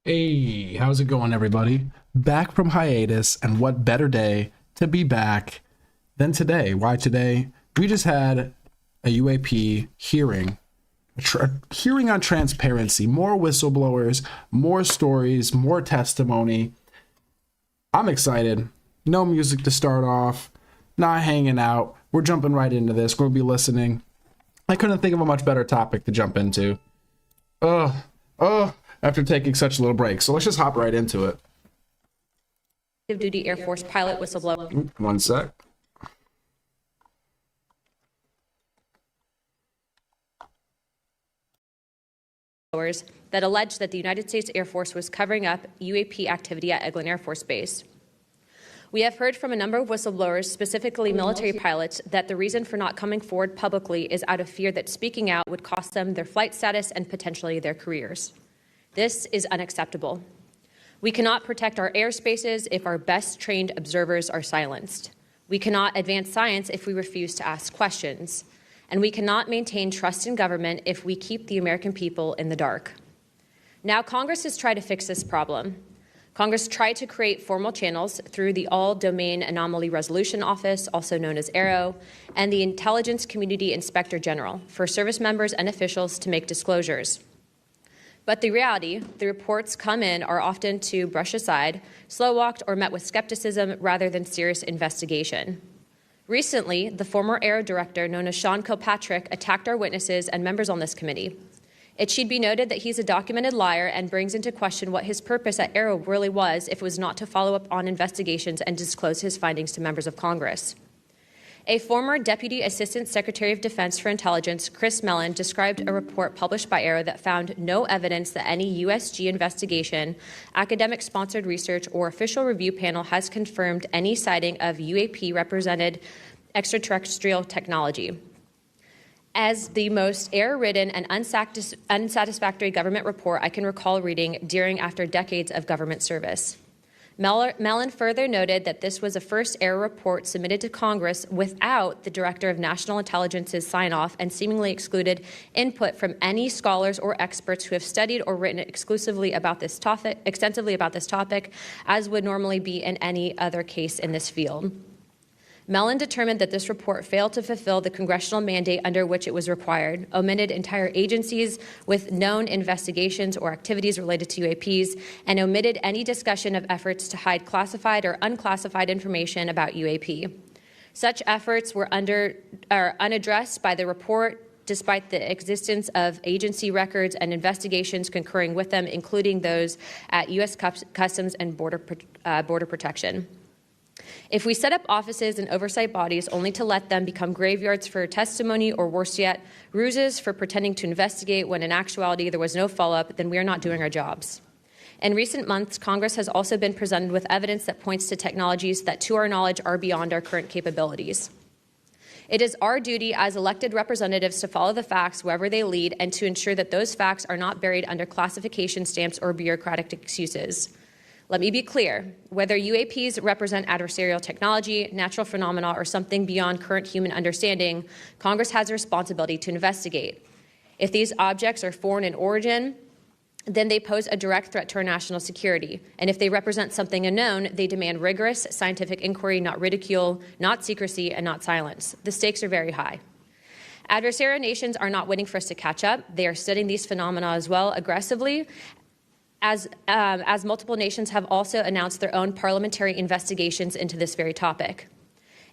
Hey, how's it going, everybody? Back from hiatus, and what better day to be back than today? Why today? We just had a UAP hearing, hearing on transparency, more whistleblowers, more stories, more testimony. I'm excited. No music to start off, not hanging out. We're jumping right into this. We'll be listening. I couldn't think of a much better topic to jump into. After taking such a little break. So let's just hop right into it. Active duty Air Force pilot whistleblower. One sec. That alleged that the United States Air Force was covering up UAP activity at Eglin Air Force Base. We have heard from a number of whistleblowers, specifically military pilots, that the reason for not coming forward publicly is out of fear that speaking out would cost them their flight status and potentially their careers. This is unacceptable. We cannot protect our airspaces if our best trained observers are silenced. We cannot advance science if we refuse to ask questions. And we cannot maintain trust in government if we keep the American people in the dark. Now, Congress has tried to fix this problem. Congress tried to create formal channels through the All-Domain Anomaly Resolution Office, also known as AARO, and the Intelligence Community Inspector General for service members and officials to make disclosures. But the reality, the reports come in are often to brush aside, slow-walked, or met with skepticism rather than serious investigation. Recently, the former AARO director, known as Sean Kilpatrick, attacked our witnesses and members on this committee. It should be noted that he's a documented liar and brings into question what his purpose at AARO really was if it was not to follow up on investigations and disclose his findings to members of Congress. A former Deputy Assistant Secretary of Defense for Intelligence, Chris Mellon, described a report published by AARO that found no evidence that any USG investigation, academic-sponsored research, or official review panel has confirmed any sighting of UAP-represented extraterrestrial technology. As the most error-ridden and unsatisfactory government report I can recall reading during after decades of government service. Mellon further noted that this was a first AARO report submitted to Congress without the Director of National Intelligence's sign-off and seemingly excluded input from any scholars or experts who have studied or written extensively about this topic, as would normally be in any other case in this field. Mellon determined that this report failed to fulfill the congressional mandate under which it was required, omitted entire agencies with known investigations or activities related to UAPs, and omitted any discussion of efforts to hide classified or unclassified information about UAP. Such efforts were unaddressed by the report, despite the existence of agency records and investigations concurring with them, including those at U.S. Customs and Border Protection. If we set up offices and oversight bodies only to let them become graveyards for testimony or, worse yet, ruses for pretending to investigate when in actuality there was no follow-up, then we are not doing our jobs. In recent months, Congress has also been presented with evidence that points to technologies that, to our knowledge, are beyond our current capabilities. It is our duty as elected representatives to follow the facts wherever they lead and to ensure that those facts are not buried under classification stamps or bureaucratic excuses. Let me be clear, whether UAPs represent adversarial technology, natural phenomena, or something beyond current human understanding, Congress has a responsibility to investigate. If these objects are foreign in origin, then they pose a direct threat to our national security. And if they represent something unknown, they demand rigorous scientific inquiry, not ridicule, not secrecy, and not silence. The stakes are very high. Adversarial nations are not waiting for us to catch up. They are studying these phenomena as well aggressively, as multiple nations have also announced their own parliamentary investigations into this very topic.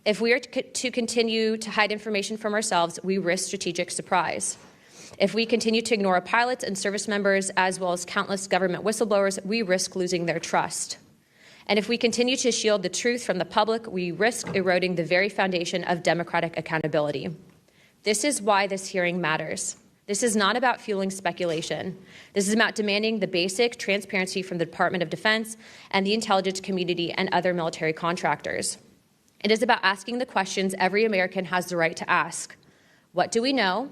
If we are to continue to hide information from ourselves, we risk strategic surprise. If we continue to ignore our pilots and service members, as well as countless government whistleblowers, we risk losing their trust. And if we continue to shield the truth from the public, we risk eroding the very foundation of democratic accountability. This is why this hearing matters. This is not about fueling speculation. This is about demanding the basic transparency from the Department of Defense and the intelligence community and other military contractors. It is about asking the questions every American has the right to ask. What do we know?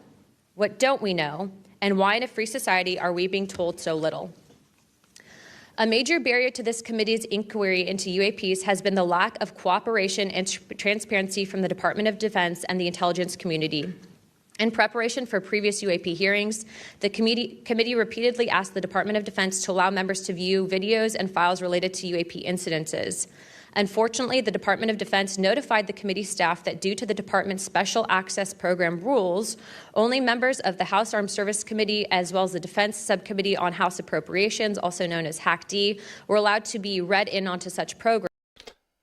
What don't we know? And why in a free society are we being told so little? A major barrier to this committee's inquiry into UAPs has been the lack of cooperation and transparency from the Department of Defense and the intelligence community. In preparation for previous UAP hearings, the committee repeatedly asked the Department of Defense to allow members to view videos and files related to UAP incidences. Unfortunately, the Department of Defense notified the committee staff that due to the department's Special Access Program rules, only members of the House Armed Services Committee, as well as the Defense Subcommittee on House Appropriations, also known as HAC-D, were allowed to be read in onto such programs.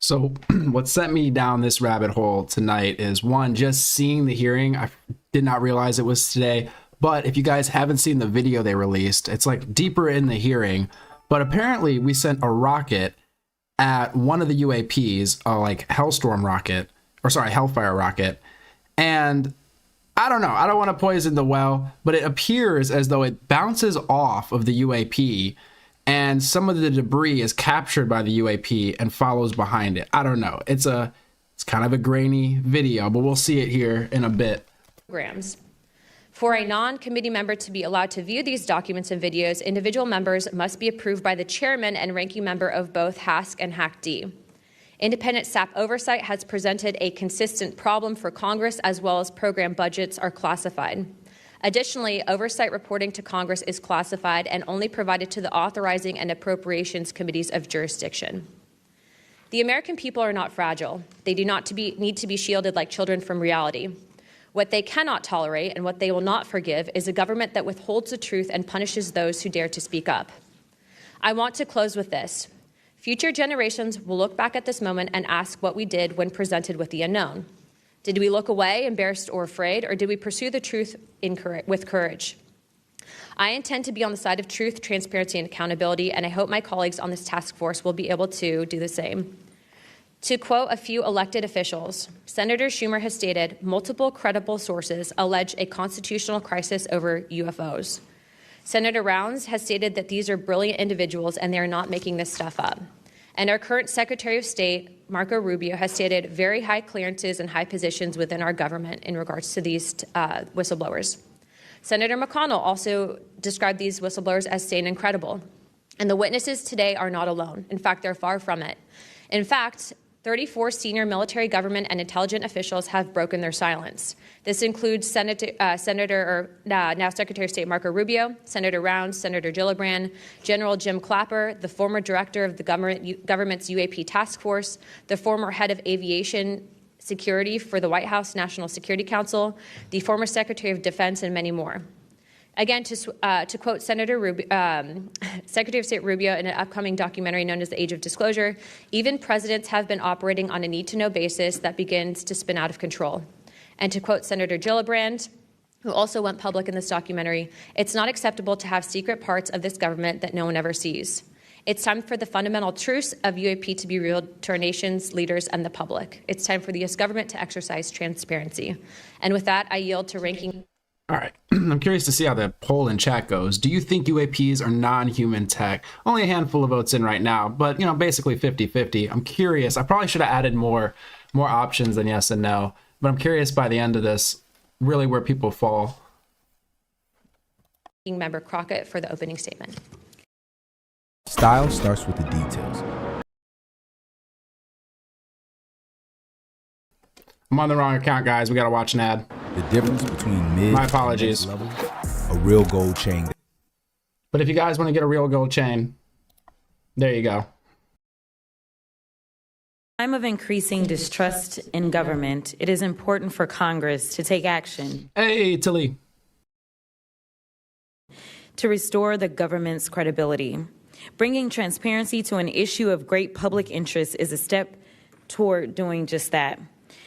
So what sent me down this rabbit hole tonight is, one, just seeing the hearing. I did not realize it was today, but if you guys haven't seen the video they released, it's like deeper in the hearing. But apparently we sent a rocket at one of the UAPs, like Hellfire rocket. And I don't know, I don't want to poison the well, but it appears as though it bounces off of the UAP and some of the debris is captured by the UAP and follows behind it. I don't know. It's kind of a grainy video, but we'll see it here in a bit. For a non-committee member to be allowed to view these documents and videos, individual members must be approved by the chairman and ranking member of both HASC and HAC-D. Independent SAP oversight has presented a consistent problem for Congress, as well as program budgets are classified. Additionally, oversight reporting to Congress is classified and only provided to the authorizing and appropriations committees of jurisdiction. The American people are not fragile. They do not need to be shielded like children from reality. What they cannot tolerate and what they will not forgive is a government that withholds the truth and punishes those who dare to speak up. I want to close with this. Future generations will look back at this moment and ask what we did when presented with the unknown. Did we look away, embarrassed or afraid, or did we pursue the truth with courage? I intend to be on the side of truth, transparency, and accountability, and I hope my colleagues on this task force will be able to do the same. To quote a few elected officials, Senator Schumer has stated, multiple credible sources allege a constitutional crisis over UFOs. Senator Rounds has stated that these are brilliant individuals and they are not making this stuff up. And our current Secretary of State, Marco Rubio, has stated very high clearances and high positions within our government in regards to these whistleblowers. Senator McConnell also described these whistleblowers as sane and credible. And the witnesses today are not alone. In fact, they're far from it. In fact, 34 senior military, government, and intelligence officials have broken their silence. This includes now Secretary of State Marco Rubio, Senator Rounds, Senator Gillibrand, General Jim Clapper, the former director of the government's UAP task force, the former head of aviation security for the White House National Security Council, the former Secretary of Defense, and many more. Again, to quote Secretary of State Rubio in an upcoming documentary known as The Age of Disclosure, even presidents have been operating on a need-to-know basis that begins to spin out of control. And to quote Senator Gillibrand, who also went public in this documentary, it's not acceptable to have secret parts of this government that no one ever sees. It's time for the fundamental truths of UAP to be revealed to our nation's leaders and the public. It's time for the U.S. government to exercise transparency. And with that, I yield to ranking. All right, I'm curious to see how the poll in chat goes. Do you think UAPs are non-human tech? Only a handful of votes in right now, but basically 50-50. I'm curious. I probably should have added more options than yes and no, but I'm curious by the end of this, really where people fall. Member Crockett for the opening statement. Style starts with the details. I'm on the wrong account, guys. We got to watch an ad. The difference between mid My apologies. and next level, a real gold chain. But if you guys want to get a real gold chain, there you go. Time of increasing distrust in government, it is important for Congress to take action. Hey, Tilly. To restore the government's credibility. Bringing transparency to an issue of great public interest is a step toward doing just that.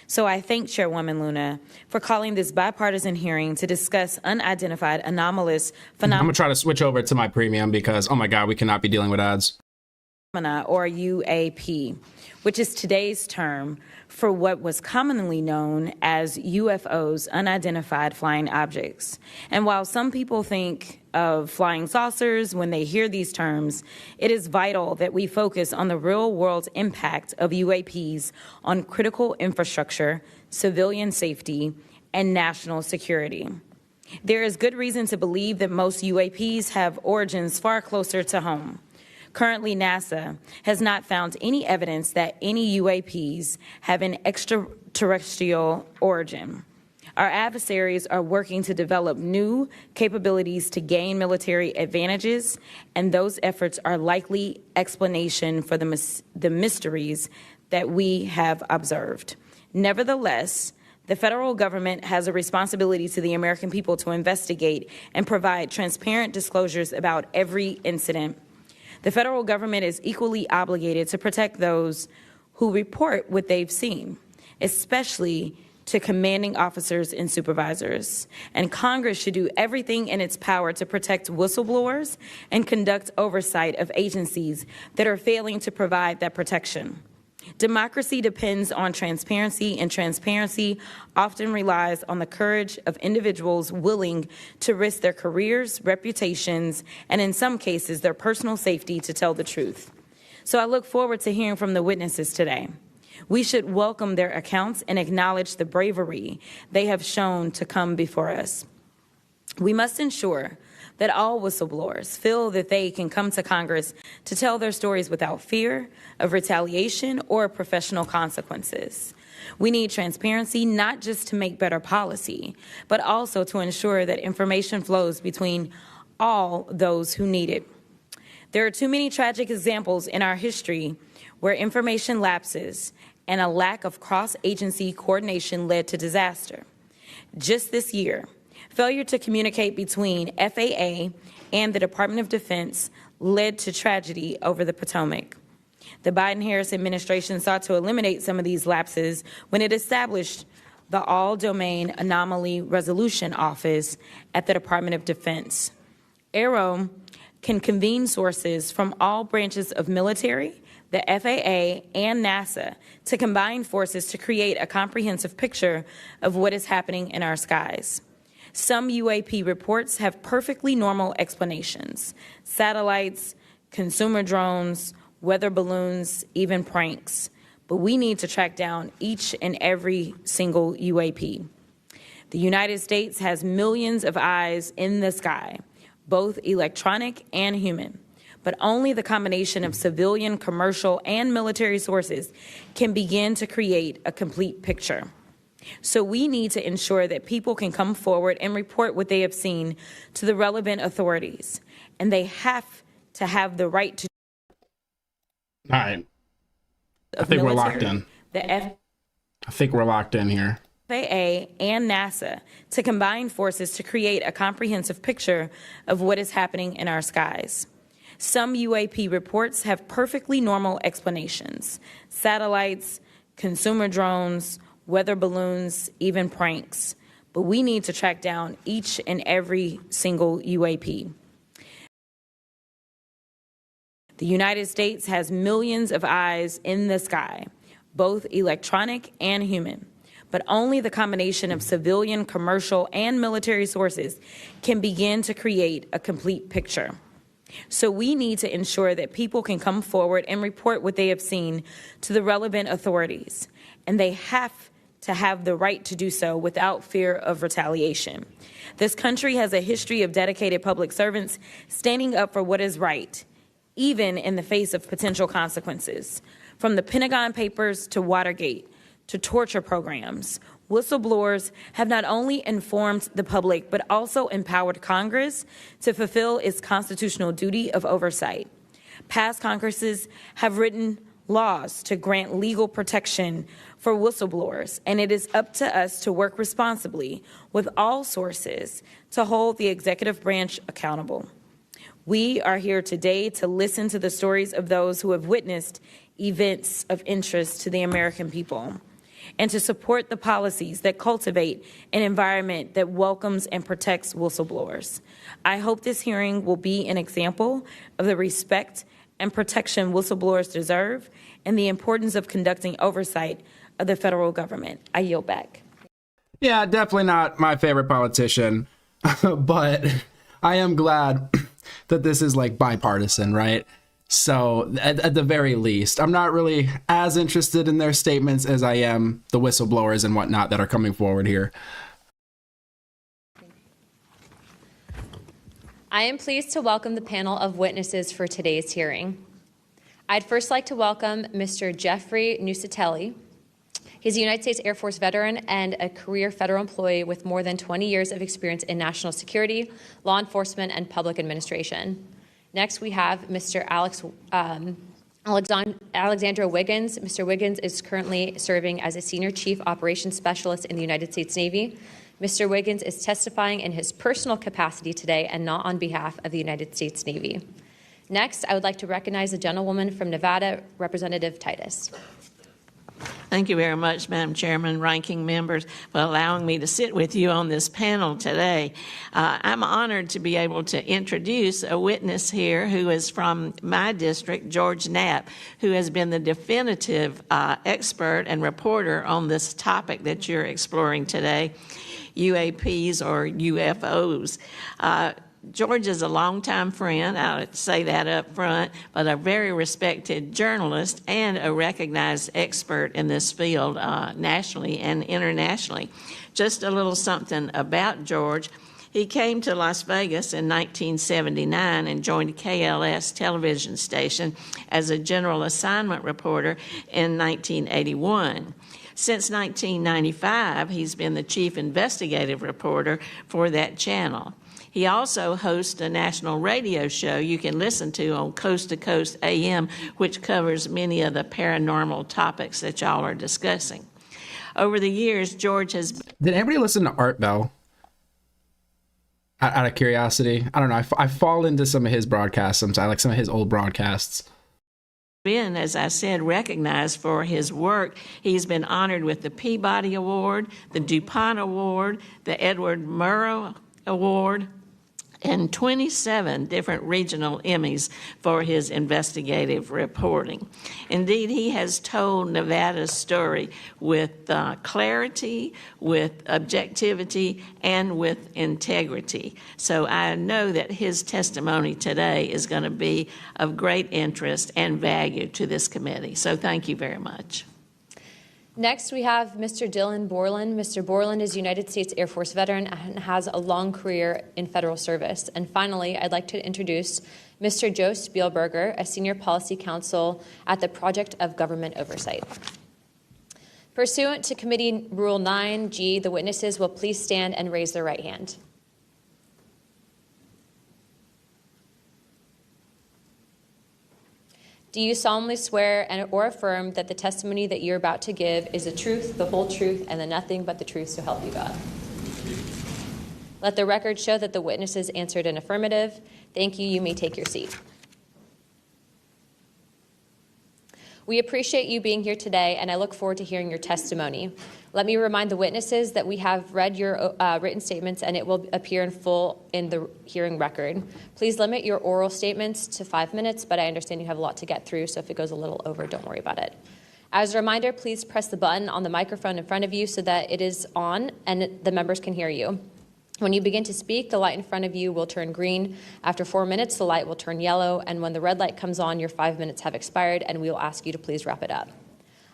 So I thank Chairwoman Luna for calling this bipartisan hearing to discuss unidentified anomalous phenomena. I'm going to try to switch over to my premium because, oh my God, we cannot be dealing with ads. Or UAP, which is today's term for what was commonly known as UFOs, unidentified flying objects. And while some people think of flying saucers when they hear these terms, it is vital that we focus on the real-world impact of UAPs on critical infrastructure, civilian safety, and national security. There is good reason to believe that most UAPs have origins far closer to home. Currently, NASA has not found any evidence that any UAPs have an extraterrestrial origin. Our adversaries are working to develop new capabilities to gain military advantages, and those efforts are likely explanation for the mysteries that we have observed. Nevertheless, the federal government has a responsibility to the American people to investigate and provide transparent disclosures about every incident. The federal government is equally obligated to protect those who report what they've seen, especially to commanding officers and supervisors. And Congress should do everything in its power to protect whistleblowers and conduct oversight of agencies that are failing to provide that protection. Democracy depends on transparency, and transparency often relies on the courage of individuals willing to risk their careers, reputations, and in some cases, their personal safety to tell the truth. So I look forward to hearing from the witnesses today. We should welcome their accounts and acknowledge the bravery they have shown to come before us. We must ensure that all whistleblowers feel that they can come to Congress to tell their stories without fear of retaliation or professional consequences. We need transparency not just to make better policy, but also to ensure that information flows between all those who need it. There are too many tragic examples in our history where information lapses and a lack of cross-agency coordination led to disaster. Just this year, failure to communicate between FAA and the Department of Defense led to tragedy over the Potomac. The Biden-Harris administration sought to eliminate some of these lapses when it established the All-Domain Anomaly Resolution Office at the Department of Defense. AARO can convene sources from all branches of military, the FAA, and NASA to combine forces to create a comprehensive picture of what is happening in our skies. Some UAP reports have perfectly normal explanations: satellites, consumer drones, weather balloons, even pranks. But we need to track down each and every single UAP. The United States has millions of eyes in the sky, both electronic and human. But only the combination of civilian, commercial, and military sources can begin to create a complete picture. So we need to ensure that people can come forward and report what they have seen to the relevant authorities. And they have to have the right to. All right. I think we're locked in. I think we're locked in here. FAA and NASA to combine forces to create a comprehensive picture of what is happening in our skies. Some UAP reports have perfectly normal explanations: satellites, consumer drones, weather balloons, even pranks. But we need to track down each and every single UAP. The United States has millions of eyes in the sky, both electronic and human. But only the combination of civilian, commercial, and military sources can begin to create a complete picture. So we need to ensure that people can come forward and report what they have seen to the relevant authorities. And they have to have the right to do so without fear of retaliation. This country has a history of dedicated public servants standing up for what is right, even in the face of potential consequences. From the Pentagon Papers to Watergate to torture programs, whistleblowers have not only informed the public, but also empowered Congress to fulfill its constitutional duty of oversight. Past Congresses have written laws to grant legal protection for whistleblowers, and it is up to us to work responsibly with all sources to hold the executive branch accountable. We are here today to listen to the stories of those who have witnessed events of interest to the American people, and to support the policies that cultivate an environment that welcomes and protects whistleblowers. I hope this hearing will be an example of the respect and protection whistleblowers deserve and the importance of conducting oversight of the federal government. I yield back. Yeah, definitely not my favorite politician, but I am glad that this is like bipartisan, right? So at the very least, I'm not really as interested in their statements as I am the whistleblowers and whatnot that are coming forward here. I am pleased to welcome the panel of witnesses for today's hearing. I'd first like to welcome Mr. Jeffrey Nucatelli. He's a United States Air Force veteran and a career federal employee with more than 20 years of experience in national security, law enforcement, and public administration. Next, we have Mr. Alexandra Wiggins. Mr. Wiggins is currently serving as a Senior Chief Operations Specialist in the United States Navy. Mr. Wiggins is testifying in his personal capacity today and not on behalf of the United States Navy. Next, I would like to recognize the gentlewoman from Nevada, Representative Titus. Thank you very much, Madam Chairman, ranking members, for allowing me to sit with you on this panel today. I'm honored to be able to introduce a witness here who is from my district, George Knapp, who has been the definitive expert and reporter on this topic that you're exploring today, UAPs or UFOs. George is a longtime friend, I would say that up front, but a very respected journalist and a recognized expert in this field nationally and internationally. Just a little something about George. He came to Las Vegas in 1979 and joined KLS television station as a general assignment reporter in 1981. Since 1995, he's been the chief investigative reporter for that channel. He also hosts a national radio show you can listen to on Coast to Coast AM, which covers many of the paranormal topics that y'all are discussing. Over the years, George has... Did anybody listen to Art Bell? Out of curiosity, I don't know. I fall into some of his broadcasts sometimes, like some of his old broadcasts. Been, as I said, recognized for his work. He's been honored with the Peabody Award, the DuPont Award, the Edward Murrow Award, and 27 different regional Emmys for his investigative reporting. Indeed, he has told Nevada's story with clarity, with objectivity, and with integrity. So I know that his testimony today is going to be of great interest and value to this committee. So thank you very much. Next, we have Mr. Dylan Borland. Mr. Borland is a United States Air Force veteran and has a long career in federal service. And finally, I'd like to introduce Mr. Joe Spielberger, a senior policy counsel at the Project of Government Oversight. Pursuant to Committee Rule 9G, the witnesses will please stand and raise their right hand. Do you solemnly swear or affirm that the testimony that you're about to give is the truth, the whole truth, and the nothing but the truth, so help you God? Let the record show that the witnesses answered an affirmative. Thank you. You may take your seat. We appreciate you being here today, and I look forward to hearing your testimony. Let me remind the witnesses that we have read your written statements, and it will appear in full in the hearing record. Please limit your oral statements to 5 minutes, but I understand you have a lot to get through, so if it goes a little over, don't worry about it. As a reminder, please press the button on the microphone in front of you so that it is on and the members can hear you. When you begin to speak, the light in front of you will turn green. After 4 minutes, the light will turn yellow, and when the red light comes on, your 5 minutes have expired, and we will ask you to please wrap it up.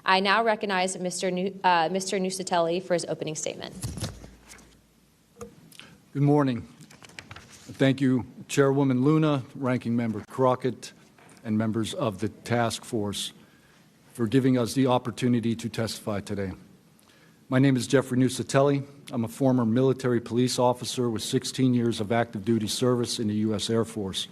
I now recognize Mr. Nucatelli for his opening statement. Good morning. Thank you, Chairwoman Luna, Ranking Member Crockett, and members of the task force for giving us the opportunity to testify today. My name is Jeffrey Nucatelli. I'm a former military police officer with 16 years of active duty service in the U.S. Air Force.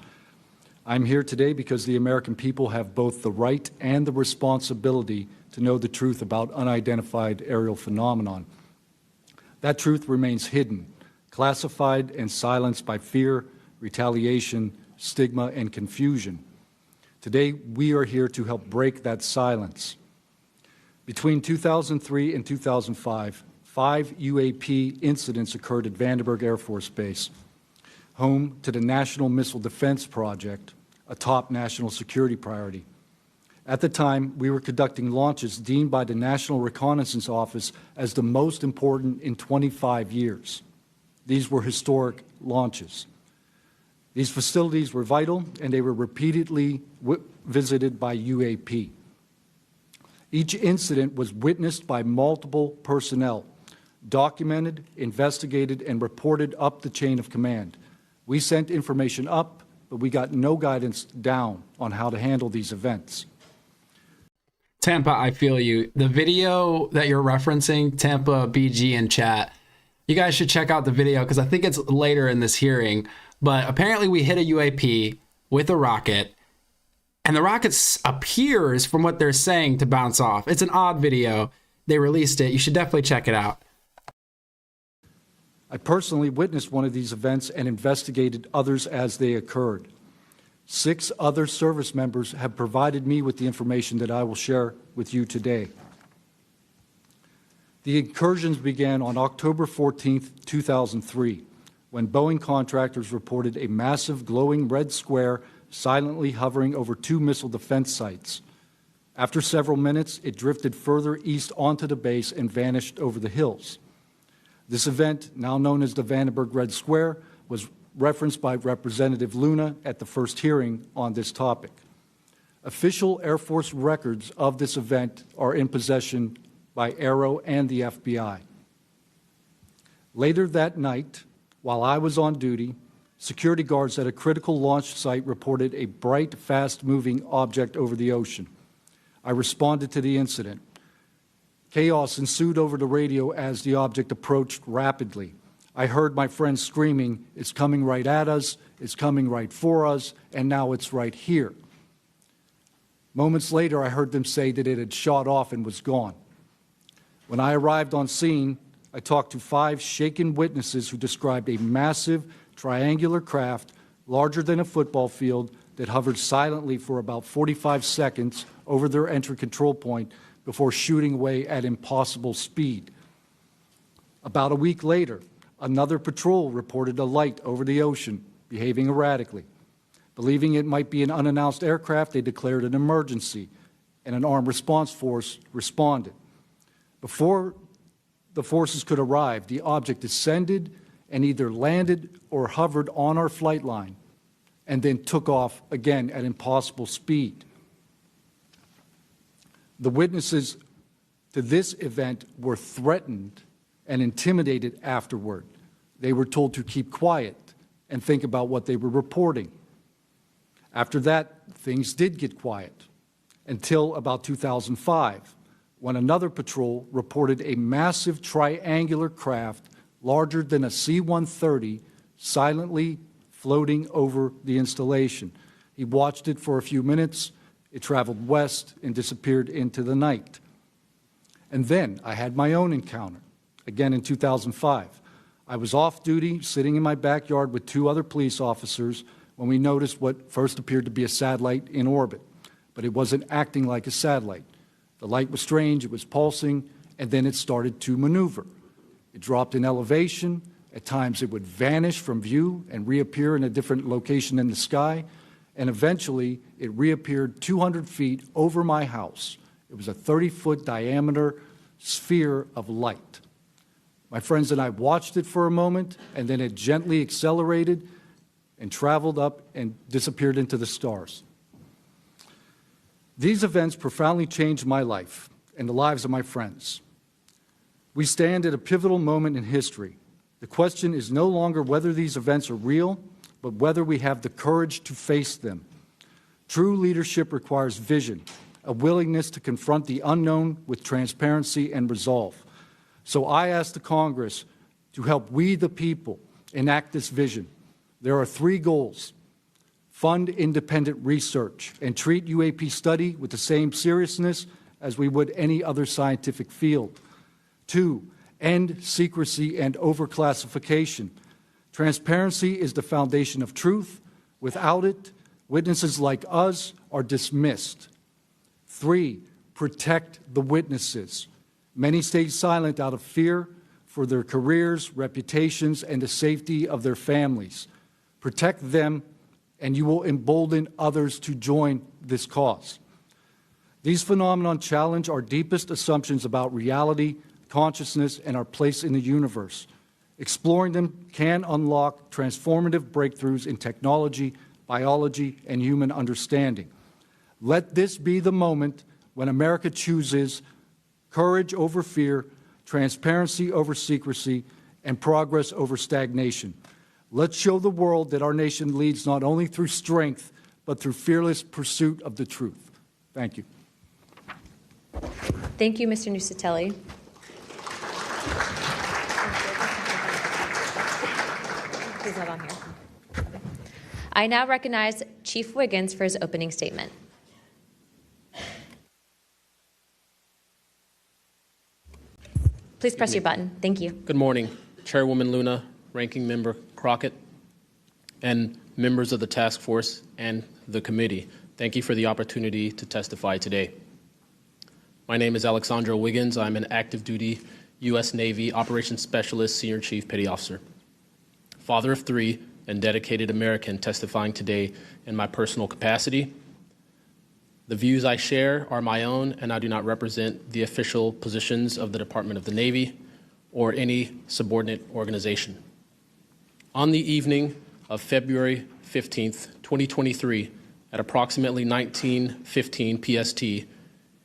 I'm here today because the American people have both the right and the responsibility to know the truth about unidentified aerial phenomenon. That truth remains hidden, classified and silenced by fear, retaliation, stigma, and confusion. Today, we are here to help break that silence. Between 2003 and 2005, 5 UAP incidents occurred at Vandenberg Air Force Base, home to the National Missile Defense Project, a top national security priority. At the time, we were conducting launches deemed by the National Reconnaissance Office as the most important in 25 years. These were historic launches. These facilities were vital, and they were repeatedly visited by UAP. Each incident was witnessed by multiple personnel, documented, investigated, and reported up the chain of command. We sent information up, but we got no guidance down on how to handle these events. Tampa, I feel you. The video that you're referencing, Tampa BG in chat, you guys should check out the video because I think it's later in this hearing. But apparently we hit a UAP with a rocket, and the rocket appears, from what they're saying, to bounce off. It's an odd video. They released it. You should definitely check it out. I personally witnessed one of these events and investigated others as they occurred. 6 other service members have provided me with the information that I will share with you today. The incursions began on October 14, 2003, when Boeing contractors reported a massive glowing red square silently hovering over 2 missile defense sites. After several minutes, it drifted further east onto the base and vanished over the hills. This event, now known as the Vandenberg Red Square, was referenced by Representative Luna at the first hearing on this topic. Official Air Force records of this event are in possession by AARO and the FBI. Later that night, while I was on duty, security guards at a critical launch site reported a bright, fast-moving object over the ocean. I responded to the incident. Chaos ensued over the radio as the object approached rapidly. I heard my friends screaming, "It's coming right at us, it's coming right for us, and now it's right here." Moments later, I heard them say that it had shot off and was gone. When I arrived on scene, I talked to 5 shaken witnesses who described a massive triangular craft larger than a football field that hovered silently for about 45 seconds over their entry control point before shooting away at impossible speed. About a week later, another patrol reported a light over the ocean, behaving erratically. Believing it might be an unannounced aircraft, they declared an emergency, and an armed response force responded. Before the forces could arrive, the object descended and either landed or hovered on our flight line, and then took off again at impossible speed. The witnesses to this event were threatened and intimidated afterward. They were told to keep quiet and think about what they were reporting. After that, things did get quiet until about 2005, when another patrol reported a massive triangular craft larger than a C-130 silently floating over the installation. He watched it for a few minutes. It traveled west and disappeared into the night. And then I had my own encounter, again in 2005. I was off duty, sitting in my backyard with 2 other police officers when we noticed what first appeared to be a satellite in orbit, but it wasn't acting like a satellite. The light was strange, it was pulsing, and then it started to maneuver. It dropped in elevation. At times it would vanish from view and reappear in a different location in the sky, and eventually it reappeared 200 feet over my house. It was a 30-foot diameter sphere of light. My friends and I watched it for a moment, and then it gently accelerated and traveled up and disappeared into the stars. These events profoundly changed my life and the lives of my friends. We stand at a pivotal moment in history. The question is no longer whether these events are real, but whether we have the courage to face them. True leadership requires vision, a willingness to confront the unknown with transparency and resolve. So I ask the Congress to help we, the people, enact this vision. There are 3 goals. Fund independent research and treat UAP study with the same seriousness as we would any other scientific field. 2, end secrecy and overclassification. Transparency is the foundation of truth. Without it, witnesses like us are dismissed. 3, protect the witnesses. Many stay silent out of fear for their careers, reputations, and the safety of their families. Protect them, and you will embolden others to join this cause. These phenomena challenge our deepest assumptions about reality, consciousness, and our place in the universe. Exploring them can unlock transformative breakthroughs in technology, biology, and human understanding. Let this be the moment when America chooses courage over fear, transparency over secrecy, and progress over stagnation. Let's show the world that our nation leads not only through strength, but through fearless pursuit of the truth. Thank you. Thank you, Mr. Nucatelli. He's not on here. I now recognize Chief Wiggins for his opening statement. Please press your button. Thank you. Good morning, Chairwoman Luna, Ranking Member Crockett, and members of the task force and the committee. Thank you for the opportunity to testify today. My name is Alexandro Wiggins. I'm an active duty U.S. Navy Operations Specialist, Senior Chief Petty Officer, father of 3, and dedicated American testifying today in my personal capacity. The views I share are my own, and I do not represent the official positions of the Department of the Navy or any subordinate organization. On the evening of February 15th, 2023, at approximately 19:15 PST,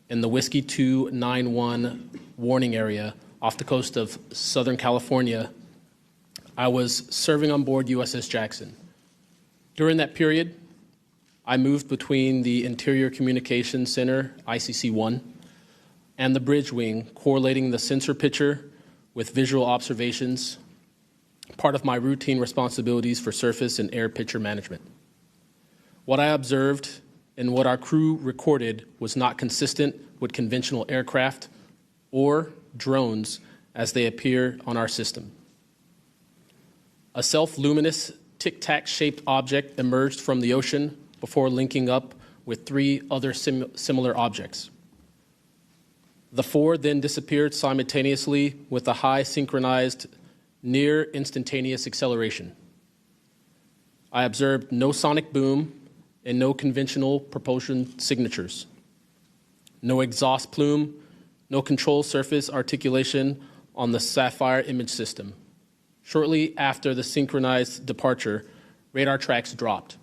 in the Whiskey 291 warning area off the coast of Southern California, I was serving on board USS Jackson. During that period, I moved between the Interior Communications Center, ICC-1, and the bridge wing, correlating the sensor picture with visual observations, part of my routine responsibilities for surface and air picture management. What I observed and what our crew recorded was not consistent with conventional aircraft or drones as they appear on our system. A self-luminous tic-tac-shaped object emerged from the ocean before linking up with 3 other similar objects. The 4 then disappeared simultaneously with a high synchronized, near instantaneous acceleration. I observed no sonic boom and no conventional propulsion signatures, no exhaust plume, no control surface articulation on the Sapphire image system. Shortly after the synchronized departure, radar tracks dropped.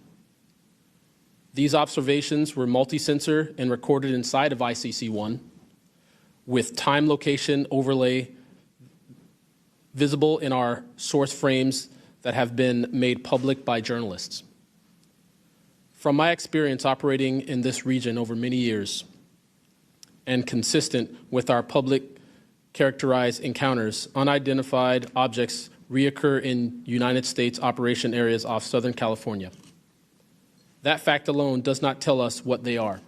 These observations were multi-sensor and recorded inside of ICC-1 with time location overlay visible in our source frames that have been made public by journalists. From my experience operating in this region over many years and consistent with our public characterized encounters, unidentified objects reoccur in United States operation areas off Southern California. That fact alone does not tell us what they are,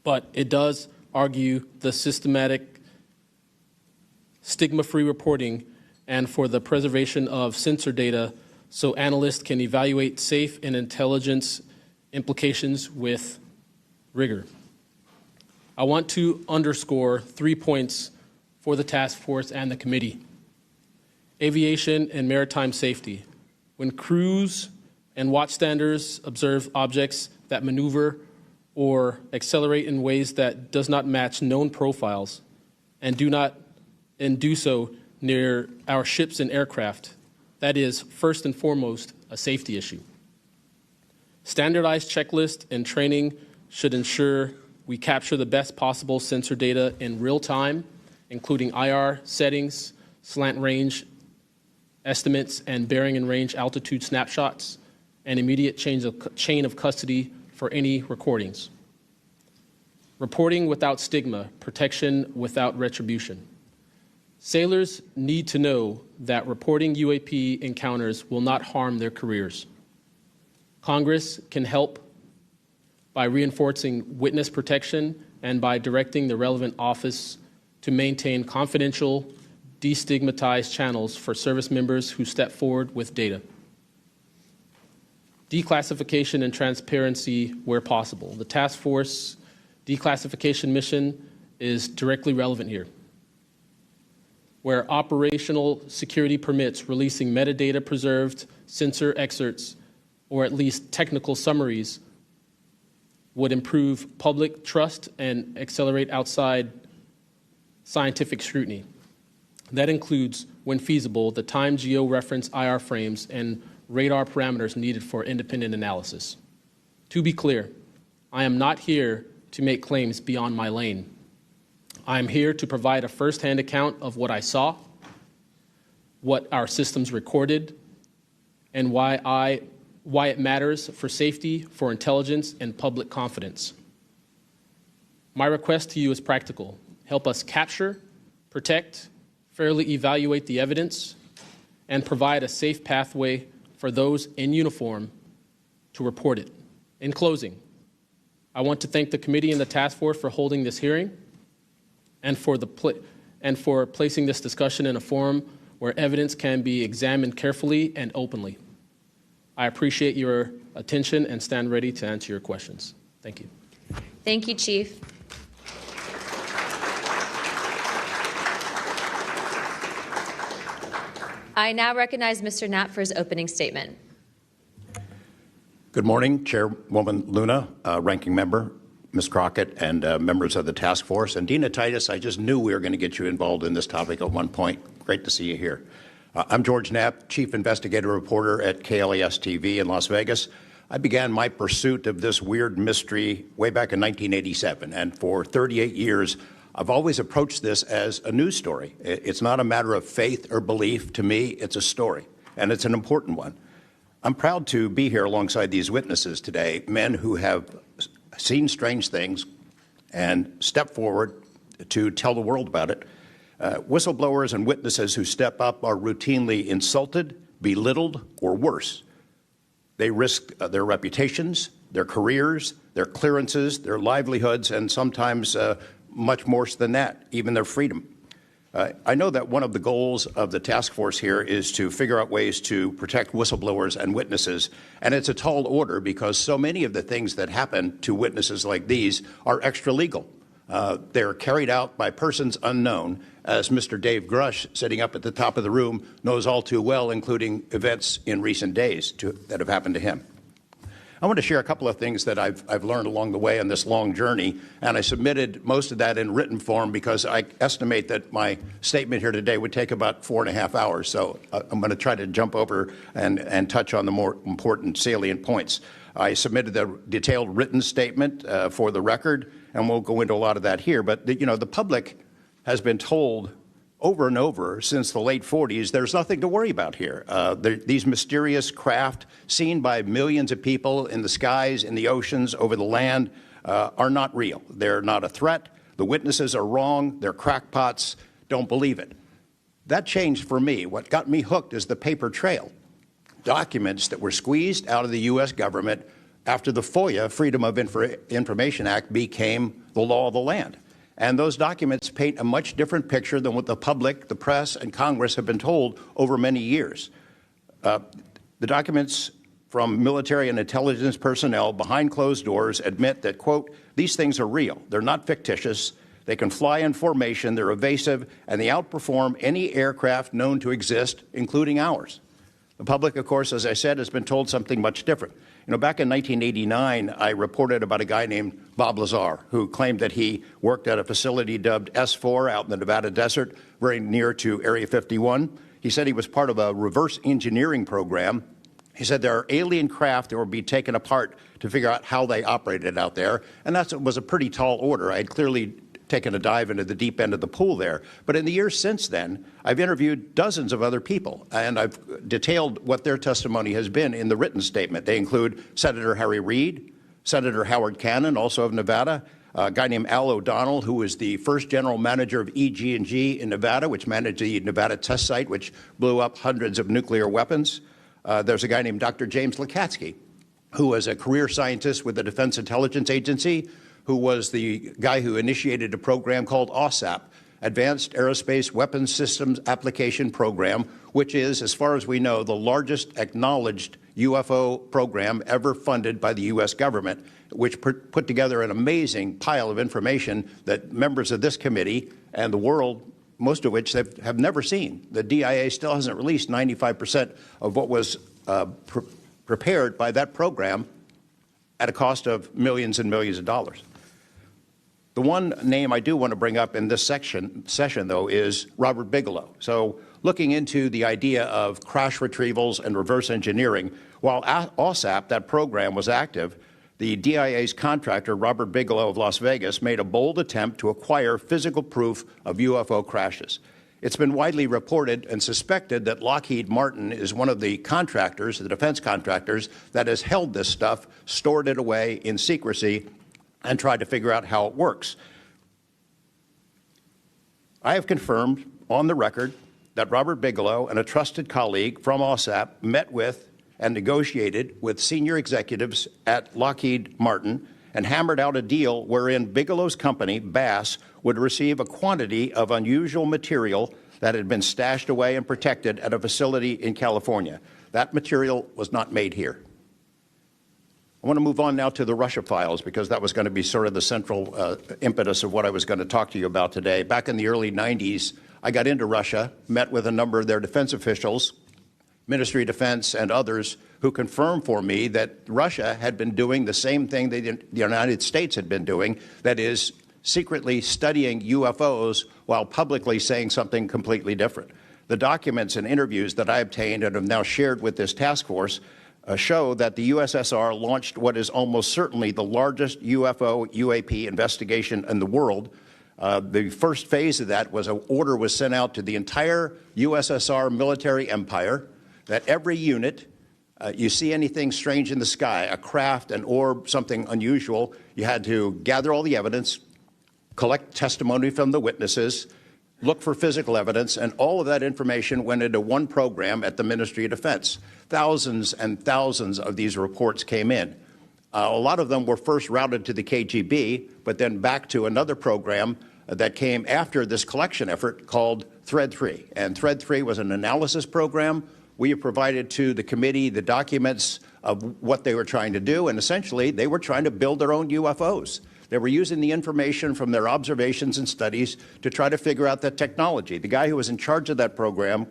but it does argue the systematic stigma-free reporting and for the preservation of sensor data so analysts can evaluate safe and intelligence implications with rigor. I want to underscore 3 points for the task force and the committee. Aviation and maritime safety. When crews and watchstanders observe objects that maneuver or accelerate in ways that does not match known profiles and do so near our ships and aircraft, that is first and foremost a safety issue. Standardized checklists and training should ensure we capture the best possible sensor data in real time, including IR settings, slant range estimates, and bearing and range altitude snapshots, and immediate chain of custody for any recordings. Reporting without stigma, protection without retribution. Sailors need to know that reporting UAP encounters will not harm their careers. Congress can help by reinforcing witness protection and by directing the relevant office to maintain confidential, destigmatized channels for service members who step forward with data. Declassification and transparency where possible. The task force declassification mission is directly relevant here, where operational security permits releasing metadata preserved sensor excerpts or at least technical summaries would improve public trust and accelerate outside scientific scrutiny. That includes, when feasible, the time geo-reference IR frames and radar parameters needed for independent analysis. To be clear, I am not here to make claims beyond my lane. I am here to provide a first-hand account of what I saw, what our systems recorded, and why it matters for safety, for intelligence, and public confidence. My request to you is practical. help us capture, protect, fairly evaluate the evidence, and provide a safe pathway for those in uniform to report it. In closing, I want to thank the committee and the task force for holding this hearing and for placing this discussion in a forum where evidence can be examined carefully and openly. I appreciate your attention and stand ready to answer your questions. Thank you. Thank you, Chief. I now recognize Mr. Knapp for his opening statement. Good morning, Chairwoman Luna, Ranking Member, Ms. Crockett, and members of the task force. And Dina Titus, I just knew we were going to get you involved in this topic at one point. Great to see you here. I'm George Knapp, Chief Investigative Reporter at KLAS TV in Las Vegas. I began my pursuit of this weird mystery way back in 1987, and for 38 years, I've always approached this as a news story. It's not a matter of faith or belief. To me, it's a story, and it's an important one. I'm proud to be here alongside these witnesses today, men who have seen strange things and stepped forward to tell the world about it. Whistleblowers and witnesses who step up are routinely insulted, belittled, or worse. They risk their reputations, their careers, their clearances, their livelihoods, and sometimes much worse than that, even their freedom. I know that one of the goals of the task force here is to figure out ways to protect whistleblowers and witnesses, and it's a tall order because so many of the things that happen to witnesses like these are extra-legal. They're carried out by persons unknown, as Mr. Dave Grush, sitting up at the top of the room, knows all too well, including events in recent days that have happened to him. I want to share a couple of things that I've learned along the way on this long journey, and I submitted most of that in written form because I estimate that my statement here today would take about 4.5 hours. So I'm going to try to jump over and touch on the more important salient points. I submitted a detailed written statement for the record, and we'll go into a lot of that here. But the public has been told over and over since the late 40s, there's nothing to worry about here. These mysterious craft seen by millions of people in the skies, in the oceans, over the land are not real. They're not a threat. The witnesses are wrong. They're crackpots. Don't believe it. That changed for me. What got me hooked is the paper trail. Documents that were squeezed out of the U.S. government after the FOIA, Freedom of Information Act, became the law of the land. And those documents paint a much different picture than what the public, the press, and Congress have been told over many years. The documents from military and intelligence personnel behind closed doors admit that, quote, these things are real. They're not fictitious. They can fly in formation. They're evasive, and they outperform any aircraft known to exist, including ours. The public, of course, as I said, has been told something much different. Back in 1989, I reported about a guy named Bob Lazar, who claimed that he worked at a facility dubbed S4 out in the Nevada desert, very near to Area 51. He said he was part of a reverse engineering program. He said there are alien craft that will be taken apart to figure out how they operated out there, and that was a pretty tall order. I had clearly taken a dive into the deep end of the pool there. But in the years since then, I've interviewed dozens of other people, and I've detailed what their testimony has been in the written statement. They include Senator Harry Reid, Senator Howard Cannon, also of Nevada, a guy named Al O'Donnell, who was the first general manager of EG&G in Nevada, which managed the Nevada test site, which blew up hundreds of nuclear weapons. There's a guy named Dr. James Lakatsky, who was a career scientist with the Defense Intelligence Agency, who was the guy who initiated a program called AAWSAP, Advanced Aerospace Weapons Systems Application Program, which is, as far as we know, the largest acknowledged UFO program ever funded by the U.S. government, which put together an amazing pile of information that members of this committee and the world, most of which have never seen. The DIA still hasn't released 95% of what was prepared by that program at a cost of millions and millions of dollars. The one name I do want to bring up in this session, though, is Robert Bigelow. So looking into the idea of crash retrievals and reverse engineering, while AAWSAP, that program, was active, the DIA's contractor, Robert Bigelow of Las Vegas, made a bold attempt to acquire physical proof of UFO crashes. It's been widely reported and suspected that Lockheed Martin is one of the contractors, the defense contractors, that has held this stuff, stored it away in secrecy, and tried to figure out how it works. I have confirmed on the record that Robert Bigelow and a trusted colleague from OSAP met with and negotiated with senior executives at Lockheed Martin and hammered out a deal wherein Bigelow's company, Bass, would receive a quantity of unusual material that had been stashed away and protected at a facility in California. That material was not made here. I want to move on now to the Russia files, because that was going to be sort of the central impetus of what I was going to talk to you about today. Back in the early 90s, I got into Russia, met with a number of their defense officials, Ministry of Defense and others, who confirmed for me that Russia had been doing the same thing that the United States had been doing, that is, secretly studying UFOs while publicly saying something completely different. The documents and interviews that I obtained and have now shared with this task force show that the USSR launched what is almost certainly the largest UFO UAP investigation in the world. The first phase of that was an order was sent out to the entire USSR military empire that every unit, you see anything strange in the sky, a craft, an orb, something unusual, you had to gather all the evidence, collect testimony from the witnesses, look for physical evidence, and all of that information went into one program at the Ministry of Defense. Thousands and thousands of these reports came in. A lot of them were first routed to the KGB, but then back to another program that came after this collection effort called Thread 3. And Thread 3 was an analysis program. We have provided to the committee the documents of what they were trying to do, and essentially they were trying to build their own UFOs. They were using the information from their observations and studies to try to figure out the technology. The guy who was in charge of that program,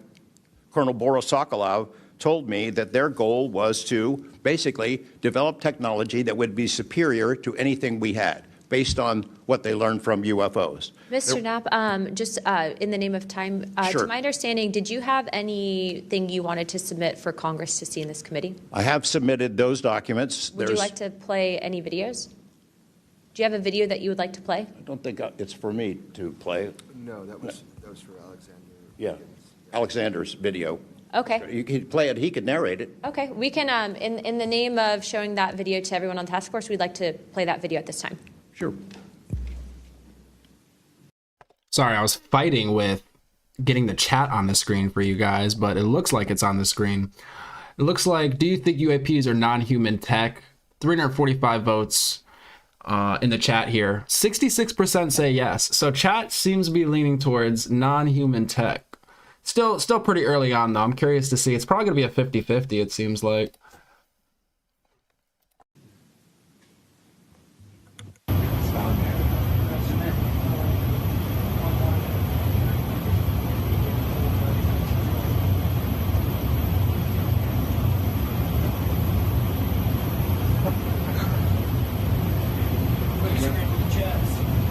Colonel Boris Sokolov, told me that their goal was to basically develop technology that would be superior to anything we had, based on what they learned from UFOs. Mr. Knapp, just in the name of time, Sure. to my understanding, did you have anything you wanted to submit for Congress to see in this committee? I have submitted those documents. Would you like to play any videos? Do you have a video that you would like to play? I don't think it's for me to play. No, that was for Alexander. Yeah, Alexander's video. Okay. You could play it. He could narrate it. Okay. We can, in the name of showing that video to everyone on task force, we'd like to play that video at this time. Sure. Sorry, I was fighting with getting the chat on the screen for you guys, but it looks like it's on the screen. It looks like, do you think UAPs are non-human tech? 345 votes in the chat here. 66% say yes. So chat seems to be leaning towards non-human tech. Still pretty early on, though. I'm curious to see. It's probably going to be a 50-50, it seems like.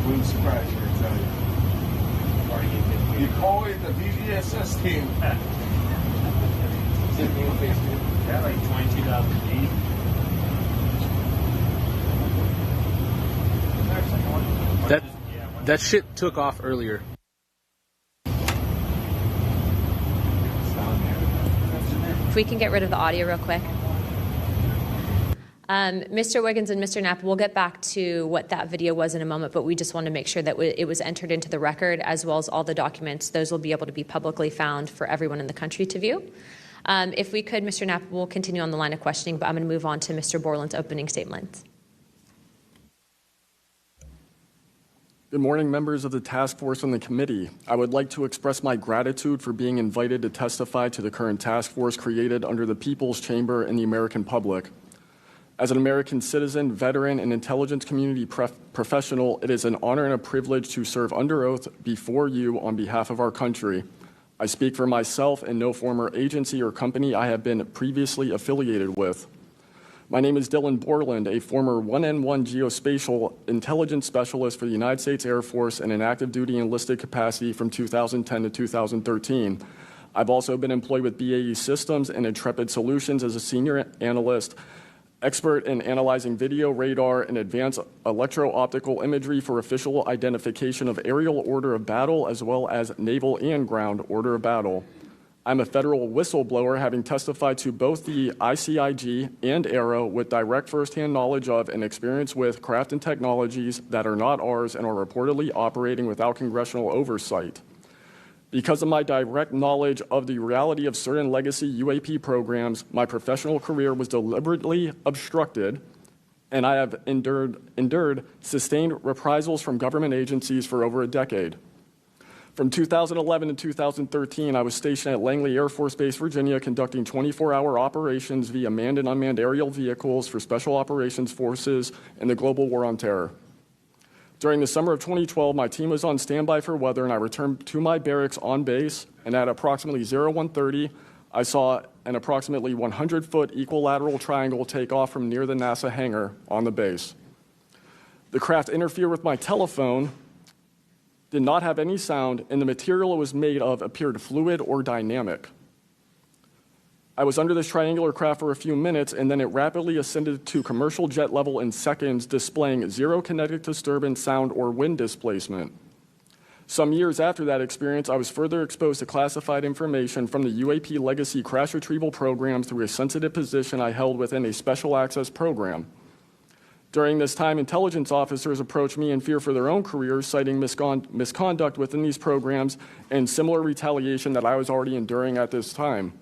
Wouldn't surprise you, I tell you. You call it the VGSS team. Yeah, like 22,008. That shit took off earlier. If we can get rid of the audio real quick. Mr. Wiggins and Mr. Knapp, we'll get back to what that video was in a moment, but we just want to make sure that it was entered into the record, as well as all the documents. Those will be able to be publicly found for everyone in the country to view. If we could, Mr. Knapp, we'll continue on the line of questioning, but I'm going to move on to Mr. Borland's opening statement. Good morning, members of the task force and the committee. I would like to express my gratitude for being invited to testify to the current task force created under the People's Chamber and the American public. As an American citizen, veteran, and intelligence community professional, it is an honor and a privilege to serve under oath before you on behalf of our country. I speak for myself and no former agency or company I have been previously affiliated with. My name is Dylan Borland, a former 1N1 geospatial intelligence specialist for the United States Air Force in an active duty enlisted capacity from 2010 to 2013. I've also been employed with BAE Systems and Intrepid Solutions as a senior analyst, expert in analyzing video, radar, and advanced electro-optical imagery for official identification of aerial order of battle, as well as naval and ground order of battle. I'm a federal whistleblower, having testified to both the ICIG and AARO with direct firsthand knowledge of and experience with craft and technologies that are not ours and are reportedly operating without congressional oversight. Because of my direct knowledge of the reality of certain legacy UAP programs, my professional career was deliberately obstructed, and I have endured sustained reprisals from government agencies for over a decade. From 2011 to 2013, I was stationed at Langley Air Force Base, Virginia, conducting 24-hour operations via manned and unmanned aerial vehicles for Special Operations Forces in the global war on terror. During the summer of 2012, my team was on standby for weather, and I returned to my barracks on base, and at approximately 01:30, I saw an approximately 100-foot equilateral triangle take off from near the NASA hangar on the base. The craft interfered with my telephone, did not have any sound, and the material it was made of appeared fluid or dynamic. I was under this triangular craft for a few minutes, and then it rapidly ascended to commercial jet level in seconds, displaying zero kinetic disturbance, sound, or wind displacement. Some years after that experience, I was further exposed to classified information from the UAP legacy crash retrieval program through a sensitive position I held within a special access program. During this time, intelligence officers approached me in fear for their own careers, citing misconduct within these programs and similar retaliation that I was already enduring at this time.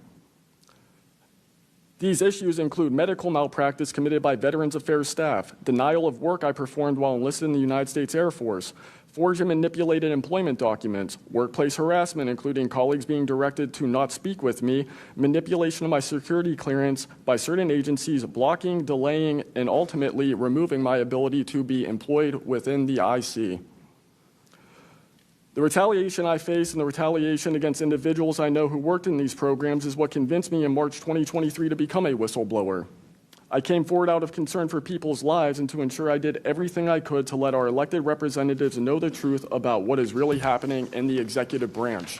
These issues include medical malpractice committed by Veterans Affairs staff, denial of work I performed while enlisted in the United States Air Force, forged and manipulated employment documents, workplace harassment, including colleagues being directed to not speak with me, manipulation of my security clearance by certain agencies, blocking, delaying, and ultimately removing my ability to be employed within the IC. The retaliation I face and the retaliation against individuals I know who worked in these programs is what convinced me in March 2023 to become a whistleblower. I came forward out of concern for people's lives and to ensure I did everything I could to let our elected representatives know the truth about what is really happening in the executive branch.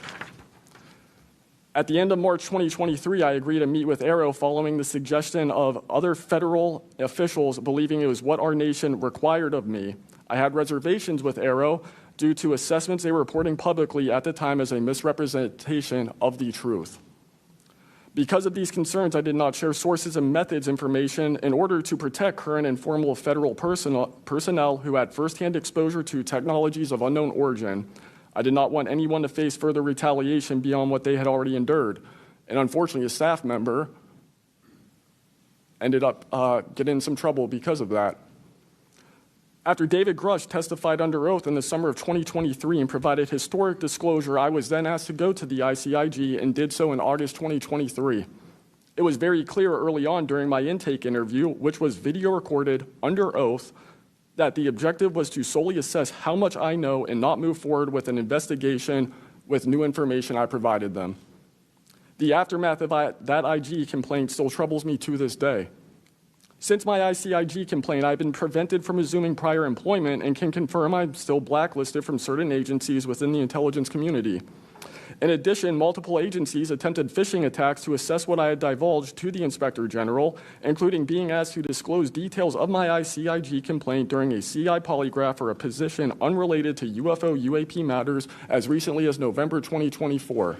At the end of March 2023, I agreed to meet with AARO following the suggestion of other federal officials believing it was what our nation required of me. I had reservations with AARO due to assessments they were reporting publicly at the time as a misrepresentation of the truth. Because of these concerns, I did not share sources and methods information in order to protect current and former federal personnel who had firsthand exposure to technologies of unknown origin. I did not want anyone to face further retaliation beyond what they had already endured. And unfortunately, a staff member ended up getting in some trouble because of that. After David Grush testified under oath in the summer of 2023 and provided historic disclosure, I was then asked to go to the ICIG and did so in August 2023. It was very clear early on during my intake interview, which was video recorded under oath, that the objective was to solely assess how much I know and not move forward with an investigation with new information I provided them. The aftermath of that IG complaint still troubles me to this day. Since my ICIG complaint, I've been prevented from resuming prior employment and can confirm I'm still blacklisted from certain agencies within the intelligence community. In addition, multiple agencies attempted phishing attacks to assess what I had divulged to the Inspector General, including being asked to disclose details of my ICIG complaint during a CI polygraph for a position unrelated to UFO UAP matters as recently as November 2024.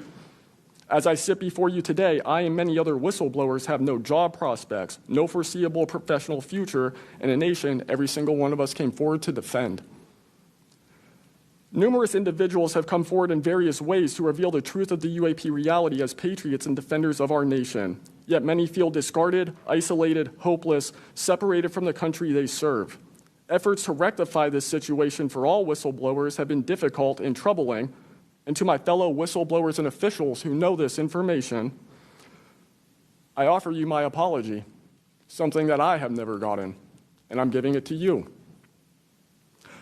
As I sit before you today, I and many other whistleblowers have no job prospects, no foreseeable professional future in a nation every single one of us came forward to defend. Numerous individuals have come forward in various ways to reveal the truth of the UAP reality as patriots and defenders of our nation. Yet many feel discarded, isolated, hopeless, separated from the country they serve. Efforts to rectify this situation for all whistleblowers have been difficult and troubling. And to my fellow whistleblowers and officials who know this information, I offer you my apology, something that I have never gotten, and I'm giving it to you.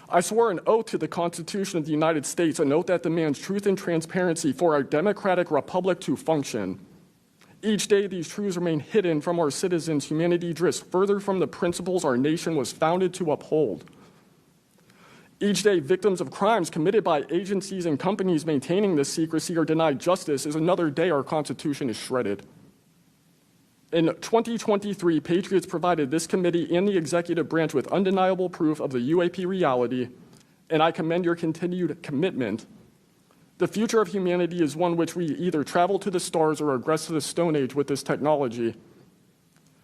I swore an oath to the Constitution of the United States, an oath that demands truth and transparency for our democratic republic to function. Each day, these truths remain hidden from our citizens. Humanity drifts further from the principles our nation was founded to uphold. Each day, victims of crimes committed by agencies and companies maintaining this secrecy are denied justice is another day our Constitution is shredded. In 2023, Patriots provided this committee and the executive branch with undeniable proof of the UAP reality, and I commend your continued commitment The future of humanity is one which we either travel to the stars or regress to the Stone Age with this technology.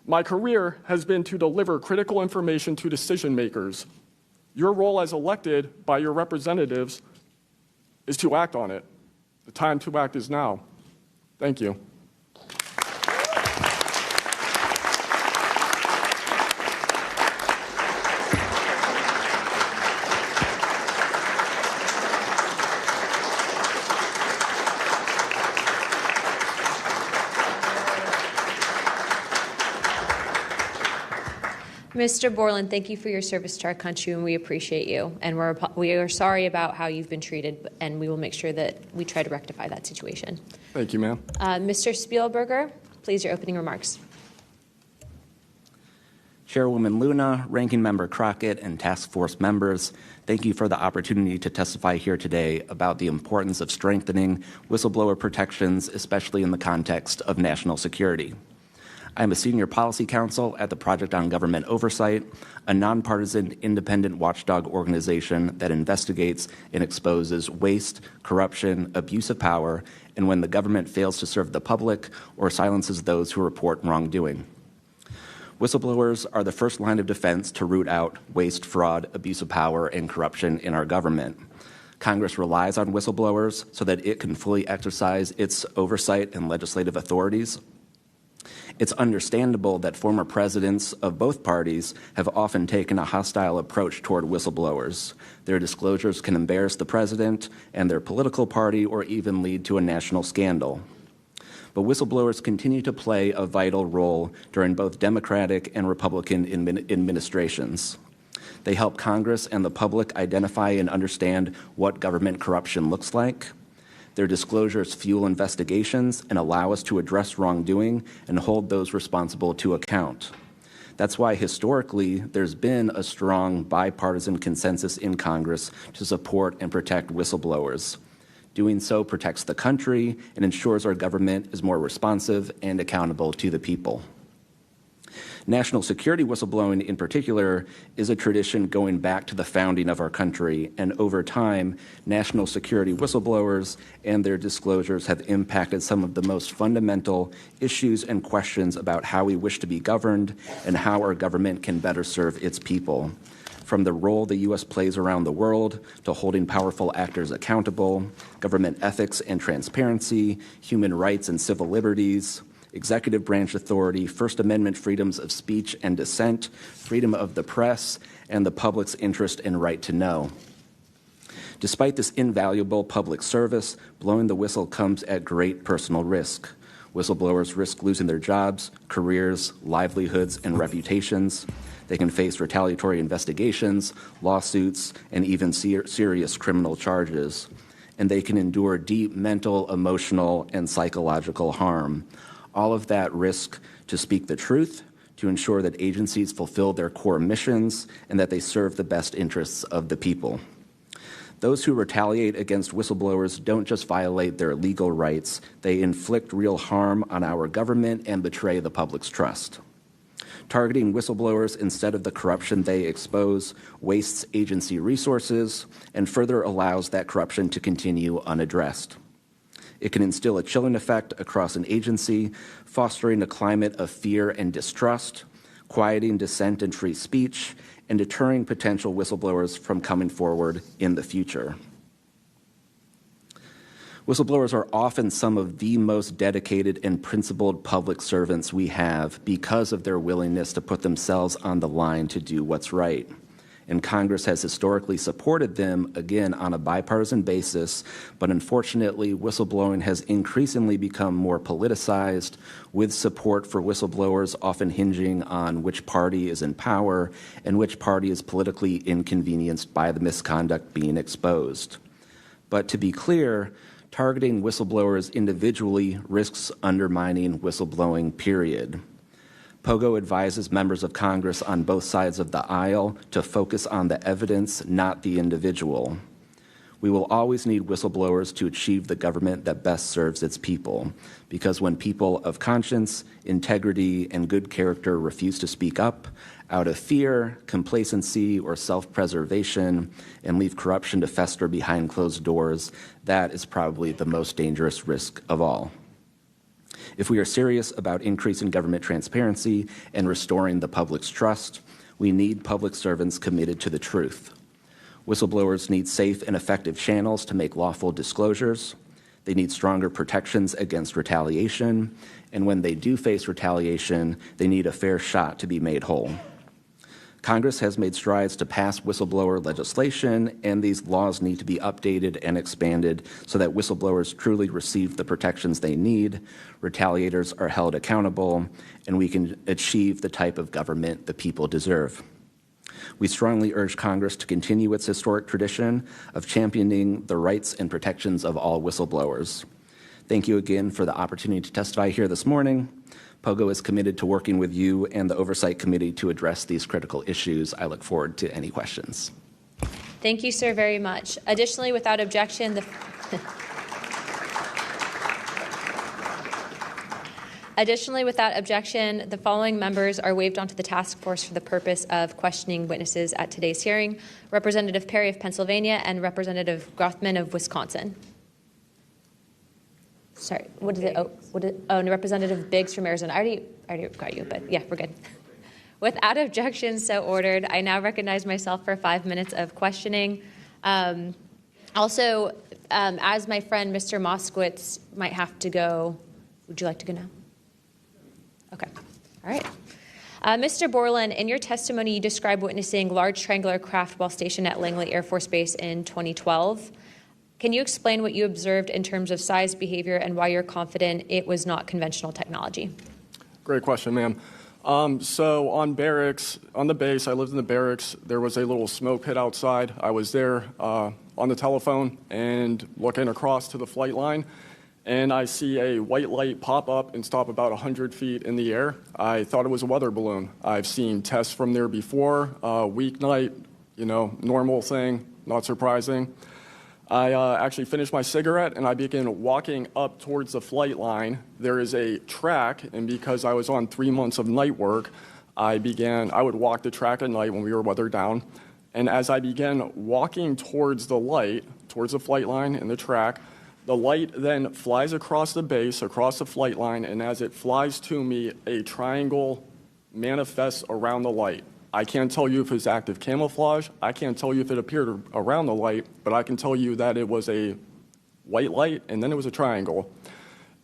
My career has been to deliver critical information to decision makers. Your role as elected by your representatives is to act on it. The time to act is now. Thank you. Mr. Borland, thank you for your service to our country, and we appreciate you. And we are sorry about how you've been treated, and we will make sure that we try to rectify that situation. Thank you, ma'am. Mr. Spielberger, please, your opening remarks. Chairwoman Luna, Ranking Member Crockett, and Task Force members, thank you for the opportunity to testify here today about the importance of strengthening whistleblower protections, especially in the context of national security. I am a senior policy counsel at the Project on Government Oversight, a nonpartisan independent watchdog organization that investigates and exposes waste, corruption, abuse of power, and when the government fails to serve the public or silences those who report wrongdoing. Whistleblowers are the first line of defense to root out waste, fraud, abuse of power, and corruption in our government. Congress relies on whistleblowers so that it can fully exercise its oversight and legislative authorities. It's understandable that former presidents of both parties have often taken a hostile approach toward whistleblowers. Their disclosures can embarrass the president and their political party or even lead to a national scandal. But whistleblowers continue to play a vital role during both Democratic and Republican administrations. They help Congress and the public identify and understand what government corruption looks like. Their disclosures fuel investigations and allow us to address wrongdoing and hold those responsible to account. That's why historically there's been a strong bipartisan consensus in Congress to support and protect whistleblowers. Doing so protects the country and ensures our government is more responsive and accountable to the people. National security whistleblowing in particular is a tradition going back to the founding of our country, and over time, national security whistleblowers and their disclosures have impacted some of the most fundamental issues and questions about how we wish to be governed and how our government can better serve its people. From the role the U.S. plays around the world to holding powerful actors accountable, government ethics and transparency, human rights and civil liberties, executive branch authority, First Amendment freedoms of speech and dissent, freedom of the press, and the public's interest and right to know. Despite this invaluable public service, blowing the whistle comes at great personal risk. Whistleblowers risk losing their jobs, careers, livelihoods, and reputations. They can face retaliatory investigations, lawsuits, and even serious criminal charges. And they can endure deep mental, emotional, and psychological harm. All of that risk to speak the truth, to ensure that agencies fulfill their core missions, and that they serve the best interests of the people. Those who retaliate against whistleblowers don't just violate their legal rights, they inflict real harm on our government and betray the public's trust. Targeting whistleblowers instead of the corruption they expose wastes agency resources and further allows that corruption to continue unaddressed. It can instill a chilling effect across an agency, fostering a climate of fear and distrust, quieting dissent and free speech, and deterring potential whistleblowers from coming forward in the future. Whistleblowers are often some of the most dedicated and principled public servants we have because of their willingness to put themselves on the line to do what's right. And Congress has historically supported them, again, on a bipartisan basis, but unfortunately, whistleblowing has increasingly become more politicized, with support for whistleblowers often hinging on which party is in power and which party is politically inconvenienced by the misconduct being exposed. But to be clear, targeting whistleblowers individually risks undermining whistleblowing, period. POGO advises members of Congress on both sides of the aisle to focus on the evidence, not the individual. We will always need whistleblowers to achieve the government that best serves its people, because when people of conscience, integrity, and good character refuse to speak up out of fear, complacency, or self-preservation and leave corruption to fester behind closed doors, that is probably the most dangerous risk of all. If we are serious about increasing government transparency and restoring the public's trust, we need public servants committed to the truth. Whistleblowers need safe and effective channels to make lawful disclosures. They need stronger protections against retaliation, and when they do face retaliation, they need a fair shot to be made whole. Congress has made strides to pass whistleblower legislation, and these laws need to be updated and expanded so that whistleblowers truly receive the protections they need, retaliators are held accountable, and we can achieve the type of government the people deserve. We strongly urge Congress to continue its historic tradition of championing the rights and protections of all whistleblowers. Thank you again for the opportunity to testify here this morning. POGO is committed to working with you and the Oversight Committee to address these critical issues. I look forward to any questions. Thank you, sir, very much. Additionally, without objection, the following members are waived onto the task force for the purpose of questioning witnesses at today's hearing: Representative Perry of Pennsylvania and Representative Grothman of Wisconsin. Sorry, what is it? Oh, Representative Biggs from Arizona. I already got you, but yeah, we're good. Without objection, so ordered. I now recognize myself for 5 minutes of questioning. Also, as my friend Mr. Moskowitz might have to go, would you like to go now? Okay, all right. Mr. Borland, in your testimony, you described witnessing large triangular craft while stationed at Langley Air Force Base in 2012. Can you explain what you observed in terms of size, behavior, and why you're confident it was not conventional technology? Great question, ma'am. So on the base, I lived in the barracks. There was a little smoke pit outside. I was there on the telephone and looking across to the flight line, and I see a white light pop up and stop about 100 feet in the air. I thought it was a weather balloon. I've seen tests from there before, weeknight, normal thing, not surprising. I actually finished my cigarette and I began walking up towards the flight line. There is a track, and because I was on 3 months of night work, I would walk the track at night when we were weathered down. And as I began walking towards the flight line and the track, the light then flies across the base, across the flight line, and as it flies to me, a triangle manifests around the light. I can't tell you if it's active camouflage. I can't tell you if it appeared around the light, but I can tell you that it was a white light, and then it was a triangle.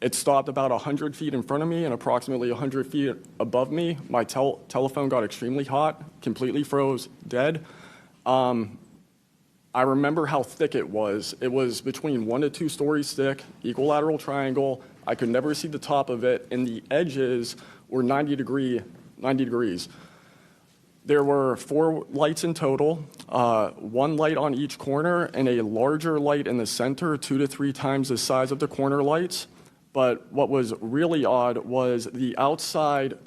It stopped about 100 feet in front of me and approximately 100 feet above me. My telephone got extremely hot, completely froze, dead. I remember how thick it was. It was between 1 to 2 stories thick, equilateral triangle. I could never see the top of it, and the edges were 90 degrees. There were 4 lights in total, 1 light on each corner and a larger light in the center, 2 to 3 times the size of the corner lights. But what was really odd was the outside.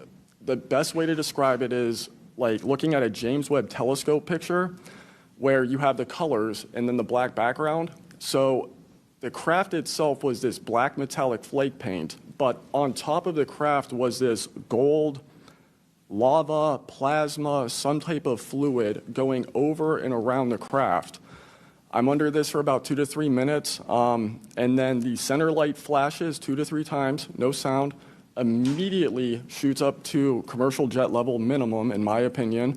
The best way to describe it is like looking at a James Webb telescope picture where you have the colors and then the black background. So the craft itself was this black metallic flake paint, but on top of the craft was this gold, lava, plasma, some type of fluid going over and around the craft. I'm under this for about 2 to 3 minutes, and then the center light flashes 2 to 3 times, no sound, immediately shoots up to commercial jet level minimum, in my opinion,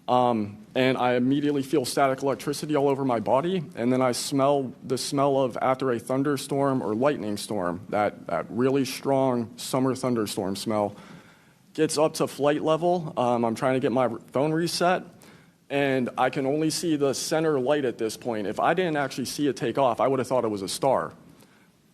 and I immediately feel static electricity all over my body, and then I smell the smell of after a thunderstorm or lightning storm, that really strong summer thunderstorm smell. Gets up to flight level. I'm trying to get my phone reset, and I can only see the center light at this point. If I didn't actually see it take off, I would have thought it was a star.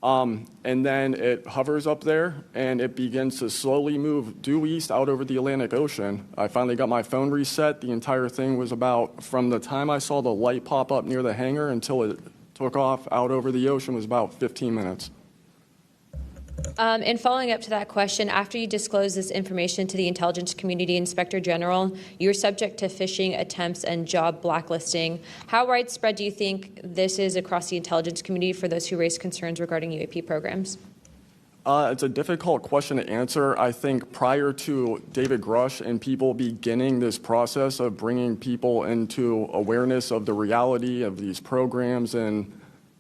And then it hovers up there, and it begins to slowly move due east out over the Atlantic Ocean. I finally got my phone reset. The entire thing was about, from the time I saw the light pop up near the hangar until it took off out over the ocean, was about 15 minutes. And following up to that question, after you disclose this information to the intelligence community Inspector General, you're subject to phishing attempts and job blacklisting. How widespread do you think this is across the intelligence community for those who raise concerns regarding UAP programs? It's a difficult question to answer. I think prior to David Grush and people beginning this process of bringing people into awareness of the reality of these programs and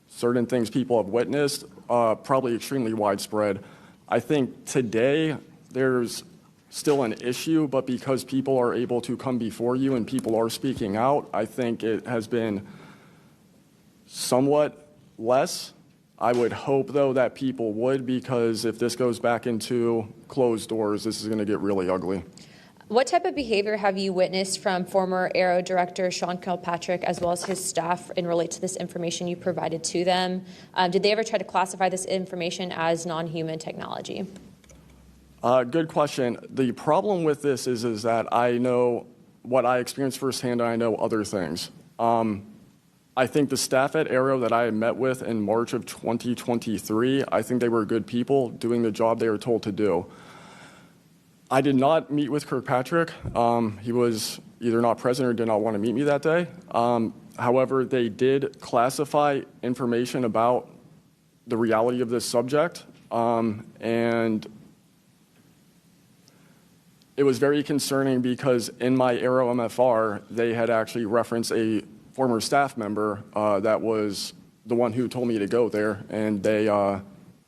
certain things people have witnessed, probably extremely widespread. I think today there's still an issue, but because people are able to come before you and people are speaking out, I think it has been somewhat less. I would hope, though, that people would, because if this goes back into closed doors, this is going to get really ugly. What type of behavior have you witnessed from former AARO Director Sean Kilpatrick as well as his staff in relate to this information you provided to them? Did they ever try to classify this information as non-human technology? Good question. The problem with this is that I know what I experienced firsthand, and I know other things. I think the staff at AARO that I met with in March of 2023, I think they were good people doing the job they were told to do. I did not meet with Kirkpatrick. He was either not present or did not want to meet me that day. However, they did classify information about the reality of this subject, and it was very concerning because in my AARO MFR, they had actually referenced a former staff member that was the one who told me to go there, and they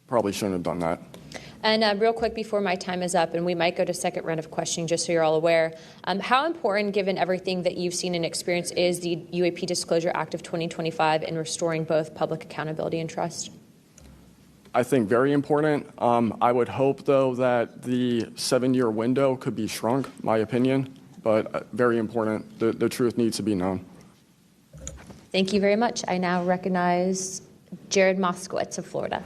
probably shouldn't have done that. And real quick before my time is up, and we might go to second round of questioning just so you're all aware, how important, given everything that you've seen and experienced, is the UAP Disclosure Act of 2025 in restoring both public accountability and trust? I think very important. I would hope, though, that the 7-year window could be shrunk, my opinion, but very important. The truth needs to be known. Thank you very much. I now recognize Jared Moskowitz of Florida.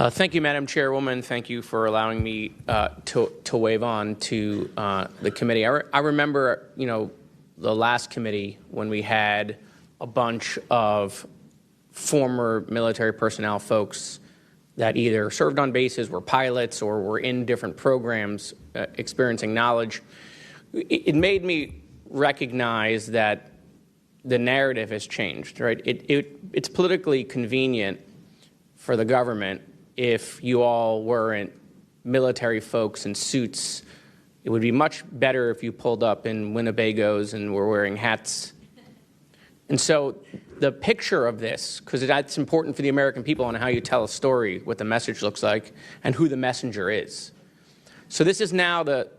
Thank you, Madam Chairwoman. Thank you for allowing me to wave on to the committee. I remember, the last committee when we had a bunch of former military personnel folks that either served on bases, were pilots, or were in different programs experiencing knowledge. It made me recognize that the narrative has changed, right? It's politically convenient for the government if you all weren't military folks in suits. It would be much better if you pulled up in Winnebagos and were wearing hats. And so the picture of this, because that's important for the American people on how you tell a story, what the message looks like, and who the messenger is. So this is now the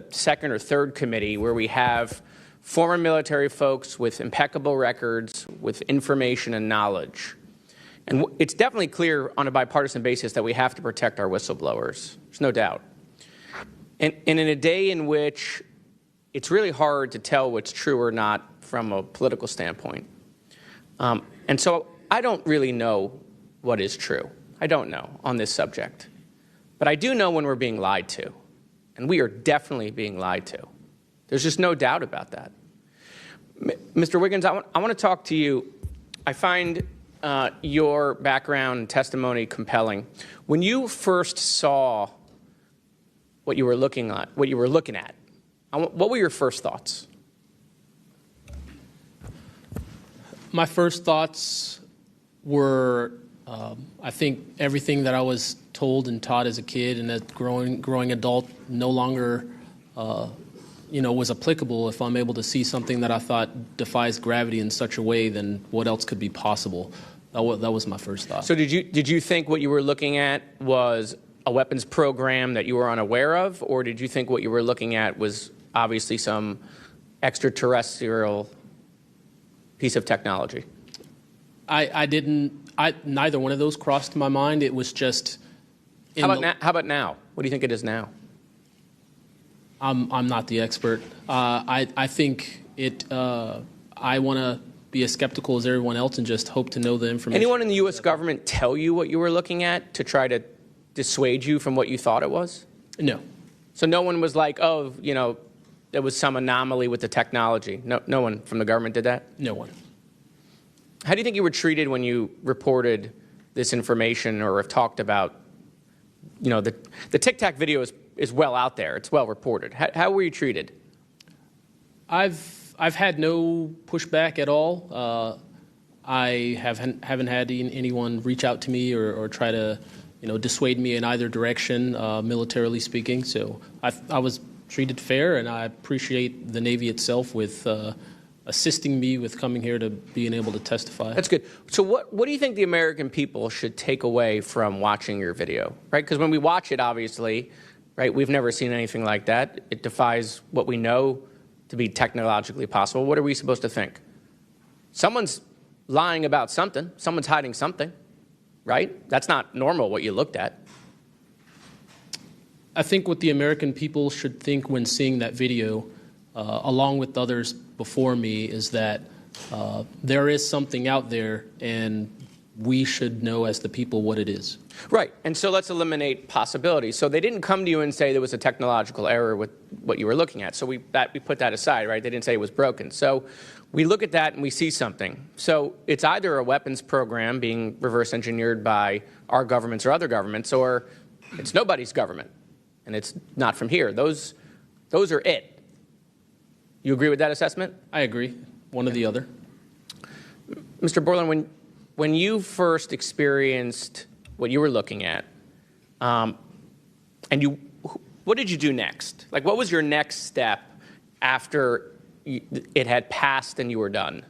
second or third committee where we have former military folks with impeccable records, with information and knowledge. And it's definitely clear on a bipartisan basis that we have to protect our whistleblowers. There's no doubt. And in a day in which it's really hard to tell what's true or not from a political standpoint. And so I don't really know what is true. I don't know on this subject. But I do know when we're being lied to. And we are definitely being lied to. There's just no doubt about that. Mr. Wiggins, I want to talk to you. I find your background and testimony compelling. When you first saw what you were looking at, what were your first thoughts? My first thoughts were, I think everything that I was told and taught as a kid and as growing adult no longer, was applicable. If I'm able to see something that I thought defies gravity in such a way, then what else could be possible? That was my first thought. So did you think what you were looking at was a weapons program that you were unaware of, or did you think what you were looking at was obviously some extraterrestrial piece of technology? Neither one of those crossed my mind. It was just. How about now? What do you think it is now? I'm not the expert. I think it. I want to be as skeptical as everyone else and just hope to know the information. Anyone in the U.S. government tell you what you were looking at to try to dissuade you from what you thought it was? No. So no one was like, oh, there was some anomaly with the technology. No one from the government did that? No one. How do you think you were treated when you reported this information or have talked about, you know, the Tic Tac video is well out there. It's well reported. How were you treated? I've had no pushback at all. I haven't had anyone reach out to me or try to, you know, dissuade me in either direction, militarily speaking. So I was treated fair, and I appreciate the Navy itself with assisting me with coming here to being able to testify. That's good. So what do you think the American people should take away from watching your video, right? Because when we watch it, obviously, right, we've never seen anything like that. It defies what we know to be technologically possible. What are we supposed to think? Someone's lying about something. Someone's hiding something, right? That's not normal what you looked at. I think what the American people should think when seeing that video, along with others before me, is that there is something out there, and we should know as the people what it is. Right. And so let's eliminate possibilities. So they didn't come to you and say there was a technological error with what you were looking at. So we put that aside, right? They didn't say it was broken. So we look at that and we see something. So it's either a weapons program being reverse engineered by our governments or other governments, or it's nobody's government, and it's not from here. Those are it. You agree with that assessment? I agree. One or the other. Mr. Borland, when you first experienced what you were looking at, what did you do next? Like, what was your next step after it had passed and you were done?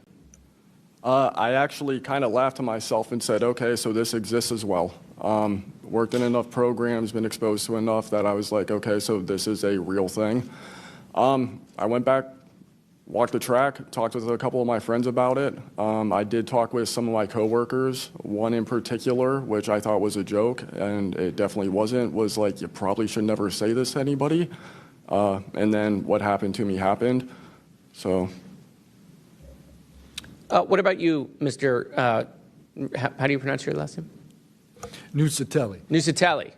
I actually kind of laughed to myself and said, okay, so this exists as well. Worked in enough programs, been exposed to enough that I was like, okay, so this is a real thing. I went back, walked the track, talked with a couple of my friends about it. I did talk with some of my coworkers, one in particular, which I thought was a joke, and it definitely wasn't, was like, you probably should never say this to anybody. And then what happened to me happened. So. What about you, Mr. How do you pronounce your last name? Nucatelli. Nucatelli.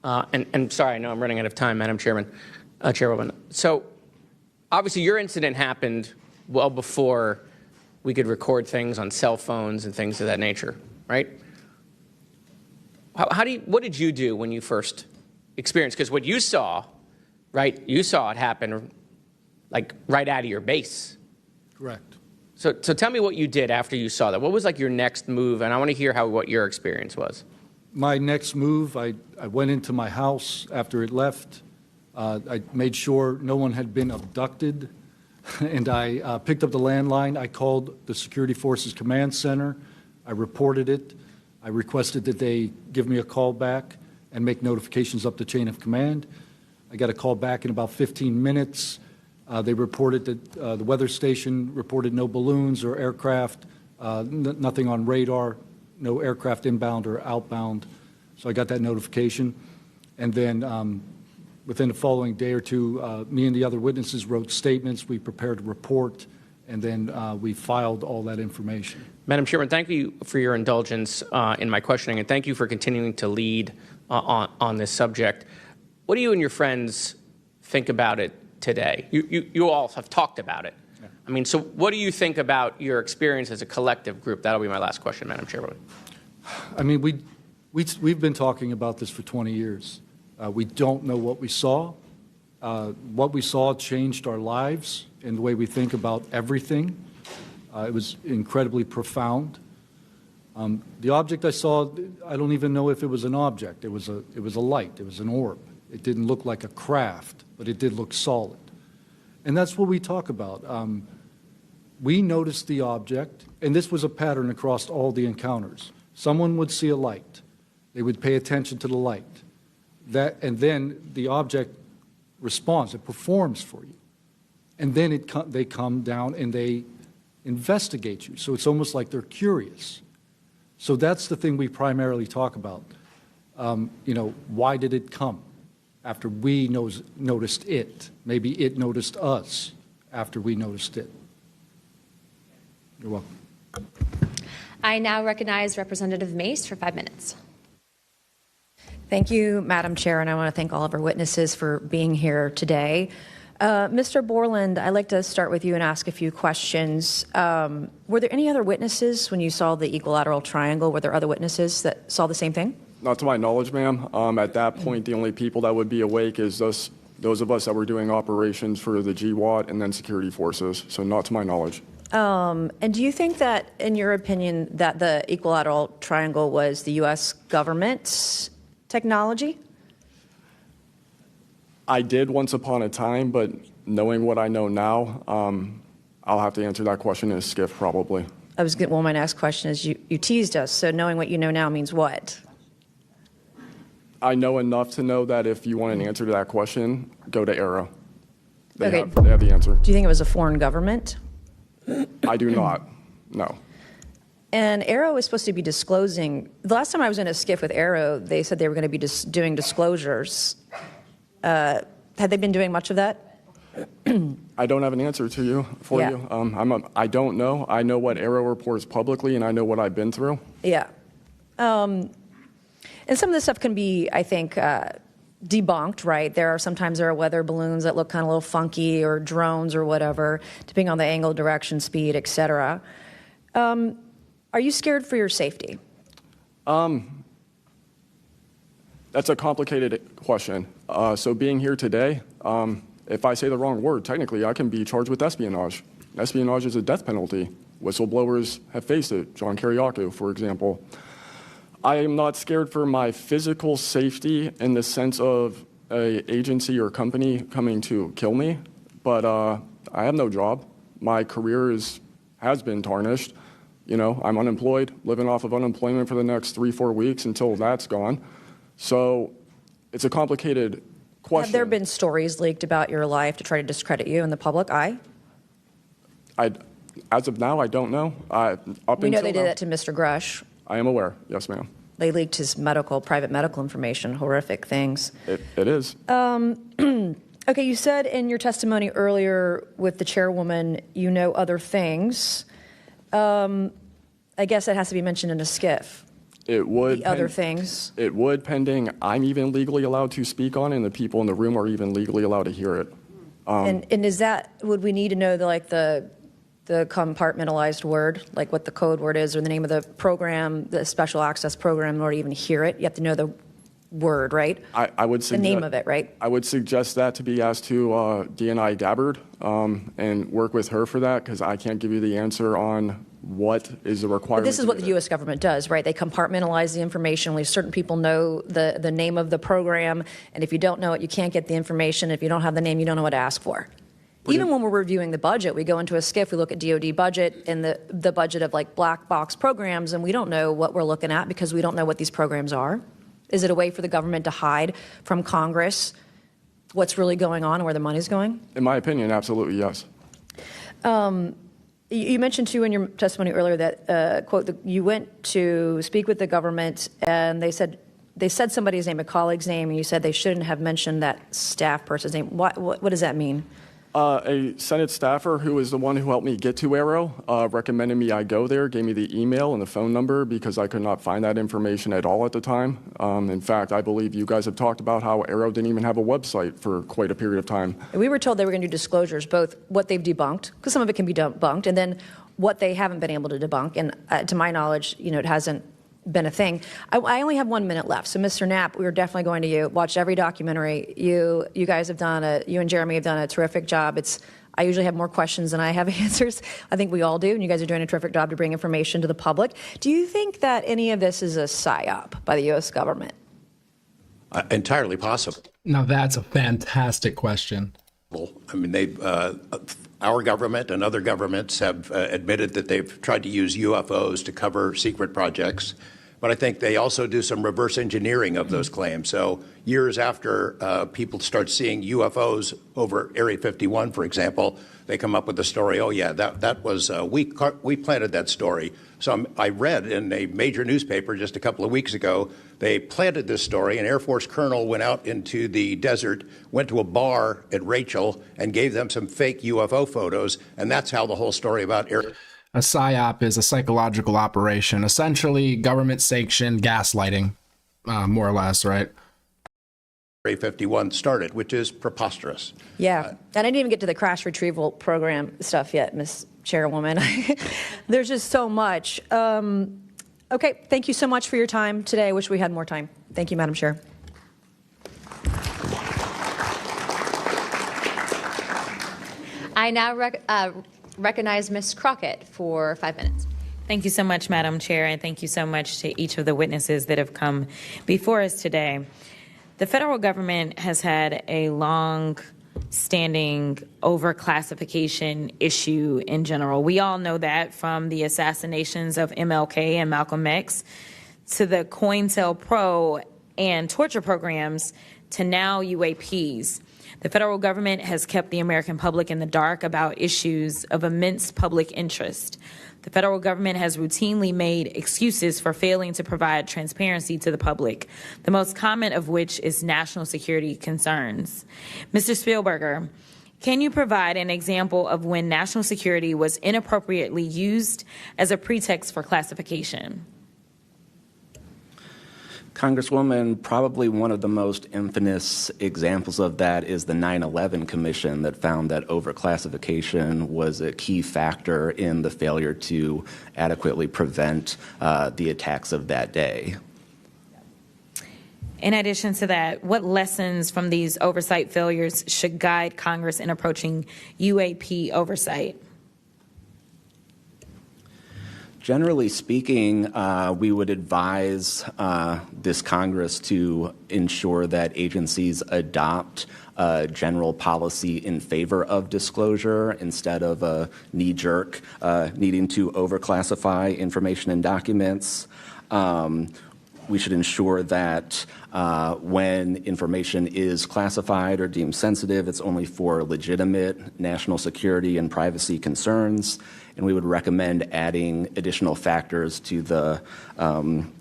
And sorry, I know I'm running out of time, Madam Chairwoman. So obviously your incident happened well before we could record things on cell phones and things of that nature, right? What did you do when you first experienced? Because what you saw, right, you saw it happen like right out of your base. Correct. So tell me what you did after you saw that. What was like your next move? And I want to hear what your experience was. My next move, I went into my house after it left. I made sure no one had been abducted, and I picked up the landline. I called the Security Forces Command Center. I reported it. I requested that they give me a call back and make notifications up the chain of command. I got a call back in about 15 minutes. They reported that the weather station reported no balloons or aircraft, nothing on radar, no aircraft inbound or outbound. So I got that notification. And then within the following day or two, me and the other witnesses wrote statements. We prepared a report, and then we filed all that information. Madam Chairman, thank you for your indulgence in my questioning, and thank you for continuing to lead on this subject. What do you and your friends think about it today? You all have talked about it. Yeah. I mean, so what do you think about your experience as a collective group? That'll be my last question, Madam Chairwoman. I mean, we've been talking about this for 20 years. We don't know what we saw. What we saw changed our lives in the way we think about everything. It was incredibly profound. The object I saw, I don't even know if it was an object. It was a light. It was an orb. It didn't look like a craft, but it did look solid. And that's what we talk about. We noticed the object, and this was a pattern across all the encounters. Someone would see a light. They would pay attention to the light. And then the object responds. It performs for you. And then they come down and they investigate you. So it's almost like they're curious. So that's the thing we primarily talk about. Why did it come? After we noticed it. Maybe it noticed us after we noticed it. You're welcome. I now recognize Representative Mace for 5 minutes. Thank you, Madam Chair, and I want to thank all of our witnesses for being here today. Mr. Borland, I'd like to start with you and ask a few questions. Were there any other witnesses when you saw the equilateral triangle? Were there other witnesses that saw the same thing? Not to my knowledge, ma'am. At that point, the only people that would be awake is those of us that were doing operations for the GWAT and then security forces. So not to my knowledge. And do you think that, in your opinion, that the equilateral triangle was the U.S. government's technology? I did once upon a time, but knowing what I know now, I'll have to answer that question in a skiff probably. Well, my next question is, you teased us, so knowing what you know now means what? I know enough to know that if you want an answer to that question, go to AARO. They Okay. have the answer. Do you think it was a foreign government? I do not, no. And AARO was supposed to be disclosing. The last time I was in a skiff with AARO, they said they were going to be doing disclosures. Had they been doing much of that? I don't have an answer to you Yeah. you. I don't know. I know what AARO reports publicly, and I know what I've been through. Yeah. And some of this stuff can be, I think, debunked, right? Sometimes there are weather balloons that look kind of a little funky, or drones or whatever, depending on the angle, direction, speed, et cetera. Are you scared for your safety? That's a complicated question. So being here today, if I say the wrong word, technically I can be charged with espionage. Espionage is a death penalty. Whistleblowers have faced it. John Kiriakou, for example. I am not scared for my physical safety in the sense of an agency or company coming to kill me, but I have no job. My career has been tarnished. You know, I'm unemployed, living off of unemployment for the next 3-4 weeks until that's gone. So it's a complicated question. Have there been stories leaked about your life to try to discredit you in the public eye? As of now, I don't know. We know they did that to Mr. Grush. I am aware. Yes, ma'am. They leaked his private medical information, horrific things. It is. Okay, you said in your testimony earlier with the chairwoman, you know other things. I guess that has to be mentioned in a skiff. It would. The other things. It would, pending I'm even legally allowed to speak on it, and the people in the room are even legally allowed to hear it. And is that, would we need to know the compartmentalized word, like what the code word is or the name of the program, the special access program, in order to even hear it? You have to know the word, right? I would suggest, the name of it, right? I would suggest that to be asked to DNI Gabbard and work with her for that, because I can't give you the answer on what is the requirement. But this is what the U.S. government does, right? They compartmentalize the information. Only certain people know the name of the program, and if you don't know it, you can't get the information. If you don't have the name, you don't know what to ask for. Even when we're reviewing the budget, we go into a skiff, we look at DOD budget and the budget of like black box programs, and we don't know what we're looking at because we don't know what these programs are. Is it a way for the government to hide from Congress what's really going on and where the money's going? In my opinion, absolutely, yes. You mentioned, too, in your testimony earlier that, quote, you went to speak with the government and they said somebody's name, a colleague's name, and you said they shouldn't have mentioned that staff person's name. What does that mean? A Senate staffer who is the one who helped me get to AARO recommended me I go there, gave me the email and the phone number because I could not find that information at all at the time. In fact, I believe you guys have talked about how AARO didn't even have a website for quite a period of time. We were told they were going to do disclosures, both what they've debunked, because some of it can be debunked, and then what they haven't been able to debunk. And to my knowledge, it hasn't been a thing. I only have 1 minute left. So, Mr. Knapp, we were definitely going to you. Watch every documentary. You guys have you and Jeremy have done a terrific job. I usually have more questions than I have answers. I think we all do, and you guys are doing a terrific job to bring information to the public. Do you think that any of this is a psyop by the U.S. government? Entirely possible. Now, that's a fantastic question. I mean, our government and other governments have admitted that they've tried to use UFOs to cover secret projects. But I think they also do some reverse engineering of those claims. So years after people start seeing UFOs over Area 51, for example, they come up with the story, oh, yeah, that was, we planted that story. So I read in a major newspaper just a couple of weeks ago, they planted this story. An Air Force colonel went out into the desert, went to a bar at Rachel, and gave them some fake UFO photos. And that's how the whole story about Area... A PSYOP is a psychological operation, essentially government-sanctioned gaslighting, more or less, right? A51 started, which is preposterous. Yeah, and I didn't even get to the crash retrieval program stuff yet, Ms. Chairwoman. There's just so much. Okay, thank you so much for your time today. I wish we had more time. Thank you, Madam Chair. I now recognize Ms. Crockett for 5 minutes. Thank you so much, Madam Chair, and thank you so much to each of the witnesses that have come before us today. The federal government has had a long-standing overclassification issue in general. We all know that, from the assassinations of MLK and Malcolm X to the COINTELPRO and torture programs to now UAPs. The federal government has kept the American public in the dark about issues of immense public interest. The federal government has routinely made excuses for failing to provide transparency to the public, the most common of which is national security concerns. Mr. Spielberger, can you provide an example of when national security was inappropriately used as a pretext for classification? Congresswoman, probably one of the most infamous examples of that is the 9/11 Commission that found that overclassification was a key factor in the failure to adequately prevent the attacks of that day. In addition to that, what lessons from these oversight failures should guide Congress in approaching UAP oversight? Generally speaking, we would advise this Congress to ensure that agencies adopt a general policy in favor of disclosure instead of a knee-jerk needing to overclassify information and documents. We should ensure that when information is classified or deemed sensitive, it's only for legitimate national security and privacy concerns. And we would recommend adding additional factors to the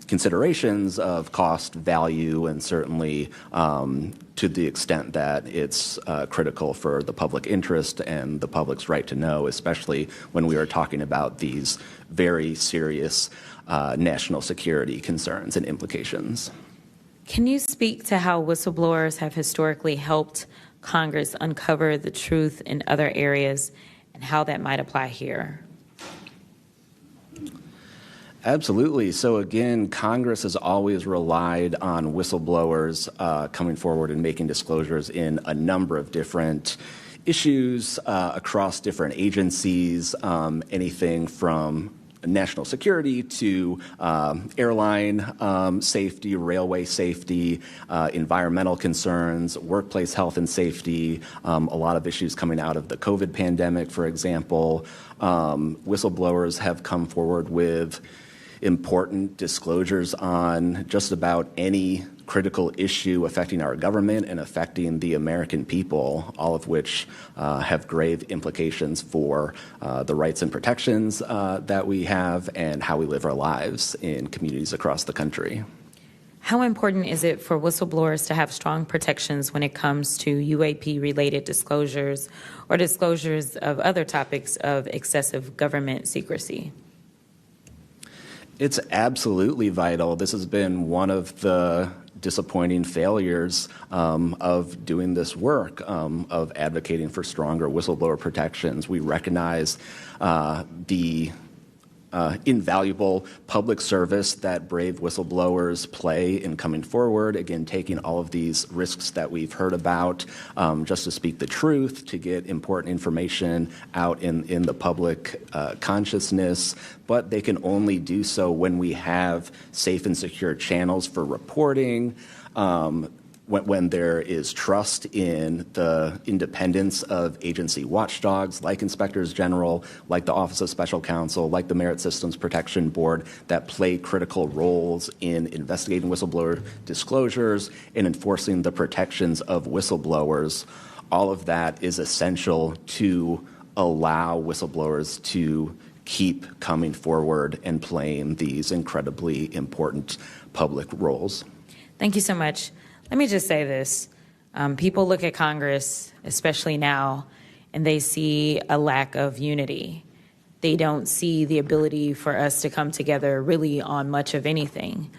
considerations of cost, value, and certainly to the extent that it's critical for the public interest and the public's right to know, especially when we are talking about these very serious national security concerns and implications. Can you speak to how whistleblowers have historically helped Congress uncover the truth in other areas and how that might apply here? Absolutely. So again, Congress has always relied on whistleblowers coming forward and making disclosures in a number of different issues across different agencies, anything from national security to airline safety, railway safety, environmental concerns, workplace health and safety, a lot of issues coming out of the COVID pandemic, for example. Whistleblowers have come forward with important disclosures on just about any critical issue affecting our government and affecting the American people, all of which have grave implications for the rights and protections that we have and how we live our lives in communities across the country. How important is it for whistleblowers to have strong protections when it comes to UAP-related disclosures or disclosures of other topics of excessive government secrecy? It's absolutely vital. This has been one of the disappointing failures of doing this work, of advocating for stronger whistleblower protections. We recognize the invaluable public service that brave whistleblowers play in coming forward, again, taking all of these risks that we've heard about just to speak the truth, to get important information out in the public consciousness, but they can only do so when we have safe and secure channels for reporting, when there is trust in the independence of agency watchdogs like inspectors general, like the Office of Special Counsel, like the Merit Systems Protection Board, that play critical roles in investigating whistleblower disclosures and enforcing the protections of whistleblowers. All of that is essential to allow whistleblowers to keep coming forward and playing these incredibly important public roles. Thank you so much. Let me just say this. People look at Congress, especially now, and they see a lack of unity. They don't see the ability for us to come together really on much of anything.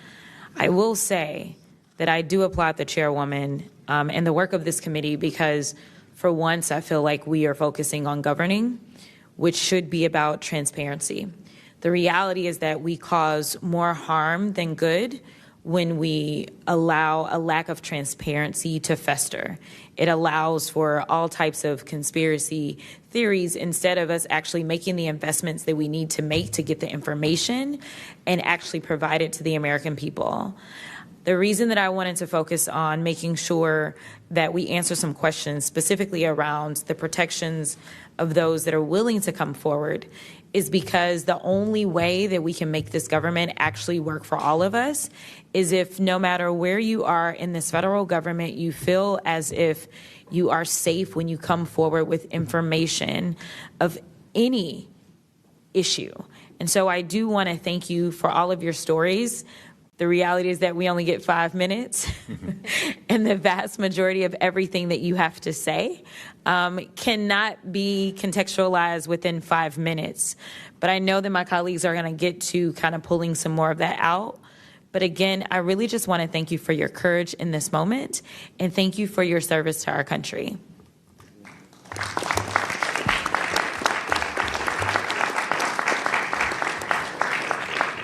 I will say that I do applaud the chairwoman and the work of this committee, because for once I feel like we are focusing on governing, which should be about transparency. The reality is that we cause more harm than good when we allow a lack of transparency to fester. It allows for all types of conspiracy theories instead of us actually making the investments that we need to make to get the information and actually provide it to the American people. The reason that I wanted to focus on making sure that we answer some questions specifically around the protections of those that are willing to come forward is because the only way that we can make this government actually work for all of us is if no matter where you are in this federal government, you feel as if you are safe when you come forward with information of any issue. And so I do want to thank you for all of your stories. The reality is that we only get 5 minutes, and the vast majority of everything that you have to say cannot be contextualized within 5 minutes. But I know that my colleagues are going to get to kind of pulling some more of that out. But again, I really just want to thank you for your courage in this moment, and thank you for your service to our country.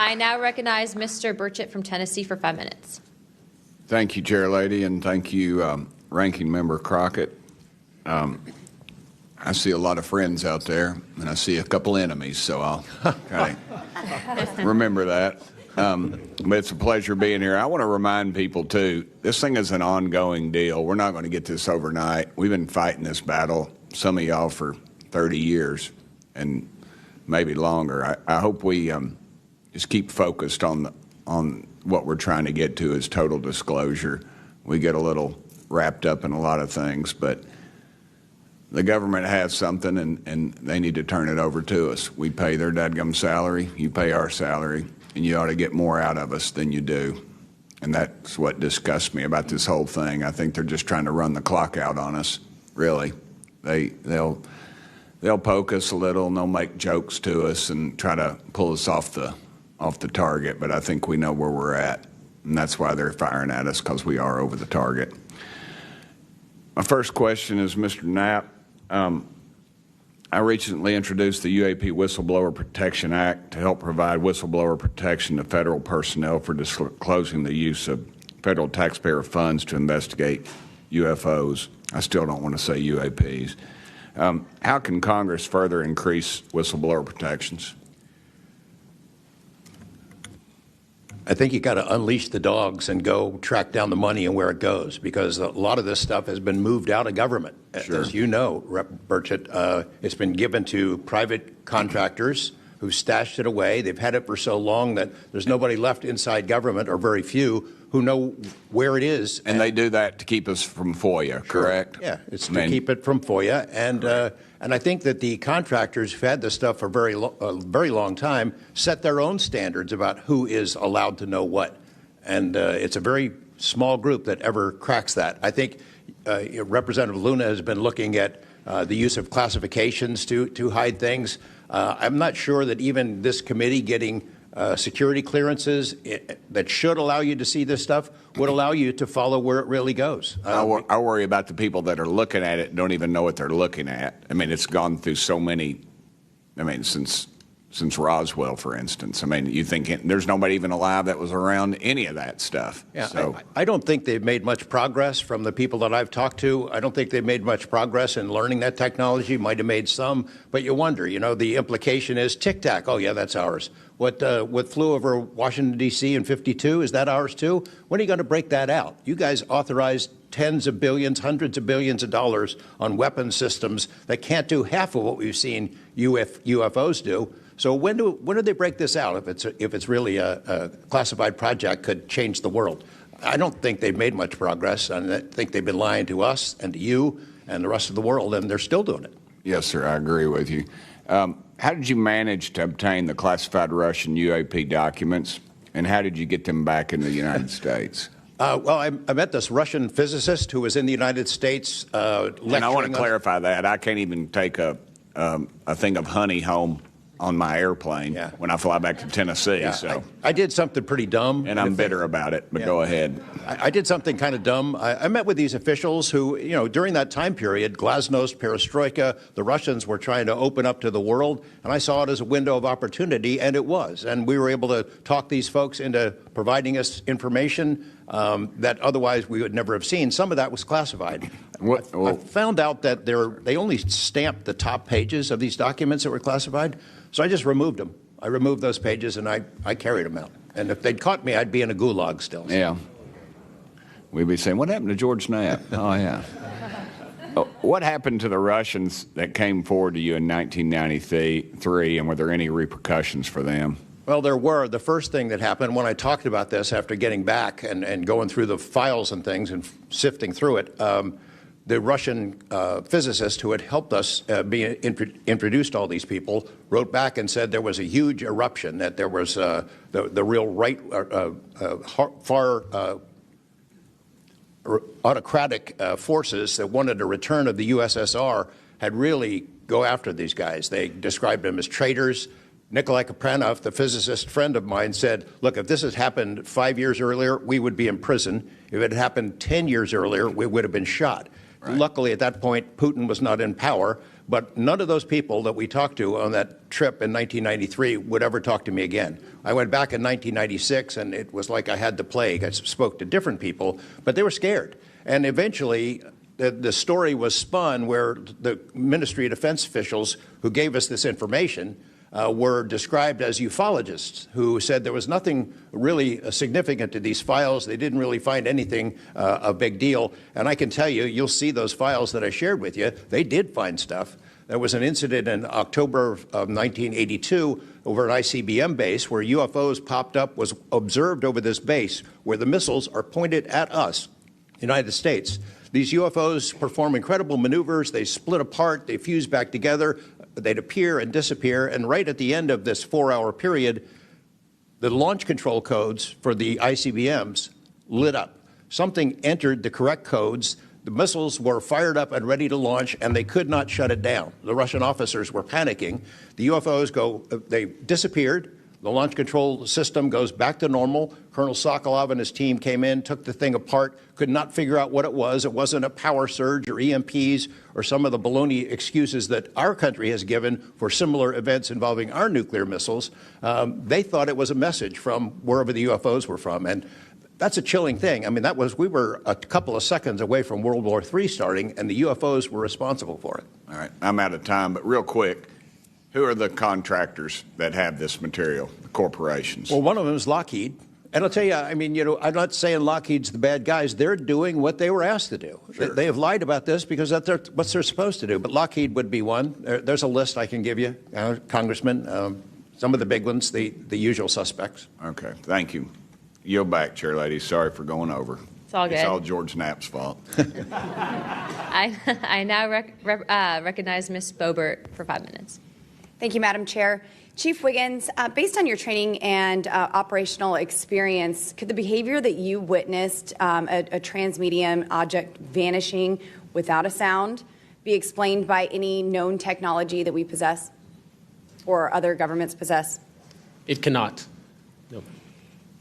I now recognize Mr. Burchett from Tennessee for 5 minutes. Thank you, Chair Lady, and thank you, Ranking Member Crockett. I see a lot of friends out there, and I see a couple enemies, so I'll kind of remember that. But it's a pleasure being here. I want to remind people, too, this thing is an ongoing deal. We're not going to get this overnight. We've been fighting this battle, some of y'all, for 30 years and maybe longer. I hope we just keep focused on what we're trying to get to is total disclosure. We get a little wrapped up in a lot of things, but the government has something, and they need to turn it over to us. We pay their dadgum salary, you pay our salary, and you ought to get more out of us than you do. And that's what disgusts me about this whole thing. I think they're just trying to run the clock out on us, really. They'll poke us a little, and they'll make jokes to us and try to pull us off the target, but I think we know where we're at, and that's why they're firing at us, because we are over the target. My first question is, Mr. Knapp, I recently introduced the UAP Whistleblower Protection Act to help provide whistleblower protection to federal personnel for disclosing the use of federal taxpayer funds to investigate UFOs. I still don't want to say UAPs. How can Congress further increase whistleblower protections? I think you got to unleash the dogs and go track down the money and where it goes, because a lot of this stuff has been moved out of government. Sure. As you know, Rep. Burchett, it's been given to private contractors who've stashed it away. They've had it for so long that there's nobody left inside government, or very few, who know where it is. And they do that to keep us from FOIA, correct? Yeah, it's to keep it from FOIA. And I think that the contractors who've had this stuff for a very long time set their own standards about who is allowed to know what. And it's a very small group that ever cracks that. I think Representative Luna has been looking at the use of classifications to hide things. I'm not sure that even this committee getting security clearances that should allow you to see this stuff would allow you to follow where it really goes. I worry about the people that are looking at it and don't even know what they're looking at. I mean, it's gone through so many, since Roswell, for instance. I mean, you think there's nobody even alive that was around any of that stuff. Yeah, so. I don't think they've made much progress from the people that I've talked to. I don't think they've made much progress in learning that technology. Might have made some, but you wonder, the implication is tic-tac. Oh, yeah, that's ours. What flew over Washington, D.C. in '52, is that ours too? When are you going to break that out? You guys authorized tens of billions, hundreds of billions of dollars on weapon systems that can't do half of what we've seen UFOs do. So when do they break this out? If it's really a classified project, could change the world. I don't think they've made much progress, and I think they've been lying to us and to you and the rest of the world, and they're still doing it. Yes, sir. I agree with you. How did you manage to obtain the classified Russian UAP documents, and how did you get them back in the United States? Well, I met this Russian physicist who was in the United States lecturing. And I want to clarify that. I can't even take a thing of honey home on my airplane when I fly back to Tennessee. Yeah, So I did something pretty dumb. And I'm bitter about it, but go ahead. I did something kind of dumb. I met with these officials who, during that time period, glasnost, perestroika, the Russians were trying to open up to the world, and I saw it as a window of opportunity, and it was. And we were able to talk these folks into providing us information that otherwise we would never have seen. Some of that was classified. I found out that they only stamped the top pages of these documents that were classified, so I just removed them. I removed those pages, and I carried them out. And if they'd caught me, I'd be in a gulag still. Yeah. We'd be saying, what happened to George Knapp? Oh, yeah. What happened to the Russians that came forward to you in 1993, and were there any repercussions for them? Well, there were. The first thing that happened when I talked about this after getting back and going through the files and things and sifting through it, the Russian physicist who had helped us be introduced all these people wrote back and said there was a huge eruption, that there was the real right, far autocratic forces that wanted a return of the USSR had really go after these guys. They described them as traitors. Nikolai Kapranov, the physicist friend of mine, said, look, if this had happened 5 years earlier, we would be in prison. If it had happened 10 years earlier, we would have been shot. Right. Luckily, at that point, Putin was not in power, but none of those people that we talked to on that trip in 1993 would ever talk to me again. I went back in 1996, and it was like I had the plague. I spoke to different people, but they were scared. And eventually, the story was spun where the Ministry of Defense officials who gave us this information were described as ufologists who said there was nothing really significant to these files. They didn't really find anything a big deal. And I can tell you, you'll see those files that I shared with you, they did find stuff. There was an incident in October of 1982 over an ICBM base where UFOs popped up, was observed over this base where the missiles are pointed at us, United States. These UFOs perform incredible maneuvers. They split apart, they fuse back together. They'd appear and disappear, and right at the end of this 4-hour period, the launch control codes for the ICBMs lit up. Something entered the correct codes. The missiles were fired up and ready to launch, and they could not shut it down. The Russian officers were panicking. The UFOs they disappeared. The launch control system goes back to normal. Colonel Sokolov and his team came in, took the thing apart, could not figure out what it was. It wasn't a power surge or EMPs or some of the baloney excuses that our country has given for similar events involving our nuclear missiles. They thought it was a message from wherever the UFOs were from. And that's a chilling thing. I mean, we were a couple of seconds away from World War III starting, and the UFOs were responsible for it. All right, I'm out of time, but real quick, who are the contractors that have this material, the corporations? Well, one of them is Lockheed. And I'll tell you, I mean, I'm not saying Lockheed's the bad guys. They're doing what they were asked to do. Sure. They have lied about this because that's what they're supposed to do. But Lockheed would be one. There's a list I can give you, Congressman. Some of the big ones, the usual suspects. Okay, thank you. Yield back, Chair Lady. Sorry for going over. It's all good. It's all George Knapp's fault. I now recognize Ms. Boebert for 5 minutes. Thank you, Madam Chair. Chief Wiggins, based on your training and operational experience, could the behavior that you witnessed, a transmedium object vanishing without a sound, be explained by any known technology that we possess or other governments possess? It cannot. No.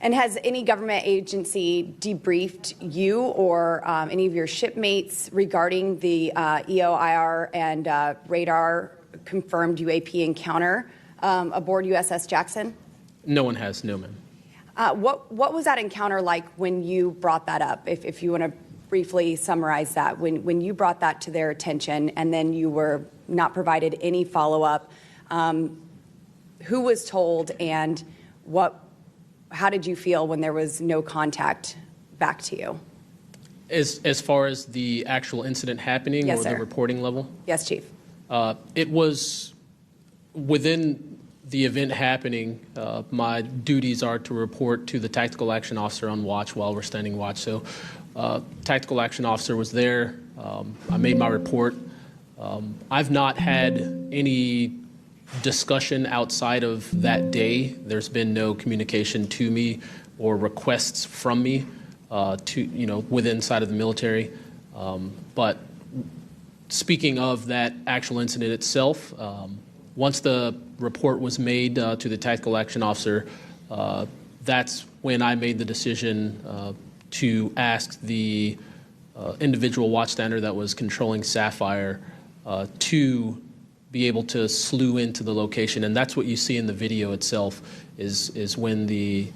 And has any government agency debriefed you or any of your shipmates regarding the EOIR and radar confirmed UAP encounter aboard USS Jackson? No one has, no, ma'am. What was that encounter like when you brought that up? If you want to briefly summarize that, when you brought that to their attention and then you were not provided any follow-up, who was told and how did you feel when there was no contact back to you? As far as the actual incident happening, yes, or sir. the reporting level? Yes, Chief. It was within the event happening. My duties are to report to the tactical action officer on watch while we're standing watch. So tactical action officer was there. I made my report. I've not had any discussion outside of that day. There's been no communication to me or requests from me within inside of the military. But speaking of that actual incident itself, once the report was made to the tactical action officer, that's when I made the decision to ask the individual watchstander that was controlling Sapphire to be able to slew into the location. And that's what you see in the video itself is when the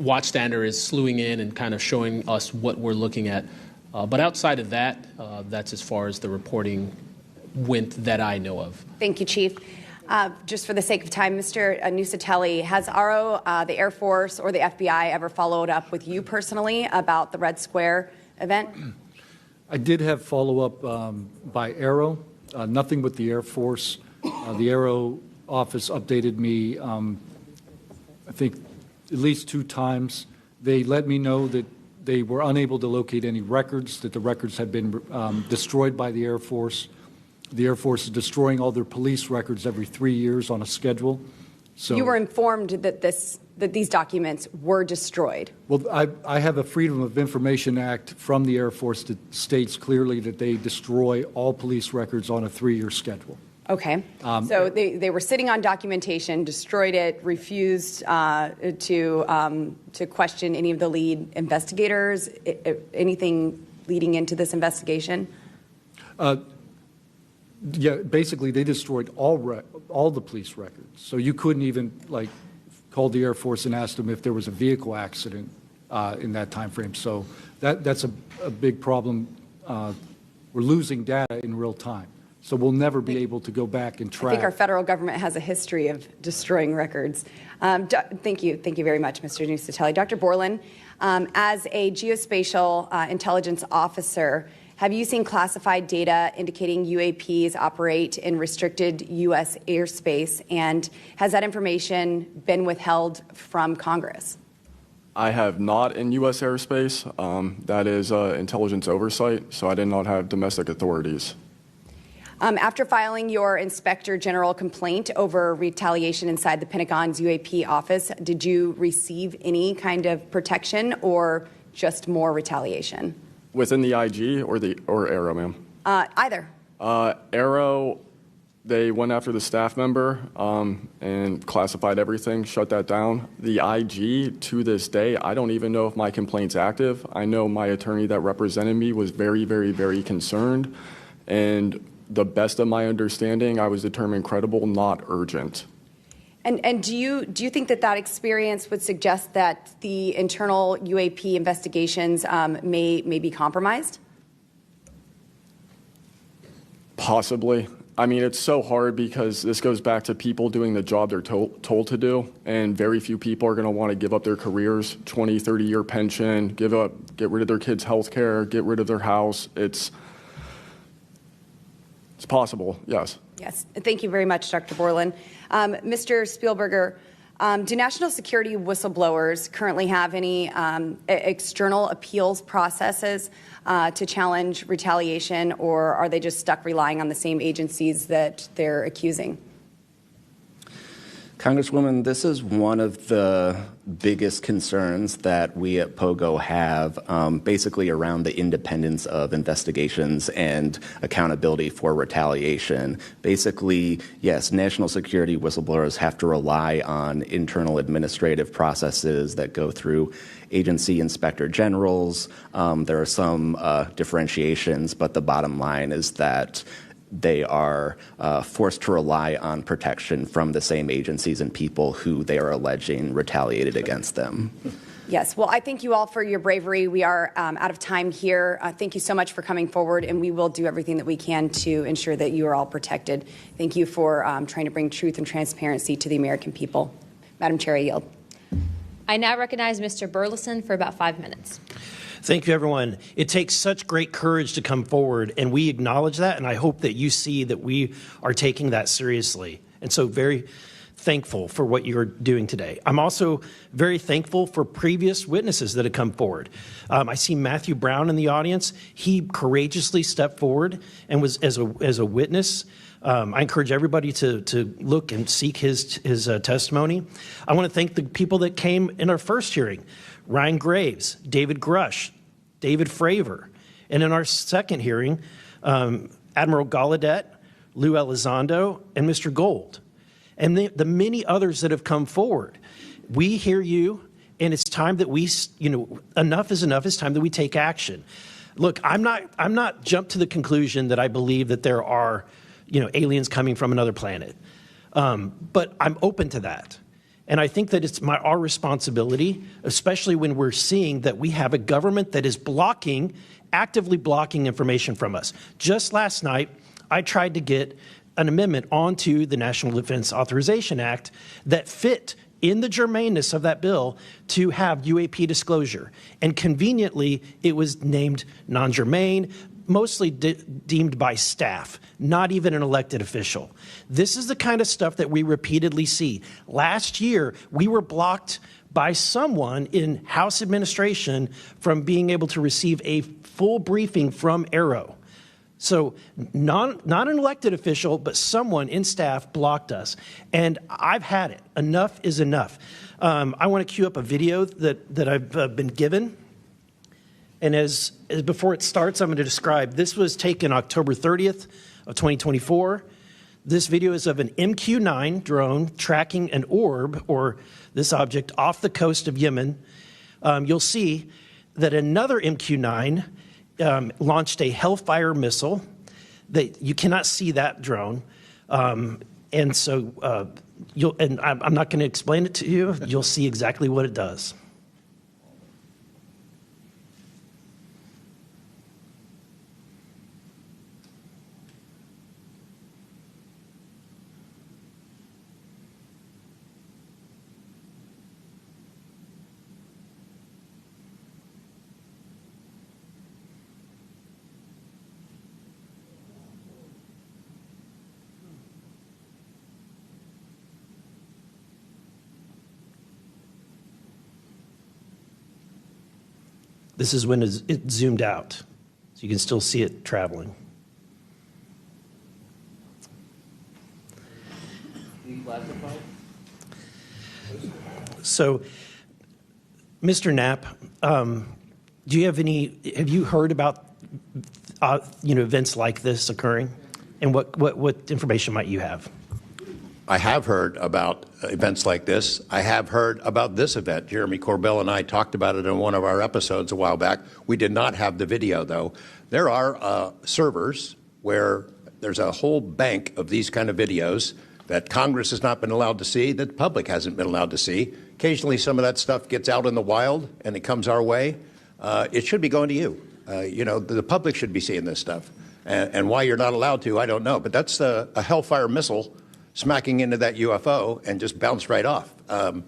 watchstander is slewing in and kind of showing us what we're looking at. But outside of that, that's as far as the reporting went that I know of. Thank you, Chief. Just for the sake of time, Mr. Nucatelli, has AARO, the Air Force, or the FBI ever followed up with you personally about the Red Square event? I did have follow-up by AARO, nothing with the Air Force. The AARO office updated me, I think, at least 2 times. They let me know that they were unable to locate any records, that the records had been destroyed by the Air Force. The Air Force is destroying all their police records every 3 years on a schedule. So you were informed that these documents were destroyed. Well, I have a Freedom of Information Act from the Air Force that states clearly that they destroy all police records on a 3-year schedule. Okay. So they were sitting on documentation, destroyed it, refused to question any of the lead investigators, anything leading into this investigation? Yeah, basically they destroyed all the police records. So you couldn't even call the Air Force and ask them if there was a vehicle accident in that time frame. So that's a big problem. We're losing data in real time. So we'll never be able to go back and track. I think our federal government has a history of destroying records. Thank you very much, Mr. Nucatelli. Dr. Borland, as a geospatial intelligence officer, have you seen classified data indicating UAPs operate in restricted U.S. airspace, and has that information been withheld from Congress? I have not in U.S. airspace. That is intelligence oversight, so I did not have domestic authorities. After filing your Inspector General complaint over retaliation inside the Pentagon's UAP office, did you receive any kind of protection or just more retaliation? Within the IG or AARO, ma'am? Either. AARO, they went after the staff member and classified everything, shut that down. The IG, to this day, I don't even know if my complaint's active. I know my attorney that represented me was very, very, very concerned. And the best of my understanding, I was determined credible, not urgent. And do you think that experience would suggest that the internal UAP investigations may be compromised? Possibly. I mean, it's so hard because this goes back to people doing the job they're told to do, and very few people are going to want to give up their careers, 20, 30-year pension, get rid of their kids' health care, get rid of their house. It's possible, yes. Yes. Thank you very much, Dr. Borland. Mr. Spielberger, do national security whistleblowers currently have any external appeals processes to challenge retaliation, or are they just stuck relying on the same agencies that they're accusing? Congresswoman, this is one of the biggest concerns that we at POGO have, basically around the independence of investigations and accountability for retaliation. Basically, yes, national security whistleblowers have to rely on internal administrative processes that go through agency inspector generals. There are some differentiations, but the bottom line is that they are forced to rely on protection from the same agencies and people who they are alleging retaliated against them. Yes. Well, I thank you all for your bravery. We are out of time here. Thank you so much for coming forward, and we will do everything that we can to ensure that you are all protected. Thank you for trying to bring truth and transparency to the American people. Madam Chair, I yield. I now recognize Mr. Burleson for about 5 minutes. Thank you, everyone. It takes such great courage to come forward, and we acknowledge that, and I hope that you see that we are taking that seriously. And so very thankful for what you're doing today. I'm also very thankful for previous witnesses that have come forward. I see Matthew Brown in the audience. He courageously stepped forward and was as a witness. I encourage everybody to look and seek his testimony. I want to thank the people that came in our first hearing. Ryan Graves, David Grush, David Fravor. And in our second hearing, Admiral Gallaudet, Lou Elizondo, and Mr. Gold, and the many others that have come forward. We hear you, and it's time that we, enough is enough. It's time that we take action. Look, I'm not jumped to the conclusion that I believe that there are, aliens coming from another planet, but I'm open to that. And I think that it's our responsibility, especially when we're seeing that we have a government that is actively blocking information from us. Just last night, I tried to get an amendment onto the National Defense Authorization Act that fit in the germaneness of that bill to have UAP disclosure. And conveniently, it was named non-germane, mostly deemed by staff, not even an elected official. This is the kind of stuff that we repeatedly see. Last year, we were blocked by someone in House administration from being able to receive a full briefing from AARO. So not an elected official, but someone in staff blocked us. And I've had it. Enough is enough. I want to cue up a video that I've been given. And as before it starts, I'm going to describe. This was taken October 30th of 2024. This video is of an MQ-9 drone tracking an orb, or this object, off the coast of Yemen. You'll see that another MQ-9 launched a Hellfire missile. You cannot see that drone, and so I'm not going to explain it to you. You'll see exactly what it does. This is when it zoomed out, so you can still see it traveling. So, Mr. Knapp, have you heard about events like this occurring, and what information might you have? I have heard about events like this. I have heard about this event. Jeremy Corbell and I talked about it in one of our episodes a while back. We did not have the video, though. There are servers where there's a whole bank of these kind of videos that Congress has not been allowed to see, that the public hasn't been allowed to see. Occasionally, some of that stuff gets out in the wild, and it comes our way. It should be going to you. The public should be seeing this stuff. And why you're not allowed to, I don't know. But that's a Hellfire missile smacking into that UFO and just bounced right off. And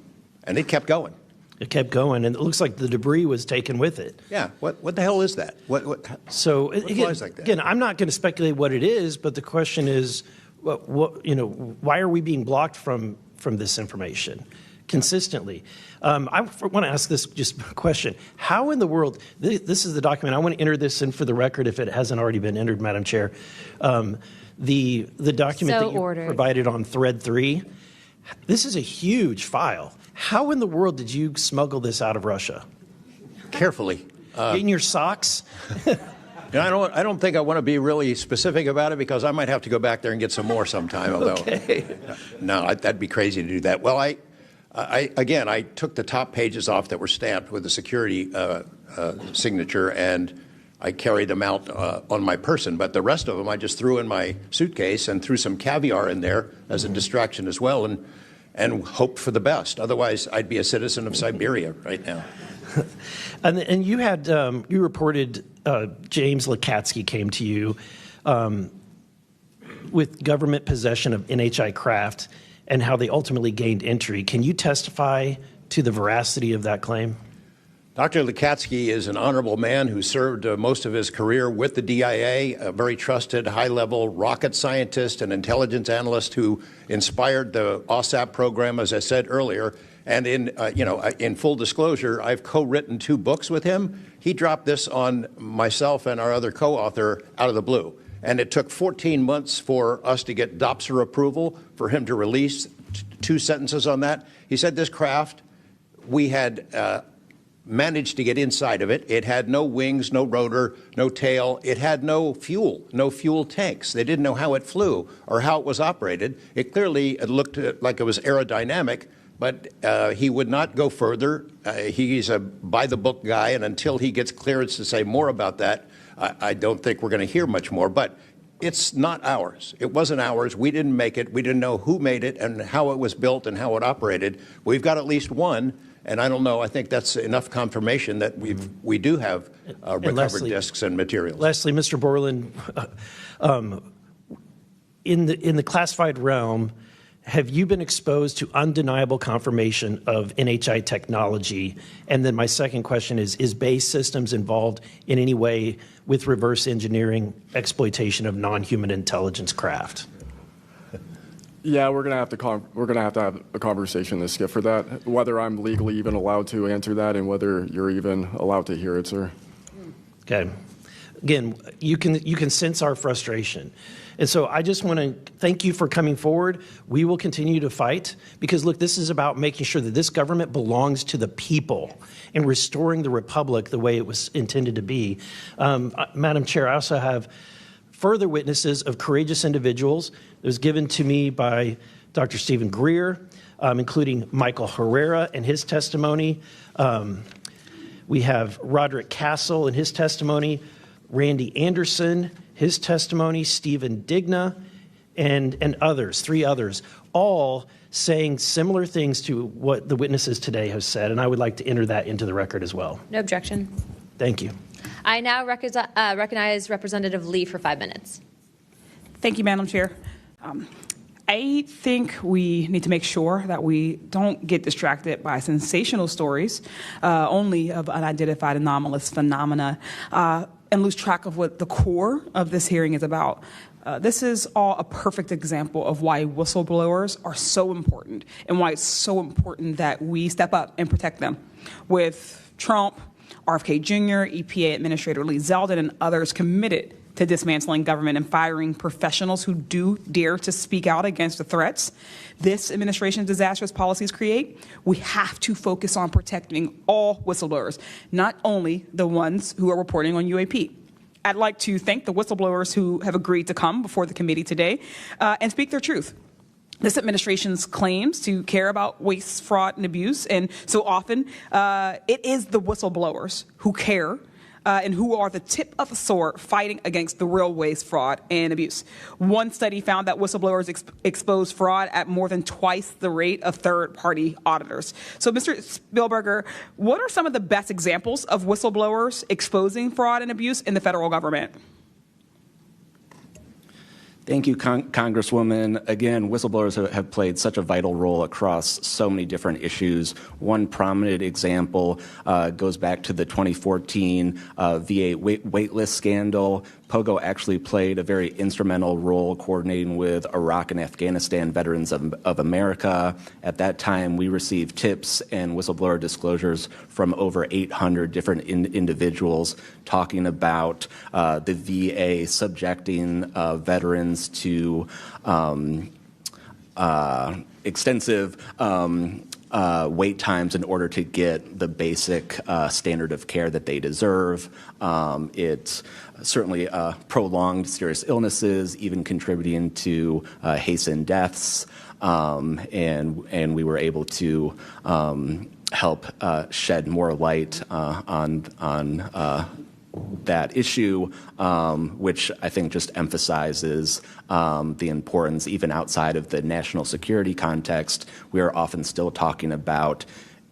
it kept going. It kept going, and it looks like the debris was taken with it. Yeah. What the hell is that? What flies like that? Again, I'm not going to speculate what it is, but the question is, why are we being blocked from this information consistently? I want to ask this just question. How in the world, this is the document, I want to enter this in for the record if it hasn't already been entered, Madam Chair. The document that you provided on thread 3, this is a huge file. How in the world did you smuggle this out of Russia? Carefully. In your socks? I don't think I want to be really specific about it because I might have to go back there and get some more sometime. Although, no, that'd be crazy to do that. Well, I took the top pages off that were stamped with the security signature, and I carried them out on my person, but the rest of them I just threw in my suitcase and threw some caviar in there as a distraction as well, and hoped for the best. Otherwise, I'd be a citizen of Siberia right now. And you had you reported James Lukatsky came to you with government possession of NHI craft and how they ultimately gained entry. Can you testify to the veracity of that claim? Dr. Lukatsky is an honorable man who served most of his career with the DIA, a very trusted, high-level rocket scientist and intelligence analyst who inspired the OSAP program, as I said earlier. And in full disclosure, I've co-written 2 books with him. He dropped this on myself and our other co-author out of the blue. And it took 14 months for us to get DOPSR approval for him to release 2 sentences on that. He said this craft, we had managed to get inside of it. It had no wings, no rotor, no tail. It had no fuel tanks. They didn't know how it flew or how it was operated. It clearly looked like it was aerodynamic, but he would not go further. He's a by-the-book guy, and until he gets clearance to say more about that, I don't think we're going to hear much more. But it's not ours. It wasn't ours. We didn't make it. We didn't know who made it and how it was built and how it operated. We've got at least one, and I don't know. I think that's enough confirmation that we do have recovered discs and materials. Lastly, Mr. Borland, in the classified realm, have you been exposed to undeniable confirmation of NHI technology? And then my second question is Base Systems involved in any way with reverse engineering exploitation of non-human intelligence craft? Yeah, we're gonna have to have a conversation this Skip for that. Whether I'm legally even allowed to answer that, and whether you're even allowed to hear it, sir. Okay. Again, you can sense our frustration. And so I just want to thank you for coming forward. We will continue to fight because, look, this is about making sure that this government belongs to the people and restoring the republic the way it was intended to be. Madam Chair, I also have further witnesses of courageous individuals. It was given to me by Dr. Stephen Greer, including Michael Herrera and his testimony. We have Roderick Castle and his testimony, Randy Anderson, his testimony, Stephen Digna, and others, 3 others, all saying similar things to what the witnesses today have said, and I would like to enter that into the record as well. No objection. Thank you. I now recognize Representative Lee for 5 minutes. Thank you, Madam Chair. I think we need to make sure that we don't get distracted by sensational stories only of unidentified anomalous phenomena and lose track of what the core of this hearing is about. This is all a perfect example of why whistleblowers are so important and why it's so important that we step up and protect them. With Trump, RFK Jr., EPA Administrator Lee Zeldin, and others committed to dismantling government and firing professionals who do dare to speak out against the threats this administration's disastrous policies create, we have to focus on protecting all whistleblowers, not only the ones who are reporting on UAP. I'd like to thank the whistleblowers who have agreed to come before the committee today and speak their truth. This administration's claims to care about waste, fraud, and abuse, and so often it is the whistleblowers who care and who are the tip of the sword fighting against the real waste, fraud, and abuse. One study found that whistleblowers expose fraud at more than twice the rate of third-party auditors. So, Mr. Spielberger, what are some of the best examples of whistleblowers exposing fraud and abuse in the federal government? Thank you, Congresswoman. Again, whistleblowers have played such a vital role across so many different issues. One prominent example goes back to the 2014 VA waitlist scandal. POGO actually played a very instrumental role coordinating with Iraq and Afghanistan Veterans of America. At that time, we received tips and whistleblower disclosures from over 800 different individuals talking about the VA subjecting veterans to extensive wait times in order to get the basic standard of care that they deserve. It's certainly prolonged serious illnesses, even contributing to hastened deaths, and we were able to help shed more light on that issue, which I think just emphasizes the importance, even outside of the national security context. We are often still talking about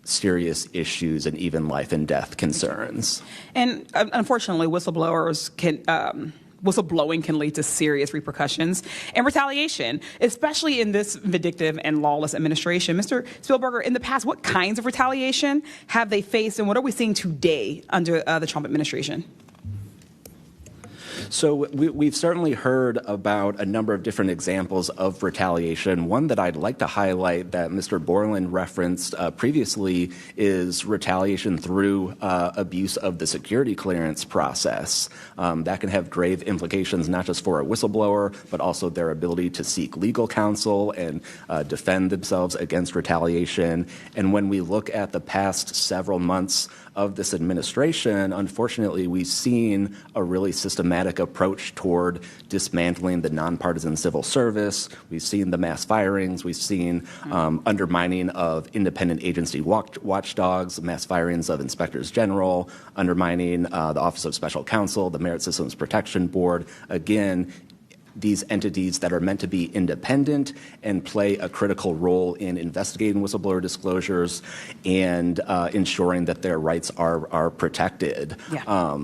serious issues and even life and death concerns. And unfortunately, whistleblowing can lead to serious repercussions and retaliation, especially in this vindictive and lawless administration. Mr. Spielberger, in the past, what kinds of retaliation have they faced, and what are we seeing today under the Trump administration? So we've certainly heard about a number of different examples of retaliation. One that I'd like to highlight that Mr. Borland referenced previously is retaliation through abuse of the security clearance process. That can have grave implications not just for a whistleblower, but also their ability to seek legal counsel and defend themselves against retaliation. And when we look at the past several months of this administration, unfortunately, we've seen a really systematic approach toward dismantling the nonpartisan civil service. We've seen the mass firings. We've seen undermining of independent agency watchdogs, mass firings of inspectors general, undermining the Office of Special Counsel, the Merit Systems Protection Board. Again, these entities that are meant to be independent and play a critical role in investigating whistleblower disclosures and ensuring that their rights are protected. Yeah.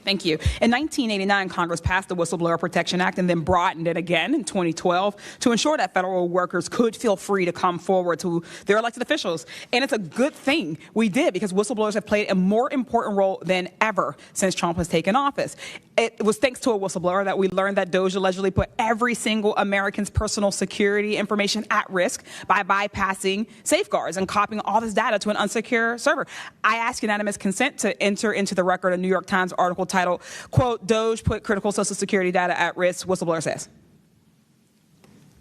Thank you. In 1989, Congress passed the Whistleblower Protection Act and then broadened it again in 2012 to ensure that federal workers could feel free to come forward to their elected officials. And it's a good thing we did because whistleblowers have played a more important role than ever since Trump has taken office. It was thanks to a whistleblower that we learned that DOJ allegedly put every single American's personal security information at risk by bypassing safeguards and copying all this data to an unsecure server. I ask unanimous consent to enter into the record a New York Times article titled, quote, DOJ put critical Social Security data at risk, whistleblower says.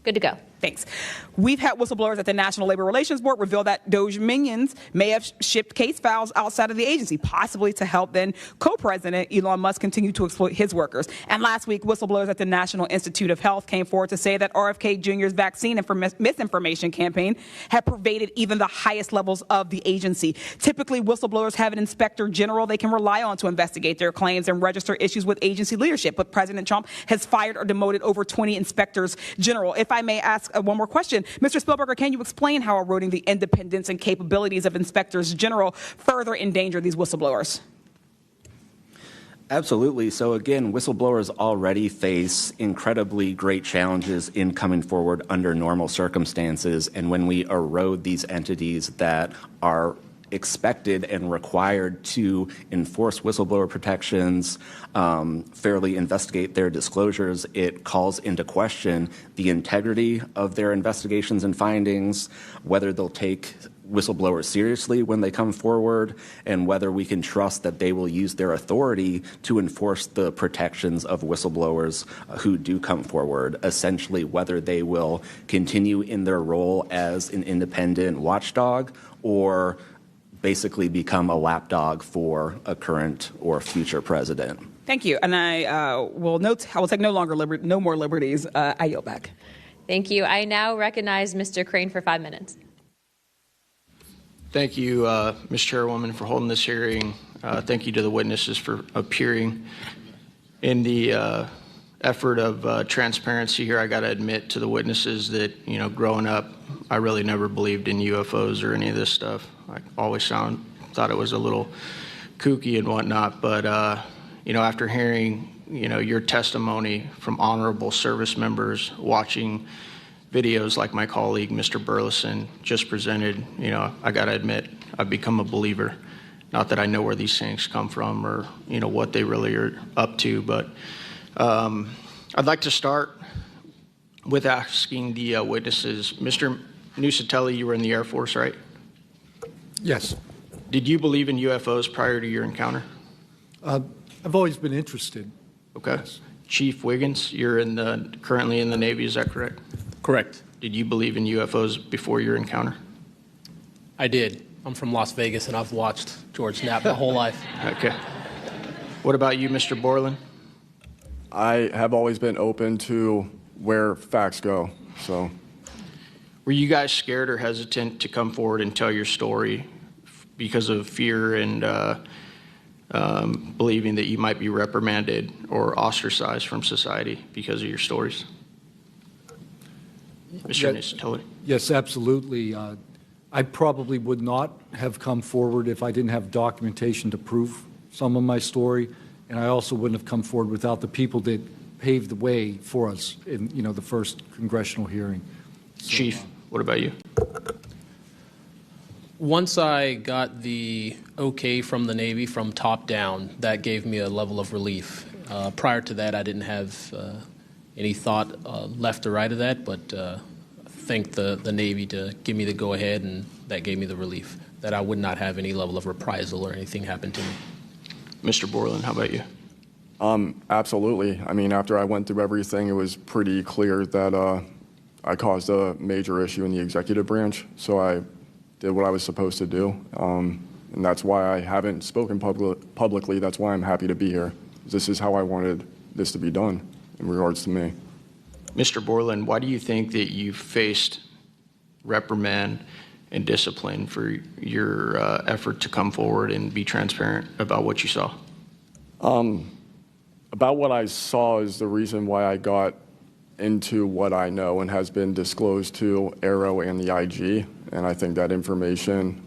Good to go. Thanks. We've had whistleblowers at the National Labor Relations Board reveal that DOJ minions may have shipped case files outside of the agency, possibly to help then co-president Elon Musk continue to exploit his workers. And last week, whistleblowers at the National Institute of Health came forward to say that RFK Jr.'s vaccine misinformation campaign had pervaded even the highest levels of the agency. Typically, whistleblowers have an inspector general they can rely on to investigate their claims and register issues with agency leadership. But President Trump has fired or demoted over 20 inspectors general. If I may ask one more question. Mr. Spielberger, can you explain how eroding the independence and capabilities of inspectors general further endanger these whistleblowers? Absolutely. So again, whistleblowers already face incredibly great challenges in coming forward under normal circumstances. And when we erode these entities that are expected and required to enforce whistleblower protections, fairly investigate their disclosures, it calls into question the integrity of their investigations and findings, whether they'll take whistleblowers seriously when they come forward, and whether we can trust that they will use their authority to enforce the protections of whistleblowers who do come forward, essentially whether they will continue in their role as an independent watchdog or basically become a lapdog for a current or future president. Thank you. And I will take no more liberties. I yield back. Thank you. I now recognize Mr. Crane for 5 minutes. Thank you, Ms. Chairwoman, for holding this hearing. Thank you to the witnesses for appearing. In the effort of transparency here, I got to admit to the witnesses that, growing up, I really never believed in UFOs or any of this stuff. I always thought it was a little kooky and whatnot. But, after hearing, your testimony from honorable service members, watching videos like my colleague, Mr. Burleson, just presented, I got to admit, I've become a believer. Not that I know where these things come from or, what they really are up to, but I'd like to start with asking the witnesses. Mr. Nucatelli, you were in the Air Force, right? Yes. Did you believe in UFOs prior to your encounter? I've always been interested. Okay. Yes. Chief Wiggins, you're currently in the Navy, is that correct? Correct. Did you believe in UFOs before your encounter? I did. I'm from Las Vegas, and I've watched George Knapp my whole life. Okay. What about you, Mr. Borland? I have always been open to where facts go, so. Were you guys scared or hesitant to come forward and tell your story because of fear and believing that you might be reprimanded or ostracized from society because of your stories? Mr. Nucatelli? Yes, absolutely. I probably would not have come forward if I didn't have documentation to prove some of my story, and I also wouldn't have come forward without the people that paved the way for us in the first congressional hearing. So, Chief, what about you? Once I got the okay from the Navy from top down, that gave me a level of relief. Prior to that, I didn't have any thought left or right of that, but thank the Navy to give me the go-ahead, and that gave me the relief that I would not have any level of reprisal or anything happen to me. Mr. Borland, how about you? Absolutely. I mean, after I went through everything, it was pretty clear that I caused a major issue in the executive branch, so I did what I was supposed to do, and that's why I haven't spoken publicly. That's why I'm happy to be here. This is how I wanted this to be done in regards to me. Mr. Borland, why do you think that you faced reprimand and discipline for your effort to come forward and be transparent about what you saw? About what I saw is the reason why I got into what I know and has been disclosed to AARO and the IG. And I think that information,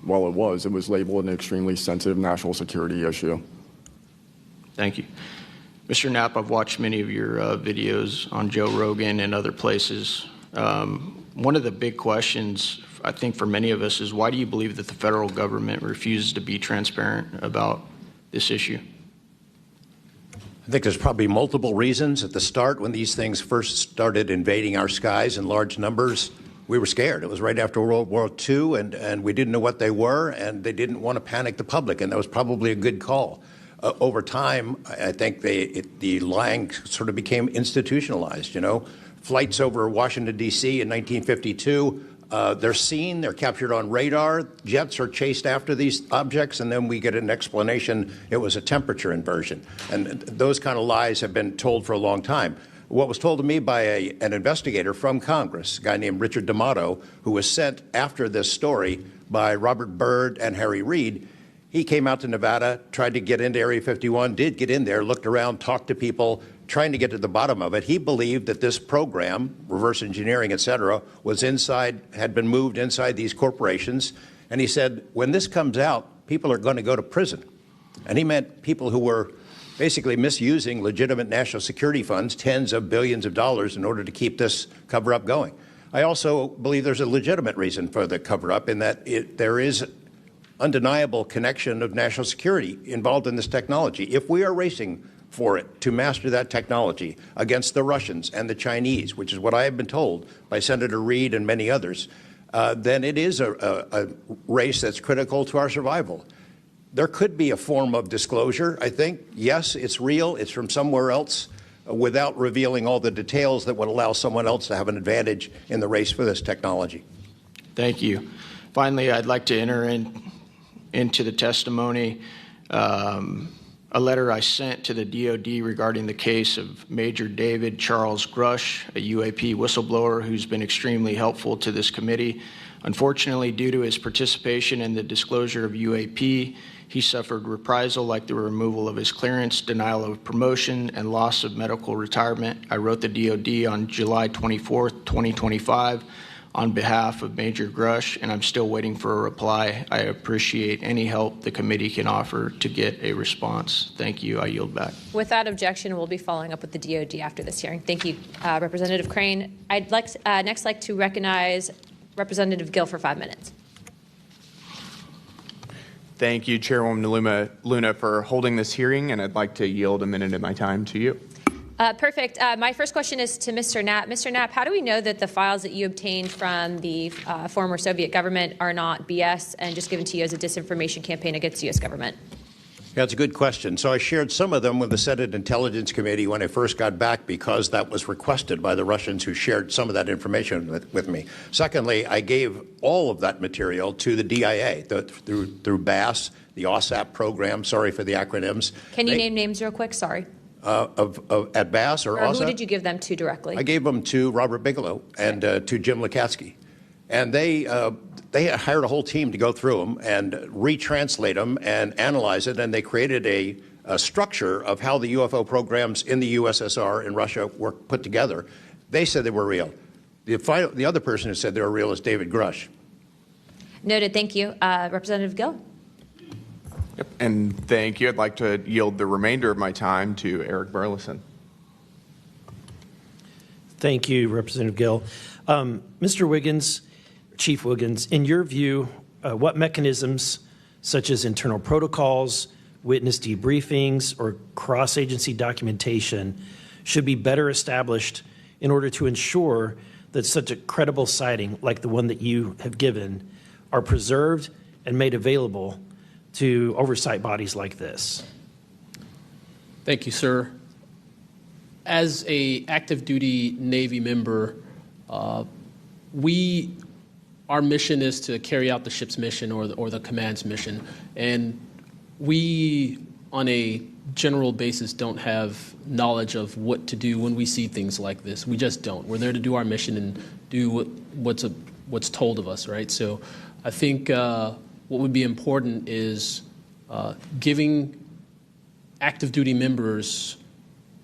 well, it was labeled an extremely sensitive national security issue. Thank you. Mr. Knapp, I've watched many of your videos on Joe Rogan and other places. One of the big questions, I think, for many of us is why do you believe that the federal government refuses to be transparent about this issue? I think there's probably multiple reasons. At the start, when these things first started invading our skies in large numbers, we were scared. It was right after World War II, and we didn't know what they were, and they didn't want to panic the public, and that was probably a good call. Over time, I think the lying sort of became institutionalized, you know. Flights over Washington, D.C. in 1952, they're seen, they're captured on radar, jets are chased after these objects, and then we get an explanation it was a temperature inversion. And those kind of lies have been told for a long time. What was told to me by an investigator from Congress, a guy named Richard D'Amato, who was sent after this story by Robert Byrd and Harry Reid, he came out to Nevada, tried to get into Area 51, did get in there, looked around, talked to people, trying to get to the bottom of it. He believed that this program, reverse engineering, et cetera, was inside, had been moved inside these corporations. And he said, when this comes out, people are going to go to prison. And he meant people who were basically misusing legitimate national security funds, tens of billions of dollars, in order to keep this cover-up going. I also believe there's a legitimate reason for the cover-up in that there is undeniable connection of national security involved in this technology. If we are racing for it to master that technology against the Russians and the Chinese, which is what I have been told by Senator Reid and many others, then it is a race that's critical to our survival. There could be a form of disclosure, I think. Yes, it's real. It's from somewhere else, without revealing all the details that would allow someone else to have an advantage in the race for this technology. Thank you. Finally, I'd like to enter into the testimony a letter I sent to the DoD regarding the case of Major David Charles Grush, a UAP whistleblower who's been extremely helpful to this committee. Unfortunately, due to his participation in the disclosure of UAP, he suffered reprisal like the removal of his clearance, denial of promotion, and loss of medical retirement. I wrote the DoD on July 24, 2025, on behalf of Major Grush, and I'm still waiting for a reply. I appreciate any help the committee can offer to get a response. Thank you. I yield back. Without objection, we'll be following up with the DoD after this hearing. Thank you, Representative Crane. I'd next like to recognize Representative Gill for 5 minutes. Thank you, Chairwoman Luna, for holding this hearing, and I'd like to yield a minute of my time to you. Perfect. My first question is to Mr. Knapp. Mr. Knapp, how do we know that the files that you obtained from the former Soviet government are not BS and just given to you as a disinformation campaign against the U.S. government? Yeah, it's a good question. So I shared some of them with the Senate Intelligence Committee when I first got back because that was requested by the Russians who shared some of that information with me. Secondly, I gave all of that material to the DIA through BASS, the OSAP program. Sorry for the acronyms. Can you name names real quick? Sorry. At BASS or OSAP? Who did you give them to directly? I gave them to Robert Bigelow and to Jim Lukatsky. And they hired a whole team to go through them and retranslate them and analyze it, and they created a structure of how the UFO programs in the USSR and Russia were put together. They said they were real. The other person who said they were real is David Grush. Noted. Thank you. Representative Gill. Yep. And thank you. I'd like to yield the remainder of my time to Eric Burleson. Thank you, Representative Gill. Mr. Wiggins, Chief Wiggins, in your view, what mechanisms, such as internal protocols, witness debriefings, or cross-agency documentation should be better established in order to ensure that such a credible sighting like the one that you have given are preserved and made available to oversight bodies like this? Thank you, sir. As a active duty Navy member, our mission is to carry out the ship's mission or the command's mission, and we, on a general basis, don't have knowledge of what to do when we see things like this. We just don't. We're there to do our mission and do what's told of us, right? So I think what would be important is giving active duty members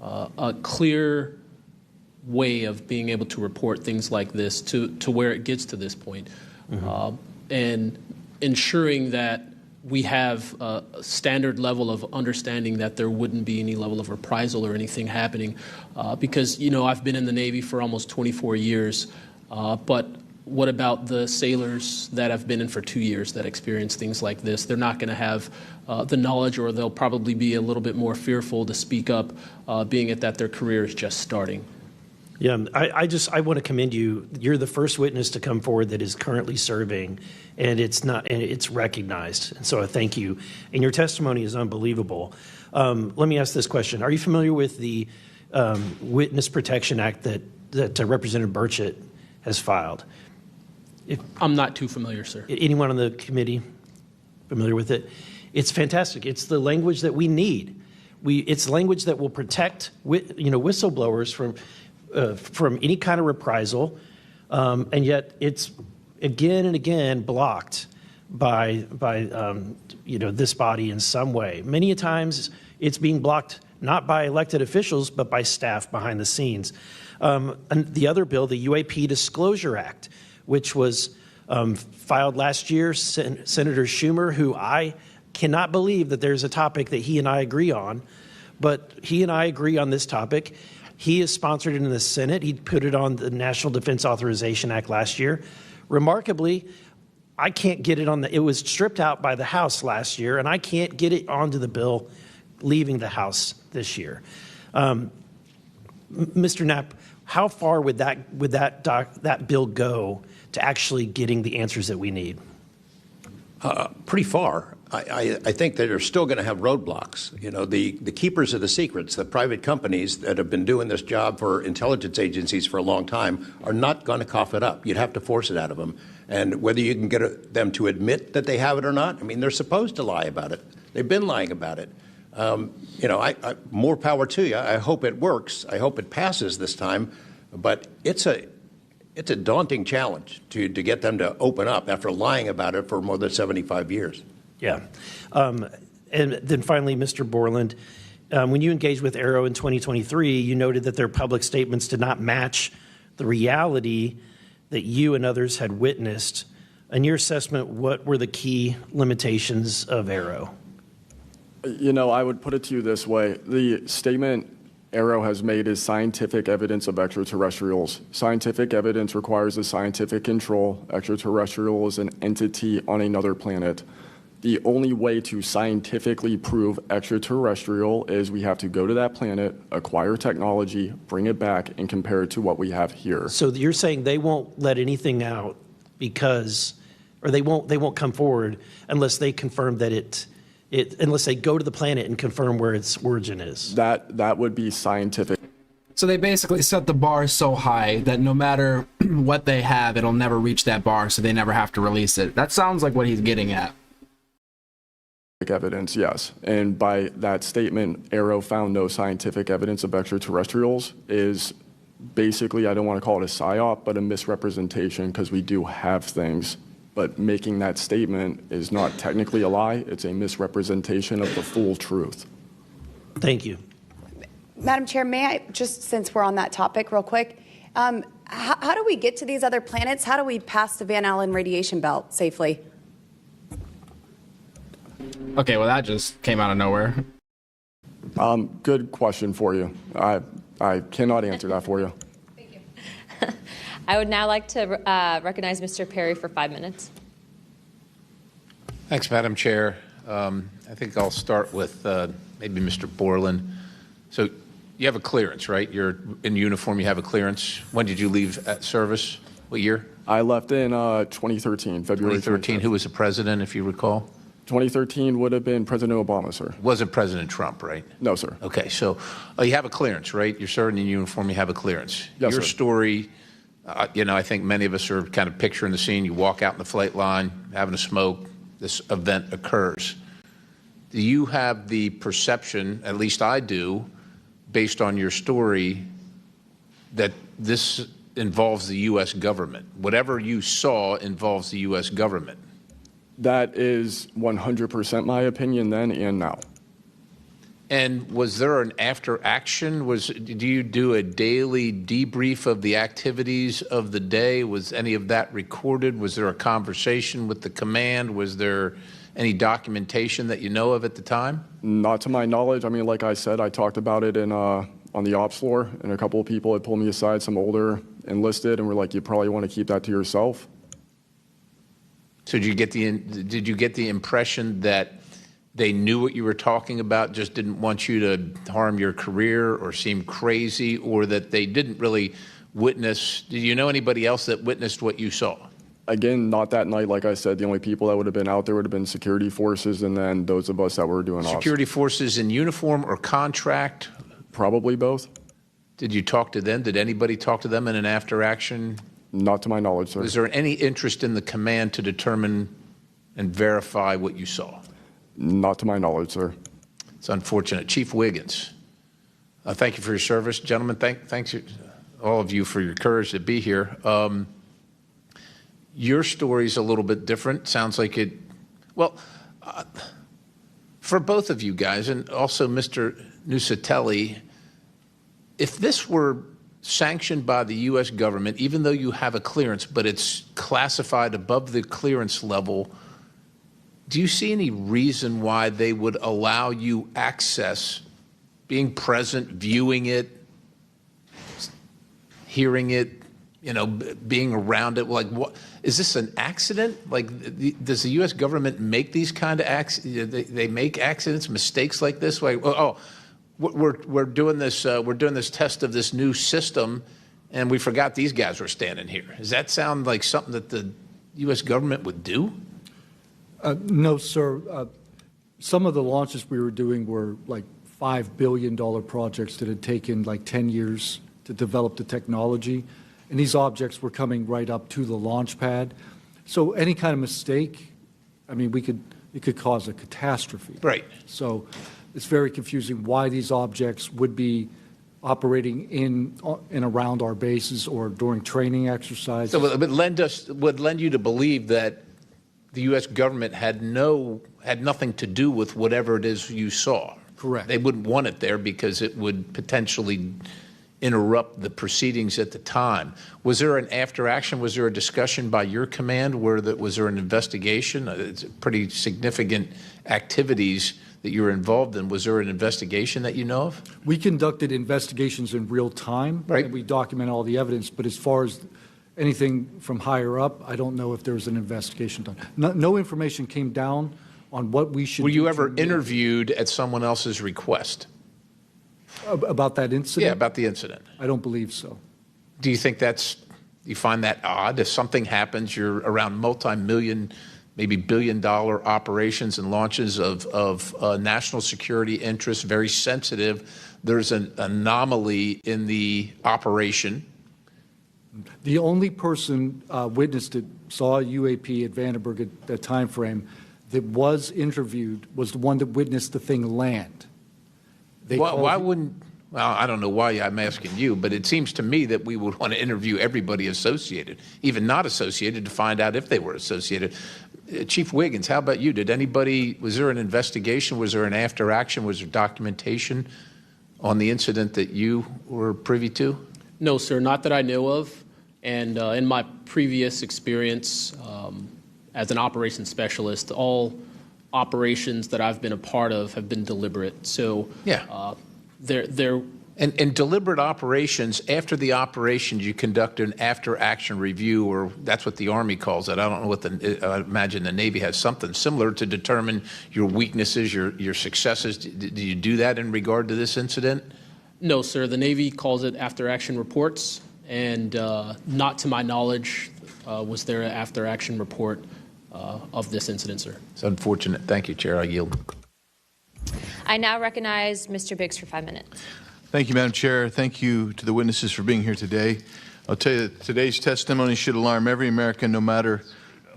a clear way of being able to report things like this to where it gets to this point, and ensuring that we have a standard level of understanding that there wouldn't be any level of reprisal or anything happening. Because, I've been in the Navy for almost 24 years, but what about the sailors that have been in for 2 years that experience things like this? They're not going to have the knowledge, or they'll probably be a little bit more fearful to speak up, being it that their career is just starting. Yeah, I want to commend you. You're the first witness to come forward that is currently serving, and it's recognized. And so I thank you. And your testimony is unbelievable. Let me ask this question: are you familiar with the Witness Protection Act that Representative Burchett has filed? I'm not too familiar, sir. Anyone on the committee familiar with it? It's fantastic. It's the language that we need. It's language that will protect whistleblowers from any kind of reprisal, and yet it's again and again blocked by this body in some way. Many a times it's being blocked not by elected officials but by staff behind the scenes. And the other bill, the UAP Disclosure Act, which was filed last year, Senator Schumer, who I cannot believe that there's a topic that he and I agree on, but he and I agree on this topic. He has sponsored it in the Senate. He put it on the National Defense Authorization Act last year. Remarkably, I can't get it it was stripped out by the House last year, and I can't get it onto the bill leaving the House this year. Mr. Knapp, how far would that bill go to actually getting the answers that we need? Pretty far. I think that they're still going to have roadblocks. The keepers of the secrets, the private companies that have been doing this job for intelligence agencies for a long time, are not going to cough it up. You'd have to force it out of them. And whether you can get them to admit that they have it or not, they're supposed to lie about it. They've been lying about it. More power to you. I hope it works. I hope it passes this time. But it's a daunting challenge to get them to open up after lying about it for more than 75 years. Yeah. And then finally, Mr. Borland, when you engaged with AARO in 2023, you noted that their public statements did not match the reality that you and others had witnessed. In your assessment, what were the key limitations of AARO? I would put it to you this way. The statement AARO has made is scientific evidence of extraterrestrials. Scientific evidence requires a scientific control. Extraterrestrial is an entity on another planet. The only way to scientifically prove extraterrestrial is we have to go to that planet, acquire technology, bring it back, and compare it to what we have here. So you're saying they won't let anything out or they won't come forward unless they confirm that unless they go to the planet and confirm where its origin is. That would be scientific. So they basically set the bar so high that no matter what they have, it'll never reach that bar, so they never have to release it. That sounds like what he's getting at. Evidence, yes. And by that statement, AARO found no scientific evidence of extraterrestrials is basically, I don't want to call it a psyop, but a misrepresentation, because we do have things. But making that statement is not technically a lie. It's a misrepresentation of the full truth. Thank you. Madam Chair, may I, just since we're on that topic real quick, how do we get to these other planets? How do we pass the Van Allen radiation belt safely? Okay, well, that just came out of nowhere. Good question for you. I cannot answer that for you. Thank you. I would now like to recognize Mr. Perry for 5 minutes. Thanks, Madam Chair. I think I'll start with maybe Mr. Borland. So you have a clearance, right? You're in uniform, you have a clearance. When did you leave service? What year? I left in 2013, February 2013. 25th. Who was the president, if you recall? 2013 would have been President Obama, sir. Wasn't President Trump, right? No, sir. Okay, so you have a clearance, right? You're serving in uniform, you have a clearance. Yes, Your sir. story, I think many of us are kind of picturing the scene. You walk out in the flight line, having a smoke, this event occurs. Do you have the perception, at least I do, based on your story, that this involves the U.S. government? Whatever you saw involves the U.S. government. That is 100% my opinion then and now. And was there an after action? Do you do a daily debrief of the activities of the day? Was any of that recorded? Was there a conversation with the command? Was there any documentation that you know of at the time? Not to my knowledge. I mean, like I said, I talked about it on the ops floor, and a couple of people had pulled me aside, some older enlisted, and were like, you probably want to keep that to yourself. So did you get the impression that they knew what you were talking about, just didn't want you to harm your career or seem crazy, or that they didn't really witness? Did you know anybody else that witnessed what you saw? Again, not that night. Like I said, the only people that would have been out there would have been security forces, and then those of us that were doing ops. Security forces in uniform or contract? Probably both. Did you talk to them? Did anybody talk to them in an after action? Not to my knowledge, sir. Was there any interest in the command to determine and verify what you saw? Not to my knowledge, sir. It's unfortunate. Chief Wiggins, thank you for your service. Gentlemen, thanks all of you for your courage to be here. Your story's a little bit different. Sounds like it, well, for both of you guys, and also Mr. Nucatelli, if this were sanctioned by the U.S. government, even though you have a clearance, but it's classified above the clearance level, do you see any reason why they would allow you access, being present, viewing it, hearing it, being around it? Like, what is this, an accident? Like, does the U.S. government make these kind of accidents? They make accidents, mistakes like this? Like, we're doing this test of this new system, and we forgot these guys were standing here. Does that sound like something that the U.S. government would do? No, sir. Some of the launches we were doing were like $5 billion projects that had taken like 10 years to develop the technology. And these objects were coming right up to the launch pad. So any kind of mistake, I mean, it could cause a catastrophe. Right. So it's very confusing why these objects would be operating in and around our bases or during training exercises. So it would lend you to believe that the U.S. government had nothing to do with whatever it is you saw. Correct. They wouldn't want it there because it would potentially interrupt the proceedings at the time. Was there an after action? Was there a discussion by your command? Was there an investigation? It's pretty significant activities that you were involved in. Was there an investigation that you know of? We conducted investigations in real time. Right. And we document all the evidence. But as far as anything from higher up, I don't know if there was an investigation done. No information came down on what we should do. Were you ever interviewed at someone else's request? About that incident? Yeah, about the incident. I don't believe so. Do you think you find that odd? If something happens, you're around multi-million, maybe billion-dollar operations and launches of national security interests, very sensitive. There's an anomaly in the operation. The only person witnessed it, saw a UAP at Vandenberg at that time frame, that was interviewed was the one that witnessed the thing land. Why wouldn't, well, I don't know why I'm asking you, but it seems to me that we would want to interview everybody associated, even not associated, to find out if they were associated. Chief Wiggins, how about you? Was there an investigation? Was there an after action? Was there documentation on the incident that you were privy to? No, sir, not that I know of. And in my previous experience as an operations specialist, all operations that I've been a part of have been deliberate. So yeah. There And deliberate operations, after the operations, you conduct an after-action review, or that's what the Army calls it. I don't know what I imagine the Navy has something similar to determine your weaknesses, your successes. Do you do that in regard to this incident? No, sir. The Navy calls it after-action reports, and not to my knowledge was there an after-action report of this incident, sir. It's unfortunate. Thank you, Chair. I yield. I now recognize Mr. Biggs for 5 minutes. Thank you, Madam Chair. Thank you to the witnesses for being here today. I'll tell you that today's testimony should alarm every American, no matter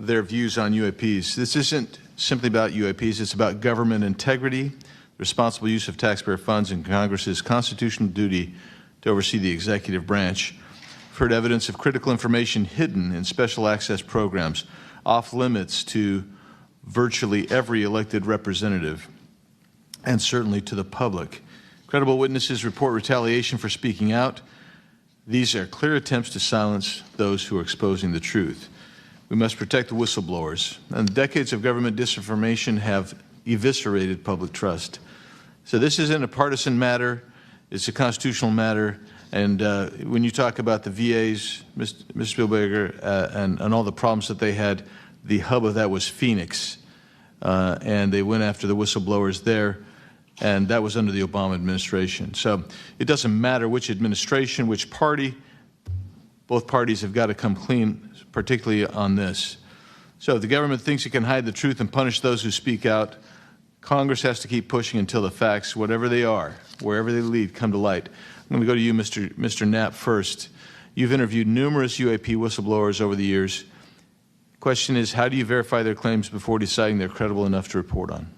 their views on UAPs. This isn't simply about UAPs. It's about government integrity, responsible use of taxpayer funds, and Congress's constitutional duty to oversee the executive branch. We've heard evidence of critical information hidden in special access programs, off limits to virtually every elected representative, and certainly to the public. Credible witnesses report retaliation for speaking out. These are clear attempts to silence those who are exposing the truth. We must protect the whistleblowers. And decades of government disinformation have eviscerated public trust. So this isn't a partisan matter. It's a constitutional matter. And when you talk about the VAs, Ms. Spielberger, and all the problems that they had, the hub of that was Phoenix. And they went after the whistleblowers there. And that was under the Obama administration. So it doesn't matter which administration, which party, both parties have got to come clean, particularly on this. So if the government thinks it can hide the truth and punish those who speak out, Congress has to keep pushing until the facts, whatever they are, wherever they lead, come to light. I'm going to go to you, Mr. Knapp, first. You've interviewed numerous UAP whistleblowers over the years. The question is, how do you verify their claims before deciding they're credible enough to report on?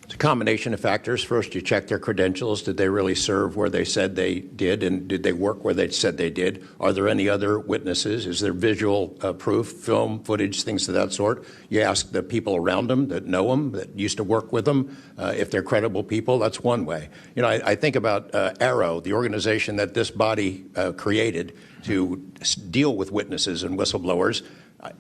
It's a combination of factors. First, you check their credentials. Did they really serve where they said they did, and did they work where they said they did? Are there any other witnesses? Is there visual proof, film, footage, things of that sort? You ask the people around them that know them, that used to work with them, if they're credible people. That's one way. You know, I think about AARO, the organization that this body created to deal with witnesses and whistleblowers.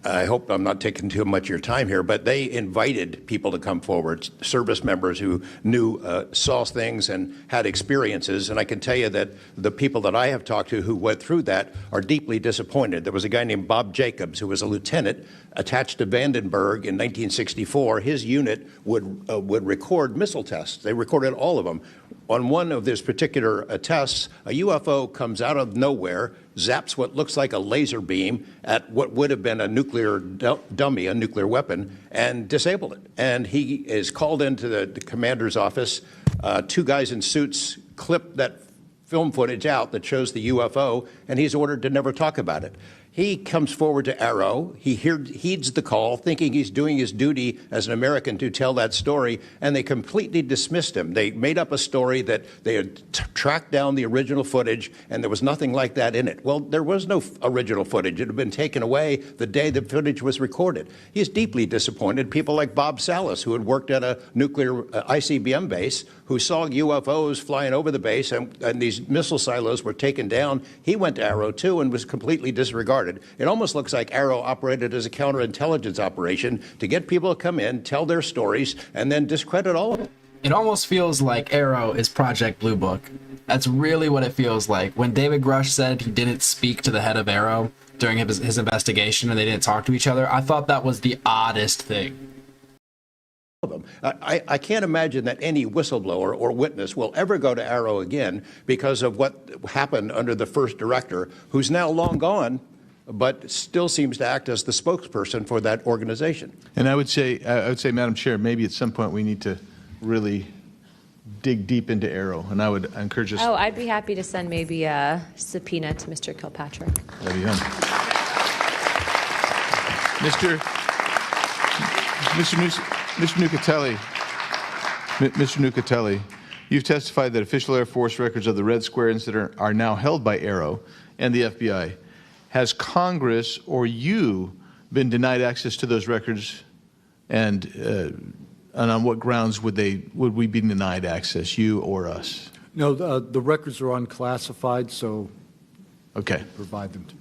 I hope I'm not taking too much of your time here, but they invited people to come forward, service members who knew, saw things and had experiences. And I can tell you that the people that I have talked to who went through that are deeply disappointed. There was a guy named Bob Jacobs who was a lieutenant attached to Vandenberg in 1964. His unit would record missile tests. They recorded all of them. On one of these particular tests, a UFO comes out of nowhere, zaps what looks like a laser beam at what would have been a nuclear dummy, a nuclear weapon, and disabled it. And he is called into the commander's office. Two guys in suits clip that film footage out that shows the UFO, and he's ordered to never talk about it. He comes forward to AARO. He heeds the call, thinking he's doing his duty as an American to tell that story, and they completely dismissed him. They made up a story that they had tracked down the original footage, and there was nothing like that in it. Well, there was no original footage. It had been taken away the day the footage was recorded. He's deeply disappointed. People like Bob Salas, who had worked at a nuclear ICBM base, who saw UFOs flying over the base, and these missile silos were taken down. He went to AARO, too, and was completely disregarded. It almost looks like AARO operated as a counterintelligence operation to get people to come in, tell their stories, and then discredit all of them. It almost feels like AARO is Project Blue Book. That's really what it feels like. When David Grush said he didn't speak to the head of AARO during his investigation and they didn't talk to each other, I thought that was the oddest thing. I can't imagine that any whistleblower or witness will ever go to AARO again because of what happened under the first director, who's now long gone, but still seems to act as the spokesperson for that organization. And I would say, Madam Chair, maybe at some point we need to really dig deep into AARO, and I would encourage us. Oh, I'd be happy to send maybe a subpoena to Mr. Kilpatrick. That'd be fun. Mr. Nucatelli, you've testified that official Air Force records of the Red Square incident are now held by AARO and the FBI. Has Congress or you been denied access to those records, and on what grounds would we be denied access, you or us? No, the records are unclassified, so okay, provide them to.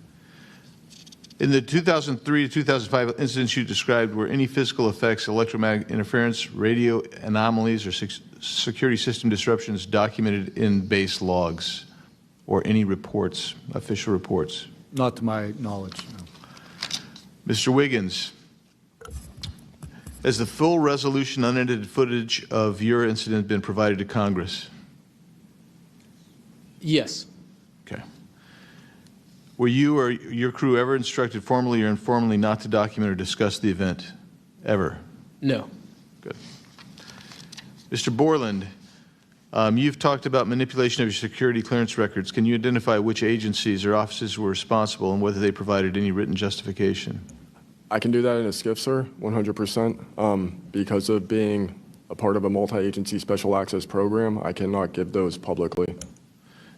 In the 2003 to 2005 incidents you described, were any physical effects, electromagnetic interference, radio anomalies, or security system disruptions documented in base logs or any reports, official reports? Not to my knowledge, no. Mr. Wiggins, has the full resolution unedited footage of your incident been provided to Congress? Yes. Okay. Were you or your crew ever instructed formally or informally not to document or discuss the event? Ever? No. Good. Mr. Borland, you've talked about manipulation of your security clearance records. Can you identify which agencies or offices were responsible and whether they provided any written justification? I can do that in a skiff, sir, 100%. Because of being a part of a multi-agency special access program, I cannot give those publicly.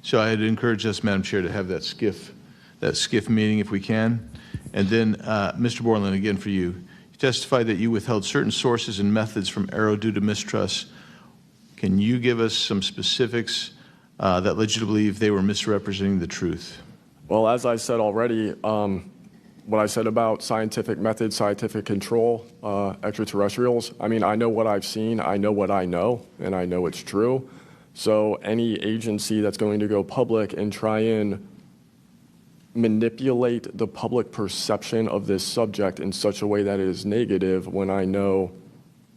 So I'd encourage us, Madam Chair, to have that skiff meeting if we can. And then, Mr. Borland, again for you. You testified that you withheld certain sources and methods from AARO due to mistrust. Can you give us some specifics that led you to believe they were misrepresenting the truth? Well, as I said already, what I said about scientific methods, scientific control, extraterrestrials, I mean, I know what I've seen, I know what I know, and I know it's true. So any agency that's going to go public and try and manipulate the public perception of this subject in such a way that it is negative when I know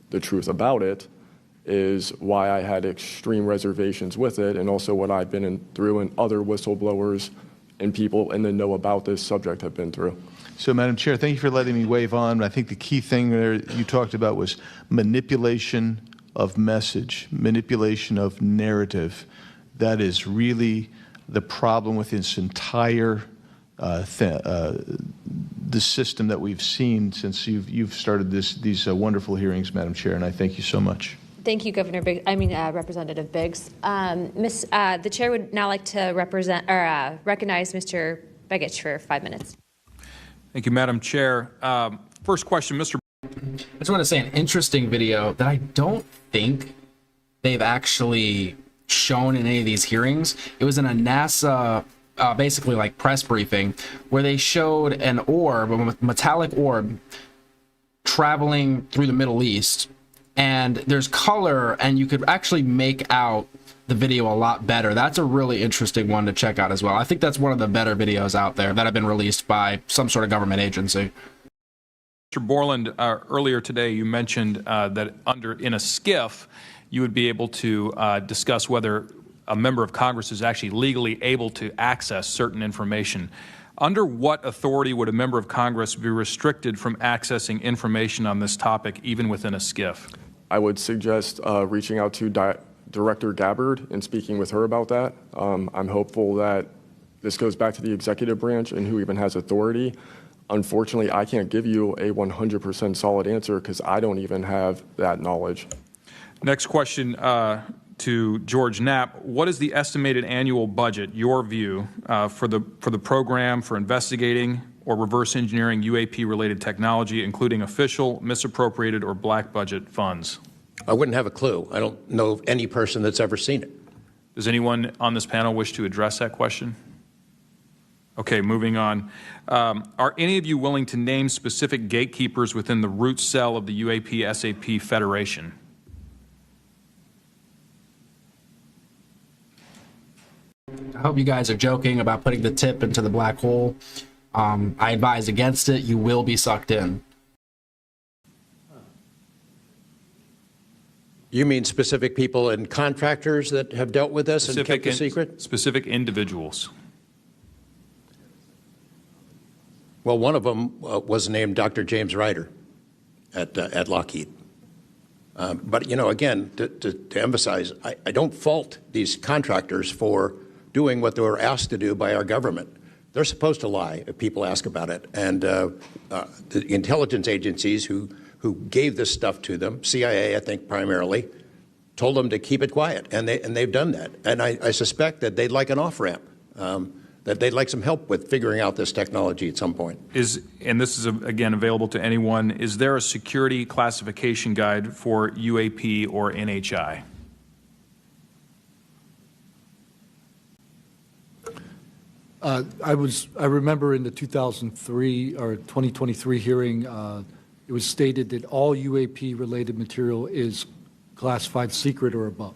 the truth about it is why I had extreme reservations with it, and also what I've been through and other whistleblowers and people in the know about this subject have been through. So, Madam Chair, thank you for letting me wave on. I think the key thing there you talked about was manipulation of message, manipulation of narrative. That is really the problem with this entire the system that we've seen since you've started these wonderful hearings, Madam Chair, and I thank you so much. Thank you, Representative Biggs. The chair would now like to recognize Mr. Begich for 5 minutes. Thank you, Madam Chair. First question, Mr. I just want to say an interesting video that I don't think they've actually shown in any of these hearings. It was in a NASA, basically like press briefing, where they showed an orb, a metallic orb, traveling through the Middle East. And there's color, and you could actually make out the video a lot better. That's a really interesting one to check out as well. I think that's one of the better videos out there that have been released by some sort of government agency. Mr. Borland, earlier today you mentioned that in a skiff you would be able to discuss whether a member of Congress is actually legally able to access certain information. Under what authority would a member of Congress be restricted from accessing information on this topic, even within a skiff? I would suggest reaching out to Director Gabbard and speaking with her about that. I'm hopeful that this goes back to the executive branch and who even has authority. Unfortunately, I can't give you a 100% solid answer because I don't even have that knowledge. Next question to George Knapp. What is the estimated annual budget, your view, for the program for investigating or reverse engineering UAP-related technology, including official, misappropriated, or black budget funds? I wouldn't have a clue. I don't know of any person that's ever seen it. Does anyone on this panel wish to address that question? Okay, moving on. Are any of you willing to name specific gatekeepers within the root cell of the UAP-SAP Federation? I hope you guys are joking about putting the tip into the black hole. I advise against it. You will be sucked in. You mean specific people and contractors that have dealt with this and kept the secret? Specific individuals. Well, one of them was named Dr. James Ryder at Lockheed. But, you know, again, to emphasize, I don't fault these contractors for doing what they were asked to do by our government. They're supposed to lie if people ask about it. And the intelligence agencies who gave this stuff to them, CIA, I think primarily, told them to keep it quiet. And they've done that. And I suspect that they'd like an off-ramp, that they'd like some help with figuring out this technology at some point. And this is, again, available to anyone, is there a security classification guide for UAP or NHI? I remember in the 2003 or 2023 hearing, it was stated that all UAP-related material is classified secret or above.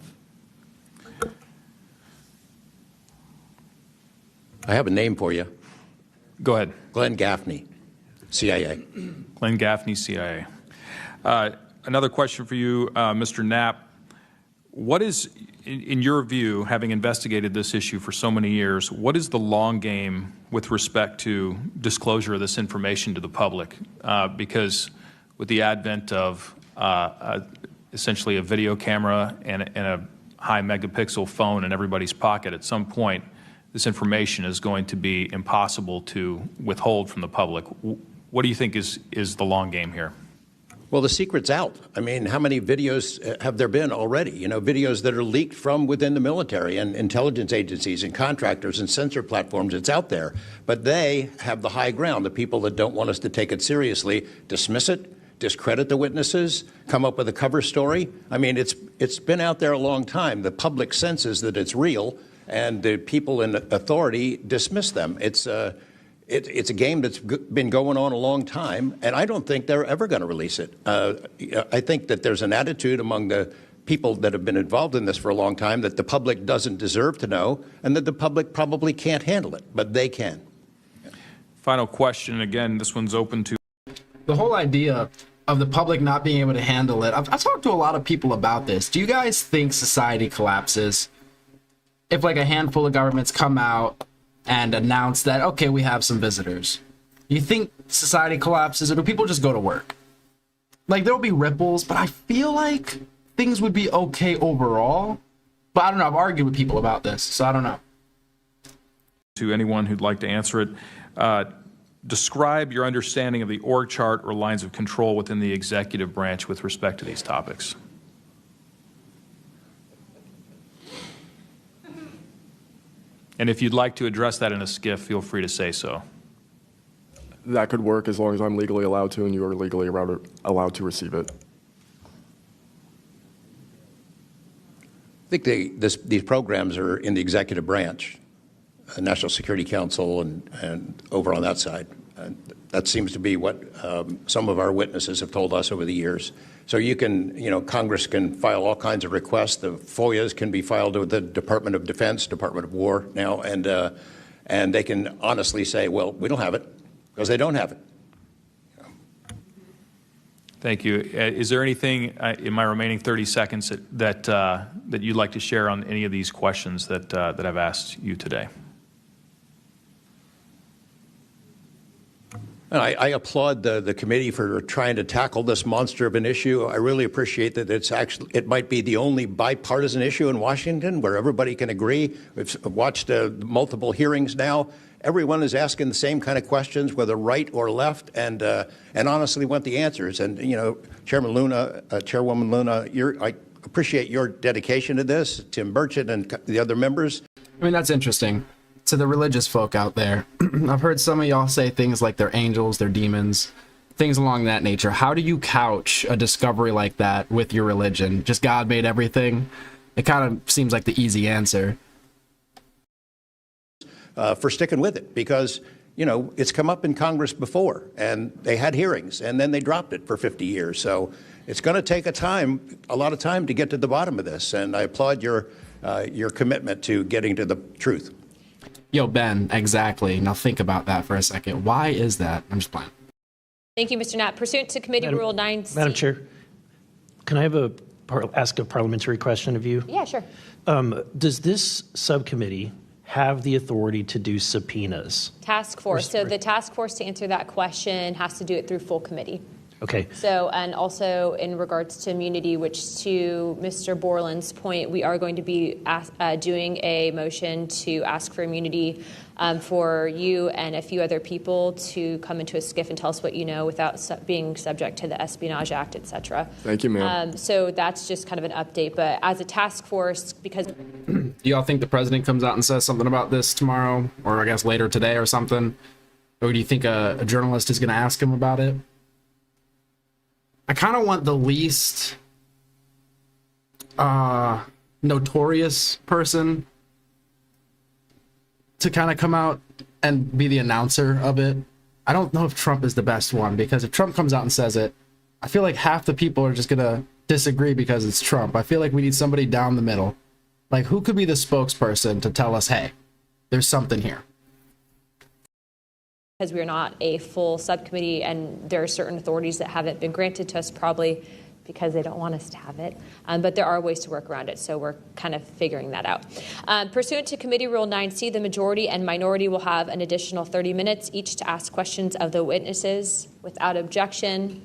I have a name for you. Go ahead. Glenn Gaffney, CIA. Glenn Gaffney, CIA. Another question for you, Mr. Knapp. What is, in your view, having investigated this issue for so many years, what is the long game with respect to disclosure of this information to the public? Because with the advent of essentially a video camera and a high megapixel phone in everybody's pocket, at some point, this information is going to be impossible to withhold from the public. What do you think is the long game here? Well, the secret's out. I mean, how many videos have there been already? You know, videos that are leaked from within the military and intelligence agencies and contractors and sensor platforms. It's out there. But they have the high ground. The people that don't want us to take it seriously dismiss it, discredit the witnesses, come up with a cover story. I mean, it's been out there a long time. The public senses that it's real, and the people in authority dismiss them. It's a game that's been going on a long time, and I don't think they're ever going to release it. I think that there's an attitude among the people that have been involved in this for a long time that the public doesn't deserve to know, and that the public probably can't handle it, but they can. Final question, again, this one's open to... The whole idea of the public not being able to handle it, I've talked to a lot of people about this. Do you guys think society collapses if like a handful of governments come out and announce that, okay, we have some visitors? You think society collapses, or do people just go to work? Like, there'll be ripples, but I feel like things would be okay overall. But I don't know, I've argued with people about this, so I don't know. To anyone who'd like to answer it, describe your understanding of the org chart or lines of control within the executive branch with respect to these topics. And if you'd like to address that in a skiff, feel free to say so. That could work as long as I'm legally allowed to and you are legally allowed to receive it. I think these programs are in the executive branch, the National Security Council, and over on that side. And that seems to be what some of our witnesses have told us over the years. So you can, Congress can file all kinds of requests. The FOIAs can be filed with the Department of Defense, Department of War now, and they can honestly say, well, we don't have it, because they don't have it. Thank you. Is there anything in my remaining 30 seconds that you'd like to share on any of these questions that I've asked you today? And I applaud the committee for trying to tackle this monster of an issue. I really appreciate that it might be the only bipartisan issue in Washington where everybody can agree. We've watched multiple hearings now. Everyone is asking the same kind of questions, whether right or left, and honestly want the answers. And Chairman Luna, Chairwoman Luna, I appreciate your dedication to this. Tim Burchett and the other members. I mean, that's interesting. To the religious folk out there, I've heard some of y'all say things like they're angels, they're demons, things along that nature. How do you couch a discovery like that with your religion? Just God made everything? It kind of seems like the easy answer. For sticking with it, because, it's come up in Congress before, and they had hearings, and then they dropped it for 50 years. So it's going to take a lot of time to get to the bottom of this, and I applaud your commitment to getting to the truth. Yo, Ben, exactly. Now think about that for a second. Why is that? I'm just playing. Thank you, Mr. Knapp. Pursuant to Committee Rule 9C. Madam Chair, can I ask a parliamentary question of you? Yeah, sure. Does this subcommittee have the authority to do subpoenas? Task force. So the task force, to answer that question, has to do it through full committee. Okay. So, and also in regards to immunity, which to Mr. Borland's point, we are going to be doing a motion to ask for immunity for you and a few other people to come into a skiff and tell us what you know without being subject to the Espionage Act, et cetera. Thank you, ma'am. So that's just kind of an update. But as a task force, because... Do y'all think the president comes out and says something about this tomorrow, or I guess later today or something? Or do you think a journalist is going to ask him about it? I kind of want the least notorious person to kind of come out and be the announcer of it. I don't know if Trump is the best one, because if Trump comes out and says it, I feel like half the people are just going to disagree because it's Trump. I feel like we need somebody down the middle. Like, who could be the spokesperson to tell us, hey, there's something here? Because we're not a full subcommittee and there are certain authorities that haven't been granted to us, probably because they don't want us to have it. But there are ways to work around it, so we're kind of figuring that out. Pursuant to Committee Rule 9C, the majority and minority will have an additional 30 minutes each to ask questions of the witnesses without objection.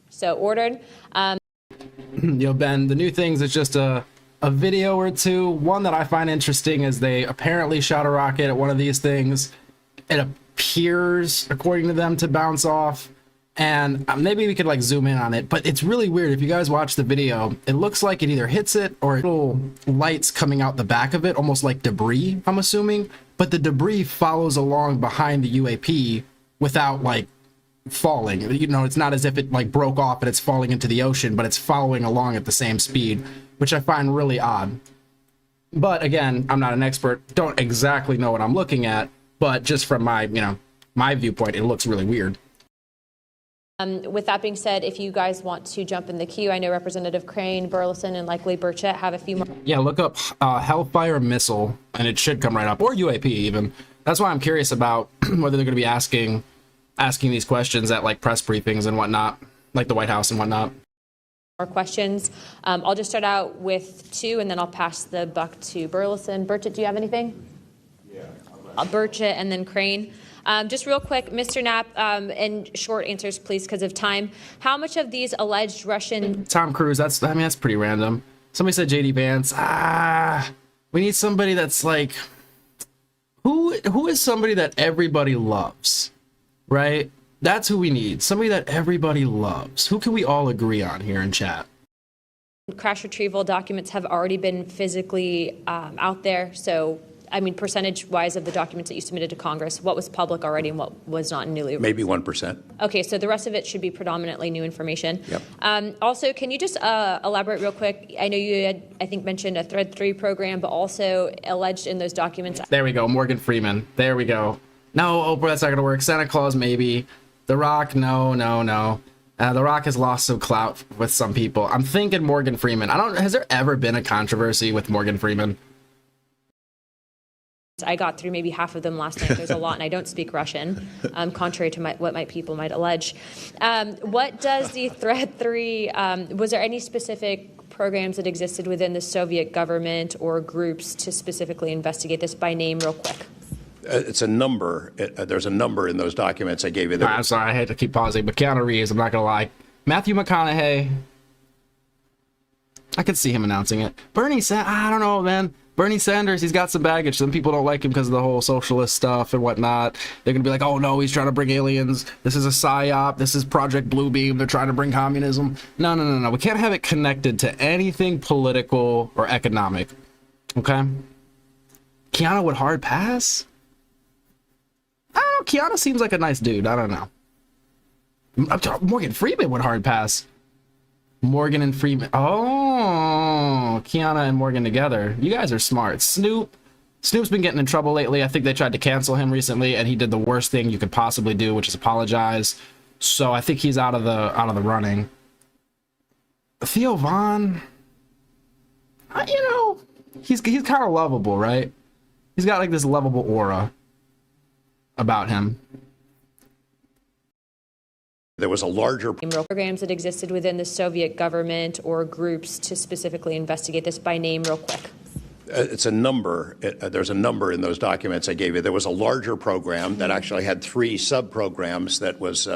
So ordered. Ben, the new things is just a video or two. One that I find interesting is they apparently shot a rocket at one of these things. It appears, according to them, to bounce off. And maybe we could like zoom in on it, but it's really weird. If you guys watch the video, it looks like it either hits it or little lights coming out the back of it, almost like debris, I'm assuming. But the debris follows along behind the UAP without like falling. You know, it's not as if it like broke off and it's falling into the ocean, but it's following along at the same speed, which I find really odd. But again, I'm not an expert, don't exactly know what I'm looking at, but just from my, my viewpoint, it looks really weird. With that being said, if you guys want to jump in the queue, I know Representative Crane, Burleson, and likely Burchett have a few more. Yeah, look up Hellfire Missile, and it should come right up, or UAP even. That's why I'm curious about whether they're going to be asking these questions at like press briefings and whatnot, like the White House and whatnot. More questions. I'll just start out with two, and then I'll pass the buck to Burleson. Burchett, do you have anything? Yeah. Burchett and then Crane. Just real quick, Mr. Knapp, and short answers, please, because of time. How much of these alleged Russian... Tom Cruise, that's pretty random. Somebody said J.D. Vance. We need somebody that's like... Who is somebody that everybody loves, right? That's who we need. Somebody that everybody loves. Who can we all agree on here in chat? Crash retrieval documents have already been physically out there, so... I mean, percentage-wise of the documents that you submitted to Congress, what was public already and what was not newly released? Maybe 1%. Okay, so the rest of it should be predominantly new information. Yep. Also, can you just elaborate real quick? I know you had, I think, mentioned a Thread 3 program, but also alleged in those documents. There we go, Morgan Freeman. There we go. No, Oprah, that's not going to work. Santa Claus, maybe. The Rock, no. The Rock has lost some clout with some people. I'm thinking Morgan Freeman. Has there ever been a controversy with Morgan Freeman? I got through maybe half of them last night. There's a lot, and I don't speak Russian, contrary to what my people might allege. What does the Thread 3, was there any specific programs that existed within the Soviet government or groups to specifically investigate this by name real quick? It's a number. There's a number in those documents I gave you. I'm sorry, I hate to keep pausing, but Keanu Reeves, I'm not going to lie. Matthew McConaughey, I could see him announcing it. Bernie Sanders, I don't know, man. Bernie Sanders, he's got some baggage. Some people don't like him because of the whole socialist stuff and whatnot. They're going to be like, oh, no, he's trying to bring aliens. This is a psyop. This is Project Bluebeam. They're trying to bring communism. No. We can't have it connected to anything political or economic. Okay? Keanu would hard pass? I don't know. Keanu seems like a nice dude. I don't know. Morgan Freeman would hard pass. Morgan and Freeman. Oh, Keanu and Morgan together. You guys are smart. Snoop's been getting in trouble lately. I think they tried to cancel him recently, and he did the worst thing you could possibly do, which is apologize. So I think he's out of the running. Theo Von, he's kind of lovable, right? He's got like this lovable aura about him. There was a larger programs that existed within the Soviet government or groups to specifically investigate this by name real quick. It's a number. There's a number in those documents I gave you. There was a larger program that actually had 3 sub-programs. That was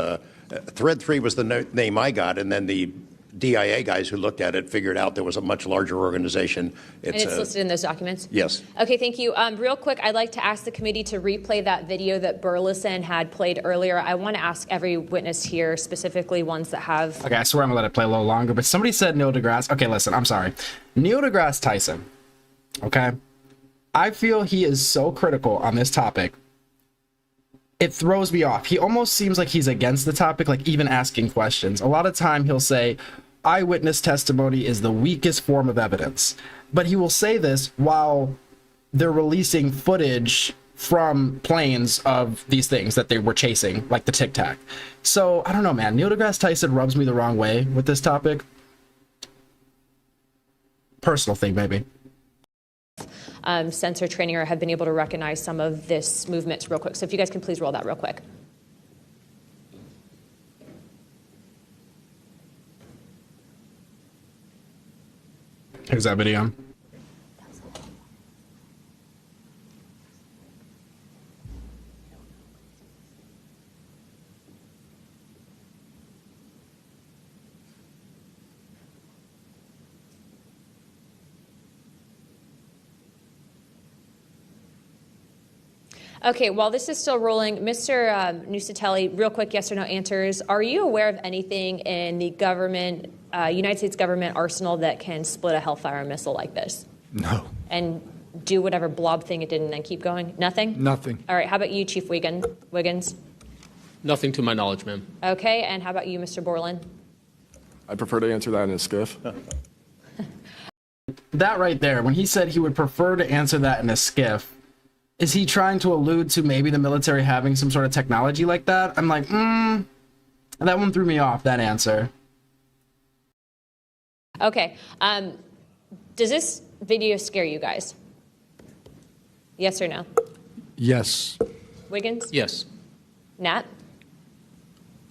Thread 3 was the name I got, and then the DIA guys who looked at it figured out there was a much larger organization. And it's listed in those documents? Yes. Okay, thank you. Real quick, I'd like to ask the committee to replay that video that Burleson had played earlier. I want to ask every witness here, specifically ones that have... Okay, I swear I'm going to let it play a little longer, but somebody said Neil deGrasse... Okay, listen, I'm sorry. Neil deGrasse Tyson, okay? I feel he is so critical on this topic. It throws me off. He almost seems like he's against the topic, like even asking questions. A lot of time he'll say, eyewitness testimony is the weakest form of evidence. But he will say this while they're releasing footage from planes of these things that they were chasing, like the Tic Tac. So, I don't know, man. Neil deGrasse Tyson rubs me the wrong way with this topic. personal thing, maybe. Sensor training or have been able to recognize some of this movements real quick. So if you guys can please roll that real quick. Here's that video. Okay, while this is still rolling, Mr. Nucatelli, real quick yes or no answers. Are you aware of anything in the government, United States government arsenal that can split a Hellfire missile like this? No. And do whatever blob thing it did and then keep going? Nothing? Nothing. All right, how about you, Chief Wiggins? Nothing to my knowledge, ma'am. Okay, and how about you, Mr. Borland? I prefer to answer that in a skiff. That right there, when he said he would prefer to answer that in a skiff, is he trying to allude to maybe the military having some sort of technology like that? I'm like, that one threw me off, that answer. Okay, does this video scare you guys? Yes or no? Yes. Wiggins? Yes. Nat?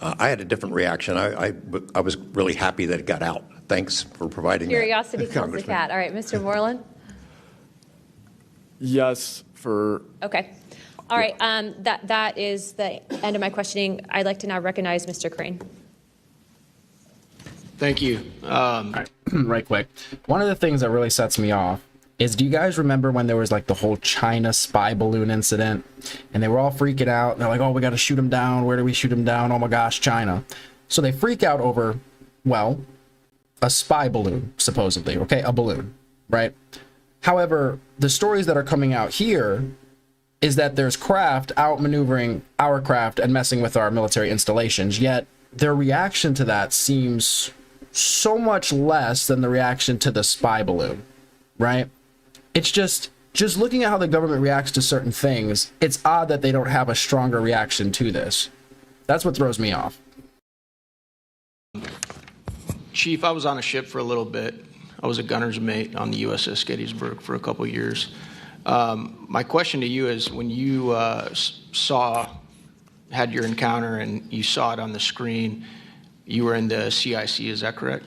I had a different reaction. I was really happy that it got out. Thanks for providing Curiosity that, kills the Congressman. cat. All right, Mr. Borland? Yes, for... Okay. All right, that is the end of my questioning. I'd like to now recognize Mr. Crane. Thank you. Right quick. One of the things that really sets me off is, do you guys remember when there was like the whole China spy balloon incident and they were all freaking out? They're like, oh, we got to shoot him down. Where do we shoot him down? Oh my gosh, China. So they freak out over, well, a spy balloon, supposedly, okay? A balloon, right? However, the stories that are coming out here is that there's craft outmaneuvering our craft and messing with our military installations, yet their reaction to that seems so much less than the reaction to the spy balloon, right? It's just looking at how the government reacts to certain things, it's odd that they don't have a stronger reaction to this. That's what throws me off. Chief, I was on a ship for a little bit. I was a gunner's mate on the USS Gettysburg for a couple years. My question to you is, when you had your encounter and you saw it on the screen, you were in the CIC, is that correct?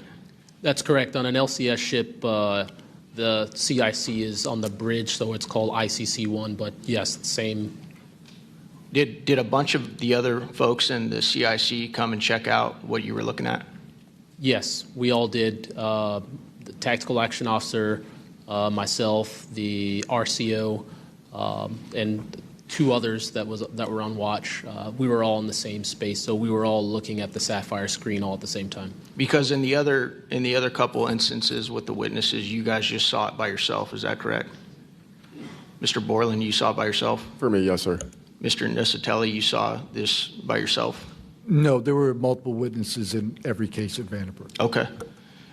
That's correct. On an LCS ship, the CIC is on the bridge, so it's called ICC-1, but yes, same. Did a bunch of the other folks in the CIC come and check out what you were looking at? Yes, we all did. The tactical action officer, myself, the RCO, and two others that were on watch. We were all in the same space, so we were all looking at the Sapphire screen all at the same time. Because in the other couple instances with the witnesses, you guys just saw it by yourself. Is that correct? Mr. Borland, you saw it by yourself? For me, yes, sir. Mr. Nucatelli, you saw this by yourself? No, there were multiple witnesses in every case at Vandenberg. Okay.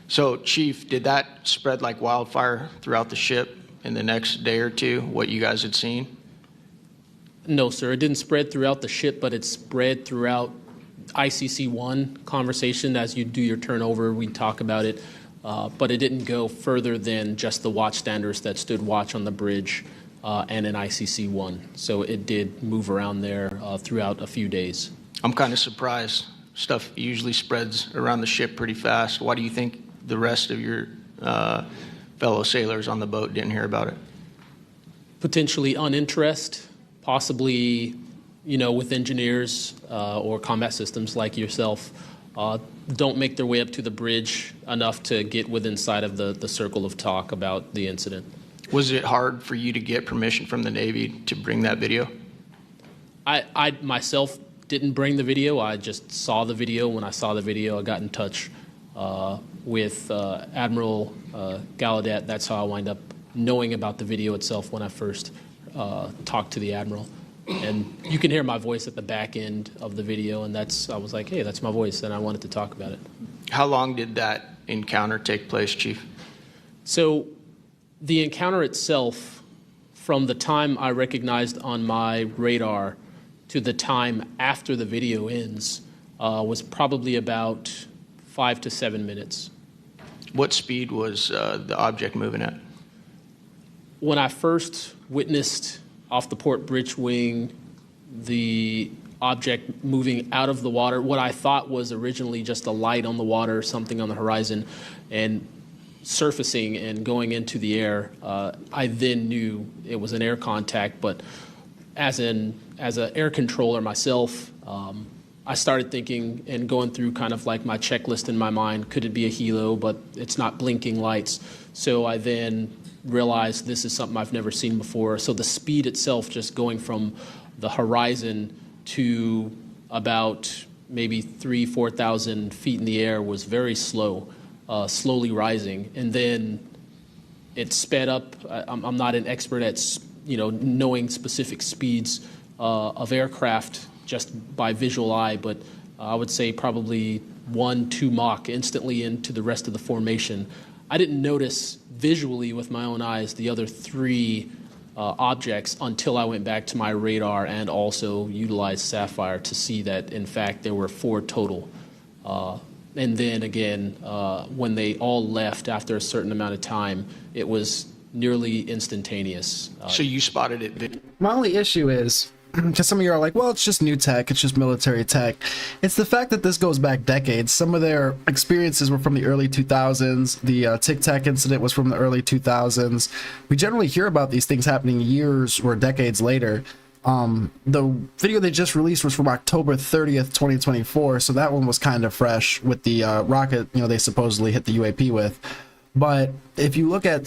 So, Chief, did that spread like wildfire throughout the ship in the next day or two, what you guys had seen? No, sir. It didn't spread throughout the ship, but it spread throughout ICC-1 conversation. As you do your turnover, we talk about it. But it didn't go further than just the watchstanders that stood watch on the bridge and in ICC-1. So it did move around there throughout a few days. I'm kind of surprised. Stuff usually spreads around the ship pretty fast. Why do you think the rest of your fellow sailors on the boat didn't hear about it? Potentially uninterest, possibly, with engineers or combat systems like yourself, don't make their way up to the bridge enough to get within sight of the circle of talk about the incident. Was it hard for you to get permission from the Navy to bring that video? I myself didn't bring the video. I just saw the video. When I saw the video, I got in touch with Admiral Gallaudet. That's how I wind up knowing about the video itself when I first talked to the Admiral. And you can hear my voice at the back end of the video, and I was like, hey, that's my voice, and I wanted to talk about it. How long did that encounter take place, Chief? So the encounter itself, from the time I recognized on my radar to the time after the video ends, was probably about 5 to 7 minutes. What speed was the object moving at? When I first witnessed off the port bridge wing the object moving out of the water, what I thought was originally just a light on the water, something on the horizon, and surfacing and going into the air, I then knew it was an air contact. But as an air controller myself, I started thinking and going through kind of like my checklist in my mind. Could it be a helo? But it's not blinking lights. So I then realized this is something I've never seen before. So the speed itself, just going from the horizon to about maybe 4,000 feet in the air, was very slow, slowly rising. And then it sped up. I'm not an expert at knowing specific speeds of aircraft just by visual eye, but I would say probably 1-2 Mach instantly into the rest of the formation. I didn't notice visually with my own eyes the other 3 objects until I went back to my radar and also utilized Sapphire to see that, in fact, there were 4 total. And then again, when they all left after a certain amount of time, it was nearly instantaneous. So you spotted it? My only issue is, because some of you are like, well, it's just new tech, it's just military tech. It's the fact that this goes back decades. Some of their experiences were from the early 2000s. The Tic Tac incident was from the early 2000s. We generally hear about these things happening years or decades later. The video they just released was from October 30th, 2024, so that one was kind of fresh with the rocket, they supposedly hit the UAP with. But if you look at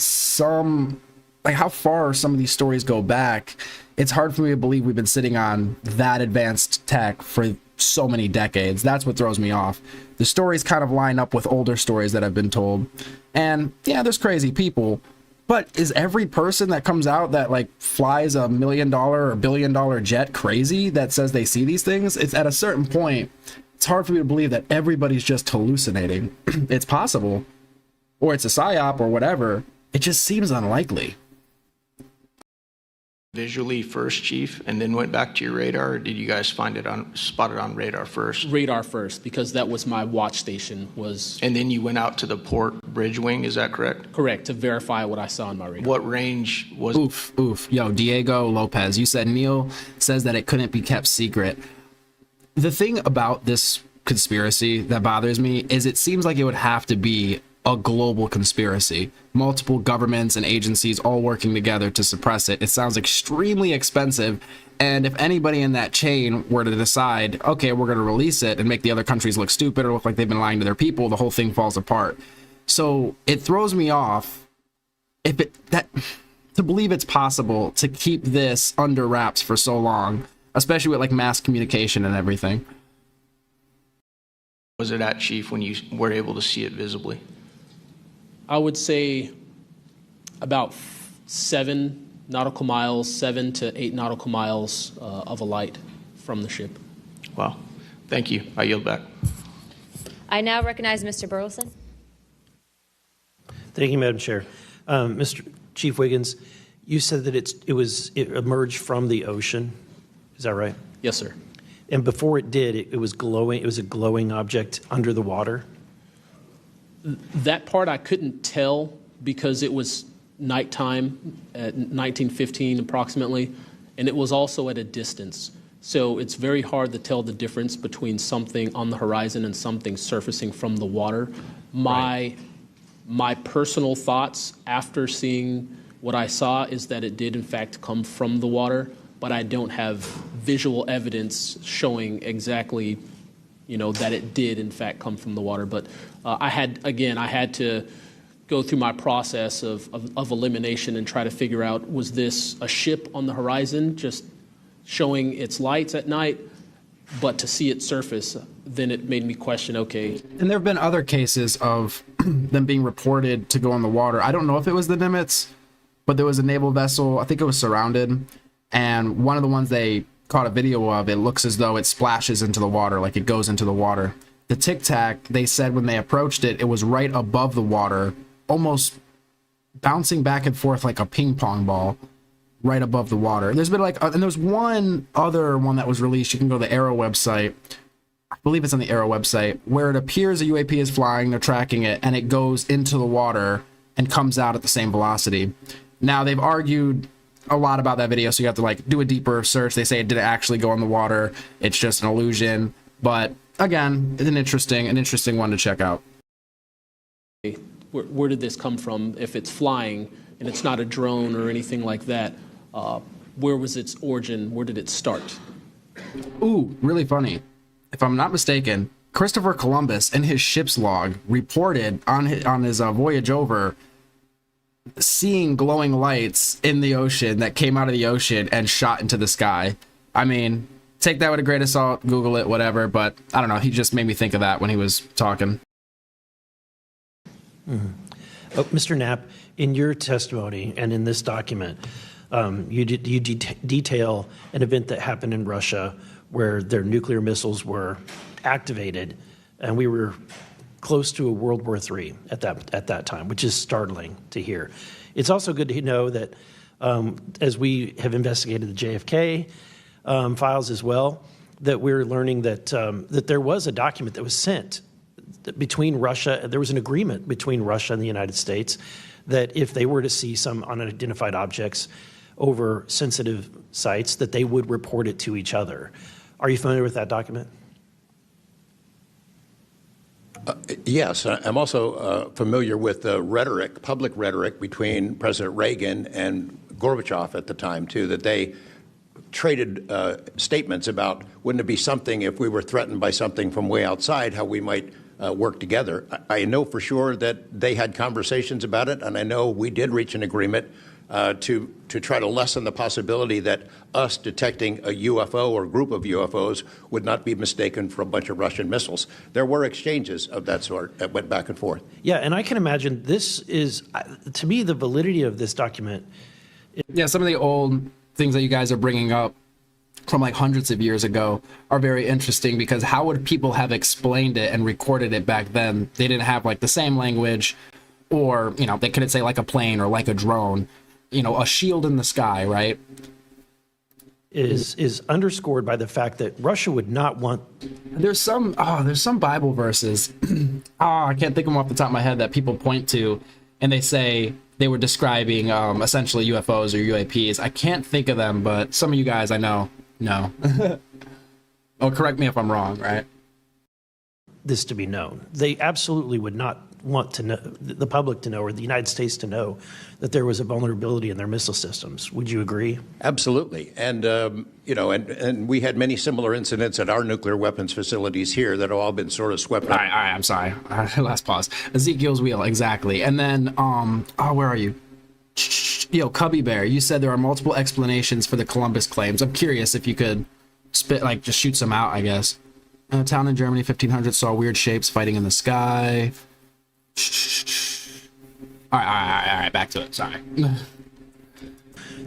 how far some of these stories go back, it's hard for me to believe we've been sitting on that advanced tech for so many decades. That's what throws me off. The stories kind of line up with older stories that have been told. And yeah, there's crazy people, but is every person that comes out that flies $1 million or $1 billion jet crazy that says they see these things? It's at a certain point, it's hard for me to believe that everybody's just hallucinating. It's possible, or it's a psyop or whatever. It just seems unlikely. Visually first, Chief, and then went back to your radar, or did you guys spot it on radar first? Radar first, because that was my watch station. And then you went out to the port bridge wing, is that correct? Correct, to verify what I saw on my radar. What range was... Oof. Yo, Diego Lopez, you said Neil says that it couldn't be kept secret. The thing about this conspiracy that bothers me is it seems like it would have to be a global conspiracy, multiple governments and agencies all working together to suppress it. It sounds extremely expensive, and if anybody in that chain were to decide, okay, we're going to release it and make the other countries look stupid or look like they've been lying to their people, the whole thing falls apart. So it throws me off to believe it's possible to keep this under wraps for so long, especially with mass communication and everything. Was it at, Chief, when you were able to see it visibly? I would say about 7 nautical miles, 7 to 8 nautical miles of a light from the ship. Wow. Thank you. I yield back. I now recognize Mr. Burleson. Thank you, Madam Chair. Mr. Chief Wiggins, you said that it emerged from the ocean. Is that right? Yes, sir. And before it did, it was glowing. It was a glowing object under the water. That part I couldn't tell because it was nighttime at 1915 approximately, and it was also at a distance. So it's very hard to tell the difference between something on the horizon and something surfacing from the water. My personal thoughts after seeing what I saw is that it did in fact come from the water, but I don't have visual evidence showing exactly that it did in fact come from the water. But I had to go through my process of elimination and try to figure out, was this a ship on the horizon just showing its lights at night, but to see it surface, then it made me question, okay. And there have been other cases of them being reported to go on the water. I don't know if it was the Nimitz, but there was a naval vessel, I think it was surrounded, and one of the ones they caught a video of, it looks as though it splashes into the water, like it goes into the water. The Tic Tac, they said when they approached it, it was right above the water, almost bouncing back and forth like a ping pong ball, right above the water. There's been and there's one other one that was released. You can go to the AARO website. I believe it's on the AARO website, where it appears a UAP is flying, they're tracking it, and it goes into the water and comes out at the same velocity. Now, they've argued a lot about that video, so you have to like do a deeper search. They say it didn't actually go in the water. It's just an illusion. But again, it's an interesting one to check out. Where did this come from? If it's flying and it's not a drone or anything like that, where was its origin? Where did it start? Ooh, really funny. If I'm not mistaken, Christopher Columbus in his ship's log reported on his voyage over seeing glowing lights in the ocean that came out of the ocean and shot into the sky. I mean, take that with a grain of salt, Google it, whatever, but I don't know. He just made me think of that when he was talking. Mm-hmm. Mr. Knapp, in your testimony and in this document, you detail an event that happened in Russia where their nuclear missiles were activated, and we were close to a World War III at that time, which is startling to hear. It's also good to know that as we have investigated the JFK files as well, that we're learning that that there was a document that was sent between Russia. There was an agreement between Russia and the United States that if they were to see some unidentified objects over sensitive sites, that they would report it to each other. Are you familiar with that document? Yes, I'm also familiar with the rhetoric, public rhetoric between President Reagan and Gorbachev at the time, too, that they traded statements about wouldn't it be something if we were threatened by something from way outside, how we might work together. I know for sure that they had conversations about it, and I know we did reach an agreement to try to lessen the possibility that us detecting a UFO or group of UFOs would not be mistaken for a bunch of Russian missiles. There were exchanges of that sort that went back and forth. Yeah, and I can imagine this is, to me, the validity of this document. Yeah, some of the old things that you guys are bringing up from like hundreds of years ago are very interesting, because how would people have explained it and recorded it back then? They didn't have like the same language, or, you know, they couldn't say like a plane or like a drone. You know, a shield in the sky, right? Is underscored by the fact that Russia would not want. There's some Bible verses. I can't think of them off the top of my head that people point to, and they say they were describing essentially UFOs or UAPs. I can't think of them, but some of you guys I know. Oh, correct me if I'm wrong, right? This to be known. They absolutely would not want to know, the public to know, or the United States to know, that there was a vulnerability in their missile systems. Would you agree? Absolutely. And, you know, and we had many similar incidents at our nuclear weapons facilities here that have all been sort of swept up. All right, I'm sorry. Last pause. Ezekiel's wheel, exactly. And then, where are you? Yo, Cubby Bear, you said there are multiple explanations for the Columbus claims. I'm curious if you could just shoot some out, I guess. A town in Germany, 1500, saw weird shapes fighting in the sky. All right, back to it. Sorry.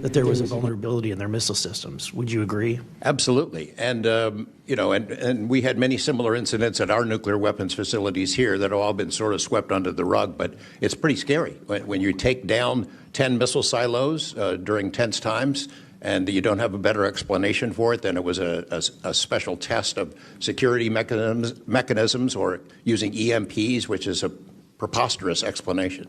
That there was a vulnerability in their missile systems. Would you agree? Absolutely. And, you know, and we had many similar incidents at our nuclear weapons facilities here that have all been sort of swept under the rug. But it's pretty scary when you take down 10 missile silos during tense times, and you don't have a better explanation for it than it was a special test of security mechanisms or using EMPs, which is a preposterous explanation.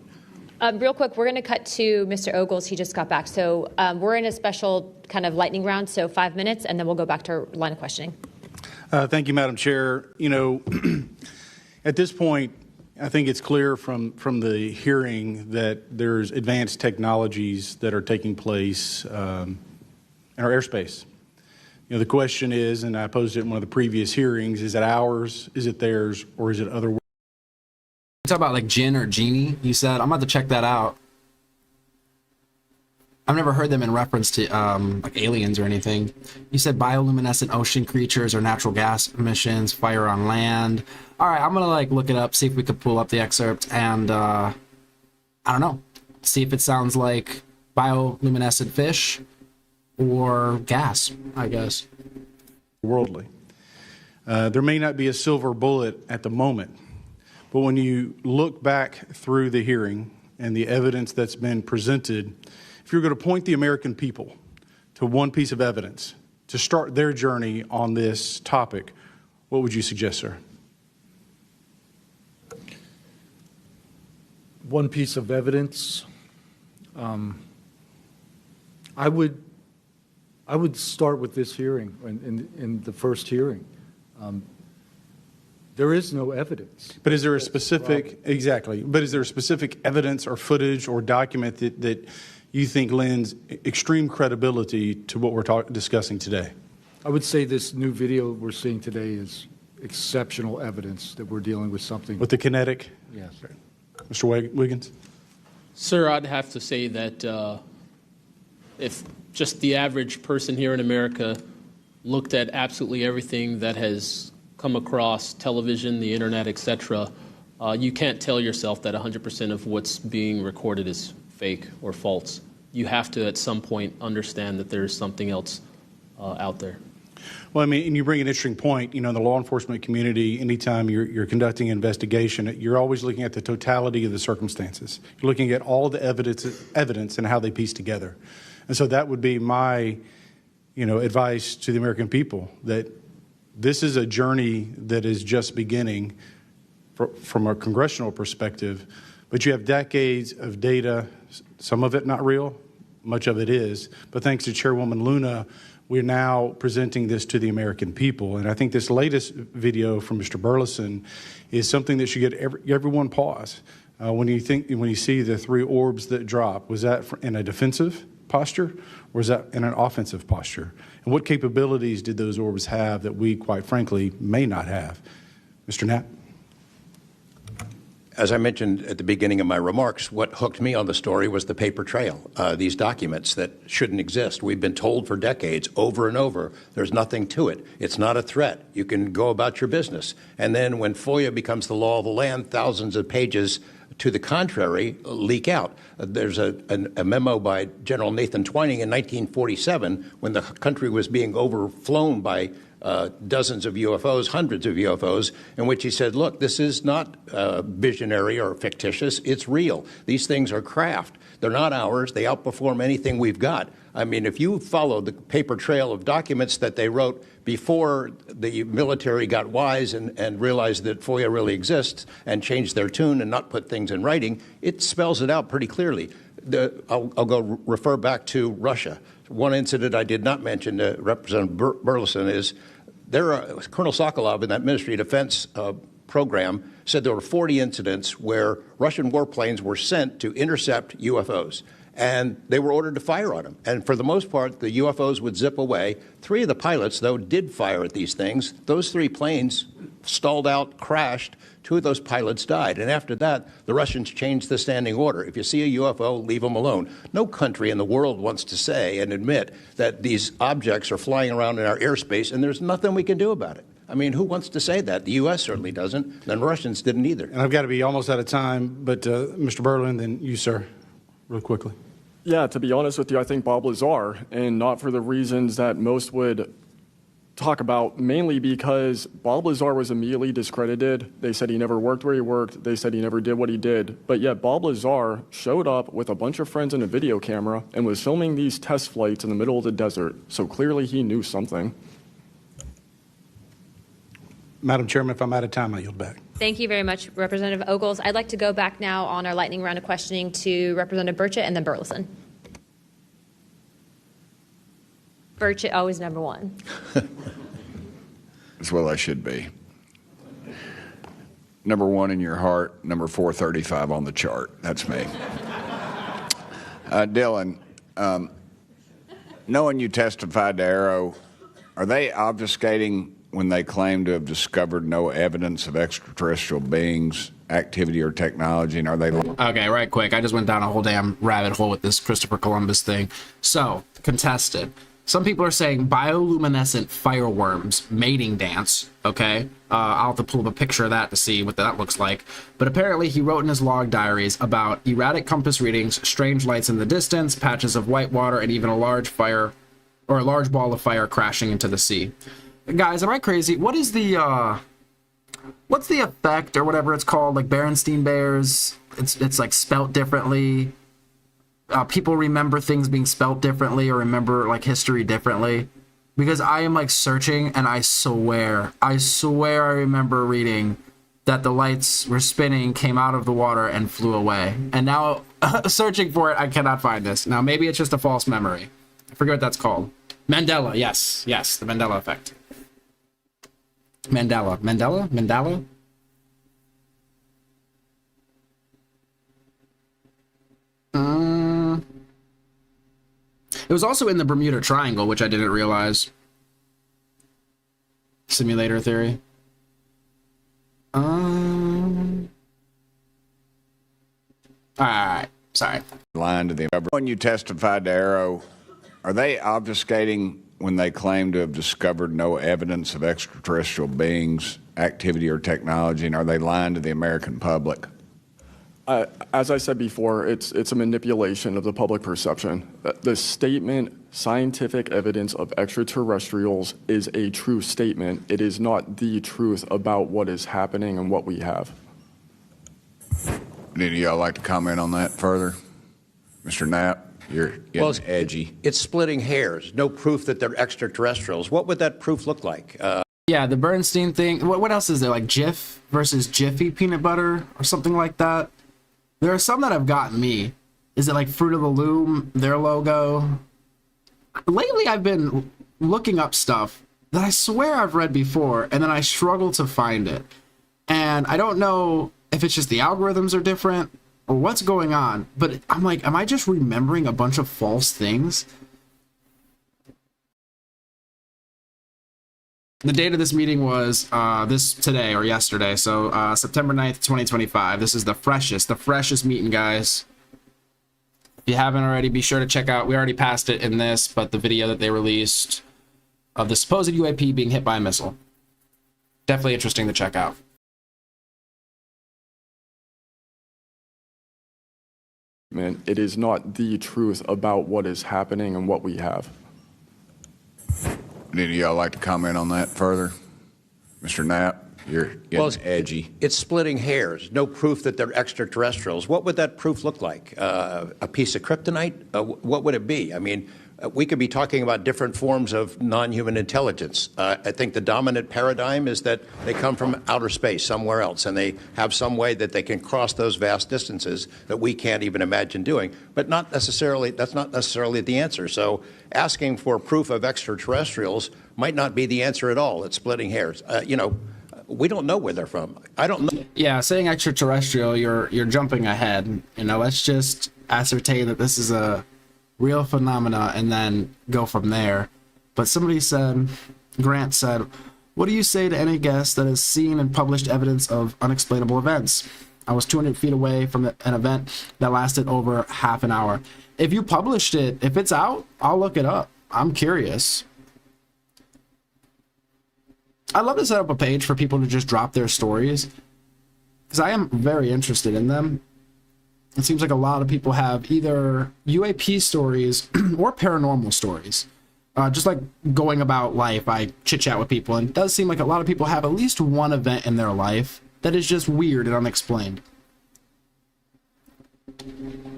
Real quick, we're going to cut to Mr. Ogles. He just got back. So we're in a special kind of lightning round, so 5 minutes, and then we'll go back to our line of questioning. Thank you, Madam Chair. You know, at this point, I think it's clear from the hearing that there's advanced technologies that are taking place in our airspace. You know, the question is, and I posed it in one of the previous hearings, is it ours, is it theirs, or is it other? Talk about like Jinn or Genie, you said. I'm about to check that out. I've never heard them in reference to like aliens or anything. You said bioluminescent ocean creatures or natural gas emissions, fire on land. All right, I'm gonna like look it up, see if we could pull up the excerpt, and I don't know, see if it sounds like bioluminescent fish or gas, I guess. Worldly. There may not be a silver bullet at the moment, but when you look back through the hearing and the evidence that's been presented, if you're going to point the American people to one piece of evidence to start their journey on this topic, what would you suggest, sir? One piece of evidence, I would start with this hearing, in the first hearing. There is no evidence. But is there a specific, exactly, but is there a specific evidence or footage or document that you think lends extreme credibility to what we're discussing today? I would say this new video we're seeing today is exceptional evidence that we're dealing with something. With the kinetic? Yes. Mr. Wiggins? Sir, I'd have to say that if just the average person here in America looked at absolutely everything that has come across television, the internet, etc., you can't tell yourself that 100% of what's being recorded is fake or false. You have to, at some point, understand that there's something else out there. Well, I mean, and you bring an interesting point. You know, in the law enforcement community, anytime you're conducting an investigation, you're always looking at the totality of the circumstances. You're looking at all the evidence and how they piece together. And so that would be my, advice to the American people, that this is a journey that is just beginning from a congressional perspective, but you have decades of data, some of it not real, much of it is, but thanks to Chairwoman Luna, we're now presenting this to the American people. And I think this latest video from Mr. Burleson is something that should get everyone pause. When you see the 3 orbs that drop, was that in a defensive posture or was that in an offensive posture? And what capabilities did those orbs have that we, quite frankly, may not have? Mr. Knapp? As I mentioned at the beginning of my remarks, what hooked me on the story was the paper trail, these documents that shouldn't exist. We've been told for decades, over and over, there's nothing to it. It's not a threat. You can go about your business. And then when FOIA becomes the law of the land, thousands of pages to the contrary leak out. There's a memo by General Nathan Twining in 1947 when the country was being overflown by dozens of UFOs, hundreds of UFOs, in which he said, look, this is not visionary or fictitious. It's real. These things are craft. They're not ours. They outperform anything we've got. I mean, if you follow the paper trail of documents that they wrote before the military got wise and realized that FOIA really exists and changed their tune and not put things in writing, it spells it out pretty clearly. I'll go refer back to Russia. One incident I did not mention to Representative Burleson is Colonel Sokolov in that Ministry of Defense program said there were 40 incidents where Russian warplanes were sent to intercept UFOs. And they were ordered to fire on them. And for the most part, the UFOs would zip away. 3 of the pilots, though, did fire at these things. Those 3 planes stalled out, crashed. 2 of those pilots died. And after that, the Russians changed the standing order. If you see a UFO, leave them alone. No country in the world wants to say and admit that these objects are flying around in our airspace, and there's nothing we can do about it. I mean, who wants to say that? The U.S. certainly doesn't, and the Russians didn't either. And I've got to be almost out of time, but Mr. Berlin, then you, sir, real quickly. Yeah, to be honest with you, I think Bob Lazar, and not for the reasons that most would talk about, mainly because Bob Lazar was immediately discredited. They said he never worked where he worked. They said he never did what he did. But yet Bob Lazar showed up with a bunch of friends and a video camera and was filming these test flights in the middle of the desert. So clearly he knew something. Madam Chairman, if I'm out of time, I yield back. Thank you very much, Representative Ogles. I'd like to go back now on our lightning round of questioning to Representative Burchett and then Burleson. Burchett, always number 1. That's what I should be. Number 1 in your heart, number 435 on the chart. That's me. Dylan, knowing you testified to AARO, are they obfuscating when they claim to have discovered no evidence of extraterrestrial beings, activity, or technology? And are they... Okay, right quick. I just went down a whole damn rabbit hole with this Christopher Columbus thing. So, contested. Some people are saying bioluminescent fireworms mating dance, okay? I'll have to pull up a picture of that to see what that looks like. But apparently he wrote in his log diaries about erratic compass readings, strange lights in the distance, patches of white water, and even a large fire, or a large ball of fire crashing into the sea. Guys, am I crazy? What is the, what's the effect, or whatever it's called, like Berenstein Bears? It's like spelt differently. People remember things being spelt differently or remember like history differently. because I am like searching, and I swear I remember reading that the lights were spinning, came out of the water, and flew away. And now, searching for it, I cannot find this. Now, maybe it's just a false memory. I forget what that's called. Mandela, yes, the Mandela effect. Mandela? It was also in the Bermuda Triangle, which I didn't realize. Simulator theory. Alright, sorry. Lying to them. When you testified to AARO, are they obfuscating when they claim to have discovered no evidence of extraterrestrial beings, activity, or technology, and are they lying to the American public? As I said before, it's a manipulation of the public perception. The statement, scientific evidence of extraterrestrials, is a true statement. It is not the truth about what is happening and what we have. Any of y'all like to comment on that further? Mr. Knapp, you're getting edgy. It's splitting hairs. No proof that they're extraterrestrials. What would that proof look like? Yeah, the Bernstein thing. What else is there? Like Jif versus Jiffy peanut butter or something like that? There are some that have gotten me. Is it like Fruit of the Loom, their logo? Lately, I've been looking up stuff that I swear I've read before, and then I struggle to find it. And I don't know if it's just the algorithms are different or what's going on, but I'm like, am I just remembering a bunch of false things? The date of this meeting was today or yesterday, so September 9th, 2025. This is the freshest meeting, guys. If you haven't already, be sure to check out, we already passed it in this, but the video that they released of the supposed UAP being hit by a missile. Definitely interesting to check out. Man, it is not the truth about what is happening and what we have. Any of y'all like to comment on that further? Mr. Knapp, you're getting edgy. It's splitting hairs. No proof that they're extraterrestrials. What would that proof look like? A piece of kryptonite? What would it be? I mean, we could be talking about different forms of non-human intelligence. I think the dominant paradigm is that they come from outer space, somewhere else, and they have some way that they can cross those vast distances that we can't even imagine doing. But not necessarily, that's not necessarily the answer. So asking for proof of extraterrestrials might not be the answer at all. It's splitting hairs. We don't know where they're from. I don't know. Yeah, saying extraterrestrial, you're jumping ahead. Let's just ascertain that this is a real phenomena and then go from there. But somebody said, Grant said, what do you say to any guest that has seen and published evidence of unexplainable events? I was 200 feet away from an event that lasted over half an hour. If you published it, if it's out, I'll look it up. I'm curious. I'd love to set up a page for people to just drop their stories, because I am very interested in them. It seems like a lot of people have either UAP stories or paranormal stories. Just like going about life, I chit-chat with people, and it does seem like a lot of people have at least one event in their life that is just weird and unexplained.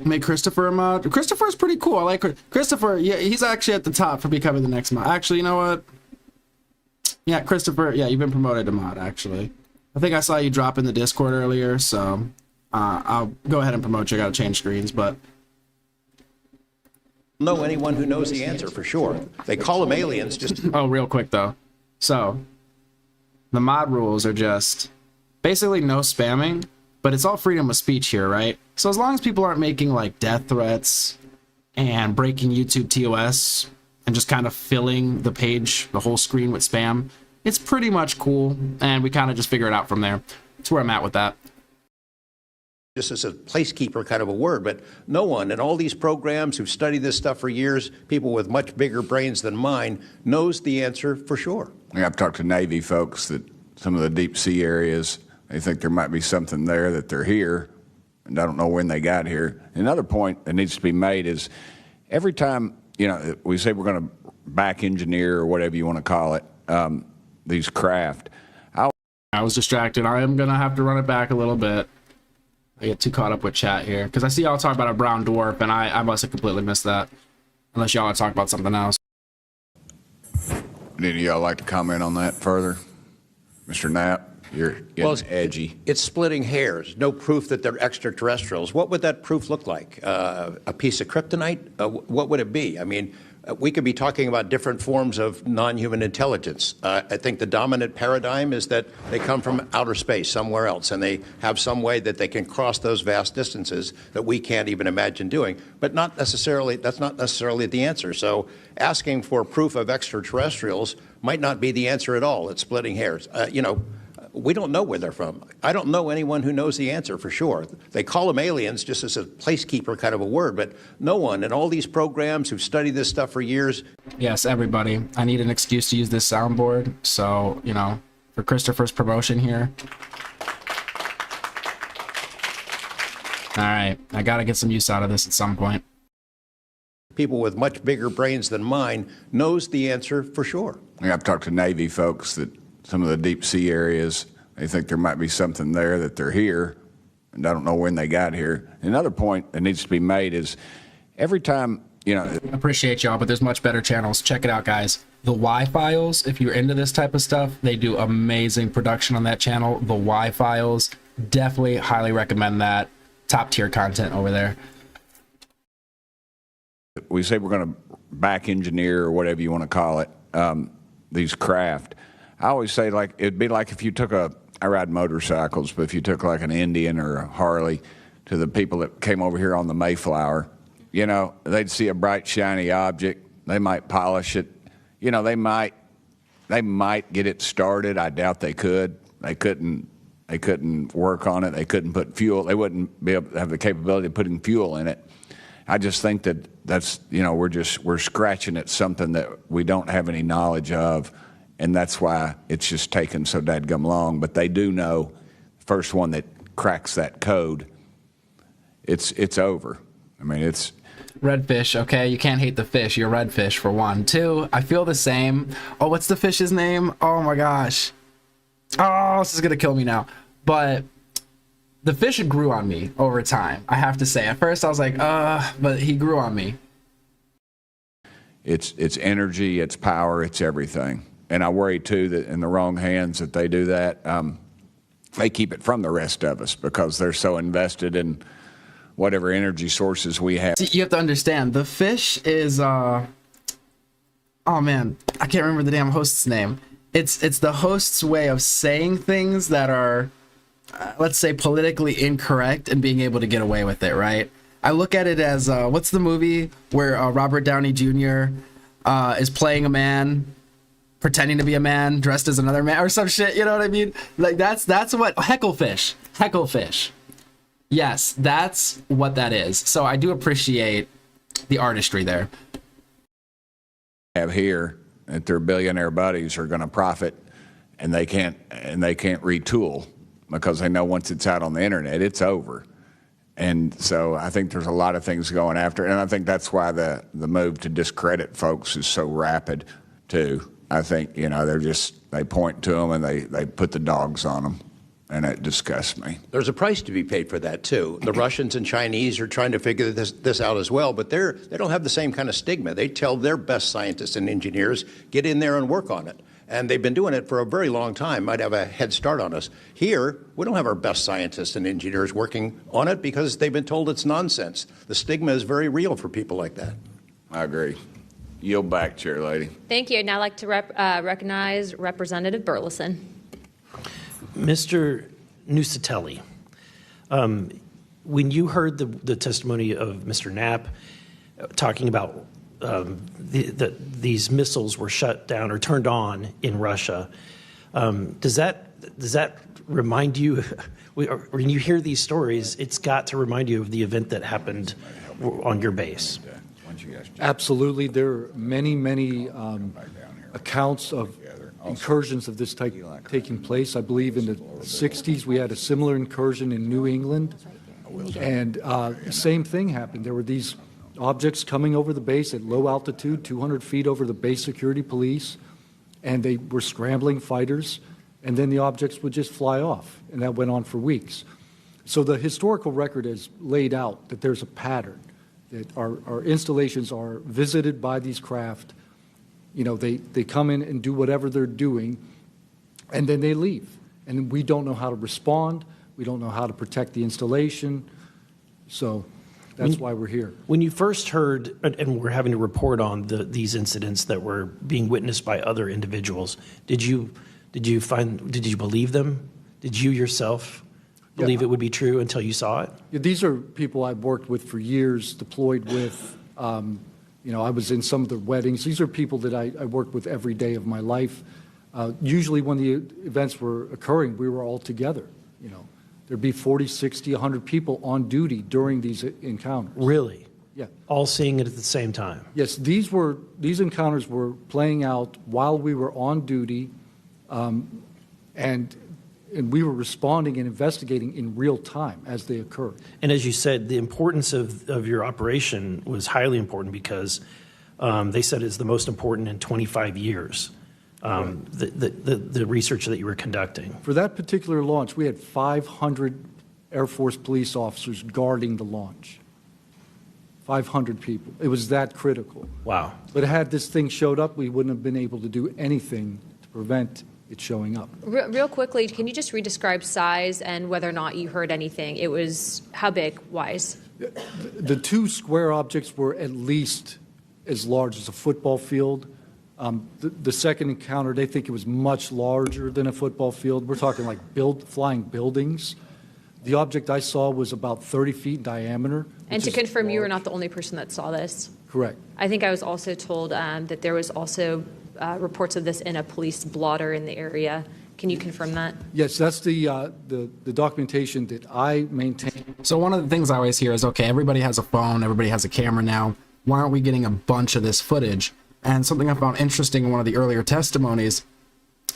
Make Christopher a mod. Christopher's pretty cool. I like Christopher. Yeah, he's actually at the top for becoming the next mod. Actually, you know what? Yeah, Christopher, yeah, you've been promoted to mod, actually. I think I saw you drop in the Discord earlier, so I'll go ahead and promote you. I gotta change screens, but... know anyone who knows the answer for sure. They call them aliens just... Oh, real quick, though. So, the mod rules are just basically no spamming, but it's all freedom of speech here, right? So as long as people aren't making, like, death threats and breaking YouTube TOS... and just kind of filling the page, the whole screen with spam, it's pretty much cool, and we kind of just figure it out from there. That's where I'm at with that. Just as a placekeeper kind of a word, but no one in all these programs who've studied this stuff for years, people with much bigger brains than mine, knows the answer for sure. I've talked to Navy folks that some of the deep sea areas, they think there might be something there that they're here, and I don't know when they got here. Another point that needs to be made is every time we say we're going to back engineer or whatever you want to call it, these craft. I was distracted. I am going to have to run it back a little bit. I get too caught up with chat here because I see y'all talk about a brown dwarf, and I must have completely missed that. Unless y'all want to talk about something else. Would any of y'all like to comment on that further? Mr. Knapp, you're getting edgy. It's splitting hairs. No proof that they're extraterrestrials. What would that proof look like? A piece of kryptonite? What would it be? I mean, we could be talking about different forms of non-human intelligence. I think the dominant paradigm is that they come from outer space, somewhere else, and they have some way that they can cross those vast distances that we can't even imagine doing. But not necessarily, that's not necessarily the answer. So asking for proof of extraterrestrials might not be the answer at all. It's splitting hairs. We don't know where they're from. I don't know anyone who knows the answer for sure. They call them aliens just as a placekeeper kind of a word, but no one in all these programs who've studied this stuff for years. Yes, everybody. I need an excuse to use this soundboard. So, for Christopher's promotion here. All right. I got to get some use out of this at some point. People with much bigger brains than mine knows the answer for sure. I've talked to Navy folks that some of the deep sea areas, they think there might be something there that they're here, and I don't know when they got here. Another point that needs to be made is every time, Appreciate y'all, but there's much better channels. Check it out, guys. The Y Files, if you're into this type of stuff, they do amazing production on that channel. The Y Files, definitely highly recommend that. Top tier content over there. We say we're going to back engineer or whatever you want to call it, these craft. I always say, like, it'd be like if you took I ride motorcycles, but if you took like an Indian or a Harley to the people that came over here on the Mayflower, they'd see a bright, shiny object. They might polish it. They might get it started. I doubt they could. They couldn't work on it. They couldn't put fuel. They wouldn't be able to have the capability of putting fuel in it. I just think that's we're scratching at something that we don't have any knowledge of. And that's why it's just taken so dadgum long. But they do know the first one that cracks that code, it's over. I mean, it's... Redfish, okay? You can't hate the fish. You're redfish, for one. Two, I feel the same. Oh, what's the fish's name? Oh, my gosh. Oh, this is going to kill me now. But the fish grew on me over time, I have to say. At first, I was like, but he grew on me. It's energy, it's power, it's everything. And I worry, too, that in the wrong hands that they do that, they keep it from the rest of us because they're so invested in whatever energy sources we have. See, you have to understand, the fish is, oh, man, I can't remember the damn host's name. It's the host's way of saying things that are, let's say, politically incorrect and being able to get away with it, right? I look at it as, what's the movie where Robert Downey Jr. Is playing a man, pretending to be a man dressed as another man or some shit, you know what I mean? Like that's what Hecklefish. Yes, that's what that is. So I do appreciate the artistry there. Have here that their billionaire buddies are going to profit, and they can't retool because they know once it's out on the internet, it's over. And so I think there's a lot of things going after it, and I think that's why the move to discredit folks is so rapid too. I think, they point to them and they put the dogs on them, and it disgusts me. There's a price to be paid for that, too. The Russians and Chinese are trying to figure this out as well, but they don't have the same kind of stigma. They tell their best scientists and engineers, get in there and work on it. And they've been doing it for a very long time, might have a head start on us. Here, we don't have our best scientists and engineers working on it because they've been told it's nonsense. The stigma is very real for people like that. I agree. Yield back, Chair Lady. Thank you. I'd now like to recognize Representative Burleson. Mr. Nucatelli, when you heard the testimony of Mr. Knapp talking about these missiles were shut down or turned on in Russia, does that remind you, when you hear these stories, it's got to remind you of the event that happened on your base? Absolutely. There are many accounts of incursions of this type taking place. I believe in the 60s we had a similar incursion in New England, and the same thing happened. There were these objects coming over the base at low altitude, 200 feet over the base security police, and they were scrambling fighters, and then the objects would just fly off, and that went on for weeks. So the historical record has laid out that there's a pattern, that our installations are visited by these craft They come in and do whatever they're doing, and then they leave. And we don't know how to respond. We don't know how to protect the installation. So that's why we're here. When you first heard, and we're having to report on these incidents that were being witnessed by other individuals, did you believe them? Did you yourself believe it would be true until you saw it? Yeah, these are people I've worked with for years, deployed with. I was in some of their weddings. These are people that I worked with every day of my life. Usually when the events were occurring, we were all together. There'd be 40, 60, 100 people on duty during these encounters. Really? Yeah. All seeing it at the same time? Yes, these encounters were playing out while we were on duty, and we were responding and investigating in real time as they occurred. And as you said, the importance of your operation was highly important because they said it's the most important in 25 years. The research that you were conducting. For that particular launch, we had 500 Air Force police officers guarding the launch. 500 people. It was that critical. Wow. But had this thing showed up, we wouldn't have been able to do anything to prevent it showing up. Real quickly, can you just re-describe size and whether or not you heard anything? It was how big, wise? The two square objects were at least as large as a football field. The second encounter, they think it was much larger than a football field. We're talking like flying buildings. The object I saw was about 30 feet in diameter. And to confirm, you were not the only person that saw this. Correct. I think I was also told that there was also reports of this in a police blotter in the area. Can you confirm that? Yes, that's the documentation that I maintain. So one of the things I always hear is, okay, everybody has a phone, everybody has a camera now. Why aren't we getting a bunch of this footage? And something I found interesting in one of the earlier testimonies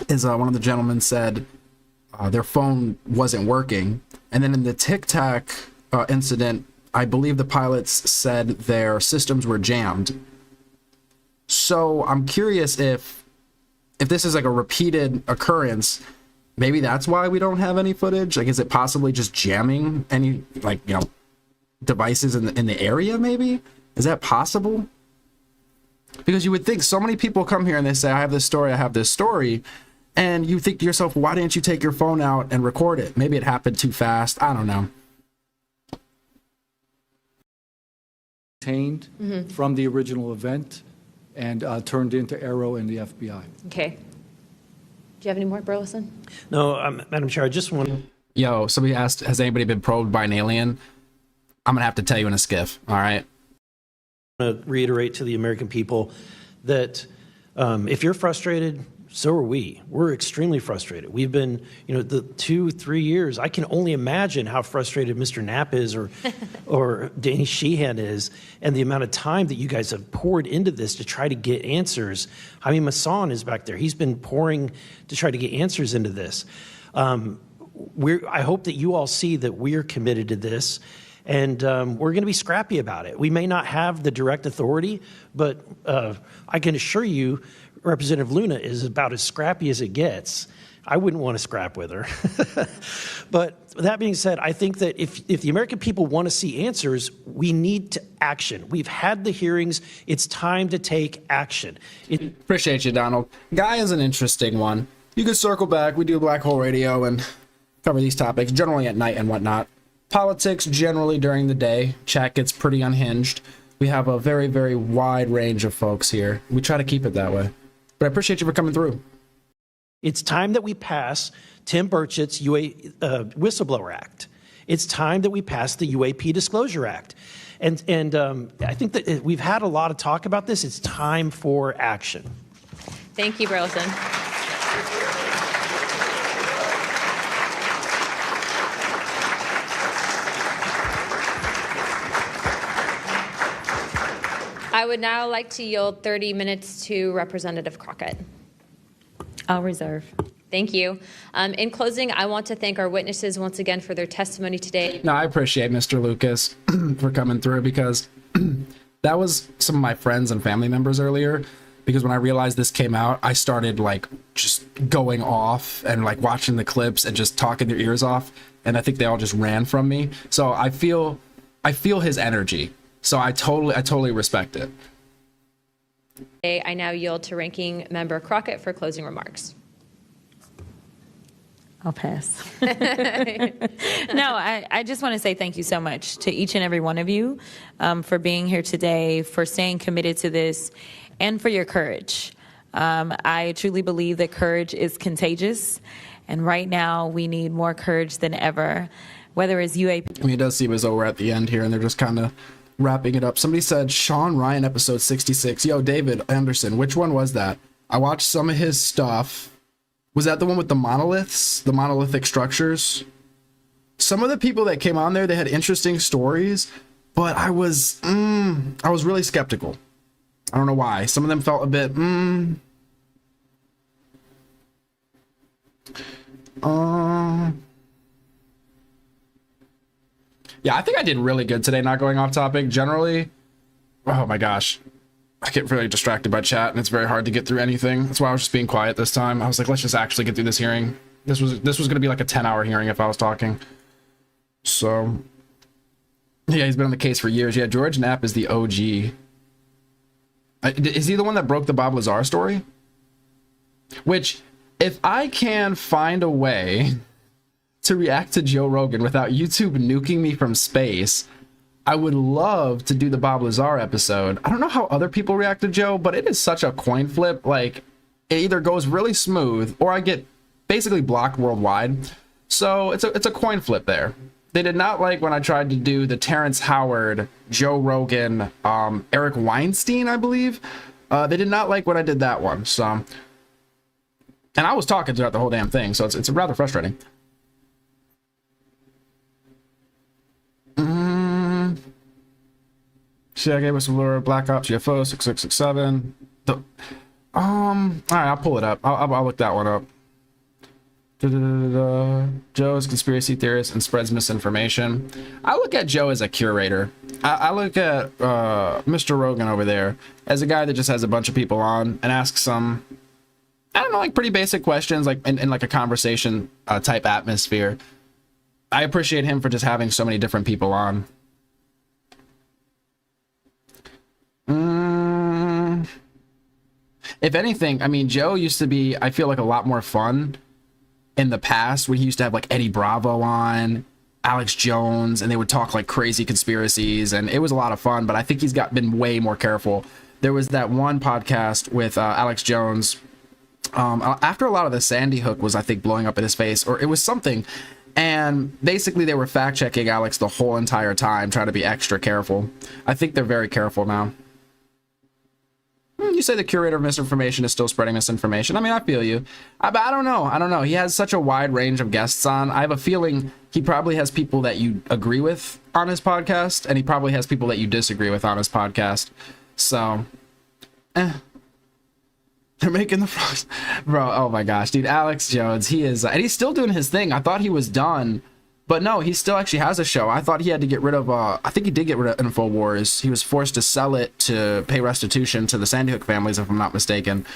is one of the gentlemen said their phone wasn't working. And then in the Tic Tac incident, I believe the pilots said their systems were jammed. So I'm curious if this is like a repeated occurrence, maybe that's why we don't have any footage. Like, is it possibly just jamming any, devices in the area maybe? Is that possible? Because you would think so many people come here and they say, I have this story, and you think to yourself, why didn't you take your phone out and record it? Maybe it happened too fast. I don't know. Obtained from the original event and turned into AARO and the FBI. Okay. Do you have any more, Burleson? No, Madam Chair, I just want to... Yo, somebody asked, has anybody been probed by an alien? I'm going to have to tell you in a skiff, all right? I want to reiterate to the American people that if you're frustrated, so are we. We're extremely frustrated. We've been, the 2-3 years. I can only imagine how frustrated Mr. Knapp is or Danny Sheehan is, and the amount of time that you guys have poured into this to try to get answers. Jaime Masson is back there. He's been pouring to try to get answers into this. I hope that you all see that we're committed to this. And we're going to be scrappy about it. We may not have the direct authority, but I can assure you Representative Luna is about as scrappy as it gets. I wouldn't want to scrap with her. But that being said, I think that if the American people want to see answers, we need to action. We've had the hearings. It's time to take action. Appreciate you, Donald. Guy is an interesting one. You can circle back. We do Black Hole Radio and cover these topics, generally at night and whatnot. Politics generally during the day. Chat gets pretty unhinged. We have a very, very wide range of folks here. We try to keep it that way. But I appreciate you for coming through. It's time that we pass Tim Burchett's Whistleblower Act. It's time that we pass the UAP Disclosure Act. And I think that we've had a lot of talk about this. It's time for action. Thank you, Burleson. I would now like to yield 30 minutes to Representative Crockett. I'll reserve. Thank you. In closing, I want to thank our witnesses once again for their testimony today. No, I appreciate Mr. Lucas for coming through, because that was some of my friends and family members earlier. Because when I realized this came out, I started just going off and watching the clips and just talking their ears off. And I think they all just ran from me. So I feel his energy. So I totally respect it. I now yield to Ranking Member Crockett for closing remarks. I'll pass. No, I just want to say thank you so much to each and every one of you for being here today, for staying committed to this, and for your courage. I truly believe that courage is contagious, and right now we need more courage than ever, whether it's UAP. I mean, it does seem as though we're at the end here, and they're just kind of wrapping it up. Somebody said Sean Ryan episode 66. Yo, David Anderson, which one was that? I watched some of his stuff. Was that the one with the monoliths, the monolithic structures? Some of the people that came on there, they had interesting stories, but I was really skeptical. I don't know why. Some of them felt a bit, yeah, I think I did really good today, not going off topic. Generally, oh my gosh, I get really distracted by chat, and it's very hard to get through anything. That's why I was just being quiet this time. I was like, let's just actually get through this hearing. This was going to be like a 10-hour hearing if I was talking. So, yeah, he's been on the case for years. Yeah, George Knapp is the OG. Is he the one that broke the Bob Lazar story? Which, if I can find a way to react to Joe Rogan without YouTube nuking me from space, I would love to do the Bob Lazar episode. I don't know how other people react to Joe, but it is such a coin flip. Like, it either goes really smooth or I get basically blocked worldwide. So it's a coin flip there. They did not like when I tried to do the Terrence Howard, Joe Rogan, Eric Weinstein, I believe. They did not like when I did that one. So, and I was talking throughout the whole damn thing, so it's rather frustrating. See, I gave us some lure, Black Ops, UFO, 6667. All right, I'll pull it up. I'll look that one up. Joe is a conspiracy theorist and spreads misinformation. I look at Joe as a curator. I look at Mr. Rogan over there as a guy that just has a bunch of people on and asks some, I don't know, like pretty basic questions, like in like a conversation type atmosphere. I appreciate him for just having so many different people on. If anything, I mean, Joe used to be, I feel like, a lot more fun in the past when he used to have like Eddie Bravo on, Alex Jones, and they would talk like crazy conspiracies, and it was a lot of fun, but I think he's been way more careful. There was that one podcast with Alex Jones after a lot of the Sandy Hook was, I think, blowing up in his face, or it was something, and basically they were fact checking Alex the whole entire time, trying to be extra careful. I think they're very careful now. You say the curator of misinformation is still spreading misinformation. I mean, I feel you. But I don't know. He has such a wide range of guests on. I have a feeling he probably has people that you agree with on his podcast, and he probably has people that you disagree with on his podcast. So, they're making the frogs. Bro, oh my gosh, dude. Alex Jones, he is, and he's still doing his thing. I thought he was done. But no, he still actually has a show. I thought he had to get rid of, I think he did get rid of InfoWars. He was forced to sell it to pay restitution to the Sandy Hook families, if I'm not mistaken.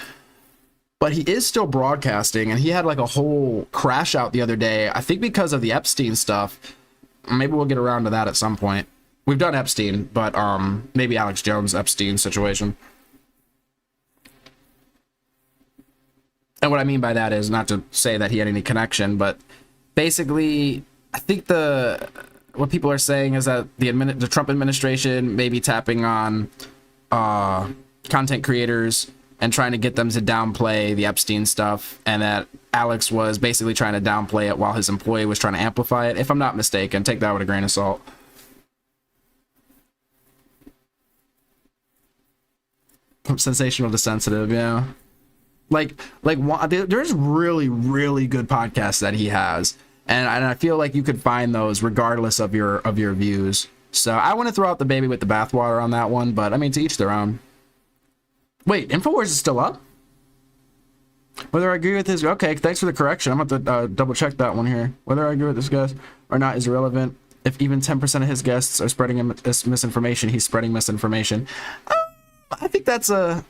But he is still broadcasting, and he had like a whole crash out the other day, I think because of the Epstein stuff. Maybe we'll get around to that at some point. We've done Epstein, but maybe Alex Jones Epstein situation. And what I mean by that is not to say that he had any connection, but basically, I think what people are saying is that the Trump administration may be tapping on content creators and trying to get them to downplay the Epstein stuff, and that Alex was basically trying to downplay it while his employee was trying to amplify it. If I'm not mistaken, take that with a grain of salt. Sensational to sensitive, yeah. There's really, really good podcasts that he has. And I feel like you could find those regardless of your views. So I want to throw out the baby with the bathwater on that one, but I mean, to each their own. Wait, InfoWars is still up? Whether I agree with his... Okay, thanks for the correction. I'm going to double check that one here. Whether I agree with this guest or not is irrelevant. If even 10% of his guests are spreading misinformation, he's spreading misinformation. I think that's a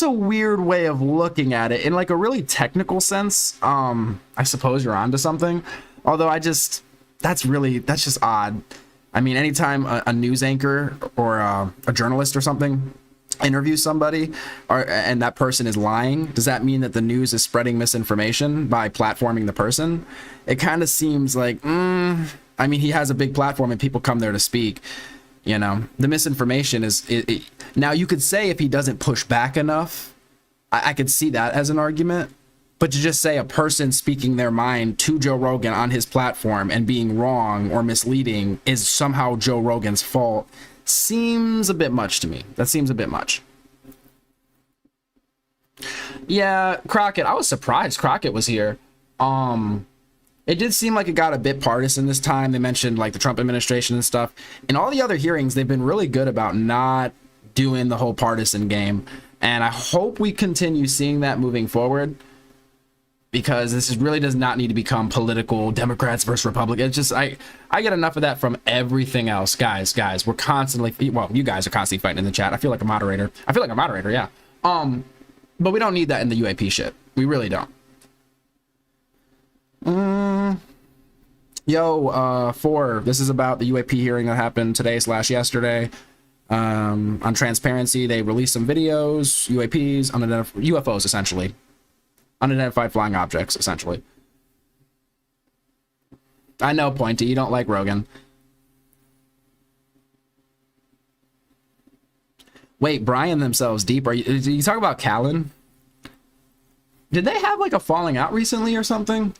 weird way of looking at it. In like a really technical sense, I suppose you're onto something. Although that's just odd. I mean, anytime a news anchor or a journalist or something interview somebody and that person is lying, does that mean that the news is spreading misinformation by platforming the person? It kind of seems like, I mean, he has a big platform and people come there to speak. You know, the misinformation is now you could say if he doesn't push back enough, I could see that as an argument. But to just say a person speaking their mind to Joe Rogan on his platform and being wrong or misleading is somehow Joe Rogan's fault seems a bit much to me. That seems a bit much. Yeah, Crockett, I was surprised Crockett was here. It did seem like it got a bit partisan this time. They mentioned like the Trump administration and stuff. In all the other hearings, they've been really good about not doing the whole partisan game. And I hope we continue seeing that moving forward, because this really does not need to become political, Democrats versus Republicans. It's just, I get enough of that from everything else. Guys, we're constantly, well, you guys are constantly fighting in the chat. I feel like a moderator, yeah. But we don't need that in the UAP shit. We really don't. This is about the UAP hearing that happened today/yesterday. On transparency, they released some videos, UAPs, UFOs, essentially. Unidentified flying objects, essentially. I know, Pointy, you don't like Rogan. Wait, Brian themselves deep. Are you talking about Callan? Did they have like a falling out recently or something?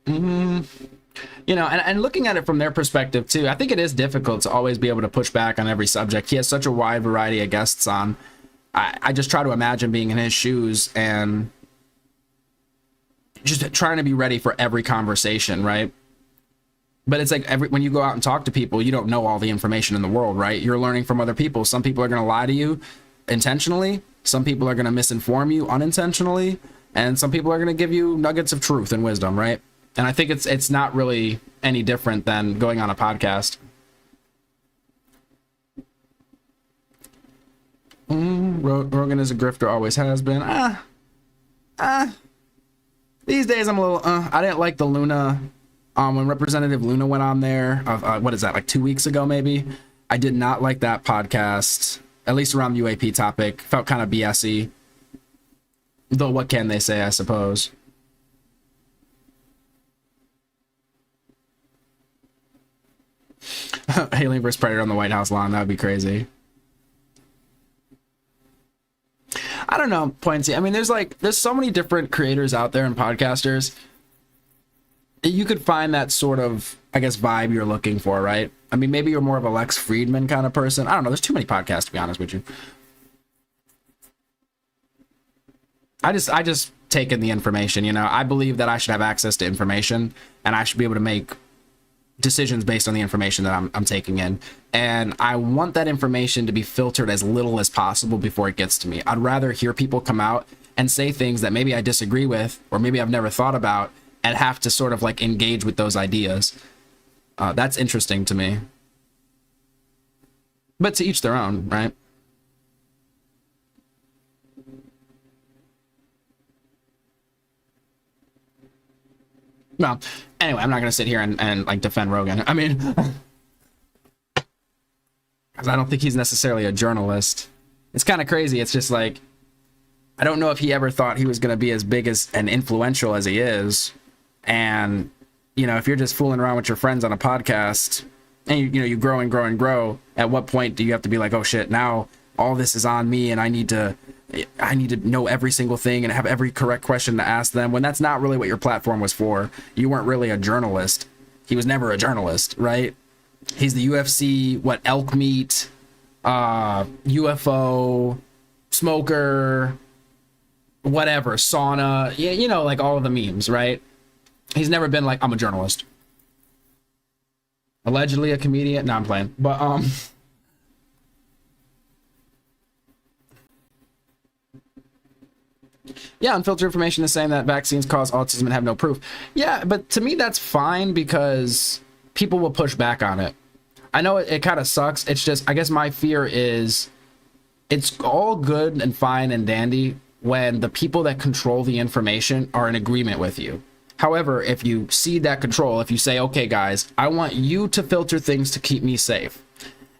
You know, and looking at it from their perspective too, I think it is difficult to always be able to push back on every subject. He has such a wide variety of guests on. I just try to imagine being in his shoes and just trying to be ready for every conversation, right? But it's like when you go out and talk to people, you don't know all the information in the world, right? You're learning from other people. Some people are going to lie to you intentionally. Some people are going to misinform you unintentionally. And some people are going to give you nuggets of truth and wisdom, right? And I think it's not really any different than going on a podcast. Rogan is a grifter, always has been. These days I'm a little, I didn't like the Luna, when Representative Luna went on there, what is that, like 2 weeks ago maybe? I did not like that podcast, at least around the UAP topic. Felt kind of BS-y. Though what can they say, I suppose. Alien vs. Predator on the White House lawn, that would be crazy. I don't know, Pointy. I mean, there's so many different creators out there and podcasters. You could find that sort of, I guess, vibe you're looking for, right? I mean, maybe you're more of a Lex Friedman kind of person. I don't know. There's too many podcasts, to be honest with you. I just take in the information, you know. I believe that I should have access to information, and I should be able to make decisions based on the information that I'm taking in. And I want that information to be filtered as little as possible before it gets to me. I'd rather hear people come out and say things that maybe I disagree with, or maybe I've never thought about, and have to sort of like engage with those ideas. That's interesting to me. But to each their own, right? Well, anyway, I'm not going to sit here and like defend Rogan. I mean, because I don't think he's necessarily a journalist. It's kind of crazy. It's just like, I don't know if he ever thought he was going to be as big as and influential as he is. And, you know, if you're just fooling around with your friends on a podcast and you grow and grow and grow, at what point do you have to be like, oh shit, now all this is on me and I need to know every single thing and have every correct question to ask them, when that's not really what your platform was for. You weren't really a journalist. He was never a journalist, right? He's the UFC, elk meat, UFO, smoker, whatever, sauna, you know, like all of the memes, right? He's never been like, I'm a journalist. Allegedly a comedian. No, I'm playing. But, yeah, unfiltered information is saying that vaccines cause autism and have no proof. Yeah, but to me that's fine because people will push back on it. I know it kind of sucks. It's just, I guess my fear is it's all good and fine and dandy when the people that control the information are in agreement with you. However, if you cede that control, if you say, okay, guys, I want you to filter things to keep me safe,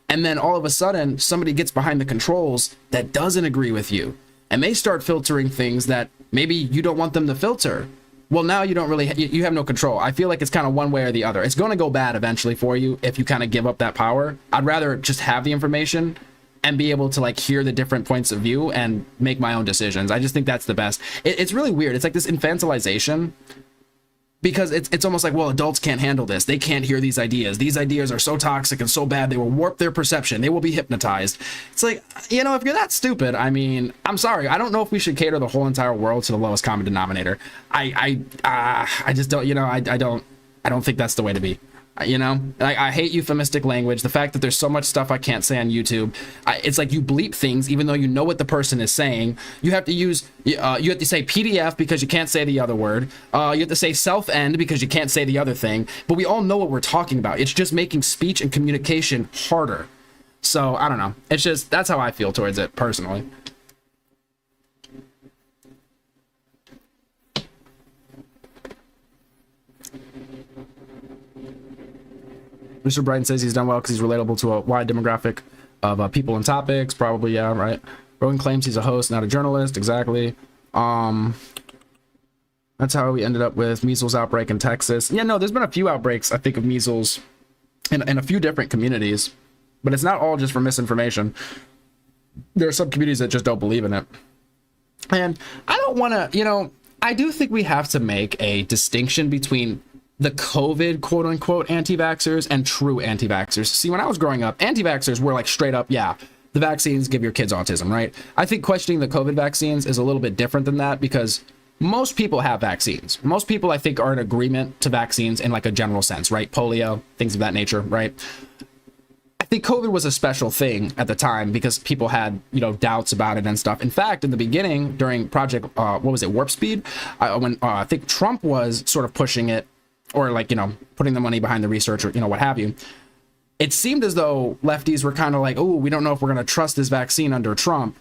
and then all of a sudden somebody gets behind the controls that doesn't agree with you, and they start filtering things that maybe you don't want them to filter, well, now you don't really, you have no control. I feel like it's kind of one way or the other. It's going to go bad eventually for you if you kind of give up that power. I'd rather just have the information and be able to like hear the different points of view and make my own decisions. I just think that's the best. It's really weird. It's like this infantilization, because it's almost like, well, adults can't handle this. They can't hear these ideas. These ideas are so toxic and so bad, they will warp their perception. They will be hypnotized. It's like, you know, if you're that stupid, I mean, I'm sorry. I don't know if we should cater the whole entire world to the lowest common denominator. I just don't, you know, I don't think that's the way to be. You know, I hate euphemistic language. The fact that there's so much stuff I can't say on YouTube. It's like you bleep things even though you know what the person is saying. You have to use, you have to say PDF because you can't say the other word. You have to say self-end because you can't say the other thing. But we all know what we're talking about. It's just making speech and communication harder. So I don't know. It's just, that's how I feel towards it personally. Mr. Brighton says he's done well because he's relatable to a wide demographic of people and topics. Probably, yeah, right. Rowan claims he's a host, not a journalist. Exactly. That's how we ended up with measles outbreak in Texas. Yeah, no, there's been a few outbreaks, I think, of measles in a few different communities, but it's not all just for misinformation. There are some communities that just don't believe in it. And I don't want to, you know, I do think we have to make a distinction between the COVID quote unquote anti-vaxxers and true anti-vaxxers. See, when I was growing up, anti-vaxxers were like straight up, yeah, the vaccines give your kids autism, right? I think questioning the COVID vaccines is a little bit different than that, because most people have vaccines. Most people, I think, are in agreement to vaccines in like a general sense, right? Polio, things of that nature, right? I think COVID was a special thing at the time because people had, you know, doubts about it and stuff. In fact, in the beginning, during Project, what was it, Warp Speed? When I think Trump was sort of pushing it, or like, you know, putting the money behind the research, or, you know, what have you, it seemed as though lefties were kind of like, oh, we don't know if we're going to trust this vaccine under Trump,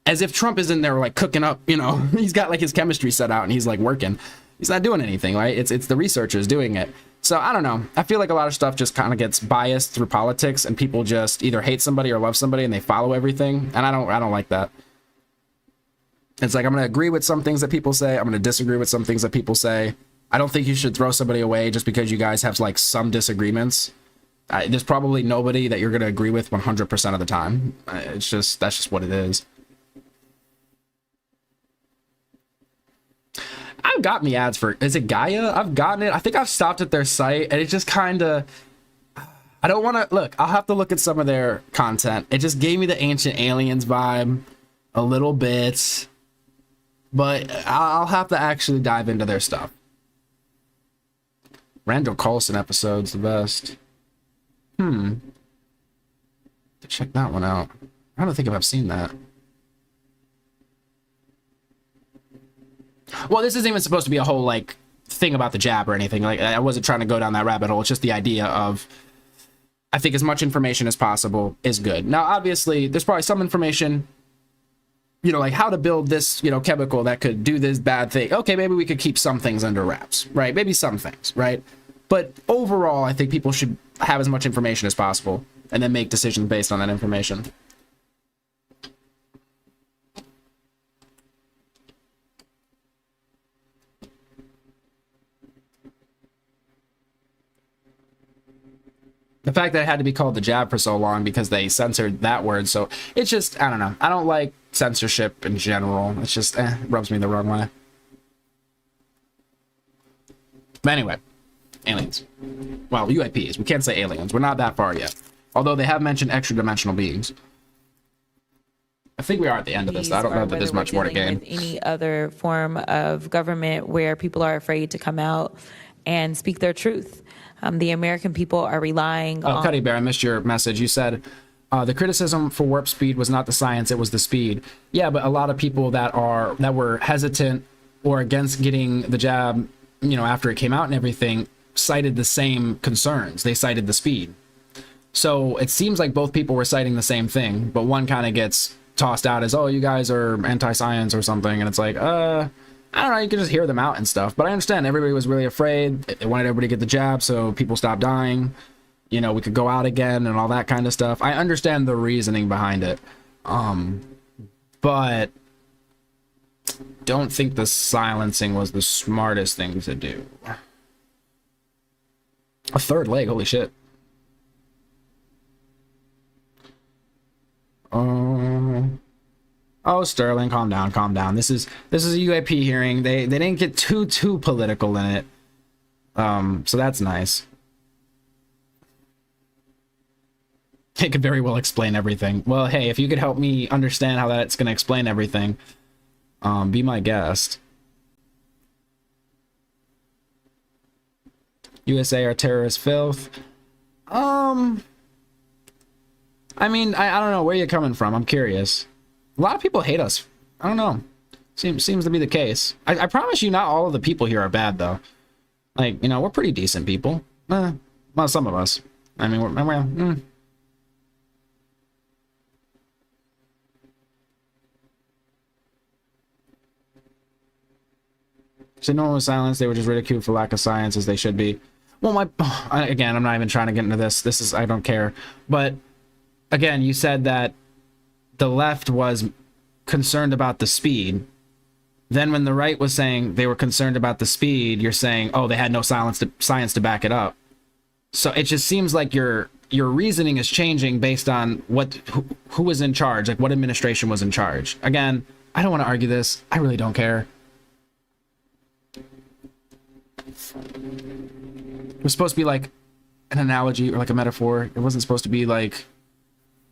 as if Trump is in there like cooking up, you know, he's got like his chemistry set out and he's like working. He's not doing anything, right? It's the researchers doing it. So I don't know. I feel like a lot of stuff just kind of gets biased through politics, and people just either hate somebody or love somebody and they follow everything. And I don't like that. It's like, I'm going to agree with some things that people say. I'm going to disagree with some things that people say. I don't think you should throw somebody away just because you guys have like some disagreements. There's probably nobody that you're going to agree with 100% of the time. That's just what it is. I've gotten the ads for, is it Gaia? I've gotten it. I think I've stopped at their site, and it just kind of, I don't want to, look, I'll have to look at some of their content. It just gave me the Ancient Aliens vibe a little bit, but I'll have to actually dive into their stuff. Randall Carlson episode's the best. Check that one out. I don't think I've seen that. Well, this isn't even supposed to be a whole like thing about the jab or anything. Like, I wasn't trying to go down that rabbit hole. It's just the idea of, I think as much information as possible is good. Now, obviously, there's probably some information, you know, like how to build this, you know, chemical that could do this bad thing. Okay, maybe we could keep some things under wraps, right? Maybe some things, right? But overall, I think people should have as much information as possible and then make decisions based on that information. The fact that it had to be called the jab for so long because they censored that word. So it's just, I don't know. I don't like censorship in general. It's just, it rubs me the wrong way. But anyway, aliens. Well, UAPs. We can't say aliens. We're not that far yet. Although they have mentioned extra-dimensional beings. I think we are at the end of this. I don't know that there's much more to gain. Any other form of government where people are afraid to come out and speak their truth. The American people are relying on... Cuddy Bear, I missed your message. You said the criticism for warp speed was not the science, it was the speed. Yeah, but a lot of people that were hesitant or against getting the jab, you know, after it came out and everything, cited the same concerns. They cited the speed. So it seems like both people were citing the same thing, but one kind of gets tossed out as, oh, you guys are anti-science or something, and it's like, I don't know, you can just hear them out and stuff. But I understand everybody was really afraid. They wanted everybody to get the jab so people stopped dying. You know, we could go out again and all that kind of stuff. I understand the reasoning behind it. But don't think the silencing was the smartest thing to do. A third leg, holy shit. Oh, Sterling, calm down, calm down. This is a UAP hearing. They didn't get too political in it. So that's nice. It could very well explain everything. Well, hey, if you could help me understand how that's going to explain everything, be my guest. USA are terrorist filth. I mean, I don't know where you're coming from. I'm curious. A lot of people hate us. I don't know. Seems to be the case. I promise you not all of the people here are bad, though. Like, you know, we're pretty decent people. Well, some of us. I mean, So no one was silenced. They were just ridiculed for lack of science, as they should be. Well, again, I'm not even trying to get into this. I don't care. But again, you said that the left was concerned about the speed. Then when the right was saying they were concerned about the speed, you're saying, oh, they had no science to back it up. So it just seems like your reasoning is changing based on who was in charge, like what administration was in charge. Again, I don't want to argue this. I really don't care. It was supposed to be like an analogy or like a metaphor. It wasn't supposed to be like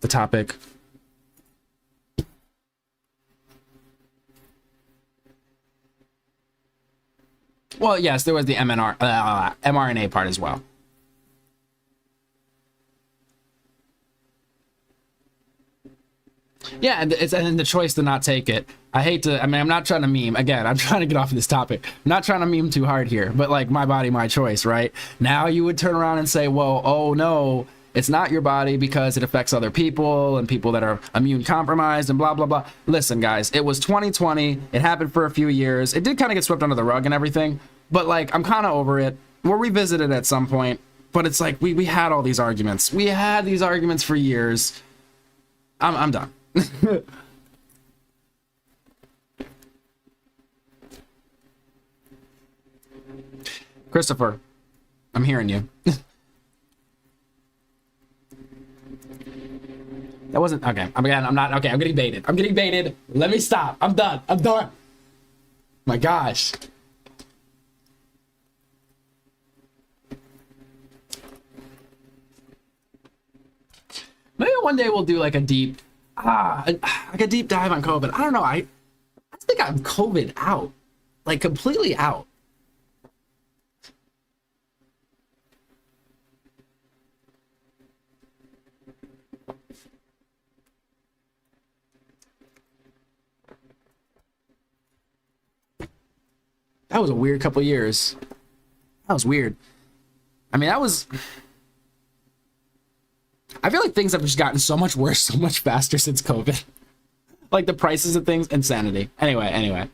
the topic. Well, yes, there was the mRNA part as well. Yeah, and the choice to not take it. I hate to, I mean, I'm not trying to meme. Again, I'm trying to get off of this topic. I'm not trying to meme too hard here, but like, my body, my choice, right? Now you would turn around and say, well, oh no, it's not your body because it affects other people and people that are immune compromised and blah, blah, blah. Listen, guys, it was 2020. It happened for a few years. It did kind of get swept under the rug and everything, but like, I'm kind of over it. We'll revisit it at some point, but it's like, we had all these arguments. We had these arguments for years. I'm done. Christopher, I'm hearing you. That wasn't okay. I'm not okay. I'm getting baited. Let me stop. I'm done. My gosh. Maybe one day we'll do like a deep dive on COVID. I don't know. I think I'm COVID out, like completely out. That was a weird couple of years. That was weird. I mean, I feel like things have just gotten so much worse, so much faster since COVID. Like the prices of things, insanity. Anyway.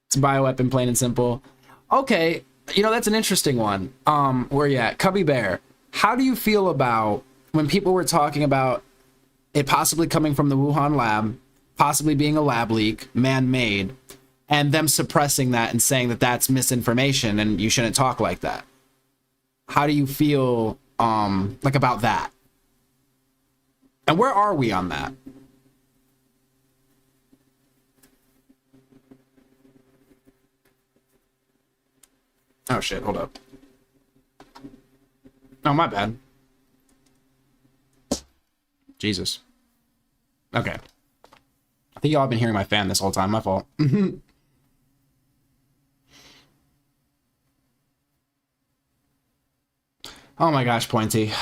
It's a bioweapon, plain and simple. Okay, you know, that's an interesting one. Where you at? Cubby Bear, how do you feel about when people were talking about it possibly coming from the Wuhan lab, possibly being a lab leak, man-made, and them suppressing that and saying that that's misinformation and you shouldn't talk like that? How do you feel like about that? And where are we on that? Oh shit, hold up. Oh, my bad. Jesus. Okay. I think y'all have been hearing my fan this whole time. My fault. Oh my gosh, Pointy.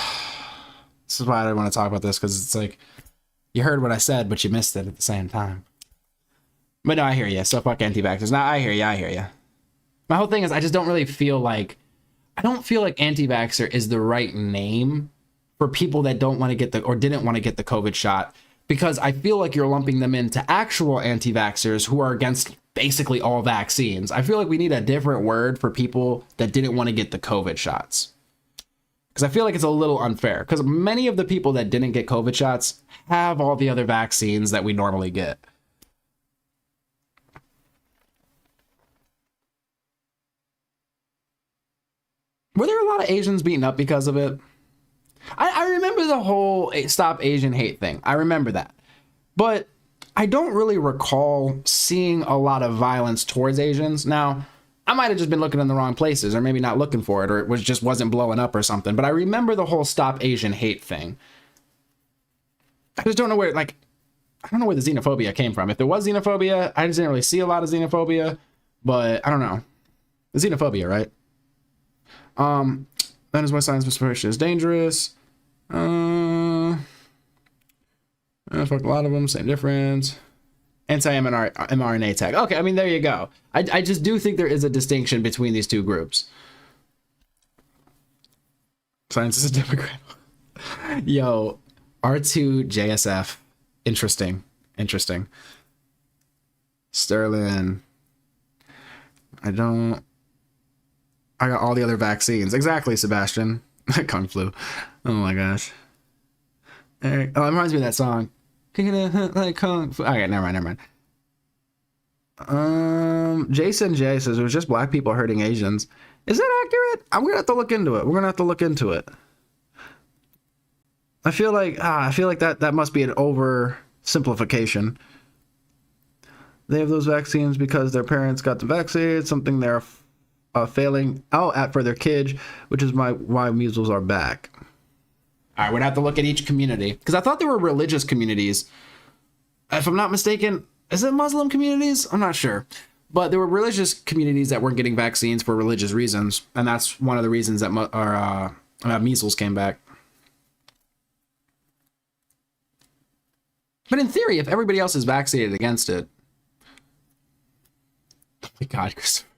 This is why I don't want to talk about this, because it's like, you heard what I said, but you missed it at the same time. But no, I hear you. So fuck anti-vaxxers. No, I hear you. My whole thing is I just don't really feel like, anti-vaxxer is the right name for people that don't want to get or didn't want to get the COVID shot, because I feel like you're lumping them into actual anti-vaxxers who are against basically all vaccines. I feel like we need a different word for people that didn't want to get the COVID shots. Because I feel like it's a little unfair. Because many of the people that didn't get COVID shots have all the other vaccines that we normally get. Were there a lot of Asians beaten up because of it? I remember the whole Stop Asian Hate thing. I remember that. But I don't really recall seeing a lot of violence towards Asians. Now, I might have just been looking in the wrong places, or maybe not looking for it, or it just wasn't blowing up or something. But I remember the whole Stop Asian Hate thing. I just don't know where, I don't know where the xenophobia came from. If there was xenophobia, I just didn't really see a lot of xenophobia. But I don't know. The xenophobia, right? That is why science misperception is dangerous. Fuck a lot of them, same difference. Anti-mRNA tag. Okay, I mean, there you go. I just do think there is a distinction between these two groups. Science is a Democrat. Yo, R2 JSF. Interesting. Sterling. I got all the other vaccines. Exactly, Sebastian. Kung flu. Oh my gosh. Eric. Oh, it reminds me of that song. Like Kung Fu. Okay, never mind. Jason J says it was just black people hurting Asians. Is that accurate? I'm gonna have to look into it. We're gonna have to look into it. I feel like that must be an oversimplification. They have those vaccines because their parents got the vaccine. Something they're failing out for their kids, which is why measles are back. All right, we'd have to look at each community because I thought there were religious communities. If I'm not mistaken, is it Muslim communities? I'm not sure, but there were religious communities that weren't getting vaccines for religious reasons, and that's one of the reasons that measles came back. But in theory, if everybody else is vaccinated against it, oh my God, Christopher.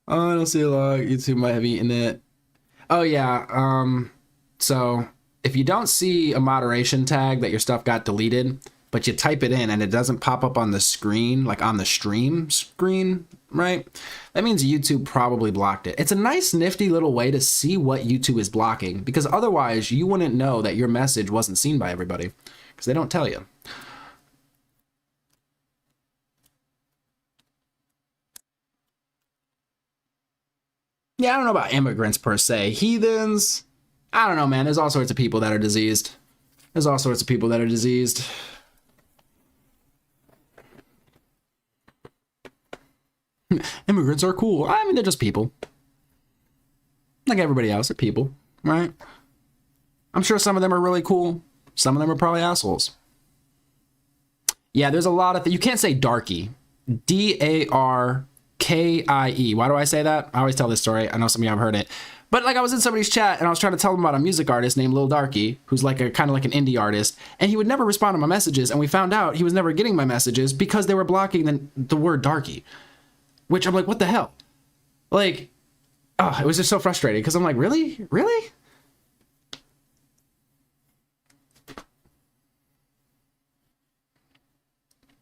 Oh, I don't see a lot. YouTube might have eaten it. Oh yeah. So if you don't see a moderation tag that your stuff got deleted, but you type it in and it doesn't pop up on the screen, like on the stream screen, right? That means YouTube probably blocked it. It's a nice, nifty little way to see what YouTube is blocking, because otherwise you wouldn't know that your message wasn't seen by everybody, because they don't tell you. Yeah, I don't know about immigrants per se. Heathens, I don't know, man. There's all sorts of people that are diseased. Immigrants are cool. I mean, they're just people. Like everybody else, they're people, right? I'm sure some of them are really cool. Some of them are probably assholes. Yeah, there's a lot of you can't say darky. DARKIE. Why do I say that? I always tell this story. I know some of you have heard it. But like I was in somebody's chat and I was trying to tell them about a music artist named Lil Darky, who's like a kind of like an indie artist, and he would never respond to my messages, and we found out he was never getting my messages because they were blocking the word darky. Which I'm like, what the hell? Like, oh, it was just so frustrating because I'm like, really? Really?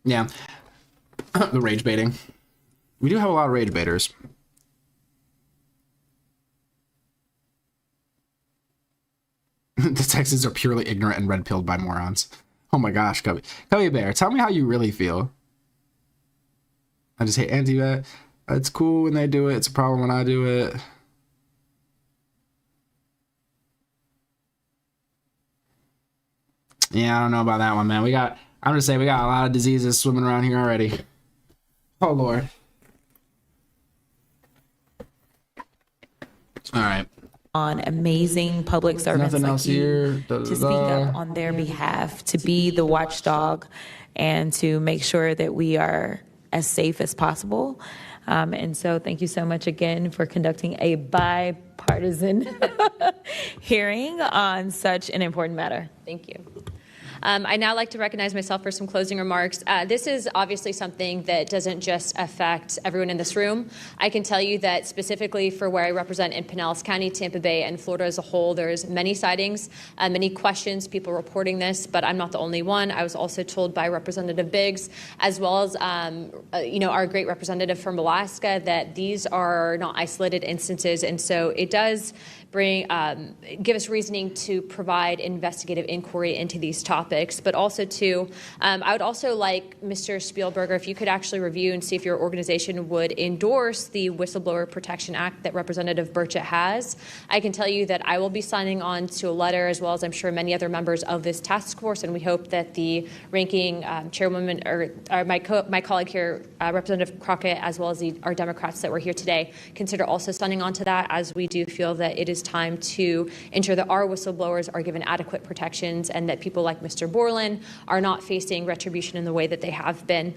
Yeah. The rage baiting. We do have a lot of rage baiters. The Texans are purely ignorant and red-pilled by morons. Oh my gosh, Cubby Bear, tell me how you really feel. I just hate anti-vet. It's cool when they do it. It's a problem when I do it. Yeah, I don't know about that one, man. I'm just saying we got a lot of diseases swimming around here already. Oh, Lord. All right. On amazing public servants like you to speak up on their behalf, to be the watchdog, and to make sure that we are as safe as possible. And so thank you so much again for conducting a bipartisan hearing on such an important matter. Thank you. I'd now like to recognize myself for some closing remarks. This is obviously something that doesn't just affect everyone in this room. I can tell you that specifically for where I represent in Pinellas County, Tampa Bay, and Florida as a whole, there's many sightings, many questions, people reporting this, but I'm not the only one. I was also told by Representative Biggs, as well as our great representative from Alaska, that these are not isolated instances, and so it does give us reasoning to provide investigative inquiry into these topics, but also I would also like Mr. Spielberger, if you could actually review and see if your organization would endorse the Whistleblower Protection Act that Representative Burchett has. I can tell you that I will be signing on to a letter, as well as I'm sure many other members of this task force, and we hope that the ranking chairwoman or my colleague here, Representative Crockett, as well as our Democrats that were here today, consider also signing on to that, as we do feel that it is time to ensure that our whistleblowers are given adequate protections and that people like Mr. Borland are not facing retribution in the way that they have been.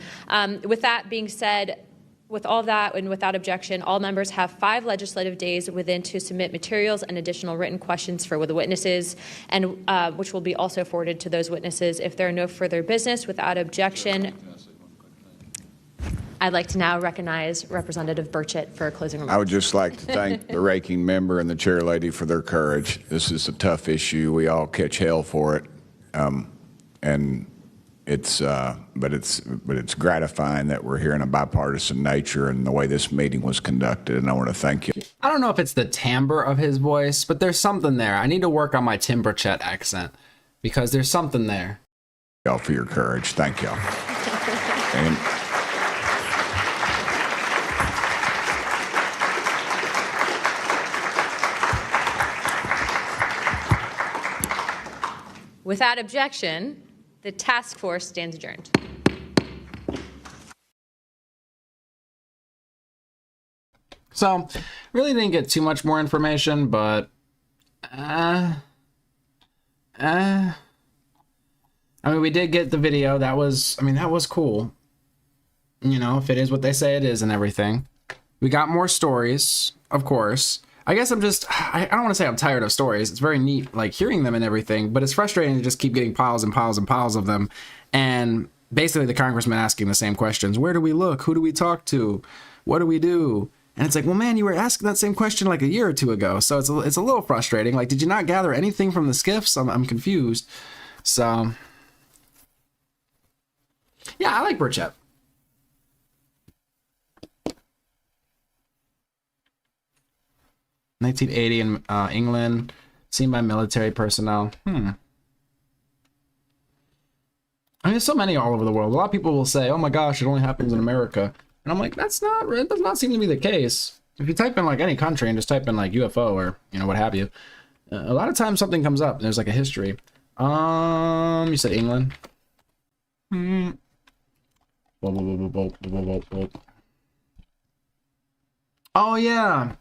With that being said, with all that and without objection, all members have 5 legislative days within to submit materials and additional written questions for the witnesses, and which will be also forwarded to those witnesses. If there are no further business, without objection, I'd like to now recognize Representative Burchett for closing remarks. I would just like to thank the ranking member and the chair lady for their courage. This is a tough issue. We all catch hell for it, and but it's gratifying that we're here in a bipartisan nature and the way this meeting was conducted. And I want to thank you. I don't know if it's the timbre of his voice, but there's something there. I need to work on my Tim Burchett accent because there's something there. Y'all for your courage. Thank y'all. And without objection, the task force stands adjourned. So, really didn't get too much more information, but I mean, we did get the video. That was cool. You know, if it is what they say it is and everything. We got more stories, of course. I guess I don't want to say I'm tired of stories. It's very neat, like, hearing them and everything, but it's frustrating to just keep getting piles and piles and piles of them. And basically the congressman asking the same questions. Where do we look? Who do we talk to? What do we do? And it's like, well, man, you were asking that same question like a year or two ago. So it's a little frustrating. Like, did you not gather anything from the skiffs? I'm confused. So, yeah, I like Burchett. (1980) in England, seen by military personnel. I mean, there's so many all over the world. A lot of people will say, oh my gosh, it only happens in America. And I'm like, it does not seem to be the case. If you type in like any country and just type in like UFO or, you know, what have you, a lot of times something comes up. There's like a history. You said England. Oh yeah.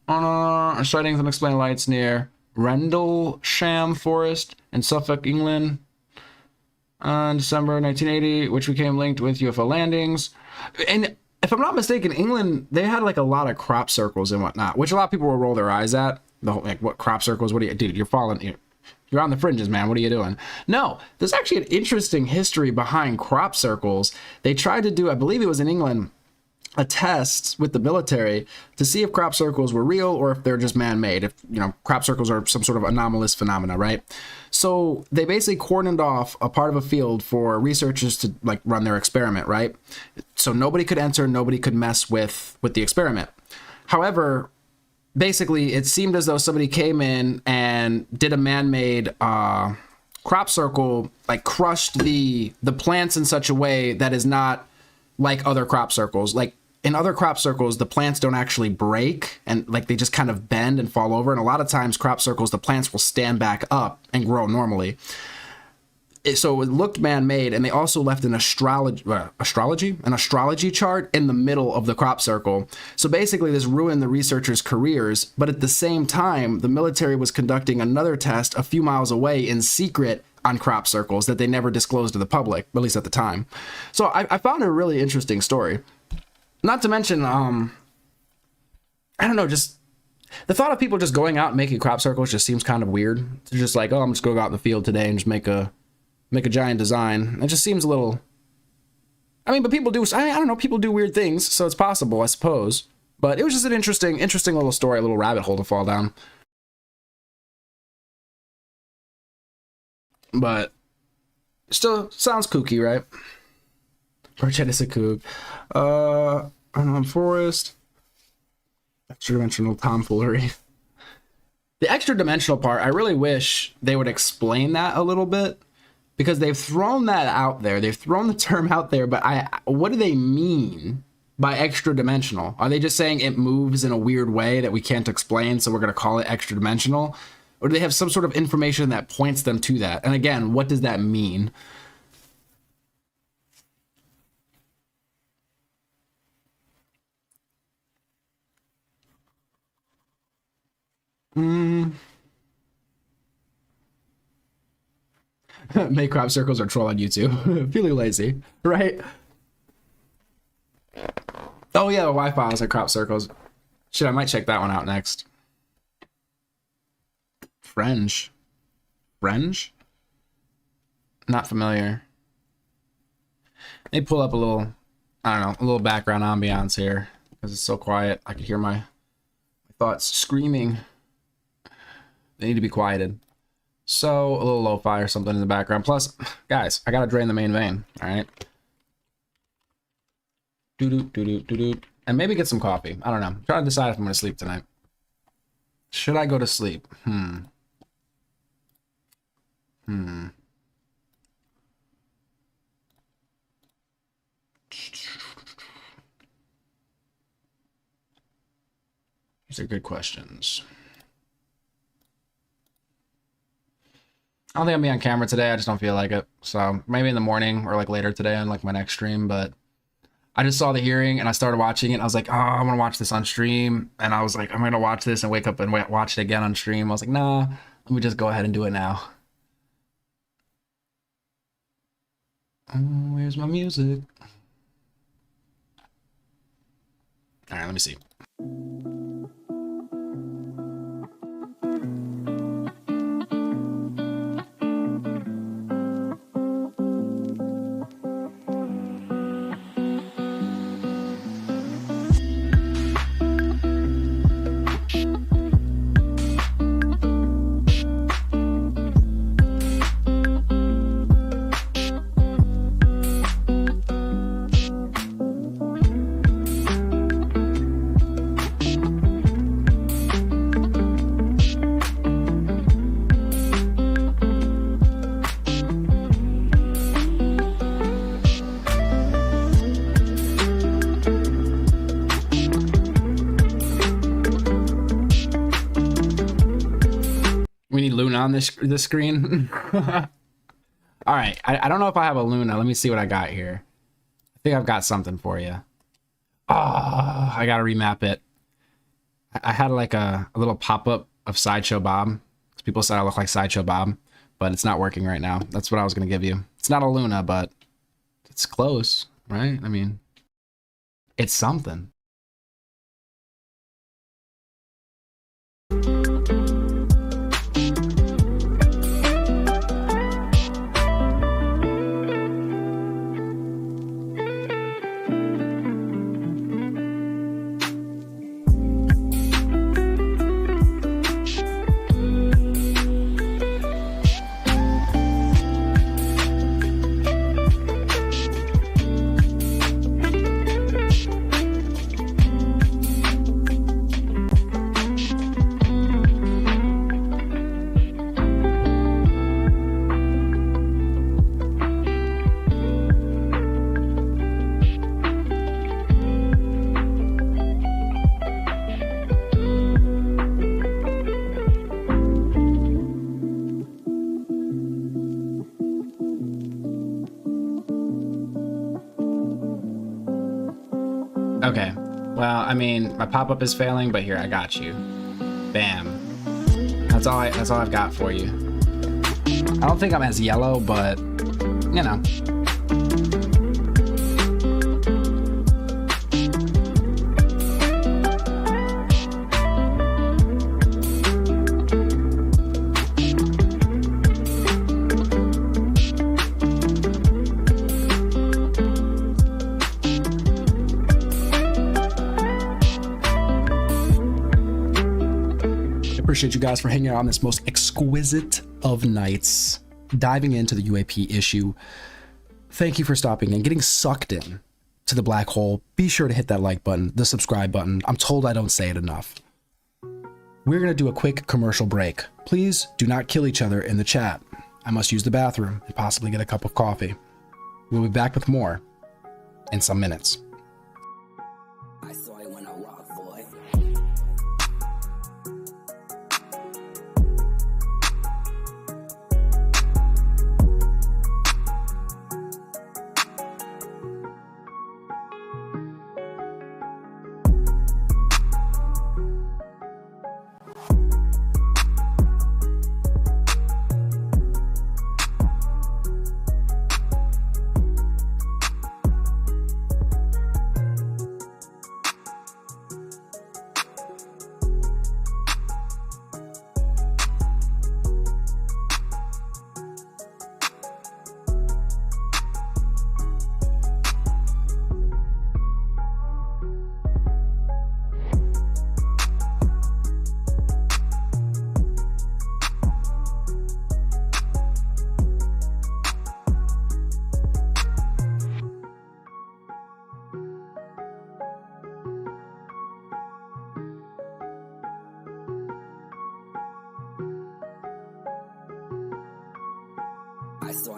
Sightings unexplained lights near Rendlesham Forest in Suffolk, England, in December 1980, which became linked with UFO landings. And if I'm not mistaken, England, they had like a lot of crop circles and whatnot, which a lot of people will roll their eyes at. Like, what crop circles? What do you, dude? You're on the fringes, man. What are you doing? No, there's actually an interesting history behind crop circles. They tried to do, I believe it was in England, a test with the military to see if crop circles were real or if they're just man-made, if, you know, crop circles are some sort of anomalous phenomena, right? So they basically cordoned off a part of a field for researchers to like run their experiment, right? So nobody could enter, nobody could mess with the experiment. However, basically it seemed as though somebody came in and did a man-made crop circle, like crushed the plants in such a way that is not like other crop circles. Like, in other crop circles, the plants don't actually break and like they just kind of bend and fall over. And a lot of times crop circles, the plants will stand back up and grow normally. So it looked man-made, and they also left an astrology chart in the middle of the crop circle. So basically this ruined the researchers' careers, but at the same time, the military was conducting another test a few miles away in secret on crop circles that they never disclosed to the public, at least at the time. So I found it a really interesting story. Not to mention, I don't know, just the thought of people just going out and making crop circles just seems kind of weird. It's just like, oh, I'm just going to go out in the field today and just make a make a giant design. It just seems a little... I mean, but people do... I don't know, people do weird things, so it's possible, I suppose. But it was just an interesting little story, a little rabbit hole to fall down. But still sounds kooky, right? Burchett is a kook. Unknown Forest. Extra-dimensional tomfoolery. The extra-dimensional part, I really wish they would explain that a little bit, because they've thrown that out there. They've thrown the term out there, but what do they mean by extra-dimensional? Are they just saying it moves in a weird way that we can't explain, so we're going to call it extra-dimensional? Or do they have some sort of information that points them to that? And again, what does that mean? Make crop circles or troll on YouTube. Feeling lazy, right? Oh yeah, the Y files are crop circles. Shit, I might check that one out next. Fringe. Not familiar. They pull up a little, I don't know, a little background ambiance here because it's so quiet. I could hear my thoughts screaming. They need to be quieted. So a little lo-fi or something in the background. Plus, guys, I gotta drain the main vein. All right. And maybe get some coffee. I don't know. I'm trying to decide if I'm gonna sleep tonight. Should I go to sleep? These are good questions. I don't think I'm gonna be on camera today. I just don't feel like it. So maybe in the morning or like later today on like my next stream. But I just saw the hearing and I started watching it. And I was like, oh, I'm gonna watch this on stream. And I was like, I'm gonna watch this and wake up and watch it again on stream. I was like, nah, let me just go ahead and do it now. Where's my music? All right, let me see. On this screen. All right, I don't know if I have a Luna. Let me see what I got here. I think I've got something for you. Oh, I gotta remap it. I had like a little pop-up of Sideshow Bob. People said I look like Sideshow Bob, but it's not working right now. That's what I was gonna give you. It's not a Luna, but it's close, right? I mean, it's something. Okay, well, I mean, my pop-up is failing, but here, I got you. Bam. That's all I've got for you. I don't think I'm as yellow, but, you know. appreciate you guys for hanging out on this most exquisite of nights, diving into the UAP issue. Thank you for stopping and getting sucked in to the black hole. Be sure to hit that like button, the subscribe button. I'm told I don't say it enough. We're going to do a quick commercial break. Please do not kill each other in the chat. I must use the bathroom and possibly get a cup of coffee. We'll be back with more in some minutes. I saw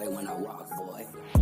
it when I rock, boy. I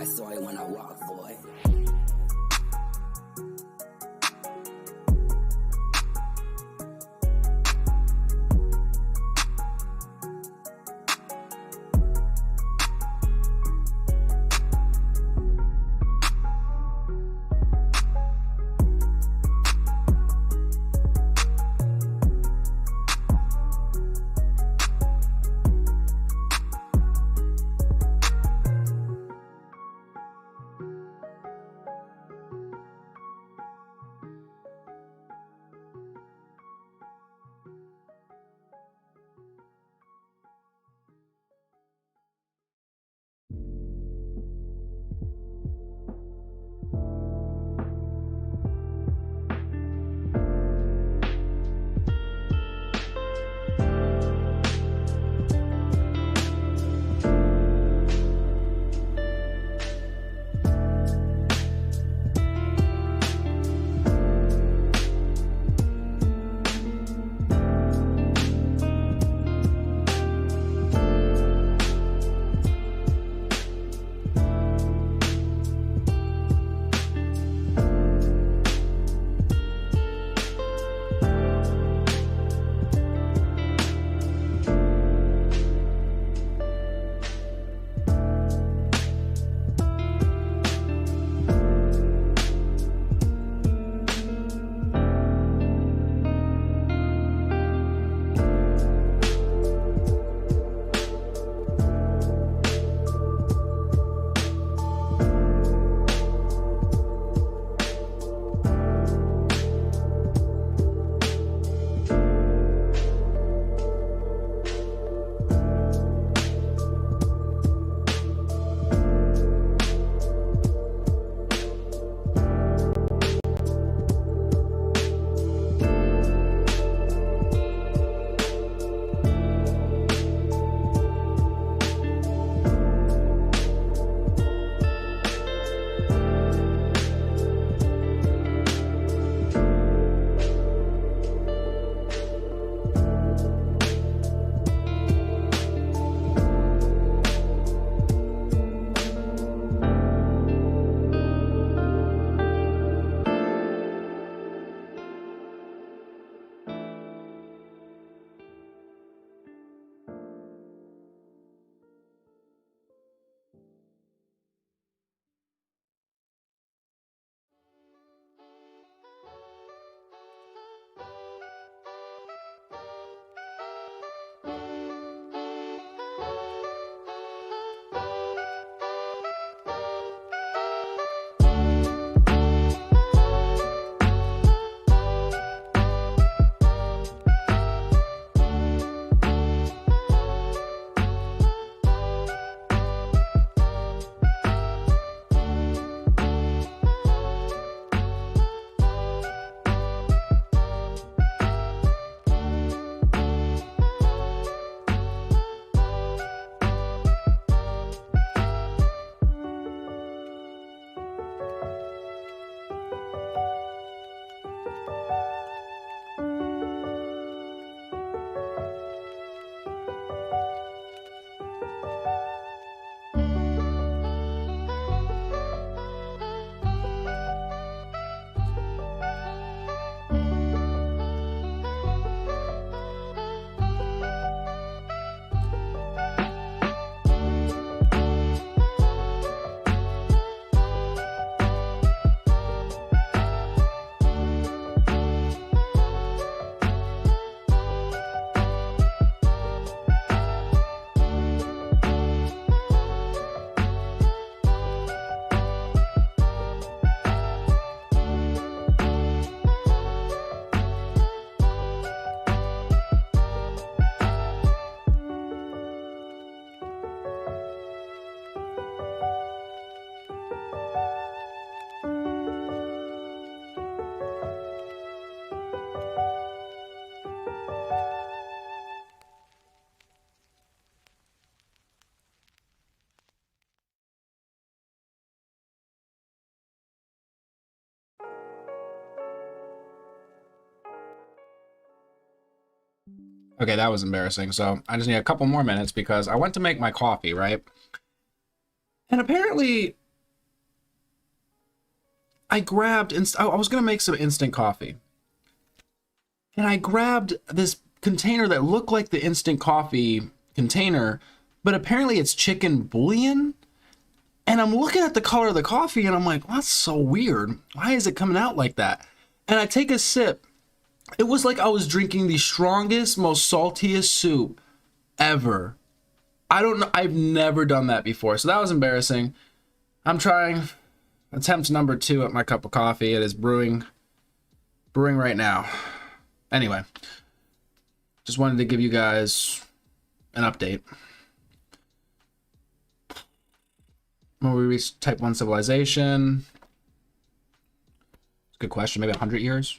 saw it when I rock, boy. Okay, that was embarrassing. So I just need a couple more minutes because I went to make my coffee, right? And apparently I grabbed, I was going to make some instant coffee. And I grabbed this container that looked like the instant coffee container, but apparently it's chicken bouillon. And I'm looking at the color of the coffee and I'm like, well, that's so weird. Why is it coming out like that? And I take a sip. It was like I was drinking the strongest, most saltiest soup ever. I don't know. I've never done that before. So that was embarrassing. I'm trying attempt number 2 at my cup of coffee. It is brewing right now. Anyway, just wanted to give you guys an update. When we reach type 1 civilization? Good question. Maybe 100 years?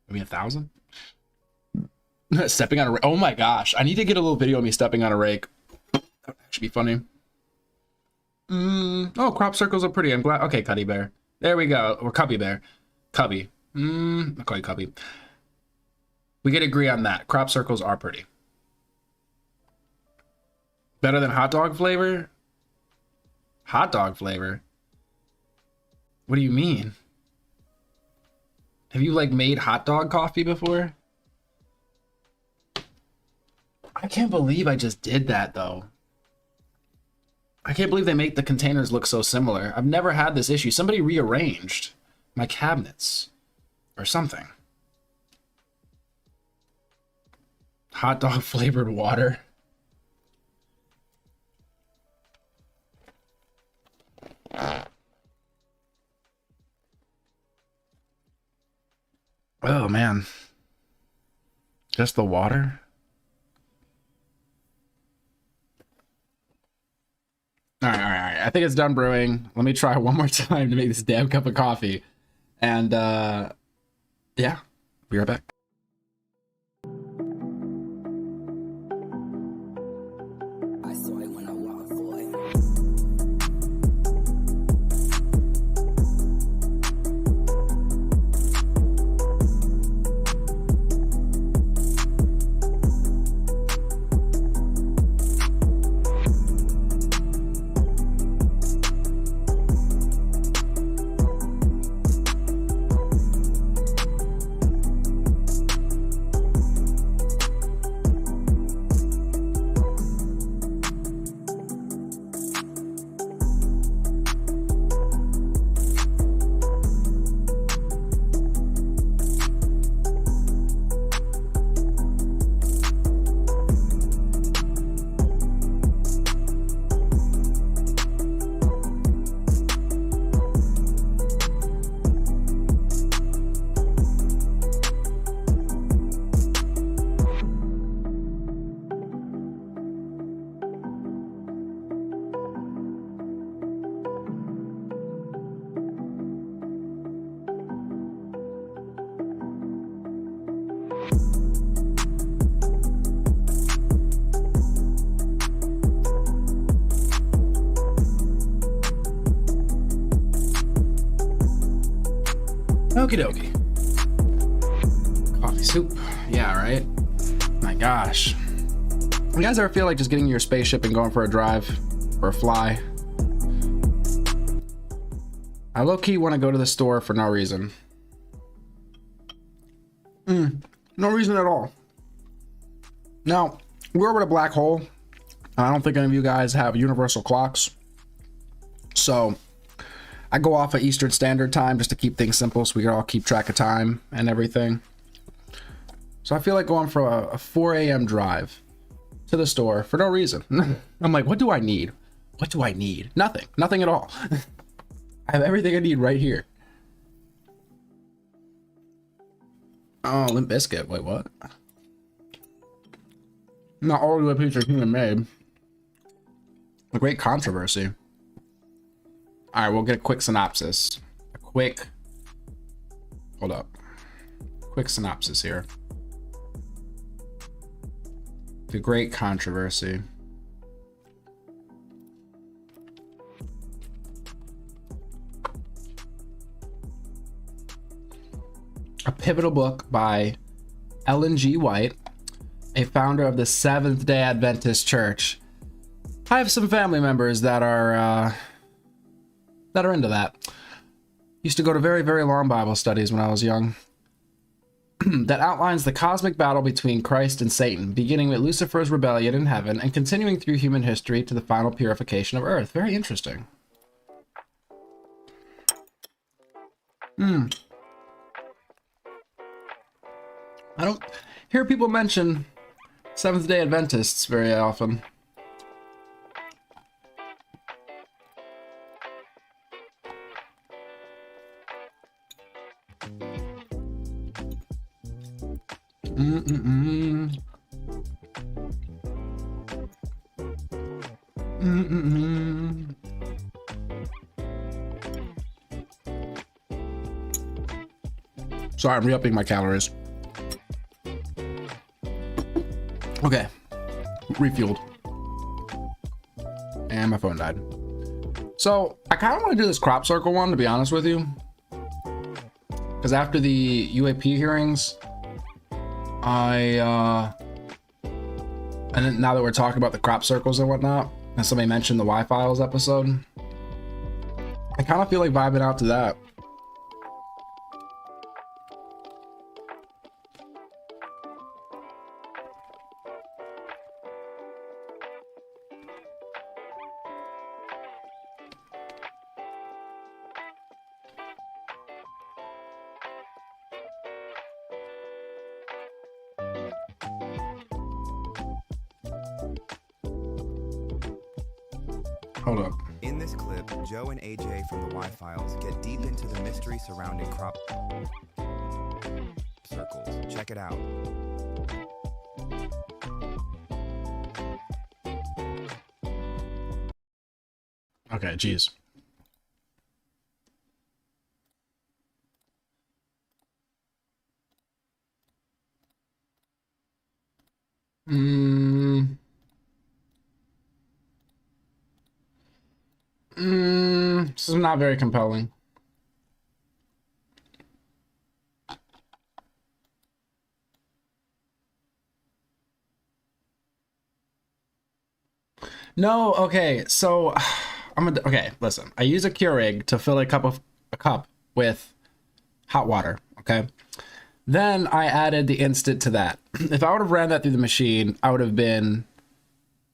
Maybe 1,000? Stepping on a rake. Oh my gosh. I need to get a little video of me stepping on a rake. That would actually be funny. Oh, crop circles are pretty. I'm glad. Okay, Cuddy Bear. There we go. Or Cubby Bear. Cubby. I'll call you Cubby. We can agree on that. Crop circles are pretty. Better than hot dog flavor? Hot dog flavor? What do you mean? Have you like made hot dog coffee before? I can't believe I just did that though. I can't believe they make the containers look so similar. I've never had this issue. Somebody rearranged my cabinets or something. Hot dog flavored water. Oh man. Just the water? All right. I think it's done brewing. Let me try one more time to make this damn cup of coffee. And yeah, be right back. I saw it when I walked, boy. Okie dokie. Coffee soup. Yeah, right? My gosh. You guys ever feel like just getting in your spaceship and going for a drive or a fly? I low-key want to go to the store for no reason. No reason at all. Now, we're over at a black hole. I don't think any of you guys have universal clocks. So I go off at Eastern Standard Time just to keep things simple so we can all keep track of time and everything. So I feel like going for a 4 a.m. drive to the store for no reason. I'm like, what do I need? What do I need? Nothing. Nothing at all. I have everything I need right here. Oh, Limp Bizkit. Wait, what? Not all the UAPs are human made. A great controversy. All right, we'll get a quick synopsis. Hold up. Quick synopsis here. The great controversy. A pivotal book by Ellen G. White a founder of the Seventh-day Adventist Church. I have some family members that are into that. Used to go to very, very long Bible studies when I was young. That outlines the cosmic battle between Christ and Satan, beginning with Lucifer's rebellion in heaven and continuing through human history to the final purification of earth. Very interesting. I don't hear people mention Seventh-day Adventists very often. Sorry, I'm re-upping my calories. Okay, refueled. And my phone died. So I kind of want to do this crop circle one, to be honest with you. Because after the UAP hearings, and then now that we're talking about the crop circles and whatnot, and somebody mentioned the UAP Files episode, I kind of feel like vibing out to that. Hold up. In this clip, Joe and AJ from the UAP Files get deep into the mystery surrounding crop circles. Check it out. Okay, geez. This is not very compelling. No, okay, so okay, listen. I use a Keurig to fill a cup with hot water, okay? Then I added the instant to that. If I would have ran that through the machine, I would have been,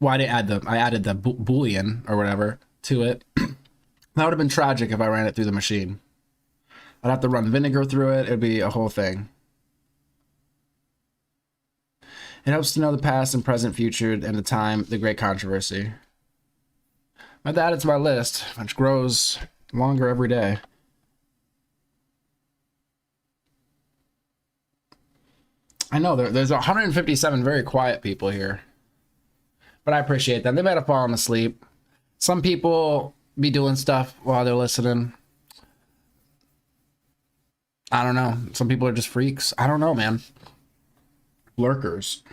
well, I added the bouillon or whatever to it. That would have been tragic if I ran it through the machine. I'd have to run vinegar through it. It'd be a whole thing. It helps to know the past and present, future, and the time, the great controversy. I've added it to my list, which grows longer every day. I know there's 157 very quiet people here, but I appreciate them. They might have fallen asleep. Some people be doing stuff while they're listening. I don't know. Some people are just freaks. I don't know, man. Lurkers.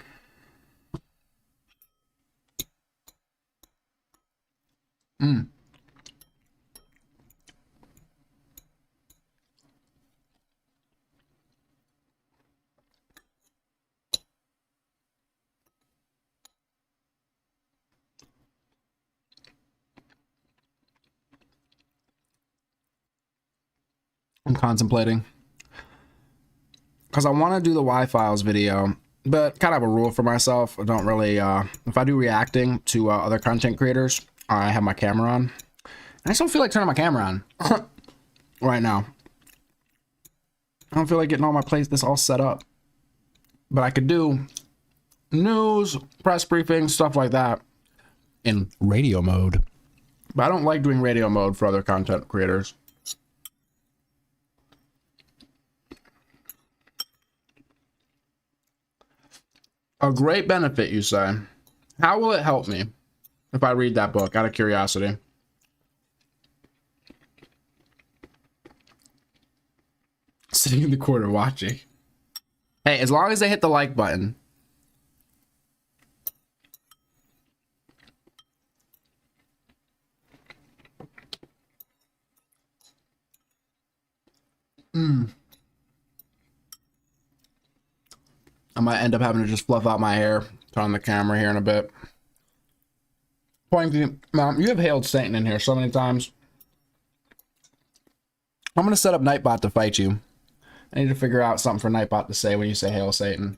I'm contemplating. Because I want to do the UAP Files video, but kind of have a rule for myself. I don't really, if I do reacting to other content creators, I have my camera on. I just don't feel like turning my camera on right now. I don't feel like getting all my this all set up. But I could do news, press briefings, stuff like that in radio mode. But I don't like doing radio mode for other content creators. A great benefit, you say. How will it help me if I read that book, out of curiosity? Sitting in the corner watching. Hey, as long as they hit the like button. I'm might end up having to just fluff out my hair. Turn on the camera here in a bit. Pointing to you, Mom, you have hailed Satan in here so many times. I'm going to set up Nightbot to fight you. I need to figure out something for Nightbot to say when you say hail Satan.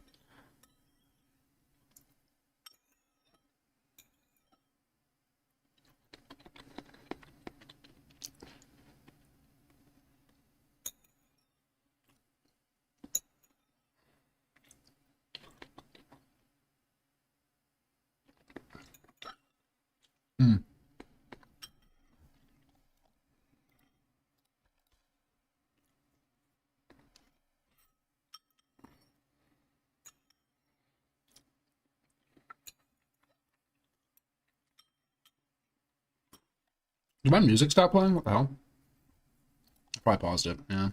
Did my music stop playing? What the hell? I probably paused it, yeah.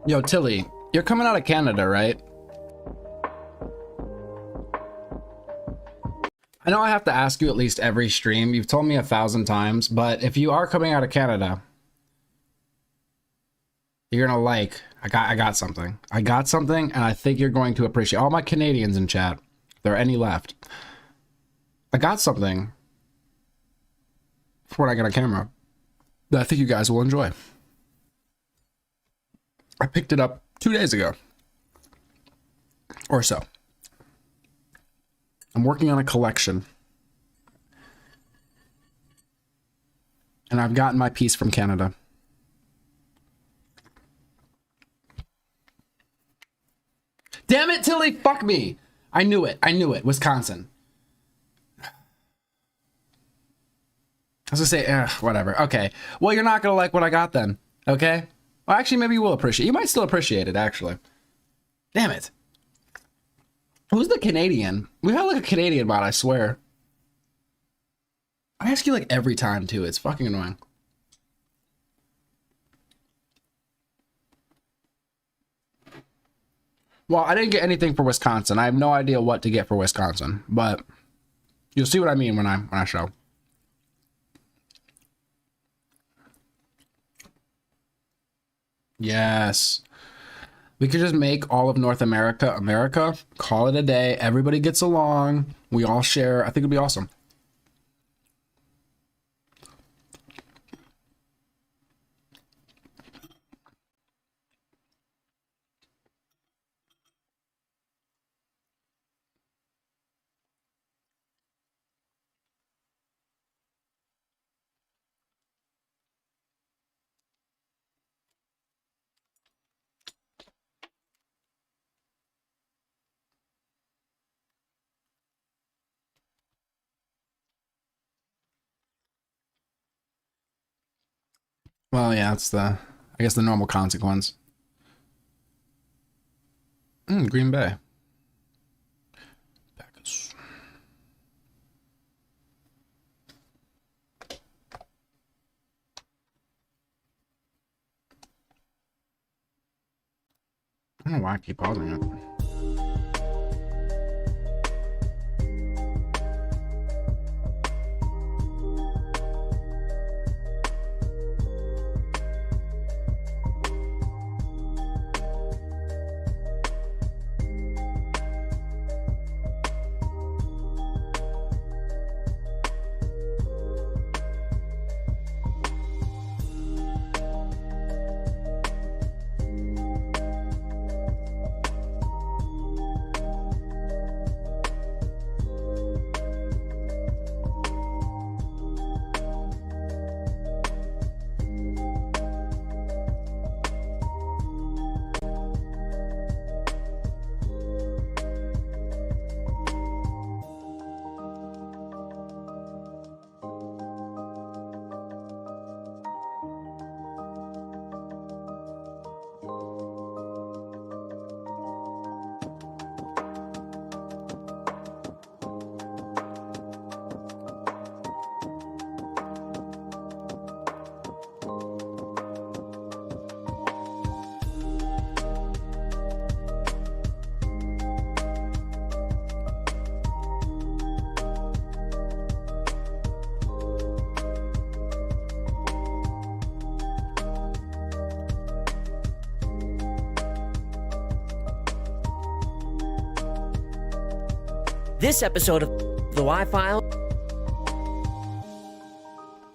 Yo, Tilly, you're coming out of Canada, right? I know I have to ask you at least every stream. You've told me 1,000 times, but if you are coming out of Canada, you're gonna like, I got something. I got something, and I think you're going to appreciate. All my Canadians in chat, if there are any left. I got something for when I get on camera that I think you guys will enjoy. I picked it up 2 days ago or so. I'm working on a collection. And I've gotten my piece from Canada. Damn it, Tilly! Fuck me! I knew it. I knew it. Wisconsin. I was gonna say, whatever. Okay. Well, you're not gonna like what I got then. Okay? Well, actually, maybe you will appreciate it. You might still appreciate it, actually. Damn it. Who's the Canadian? We have like a Canadian bot, I swear. I ask you like every time, too. It's fucking annoying. Well, I didn't get anything for Wisconsin. I have no idea what to get for Wisconsin, but you'll see what I mean when I show. Yes. We could just make all of North America, America, call it a day. Everybody gets along. We all share. I think it'd be awesome. Well, yeah, it's I guess the normal consequence. Green Bay. Packers. I don't know why I keep pausing it. This episode of The Y Files.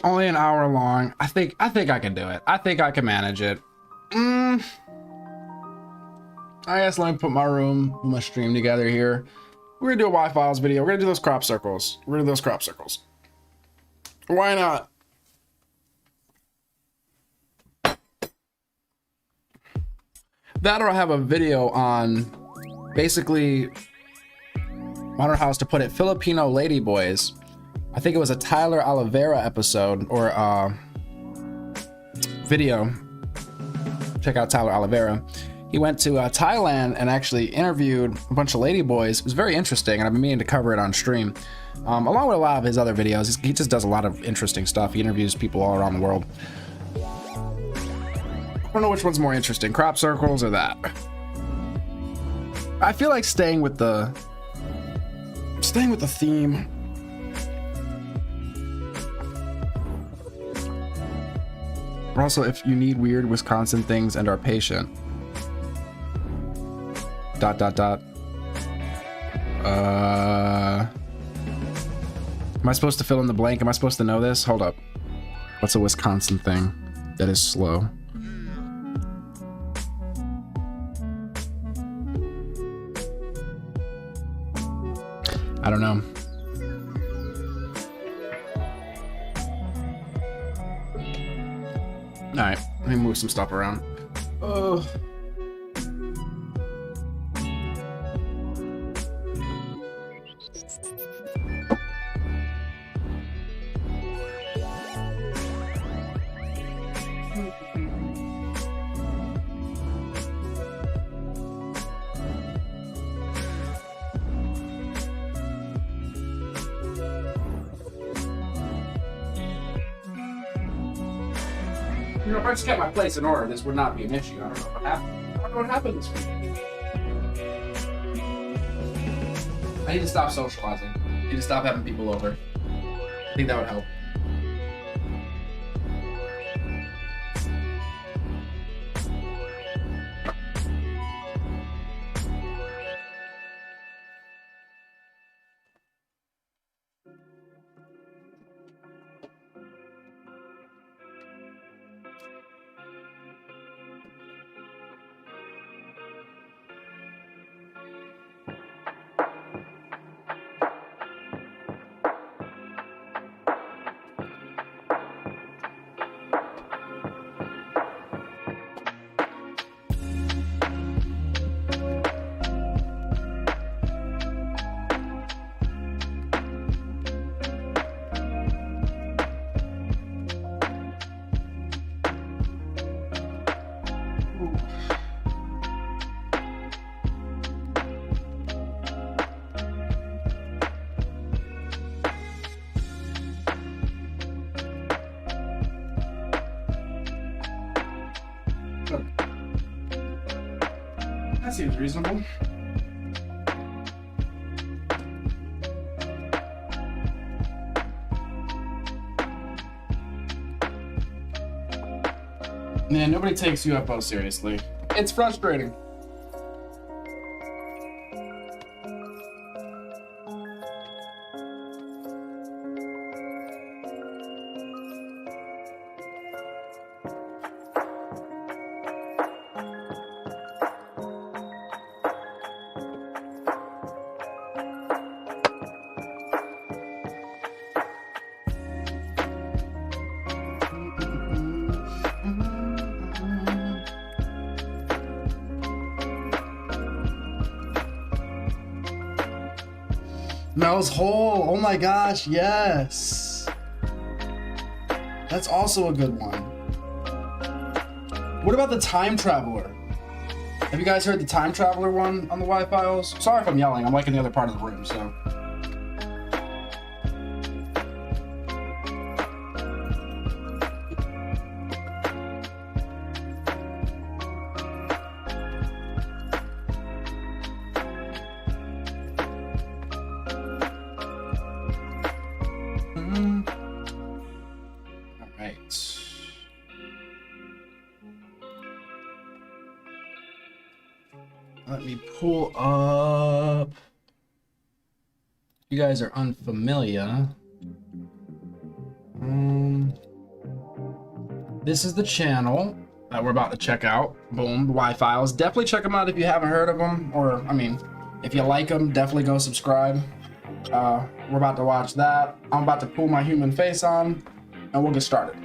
Only an hour long. I think I can do it. I think I can manage it. I guess let me put my stream together here. We're gonna do a Y Files video. We're gonna do those crop circles. Why not? That, or I'll have a video on basically, I don't know how else to put it, Filipino ladyboys. I think it was a Tyler Oliveira episode or video. Check out Tyler Oliveira. He went to Thailand and actually interviewed a bunch of ladyboys. It was very interesting, and I've been meaning to cover it on stream. Along with a lot of his other videos, he just does a lot of interesting stuff. He interviews people all around the world. I don't know which one's more interesting, crop circles or that. I feel like staying with the theme. Also, if you need weird Wisconsin things and are patient. ... Am I supposed to fill in the blank? Am I supposed to know this? Hold up. What's a Wisconsin thing that is slow? I don't know. All right, let me move some stuff around. Oh. You know, if I just kept my place in order, this would not be an issue. I don't know what happened. I don't know what happened this week. I need to stop socializing. I need to stop having people over. I think that would help. That seems reasonable. Man, nobody takes UFO seriously. It's frustrating. Mel's Hole. Oh my gosh, yes. That's also a good one. What about the Time Traveler? Have you guys heard the Time Traveler one on the Y Files? Sorry if I'm yelling. I'm like in the other part of the room, so. Let me pull up. you guys are unfamiliar, this is the channel that we're about to check out. Boom, the Y Files. Definitely check them out if you haven't heard of them, or I mean, if you like them, definitely go subscribe. We're about to watch that. I'm about to pull my human face on, and we'll get started.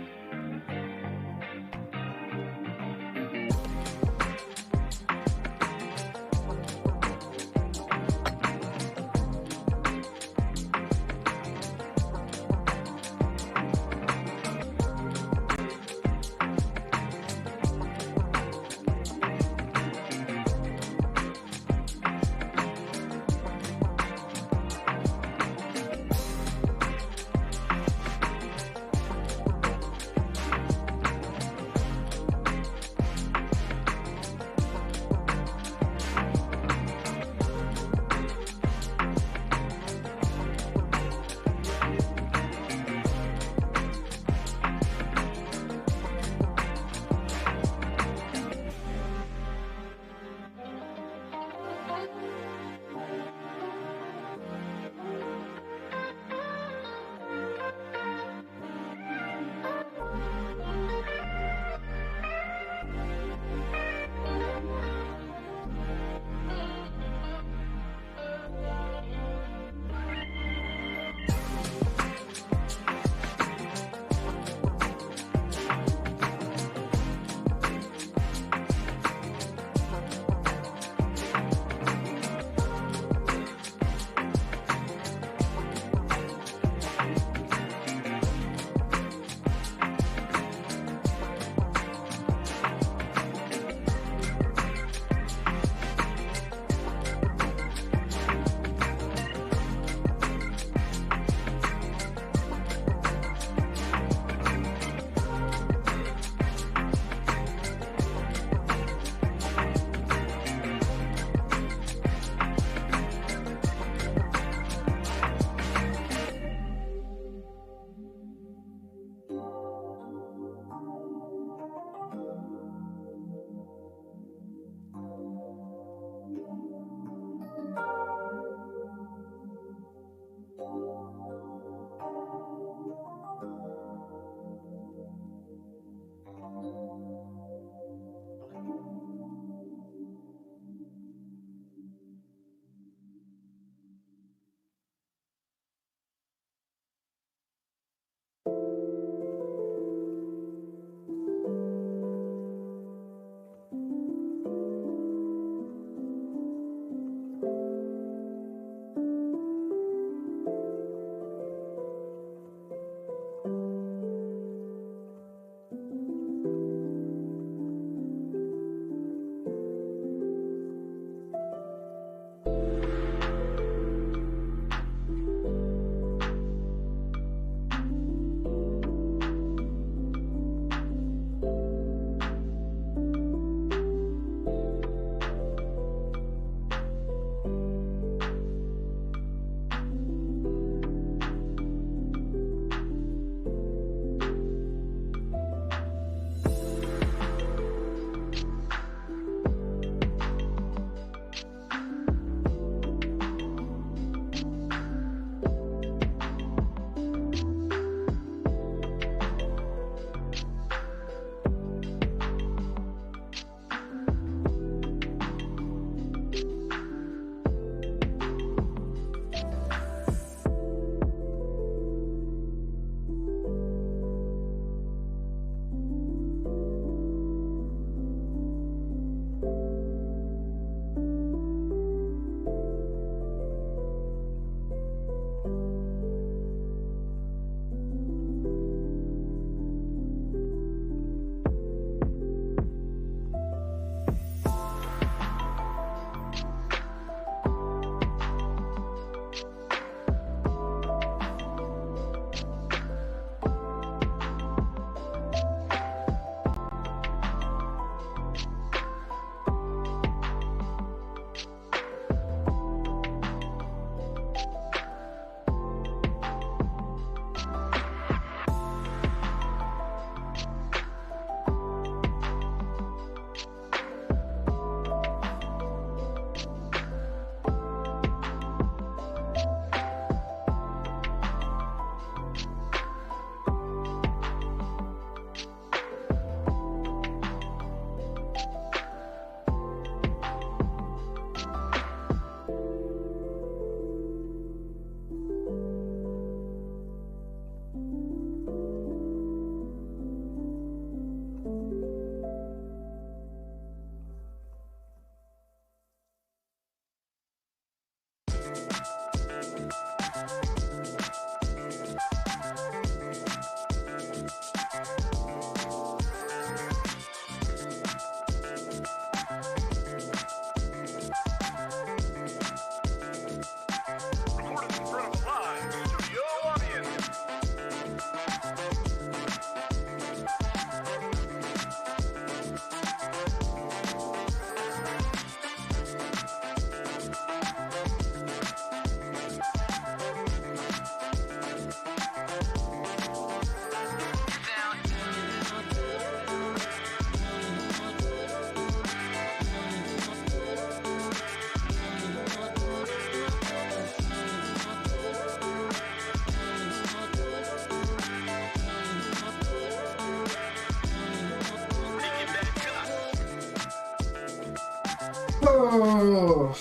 Oh.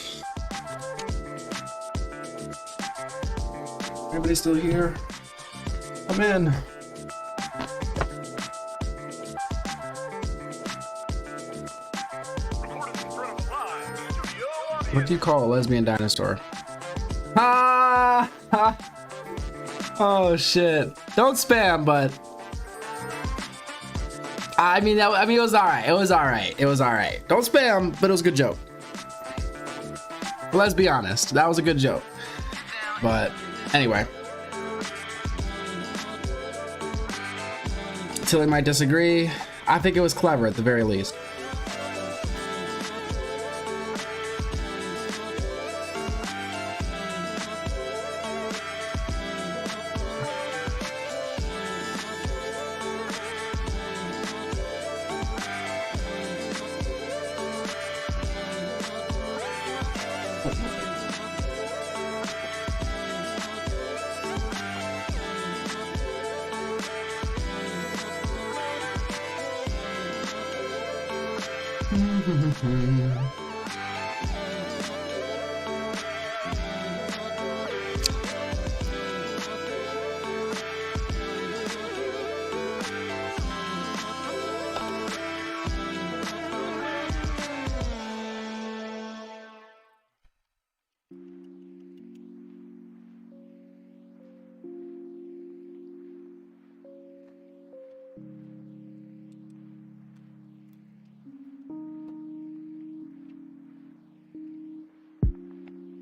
Anybody still here? Come in. What do you call a lesbian dinosaur? Ah! Ha. Oh shit! Don't spam, but I mean, it was all right. It was all right. It was all right. Don't spam, but it was a good joke. Let's be honest, that was a good joke. But anyway, Tilly might disagree. I think it was clever at the very least.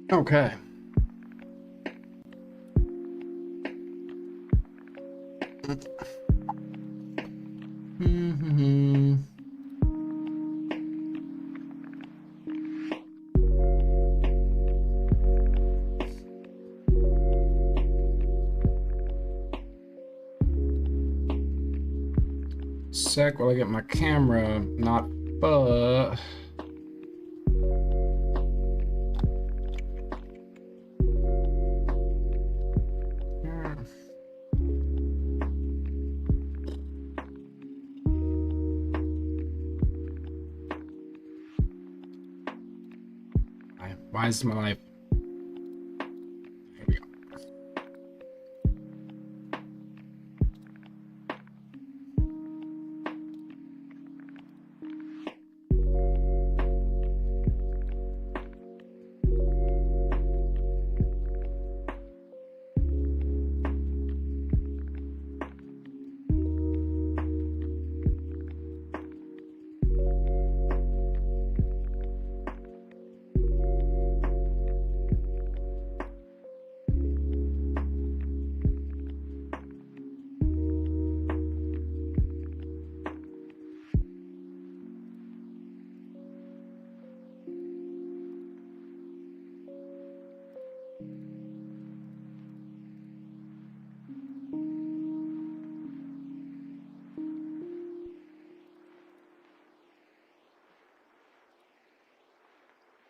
Okay. Sec while I get my camera not why is my life? Here we go.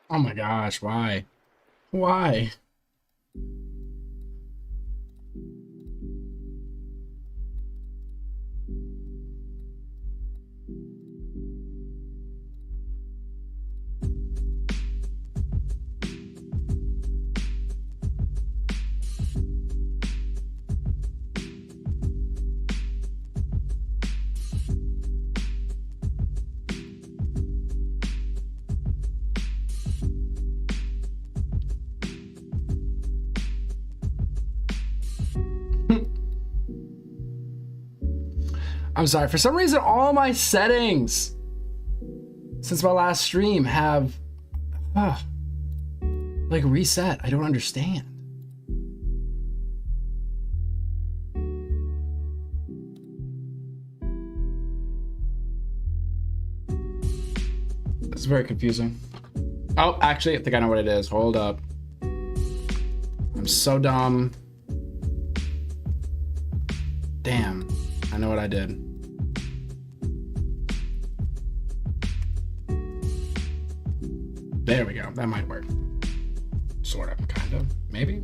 Oh my gosh, why? Why? I'm sorry, for some reason all my settings since my last stream have like reset. I don't understand. It's very confusing. Oh, actually, I think I know what it is. Hold up. I'm so dumb. Damn, I know what I did. There we go. That might work. Sort of, kind of, maybe.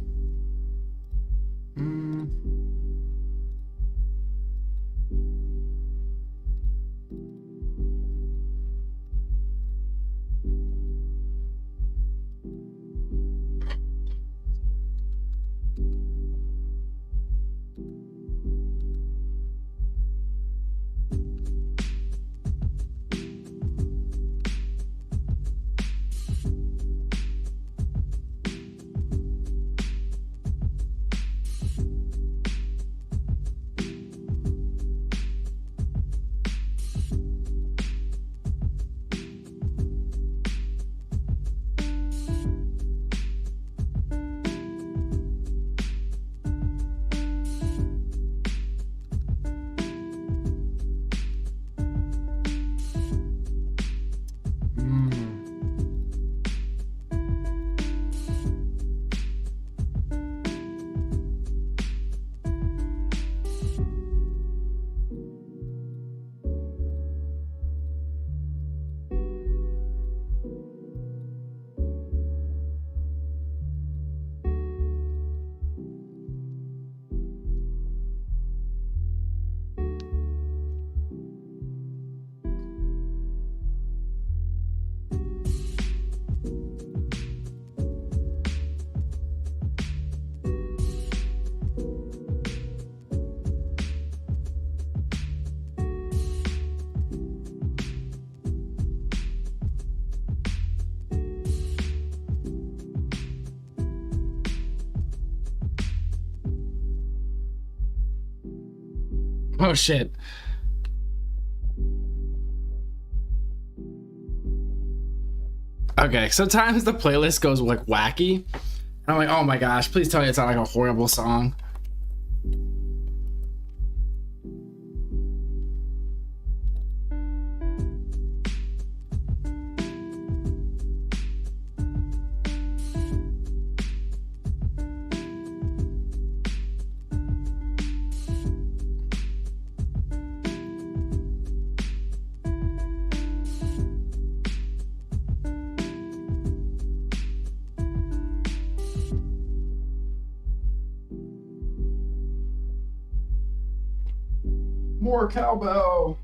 Oh shit. Okay, sometimes the playlist goes like wacky. And I'm like, oh my gosh, please tell me it's not like a horrible song. More cowbell.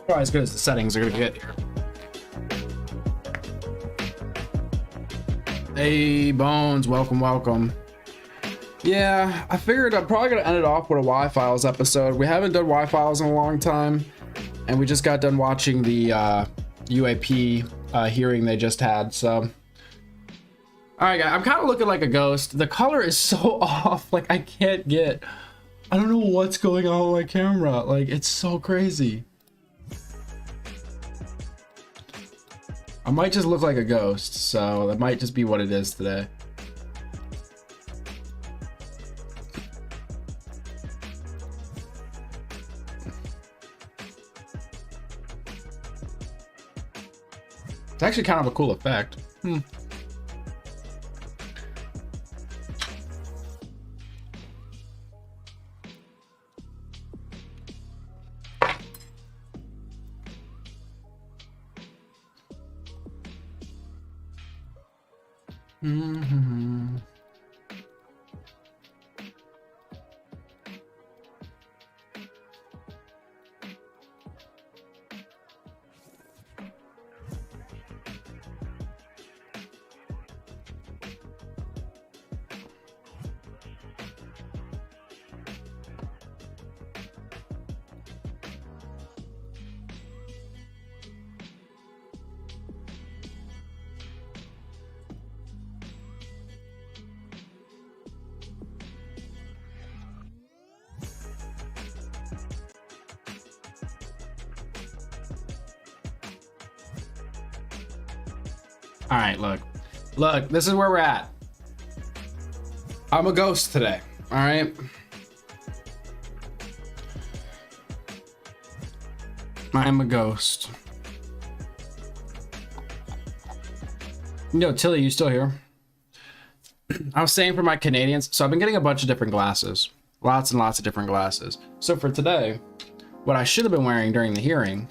Probably as good as the settings are gonna get here. Hey, Bones, welcome, welcome. Yeah, I figured I'm probably gonna end it off with a Y Files episode. We haven't done Y Files in a long time, and we just got done watching the UAP hearing they just had, so. All right, guys, I'm kind of looking like a ghost. The color is so off, like I can't get, I don't know what's going on with my camera. Like, it's so crazy. I might just look like a ghost, so that might just be what it is today. It's actually kind of a cool effect. Mm-hmm. All right, look, this is where we're at. I'm a ghost today, all right? I'm a ghost. Yo, Tilly, you still here? I was saying for my Canadians, so I've been getting a bunch of different glasses. Lots and lots of different glasses. So for today, what I should have been wearing during the hearing.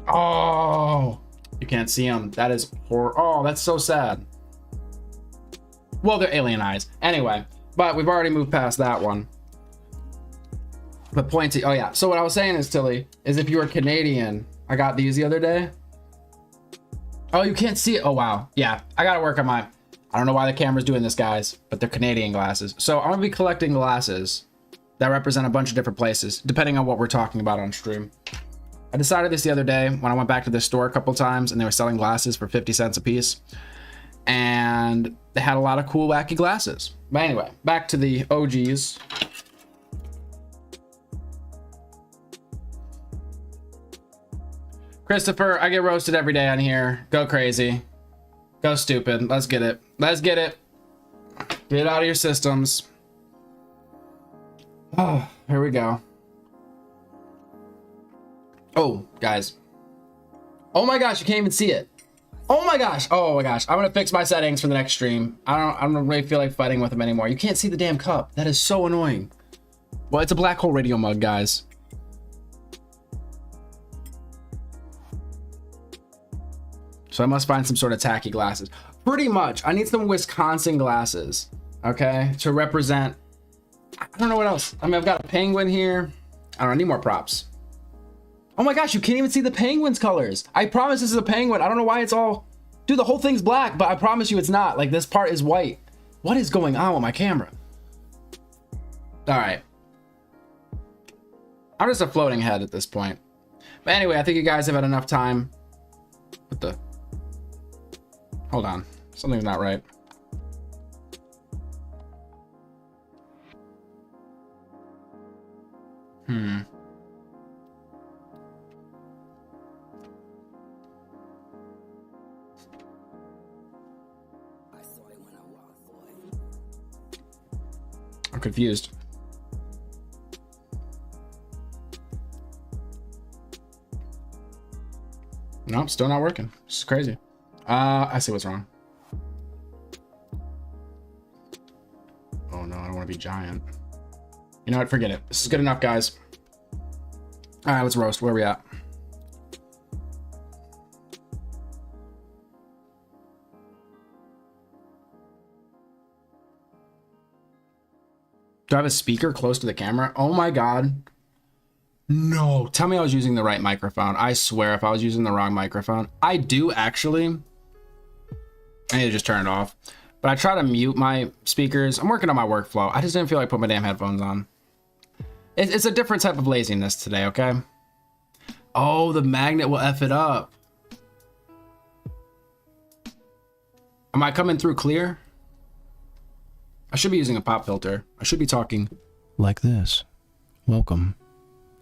Oh, you can't see them. That is horror. Oh, that's so sad. Well, they're alien eyes. Anyway, but we've already moved past that one. But pointy. Oh, yeah. So what I was saying is, Tilly, is if you were Canadian, I got these the other day. Oh, you can't see it. Oh, wow. Yeah, I got to work on my. I don't know why the camera's doing this, guys, but they're Canadian glasses. So I'm going to be collecting glasses that represent a bunch of different places, depending on what we're talking about on stream. I decided this the other day when I went back to the store a couple times and they were selling glasses for 50 cents a piece. And they had a lot of cool, wacky glasses. But anyway, back to the OGs. Christopher, I get roasted every day on here. Go crazy. Go stupid. Let's get it. Let's get it. Get it out of your systems. Oh, here we go. Oh, guys. Oh my gosh, you can't even see it. Oh my gosh. Oh my gosh. I'm gonna fix my settings for the next stream. I don't really feel like fighting with them anymore. You can't see the damn cup. That is so annoying. Well, it's a black hole radio mug, guys. So I must find some sort of tacky glasses. Pretty much. I need some Wisconsin glasses, okay, to represent. I don't know what else. I mean, I've got a penguin here. I don't know, I need more props. Oh my gosh, you can't even see the penguin's colors. I promise this is a penguin. I don't know why it's all... Dude, the whole thing's black, but I promise you it's not. Like, this part is white. What is going on with my camera? All right. I'm just a floating head at this point. But anyway, I think you guys have had enough time. What the... Hold on. Something's not right. I'm confused. Nope, still not working. This is crazy. I see what's wrong. Oh no, I don't want to be giant. You know what? Forget it. This is good enough, guys. All right, let's roast. Where are we at? Do I have a speaker close to the camera? Oh my God. No. Tell me I was using the right microphone. I swear if I was using the wrong microphone. I do actually. I need to just turn it off. But I try to mute my speakers. I'm working on my workflow. I just didn't feel like putting my damn headphones on. It's a different type of laziness today, okay? Oh, the magnet will F it up. Am I coming through clear? I should be using a pop filter. I should be talking like this. Welcome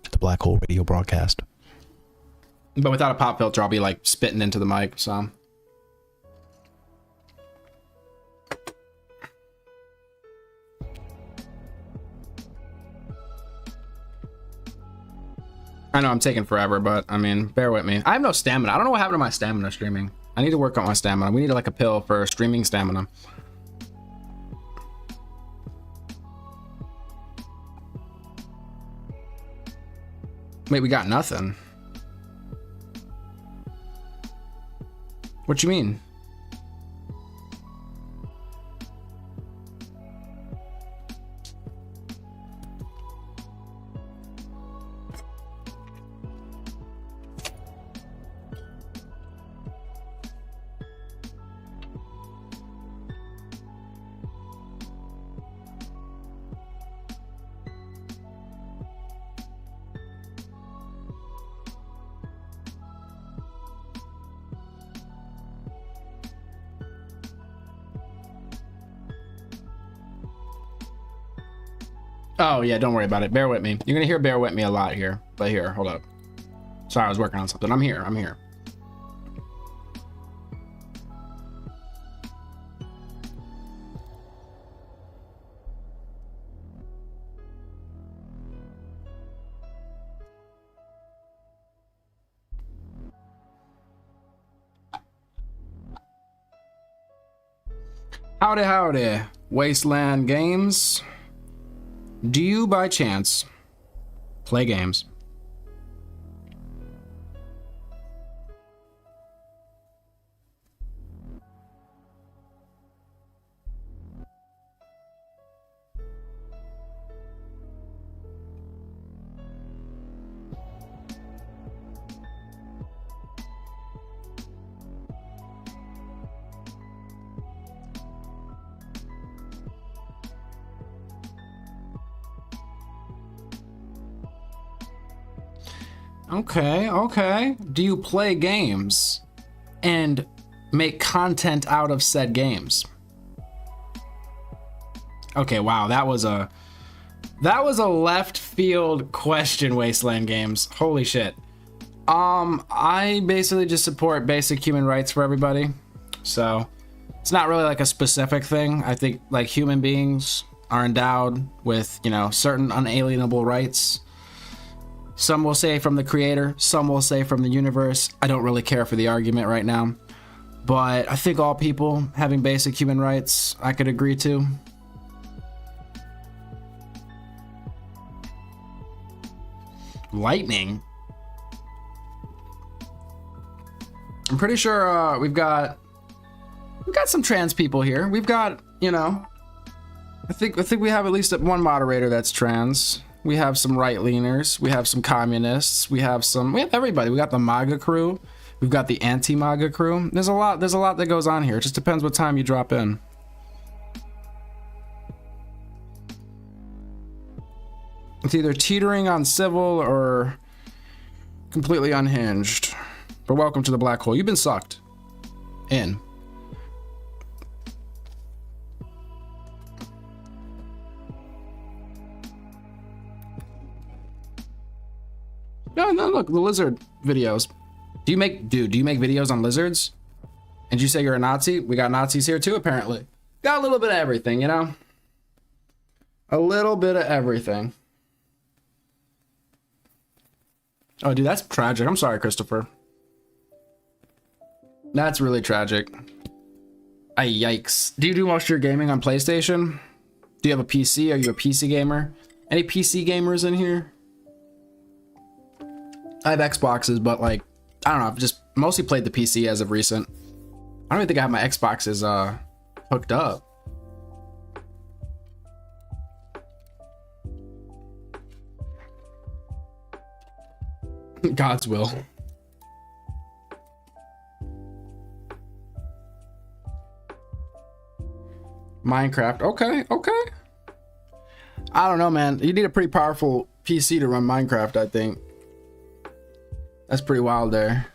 to the Black Hole Radio broadcast. But without a pop filter, I'll be like spitting into the mic, so. I know I'm taking forever, but I mean, bear with me. I have no stamina. I don't know what happened to my stamina streaming. I need to work on my stamina. We need like a pill for streaming stamina. Wait, we got nothing. What you mean? Oh, yeah, don't worry about it. Bear with me. You're going to hear bear with me a lot here. But here, hold up. Sorry, I was working on something. I'm here. I'm here. Howdy, howdy. Wasteland Games. Do you, by chance, play games? Okay, okay. Do you play games and make content out of said games? Okay, wow, that was a left field question, Wasteland Games. Holy shit. I basically just support basic human rights for everybody. So, it's not really like a specific thing. I think like human beings are endowed with, you know, certain unalienable rights. Some will say from the creator, some will say from the universe. I don't really care for the argument right now. But I think all people having basic human rights, I could agree to. Lightning? I'm pretty sure we've got some trans people here. We've got, you know, I think we have at least one moderator that's trans. We have some right-leaners, we have some communists, we have everybody. We got the MAGA crew, we've got the anti-MAGA crew. There's a lot that goes on here. It just depends what time you drop in. It's either teetering on civil or completely unhinged. But welcome to the black hole. You've been sucked in. No, look, the lizard videos. Do you make videos on lizards? And you say you're a Nazi? We got Nazis here too, apparently. Got a little bit of everything, you know? A little bit of everything. Oh, dude, that's tragic. I'm sorry, Christopher. That's really tragic. Yikes. Do you do most of your gaming on PlayStation? Do you have a PC? Are you a PC gamer? Any PC gamers in here? I have Xboxes, but like, I don't know, I've just mostly played the PC as of recent. I don't even think I have my Xboxes hooked up. God's will. Minecraft, okay. I don't know, man. You need a pretty powerful PC to run Minecraft, I think. That's pretty wild there.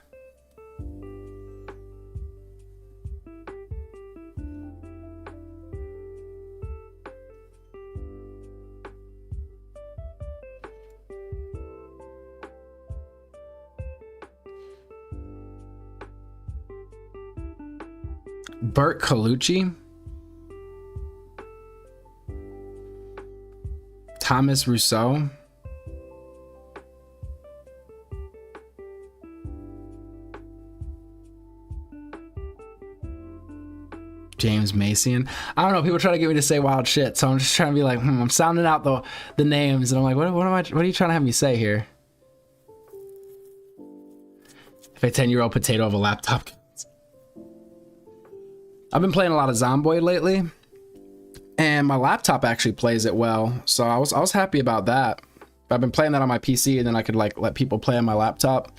Bert Colucci? Thomas Rousseau? James Mason. I don't know. People try to get me to say wild shit, so I'm just trying to be like, I'm sounding out the names, and I'm like, what are you trying to have me say here? If a 10-year-old potato of a laptop. I've been playing a lot of Zomboid lately, and my laptop actually plays it well, so I was happy about that. I've been playing that on my PC, and then I could like let people play on my laptop,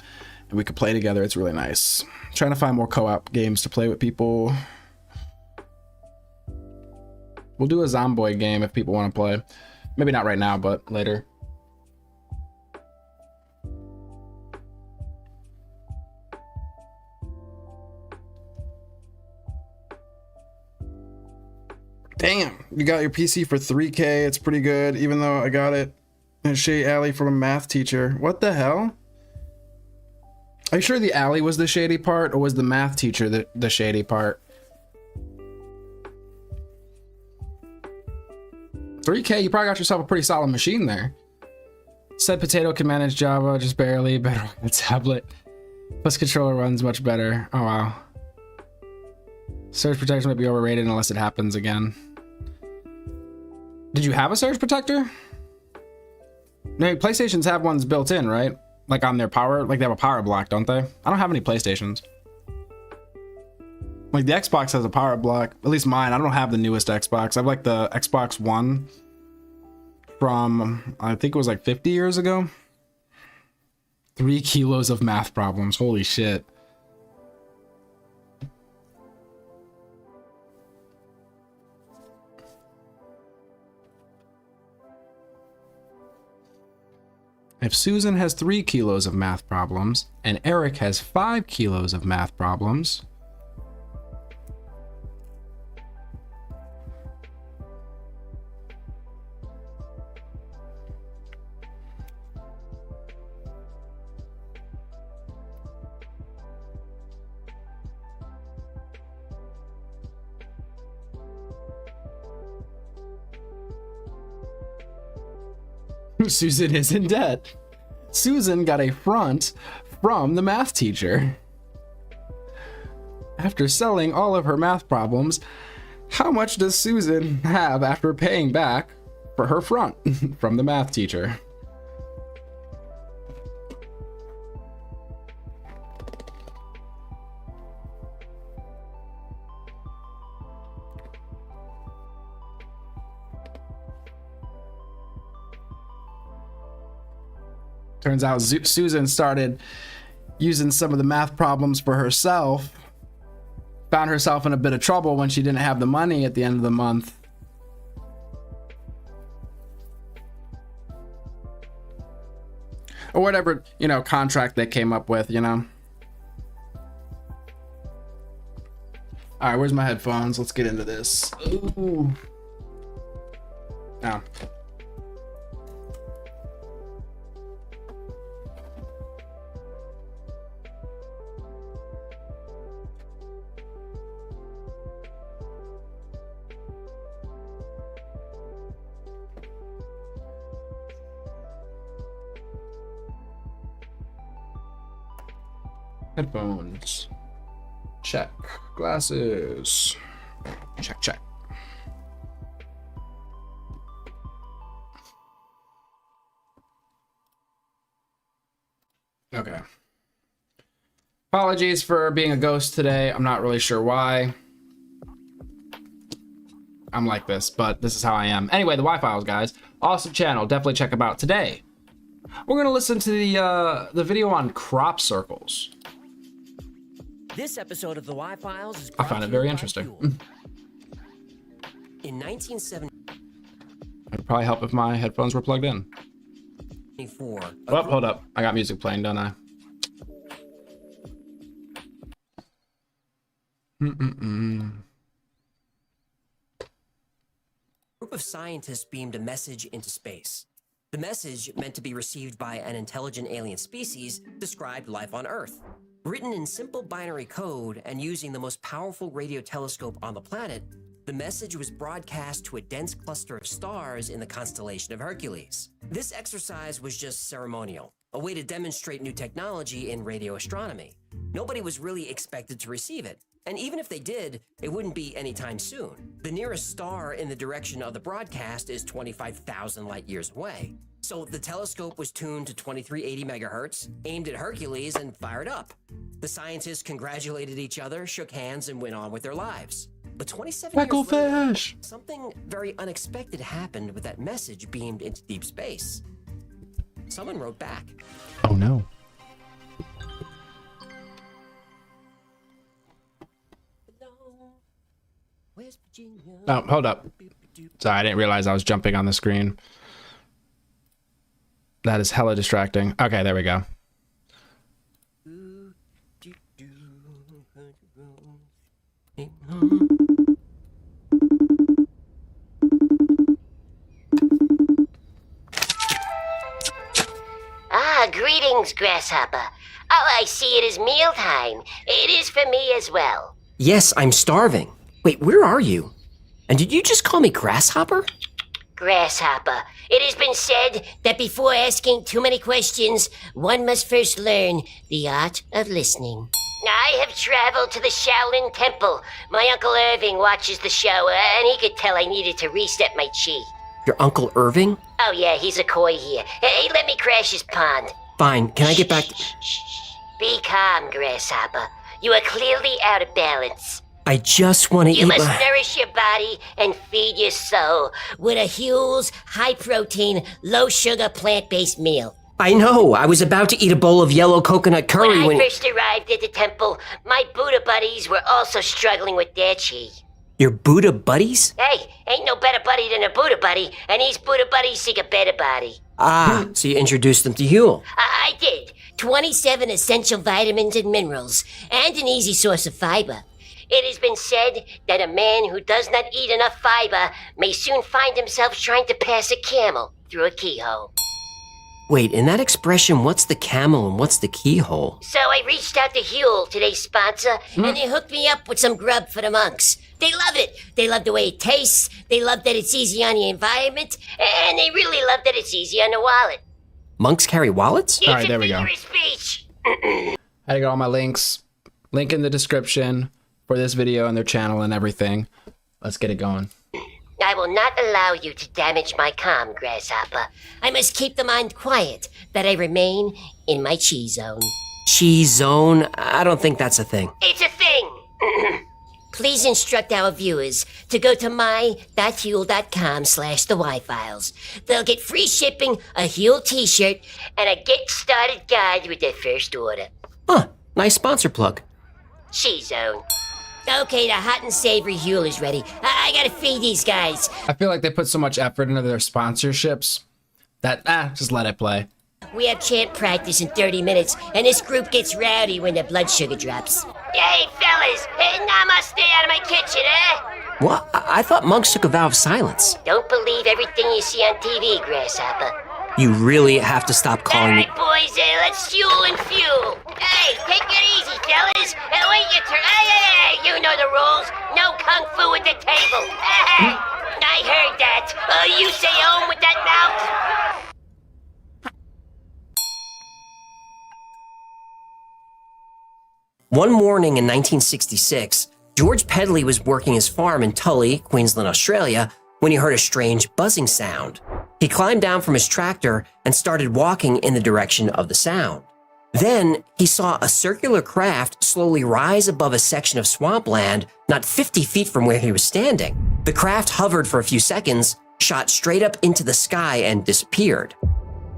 and we could play together. It's really nice. I'm trying to find more co-op games to play with people. We'll do a Zomboid game if people want to play. Maybe not right now, but later. Damn, you got your PC for $3K. It's pretty good, even though I got it in a shady alley from a math teacher. What the hell? Are you sure the alley was the shady part, or was the math teacher the shady part? $3K, you probably got yourself a pretty solid machine there. Said potato can manage Java, just barely, better on the tablet. Plus controller runs much better. Oh wow. Surge protection might be overrated unless it happens again. Did you have a surge protector? No, PlayStations have ones built in, right? Like on their power, like they have a power block, don't they? I don't have any PlayStations. Like the Xbox has a power block, at least mine. I don't have the newest Xbox. I have like the Xbox One from, I think it was like 50 years ago. 3 kilos of math problems, holy shit. If Susan has 3 kilos of math problems and Eric has 5 kilos of math problems, Susan is in debt. Susan got a front from the math teacher. After selling all of her math problems, how much does Susan have after paying back for her front from the math teacher? Turns out Susan started using some of the math problems for herself, found herself in a bit of trouble when she didn't have the money at the end of the month. Or whatever, you know, contract they came up with, you know. All right, where's my headphones? Let's get into this. Ooh. Now. Headphones. Check. Glasses. Check, check. Okay. Apologies for being a ghost today. I'm not really sure why I'm like this, but this is how I am. Anyway, the Y-Files, guys. Awesome channel. Definitely check them out today. We're going to listen to the video on crop circles. This episode of the Y-Files is I find it very interesting. In 1974, It'd probably help if my headphones were plugged in. Oh, hold up. I got music playing, don't I? A group of scientists beamed a message into space. The message, meant to be received by an intelligent alien species, described life on Earth. Written in simple binary code and using the most powerful radio telescope on the planet, the message was broadcast to a dense cluster of stars in the constellation of Hercules. This exercise was just ceremonial. a way to demonstrate new technology in radio astronomy. Nobody was really expected to receive it, and even if they did, it wouldn't be anytime soon. The nearest star in the direction of the broadcast is 25,000 light years away. So the telescope was tuned to 2380 megahertz, aimed at Hercules, and fired up. The scientists congratulated each other, shook hands, and went on with their lives. But 27 years later, something very unexpected happened with that message beamed into deep space. Someone wrote back. Oh no. Oh, hold up. Sorry, I didn't realize I was jumping on the screen. That is hella distracting. Okay, there we go. Greetings, Grasshopper. Oh, I see it is mealtime. It is for me as well. Yes, I'm starving. Wait, where are you? And did you just call me Grasshopper? Grasshopper, it has been said that before asking too many questions, one must first learn the art of listening. I have traveled to the Shaolin Temple. My Uncle Irving watches the show, and he could tell I needed to reset my chi. Your Uncle Irving? Oh yeah, he's a koi here. Hey, let me crash his pond. Fine, can I get back to... Be calm, Grasshopper. You are clearly out of balance. I just want to eat... You must nourish your body and feed your soul with a Huel's high-protein, low-sugar, plant-based meal. I know, I was about to eat a bowl of yellow coconut curry when I first arrived at the temple, my Buddha buddies were also struggling with their chi. Your Buddha buddies? Hey, ain't no better buddy than a Buddha buddy, and these Buddha buddies seek a better body. Ah, so you introduced them to Huel. I did. 27 essential vitamins and minerals, and an easy source of fiber. It has been said that a man who does not eat enough fiber may soon find himself trying to pass a camel through a keyhole. Wait, in that expression, what's the camel and what's the keyhole? So I reached out to Huel, today's sponsor, and they hooked me up with some grub for the monks. They love it. They love the way it tastes. They love that it's easy on the environment. And they really love that it's easy on the wallet. Monks carry wallets? All right, there we go. Speech. I had to get all my links. Link in the description for this video and their channel and everything. Let's get it going. I will not allow you to damage my calm, Grasshopper. I must keep the mind quiet, that I remain in my chi zone. Chi zone? I don't think that's a thing. It's a thing. Please instruct our viewers to go to my.huel.com/the Y-Files. They'll get free shipping, a Huel t-shirt, and a get-started guide with their first order. Huh, nice sponsor plug. Chi zone. Okay, the hot and savory Huel is ready. I gotta feed these guys. I feel like they put so much effort into their sponsorships that, just let it play. We have chant practice in 30 minutes, and this group gets rowdy when the blood sugar drops. Hey, fellas, namaste out of my kitchen, eh? What? I thought monks took a vow of silence. Don't believe everything you see on TV, Grasshopper. You really have to stop calling me... All right, boys, let's fuel and fuel. Hey, take it easy, fellas. Wait your turn. Hey, you know the rules. No kung fu at the table. Hey, I heard that. You say "om" with that mouth? One morning in 1966, George Pedley was working his farm in Tully, Queensland, Australia, when he heard a strange buzzing sound. He climbed down from his tractor and started walking in the direction of the sound. Then he saw a circular craft slowly rise above a section of swampland not 50 feet from where he was standing. The craft hovered for a few seconds, shot straight up into the sky, and disappeared.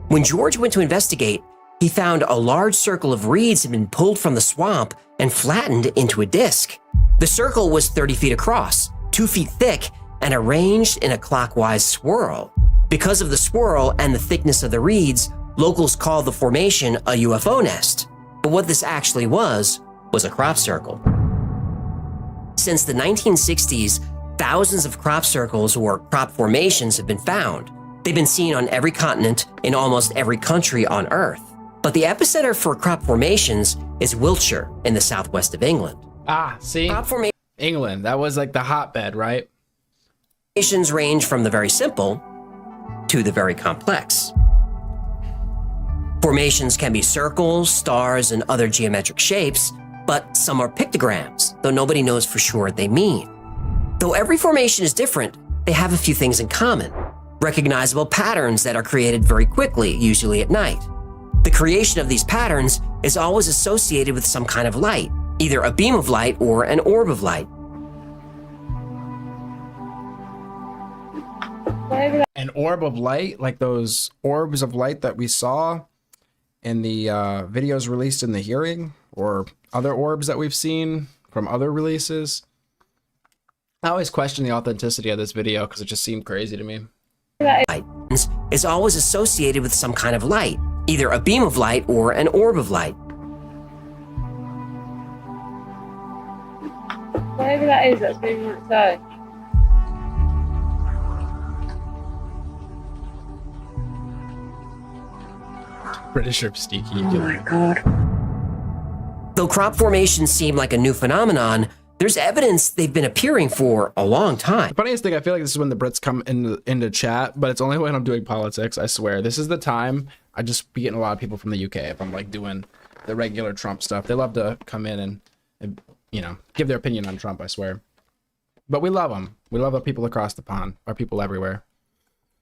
When George went to investigate, he found a large circle of reeds had been pulled from the swamp and flattened into a disc. The circle was 30 feet across, 2 feet thick, and arranged in a clockwise swirl. Because of the swirl and the thickness of the reeds, locals called the formation a UFO nest. But what this actually was a crop circle. Since the 1960s, thousands of crop circles or crop formations have been found. They've been seen on every continent in almost every country on Earth. But the epicenter for crop formations is Wiltshire in the southwest of England. Ah, see? Crop England, that was like the hotbed, right? Formations range from the very simple to the very complex. Formations can be circles, stars, and other geometric shapes, but some are pictograms, though nobody knows for sure what they mean. Though every formation is different, they have a few things in common. Recognizable patterns that are created very quickly, usually at night. The creation of these patterns is always associated with some kind of light, either a beam of light or an orb of light. An orb of light, like those orbs of light that we saw in the videos released in the hearing, or other orbs that we've seen from other releases. I always question the authenticity of this video because it just seemed crazy to me. Is always associated with some kind of light, either a beam of light or an orb of light. Whatever that is that's moving outside. British or sneaky. Oh my god. Though crop formations seem like a new phenomenon, there's evidence they've been appearing for a long time. The funniest thing, I feel like this is when the Brits come into chat, but it's only when I'm doing politics, I swear. This is the time I just be getting a lot of people from the UK if I'm like doing the regular Trump stuff. They love to come in and you know, give their opinion on Trump, I swear. But we love them. We love our people across the pond, our people everywhere.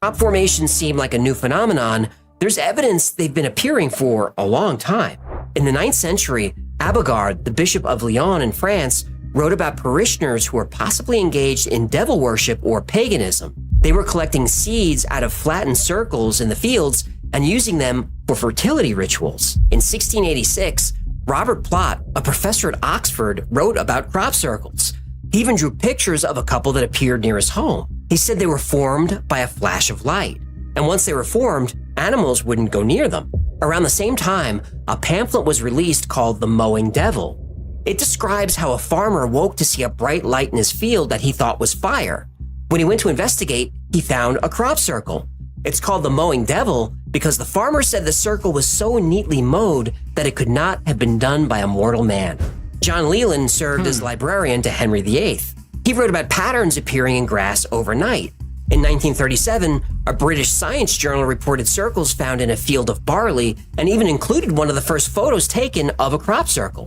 Crop formations seem like a new phenomenon. There's evidence they've been appearing for a long time. In the 9th century, Abegard, the Bishop of Lyon in France, wrote about parishioners who were possibly engaged in devil worship or paganism. They were collecting seeds out of flattened circles in the fields and using them for fertility rituals. In 1686, Robert Plot, a professor at Oxford, wrote about crop circles. He even drew pictures of a couple that appeared near his home. He said they were formed by a flash of light. And once they were formed, animals wouldn't go near them. Around the same time, a pamphlet was released called The Mowing Devil. It describes how a farmer woke to see a bright light in his field that he thought was fire. When he went to investigate, he found a crop circle. It's called The Mowing Devil because the farmer said the circle was so neatly mowed that it could not have been done by a mortal man. John Leland served as librarian to Henry VIII. He wrote about patterns appearing in grass overnight. In 1937, a British science journal reported circles found in a field of barley and even included one of the first photos taken of a crop circle.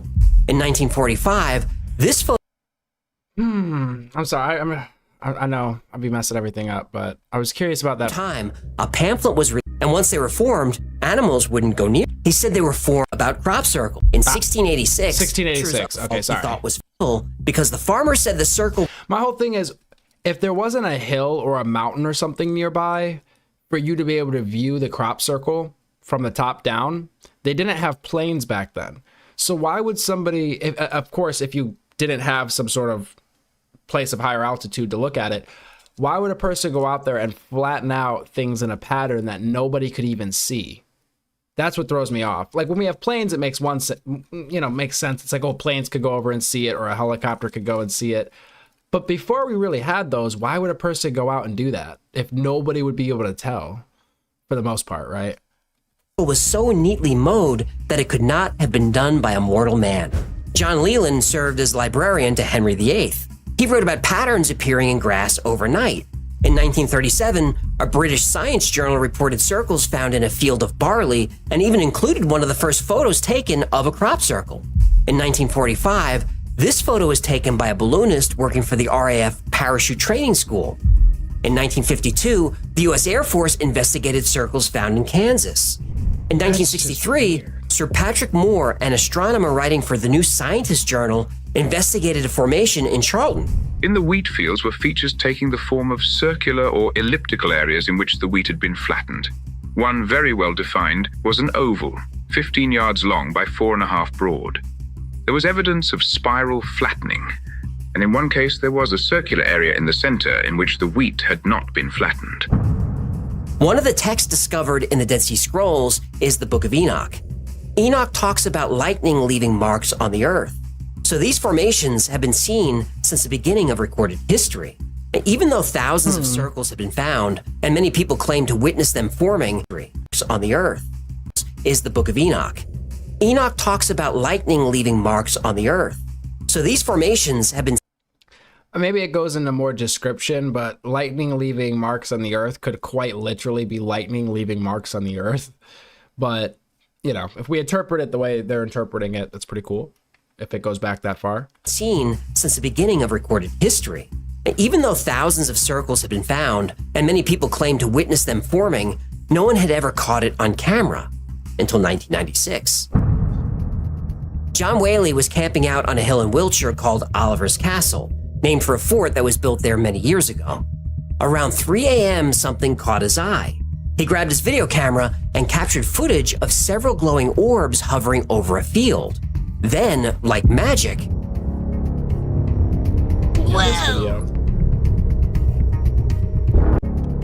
In 1945, this photo... I'm sorry, I know I'll be messing everything up, but I was curious about that. A pamphlet was and once they were formed, animals wouldn't go near. He said they were formed about crop circle. In 1686... 1686, okay, sorry. He thought was full because the farmer said the circle... My whole thing is, if there wasn't a hill or a mountain or something nearby for you to be able to view the crop circle from the top down, they didn't have planes back then. So why would somebody, of course, if you didn't have some sort of place of higher altitude to look at it, why would a person go out there and flatten out things in a pattern that nobody could even see? That's what throws me off. Like when we have planes, it makes makes sense. It's like, oh, planes could go over and see it, or a helicopter could go and see it. But before we really had those, why would a person go out and do that if nobody would be able to tell, for the most part, right? It was so neatly mowed that it could not have been done by a mortal man. John Leland served as librarian to Henry VIII. He wrote about patterns appearing in grass overnight. In 1937, a British science journal reported circles found in a field of barley and even included one of the first photos taken of a crop circle. In 1945, this photo was taken by a balloonist working for the RAF Parachute Training School. In 1952, the U.S. Air Force investigated circles found in Kansas. In 1963, Sir Patrick Moore, an astronomer writing for the New Scientist journal, investigated a formation in Charlton. In the wheat fields were features taking the form of circular or elliptical areas in which the wheat had been flattened. One very well defined was an oval, 15 yards long by 4.5 broad. There was evidence of spiral flattening, and in one case there was a circular area in the center in which the wheat had not been flattened. One of the texts discovered in the Dead Sea Scrolls is the Book of Enoch. Enoch talks about lightning leaving marks on the earth. So these formations have been seen since the beginning of recorded history. Even though thousands of circles have been found, and many people claim to witness them forming on the earth, is the Book of Enoch. Enoch talks about lightning leaving marks on the earth. So these formations have been... Maybe it goes into more description, but lightning leaving marks on the earth could quite literally be lightning leaving marks on the earth. But if we interpret it the way they're interpreting it, that's pretty cool. If it goes back that far. Seen since the beginning of recorded history. Even though thousands of circles have been found and many people claim to witness them forming, no one had ever caught it on camera until 1996. John Whaley was camping out on a hill in Wiltshire called Oliver's Castle, named for a fort that was built there many years ago. Around 3 a.m., something caught his eye. He grabbed his video camera and captured footage of several glowing orbs hovering over a field. Then, like magic,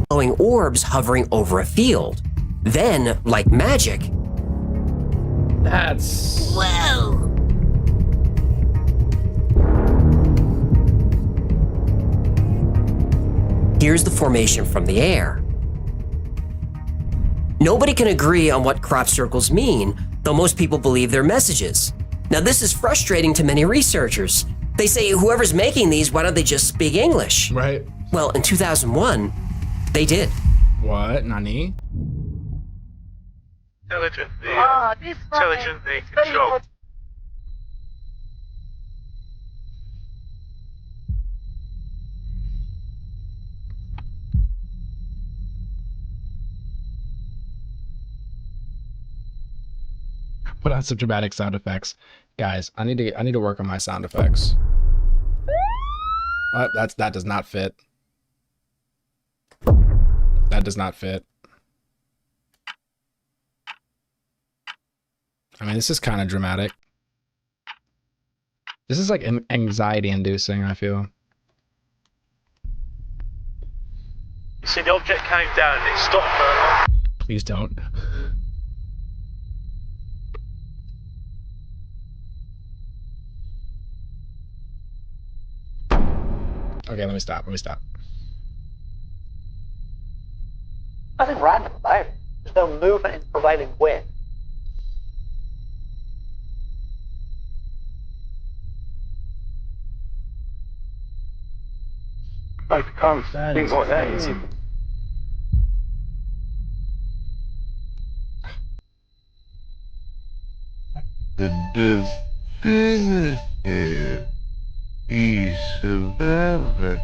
glowing orbs hovering over a field. Then, like magic, that's... Whoa! Here's the formation from the air. Nobody can agree on what crop circles mean, though most people believe they're messages. Now, this is frustrating to many researchers. They say, whoever's making these, why don't they just speak English? Right. Well, in 2001, they did. What? Nani? Intelligently controlled. Put on some dramatic sound effects. Guys, I need to work on my sound effects. That does not fit. That does not fit. I mean, this is kind of dramatic. This is like anxiety inducing, I feel. You see the object came down and it stopped. Please don't. Okay, let me stop. Nothing random about it. There's no movement in prevailing wind. I can't think what that is. The definitive piece of evidence.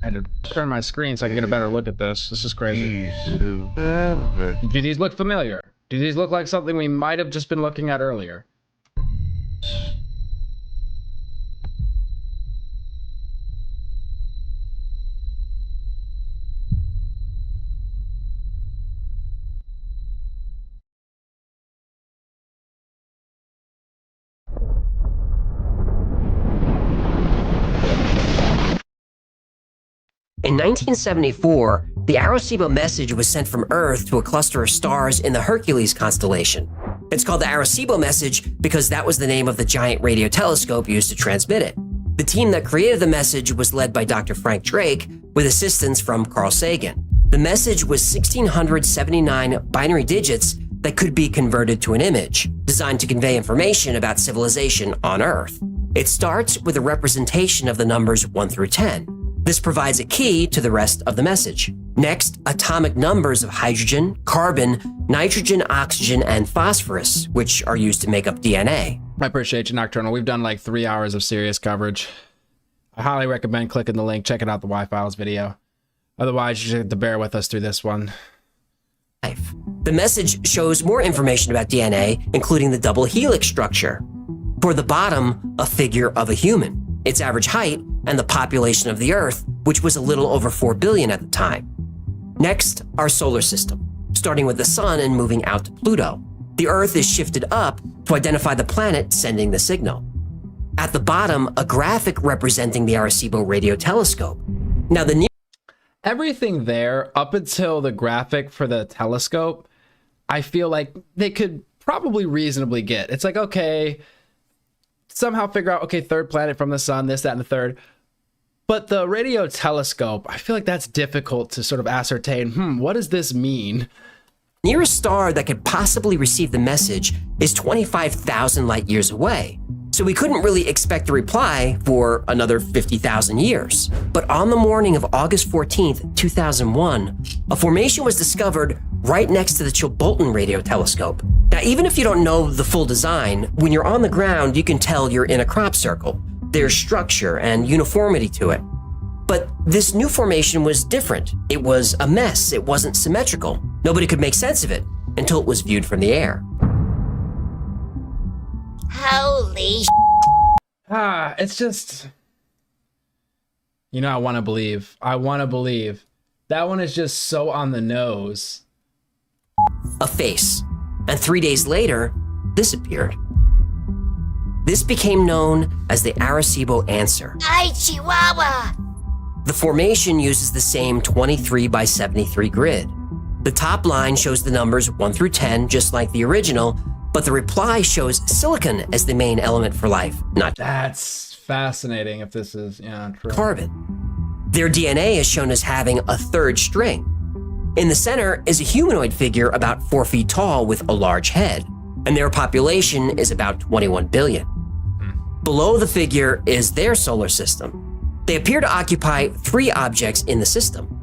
I had to turn my screen so I could get a better look at this. This is crazy. Piece of evidence. Do these look familiar? Do these look like something we might have just been looking at earlier? In 1974, the Arecibo message was sent from Earth to a cluster of stars in the Hercules constellation. It's called the Arecibo message because that was the name of the giant radio telescope used to transmit it. The team that created the message was led by Dr. Frank Drake, with assistance from Carl Sagan. The message was 1,679 binary digits that could be converted to an image, designed to convey information about civilization on Earth. It starts with a representation of the numbers 1 through 10. This provides a key to the rest of the message. Next, atomic numbers of hydrogen, carbon, nitrogen, oxygen, and phosphorus, which are used to make up DNA. I appreciate you, Nocturnal. We've done like 3 hours of serious coverage. I highly recommend clicking the link, checking out the Y Files video. Otherwise, you just have to bear with us through this one. The message shows more information about DNA, including the double helix structure. Toward the bottom, a figure of a human, its average height, and the population of the Earth, which was a little over 4 billion at the time. Next, our solar system, starting with the sun and moving out to Pluto. The Earth is shifted up to identify the planet sending the signal. At the bottom, a graphic representing the Arecibo radio telescope. Now, everything there, up until the graphic for the telescope, I feel like they could probably reasonably get. It's like, okay, somehow figure out, okay, third planet from the sun, this, that, and the third. But the radio telescope, I feel like that's difficult to sort of ascertain, what does this mean? Nearest star that could possibly receive the message is 25,000 light years away. So we couldn't really expect a reply for another 50,000 years. But on the morning of August 14th, 2001, a formation was discovered right next to the Chilbolton radio telescope. Now, even if you don't know the full design, when you're on the ground, you can tell you're in a crop circle. There's structure and uniformity to it. But this new formation was different. It was a mess. It wasn't symmetrical. Nobody could make sense of it until it was viewed from the air. Holy It's just, I want to believe. That one is just so on the nose. A face. And 3 days later, this appeared. This became known as the Arecibo Answer. Ay, Chihuahua! The formation uses the same 23 by 73 grid. The top line shows the numbers 1 through 10, just like the original, but the reply shows silicon as the main element for life, not That's fascinating if this is, true. carbon. Their DNA is shown as having a third string. In the center is a humanoid figure about 4 feet tall with a large head, and their population is about 21 billion. Below the figure is their solar system. They appear to occupy 3 objects in the system.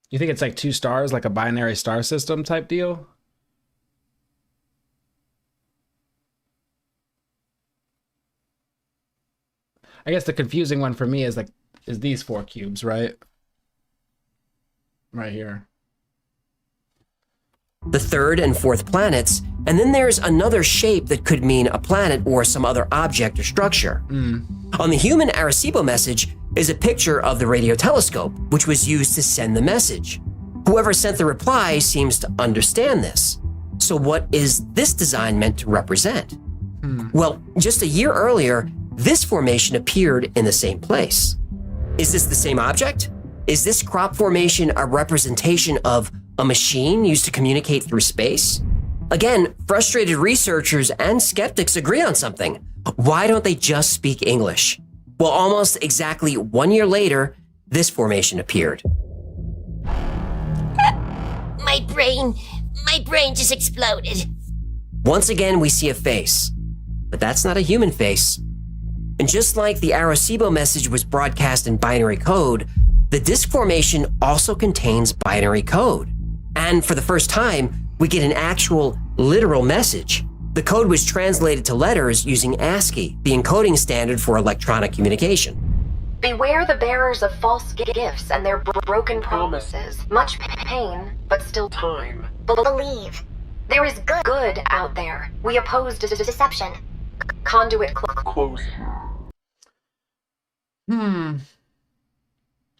You think it's like 2 stars, like a binary star system type deal? I guess the confusing one for me is these 4 cubes, right? Right here. The third and fourth planets, and then there's another shape that could mean a planet or some other object or structure. On the human Arecibo message is a picture of the radio telescope, which was used to send the message. Whoever sent the reply seems to understand this. So what is this design meant to represent? Well, just a year earlier, this formation appeared in the same place. Is this the same object? Is this crop formation a representation of a machine used to communicate through space? Again, frustrated researchers and skeptics agree on something. Why don't they just speak English? Well, almost exactly 1 year later, this formation appeared. My brain just exploded. Once again, we see a face, but that's not a human face. And just like the Arecibo message was broadcast in binary code, the disk formation also contains binary code. And for the first time, we get an actual literal message. The code was translated to letters using ASCII, the encoding standard for electronic communication. Beware the bearers of false gifts and their broken promises. Much pain, but still time. Believe. There is good out there. We oppose deception. Conduit close.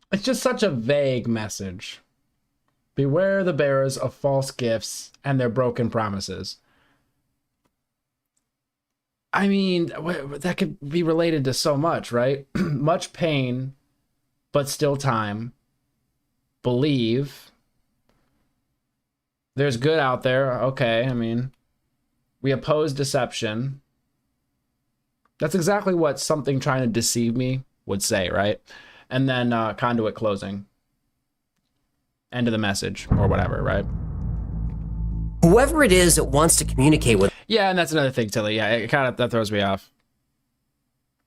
It's just such a vague message. Beware the bearers of false gifts and their broken promises. I mean, that could be related to so much, right? Much pain, but still time. Believe. There's good out there. Okay, I mean, we oppose deception. That's exactly what something trying to deceive me would say, right? And then conduit closing. End of the message or whatever, right? Whoever it is that wants to communicate with... Yeah, and that's another thing, Tilly. Yeah, it kind of, that throws me off.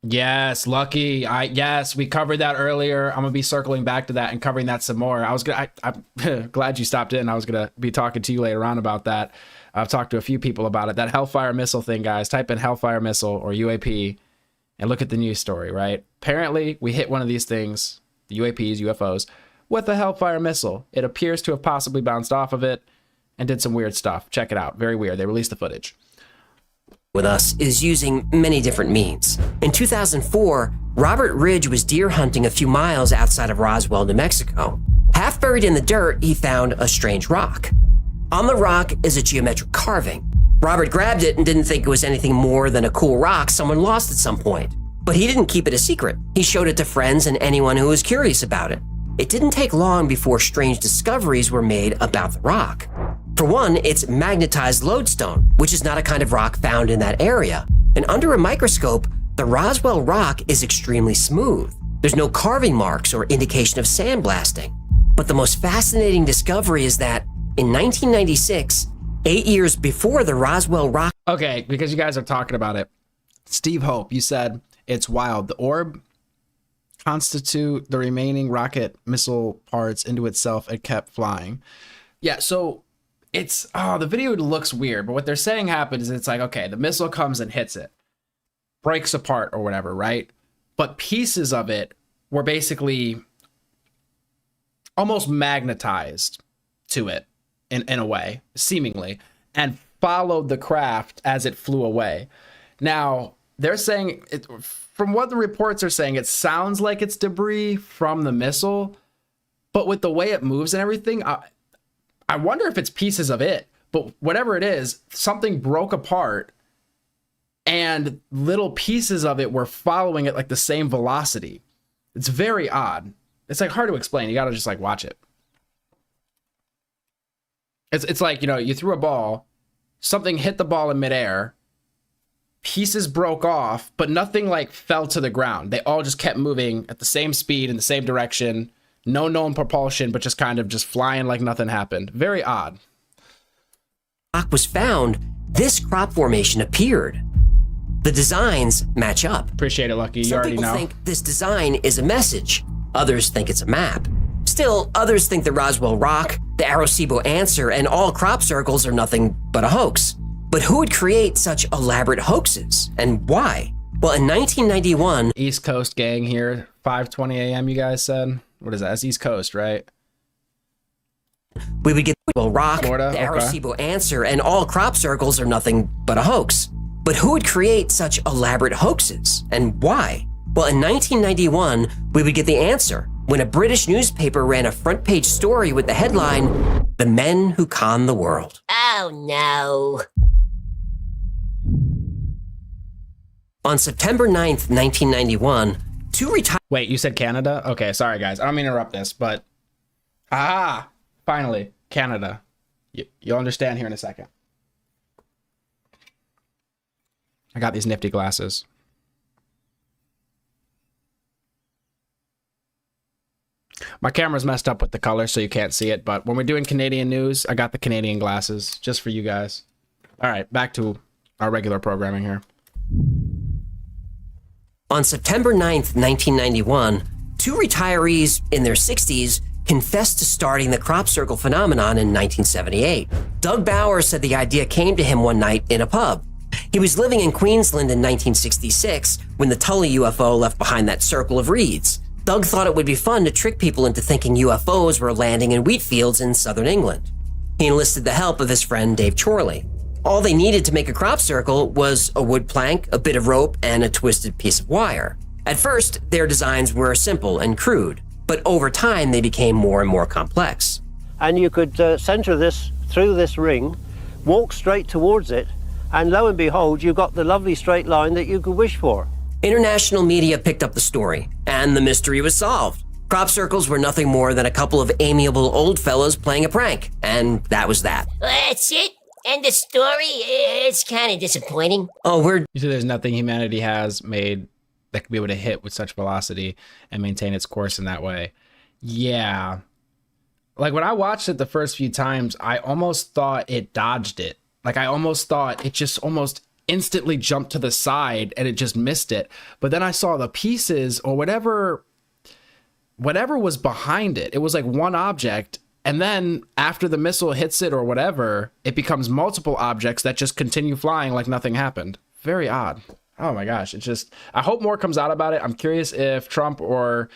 Yes, Lucky. Yes, we covered that earlier. I'm gonna be circling back to that and covering that some more. I'm glad you stopped in. I was gonna be talking to you later on about that. I've talked to a few people about it. That Hellfire missile thing, guys. Type in Hellfire missile or UAP and look at the news story, right? Apparently, we hit one of these things, the UAPs, UFOs, with a Hellfire missile. It appears to have possibly bounced off of it and did some weird stuff. Check it out. Very weird. They released the footage. With us is using many different means. In 2004, Robert Ridge was deer hunting a few miles outside of Roswell, New Mexico. Half buried in the dirt, he found a strange rock. On the rock is a geometric carving. Robert grabbed it and didn't think it was anything more than a cool rock someone lost at some point. But he didn't keep it a secret. He showed it to friends and anyone who was curious about it. It didn't take long before strange discoveries were made about the rock. For one, it's magnetized lodestone, which is not a kind of rock found in that area. And under a microscope, the Roswell rock is extremely smooth. There's no carving marks or indication of sandblasting. But the most fascinating discovery is that in 1996, 8 years before the Roswell rocket. Okay, because you guys are talking about it. Steve Hope, you said it's wild. The orb constitute the remaining rocket missile parts into itself and kept flying. Yeah, so it's, the video looks weird, but what they're saying happens is it's like, okay, the missile comes and hits it, breaks apart or whatever, right? But pieces of it were basically almost magnetized to it in a way, seemingly, and followed the craft as it flew away. Now, they're saying, from what the reports are saying, it sounds like it's debris from the missile, but with the way it moves and everything, I wonder if it's pieces of it. But whatever it is, something broke apart and little pieces of it were following it like the same velocity. It's very odd. It's like hard to explain. You gotta just like watch it. It's like, you know, you threw a ball, something hit the ball in midair, pieces broke off, but nothing like fell to the ground. They all just kept moving at the same speed in the same direction. No known propulsion, but just kind of just flying like nothing happened. Very odd. Rock was found, this crop formation appeared. The designs match up. Appreciate it, Lucky. You already know. Some people think this design is a message. Others think it's a map. Still, others think the Roswell rock, the Arecibo answer, and all crop circles are nothing but a hoax. But who would create such elaborate hoaxes, and why? Well, in 1991... East Coast gang here, 5:20 a.m. you guys said? What is that? That's East Coast, right? We would get the rock, Florida? The Arecibo answer, and all crop circles are nothing but a hoax. But who would create such elaborate hoaxes, and why? Well, in 1991, we would get the answer when a British newspaper ran a front-page story with the headline, "The Men Who Con the World." Oh, no. On September 9th, 1991, Wait, you said Canada? Okay, sorry, guys. I don't mean to interrupt this, but... Finally, Canada. You'll understand here in a second. I got these nifty glasses. My camera's messed up with the color, so you can't see it, but when we're doing Canadian news, I got the Canadian glasses just for you guys. All right, back to our regular programming here. On September 9th, 1991, two retirees in their 60s confessed to starting the crop circle phenomenon in 1978. Doug Bauer said the idea came to him one night in a pub. He was living in Queensland in 1966 when the Tully UFO left behind that circle of reeds. Doug thought it would be fun to trick people into thinking UFOs were landing in wheat fields in southern England. He enlisted the help of his friend Dave Chorley. All they needed to make a crop circle was a wood plank, a bit of rope, and a twisted piece of wire. At first, their designs were simple and crude, but over time they became more and more complex. And you could center this through this ring, walk straight towards it, and lo and behold, you got the lovely straight line that you could wish for. International media picked up the story, and the mystery was solved. Crop circles were nothing more than a couple of amiable old fellows playing a prank, and that was that. That's it? And the story? It's kind of disappointing. You said there's nothing humanity has made that could be able to hit with such velocity and maintain its course in that way. Yeah. Like when I watched it the first few times, I almost thought it dodged it. Like I almost thought it just almost instantly jumped to the side and it just missed it. But then I saw the pieces or whatever was behind it. It was like one object. And then after the missile hits it or whatever, it becomes multiple objects that just continue flying like nothing happened. Very odd. Oh my gosh. It's just, I hope more comes out about it. I'm curious if Trump or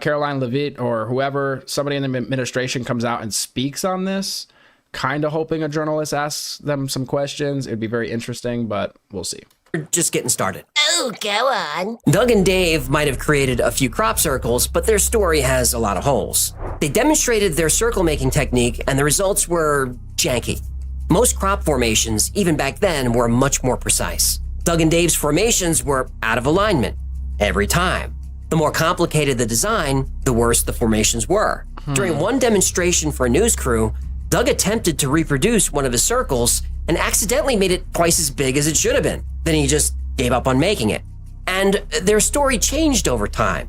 Caroline Leavitt or whoever, somebody in the administration comes out and speaks on this. Kind of hoping a journalist asks them some questions. It'd be very interesting, but we'll see. We're just getting started. Oh, go on. Doug and Dave might have created a few crop circles, but their story has a lot of holes. They demonstrated their circle-making technique, and the results were janky. Most crop formations, even back then, were much more precise. Doug and Dave's formations were out of alignment every time. The more complicated the design, the worse the formations were. During one demonstration for a news crew, Doug attempted to reproduce one of his circles and accidentally made it twice as big as it should have been. Then he just gave up on making it. And their story changed over time.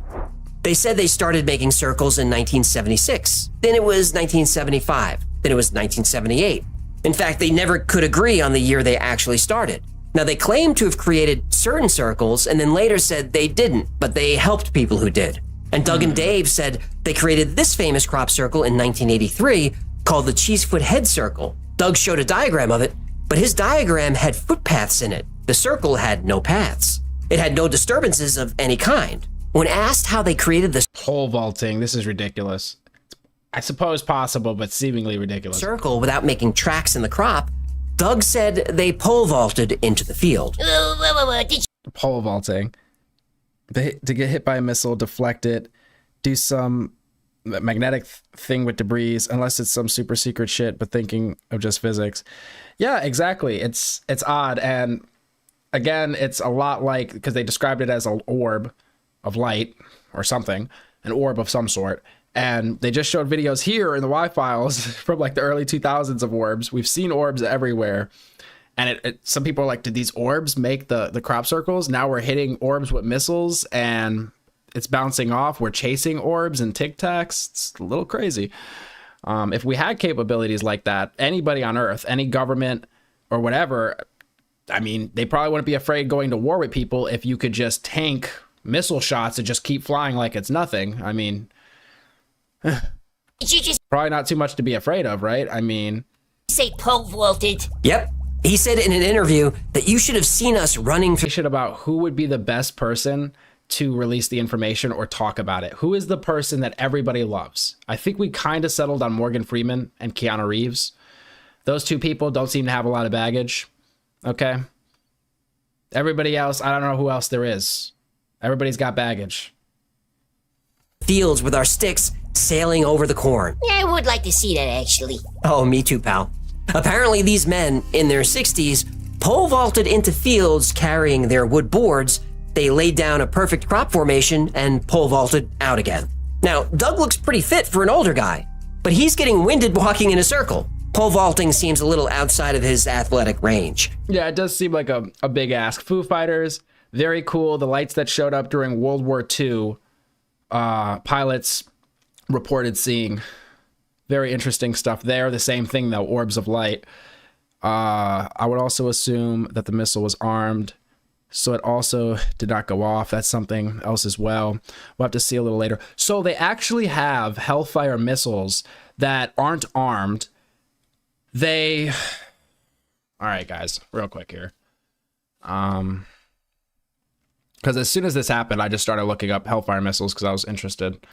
They said they started making circles in 1976. Then it was 1975. Then it was 1978. In fact, they never could agree on the year they actually started. Now, they claim to have created certain circles and then later said they didn't, but they helped people who did. And Doug and Dave said they created this famous crop circle in 1983 called the Cheesefoot Head Circle. Doug showed a diagram of it, but his diagram had footpaths in it. The circle had no paths. It had no disturbances of any kind. When asked how they created this pole vaulting, this is ridiculous. I suppose possible, but seemingly ridiculous. Circle without making tracks in the crop, Doug said they pole vaulted into the field. Pole vaulting. To get hit by a missile, deflect it, do some magnetic thing with debris, unless it's some super secret shit, but thinking of just physics. Yeah, exactly. It's odd. And again, it's a lot like, because they described it as an orb of light or something, an orb of some sort. And they just showed videos here in the Y files from like the early 2000s of orbs. We've seen orbs everywhere. And some people are like, did these orbs make the crop circles? Now we're hitting orbs with missiles and it's bouncing off. We're chasing orbs and tic tacs. It's a little crazy. If we had capabilities like that, anybody on Earth, any government or whatever, I mean, they probably wouldn't be afraid going to war with people if you could just tank missile shots and just keep flying like it's nothing. I mean, probably not too much to be afraid of, right? I mean, say pole vaulted. Yep. He said in an interview that you should have seen us running through about who would be the best person to release the information or talk about it. Who is the person that everybody loves? I think we kind of settled on Morgan Freeman and Keanu Reeves. Those two people don't seem to have a lot of baggage. Okay. Everybody else, I don't know who else there is. Everybody's got baggage. Fields with our sticks sailing over the corn. Yeah, I would like to see that, actually. Oh, me too, pal. Apparently, these men in their 60s pole vaulted into fields carrying their wood boards. They laid down a perfect crop formation and pole vaulted out again. Now, Doug looks pretty fit for an older guy, but he's getting winded walking in a circle. Pole vaulting seems a little outside of his athletic range. Yeah, it does seem like a big ask. Foo Fighters, very cool. The lights that showed up during World War II, pilots reported seeing. Very interesting stuff there. The same thing, though, orbs of light. I would also assume that the missile was armed, so it also did not go off. That's something else as well. We'll have to see a little later. So they actually have Hellfire missiles that aren't armed. All right, guys, real quick here. Because as soon as this happened, I just started looking up Hellfire missiles because I was interested.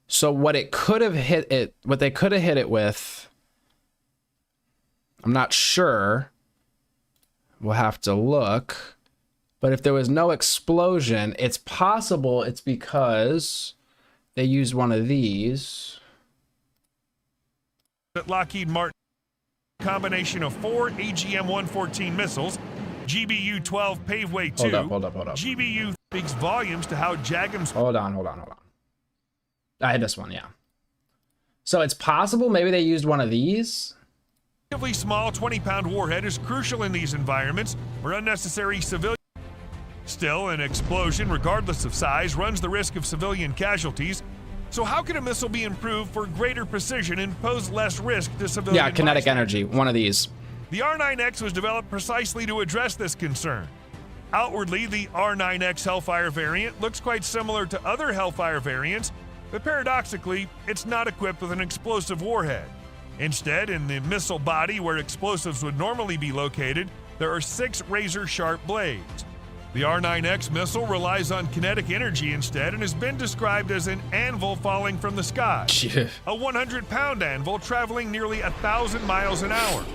So what they could have hit it with, I'm not sure. We'll have to look. But if there was no explosion, it's possible it's because they used one of these. At Lockheed Martin, combination of 4 AGM-114 missiles, GBU-12 Paveway 2. Hold up. GBU speaks volumes to how JAGM's... Hold on. I had this one, yeah. So it's possible maybe they used one of these. Relatively small 20-pound warhead is crucial in these environments where unnecessary civilian. Still, an explosion, regardless of size, runs the risk of civilian casualties. So how can a missile be improved for greater precision and pose less risk to civilian? Yeah, kinetic energy, one of these. The R9X was developed precisely to address this concern. Outwardly, the R9X Hellfire variant looks quite similar to other Hellfire variants, but paradoxically, it's not equipped with an explosive warhead. Instead, in the missile body where explosives would normally be located, there are 6 razor-sharp blades. The R9X missile relies on kinetic energy instead and has been described as an anvil falling from the sky. A 100-pound anvil traveling nearly 1,000 miles an hour.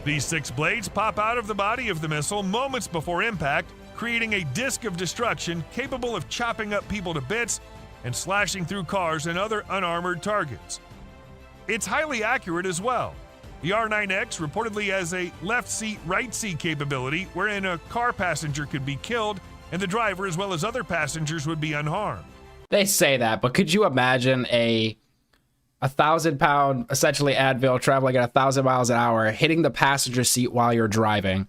These 6 blades pop out of the body of the missile moments before impact, creating a disc of destruction capable of chopping up people to bits and slashing through cars and other unarmored targets. It's highly accurate as well. The R9X reportedly has a left seat, right seat capability wherein a car passenger could be killed and the driver as well as other passengers would be unharmed. They say that, but could you imagine a 1,000-pound, essentially anvil traveling at 1,000 miles an hour, hitting the passenger seat while you're driving?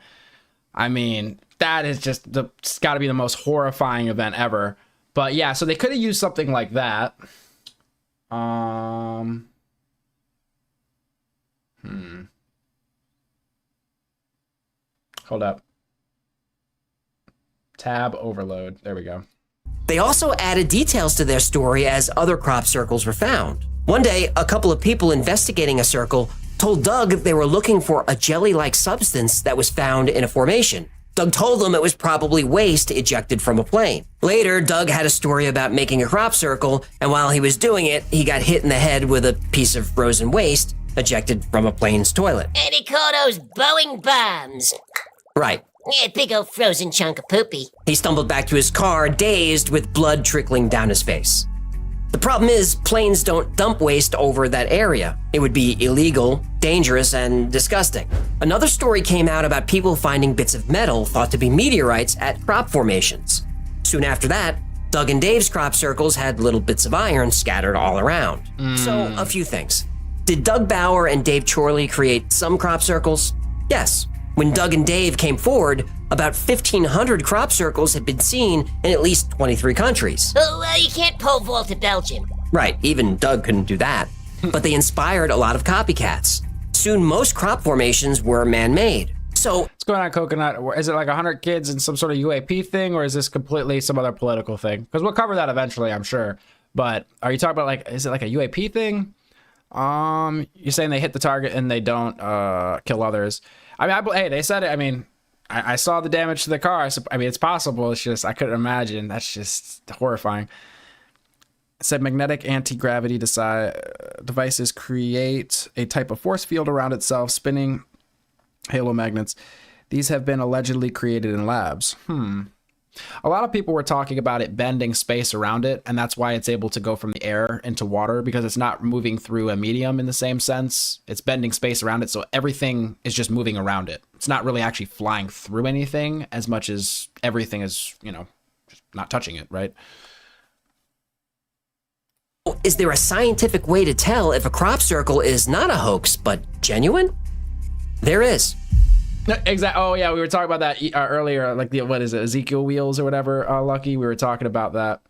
I mean, that is just, it's got to be the most horrifying event ever. But yeah, so they could have used something like that. Hold up. Tab overload. There we go. They also added details to their story as other crop circles were found. One day, a couple of people investigating a circle told Doug they were looking for a jelly-like substance that was found in a formation. Doug told them it was probably waste ejected from a plane. Later, Doug had a story about making a crop circle, and while he was doing it, he got hit in the head with a piece of frozen waste ejected from a plane's toilet. And they call those Boeing bombs. Right. Yeah, big old frozen chunk of poopy. He stumbled back to his car, dazed with blood trickling down his face. The problem is, planes don't dump waste over that area. It would be illegal, dangerous, and disgusting. Another story came out about people finding bits of metal thought to be meteorites at crop formations. Soon after that, Doug and Dave's crop circles had little bits of iron scattered all around. So, a few things. Did Doug Bauer and Dave Chorley create some crop circles? Yes. When Doug and Dave came forward, about 1,500 crop circles had been seen in at least 23 countries. Oh, well, you can't pole vault to Belgium. Right, even Doug couldn't do that. But they inspired a lot of copycats. Soon, most crop formations were man-made. So, what's going on, Coconut? Is it like 100 kids in some sort of UAP thing, or is this completely some other political thing? Because we'll cover that eventually, I'm sure. But are you talking about, like, is it like a UAP thing? You're saying they hit the target and they don't kill others. I mean, hey, they said it. I mean, I saw the damage to the car. I mean, it's possible. It's just, I couldn't imagine. That's just horrifying. It said magnetic anti-gravity devices create a type of force field around itself, spinning halo magnets. These have been allegedly created in labs. A lot of people were talking about it bending space around it, and that's why it's able to go from the air into water, because it's not moving through a medium in the same sense. It's bending space around it, so everything is just moving around it. It's not really actually flying through anything as much as everything is, you know, just not touching it, right? is there a scientific way to tell if a crop circle is not a hoax, but genuine? There is. Exactly. Oh yeah, we were talking about that earlier. Like what is it, Ezekiel wheels or whatever? Lucky, we were talking about that.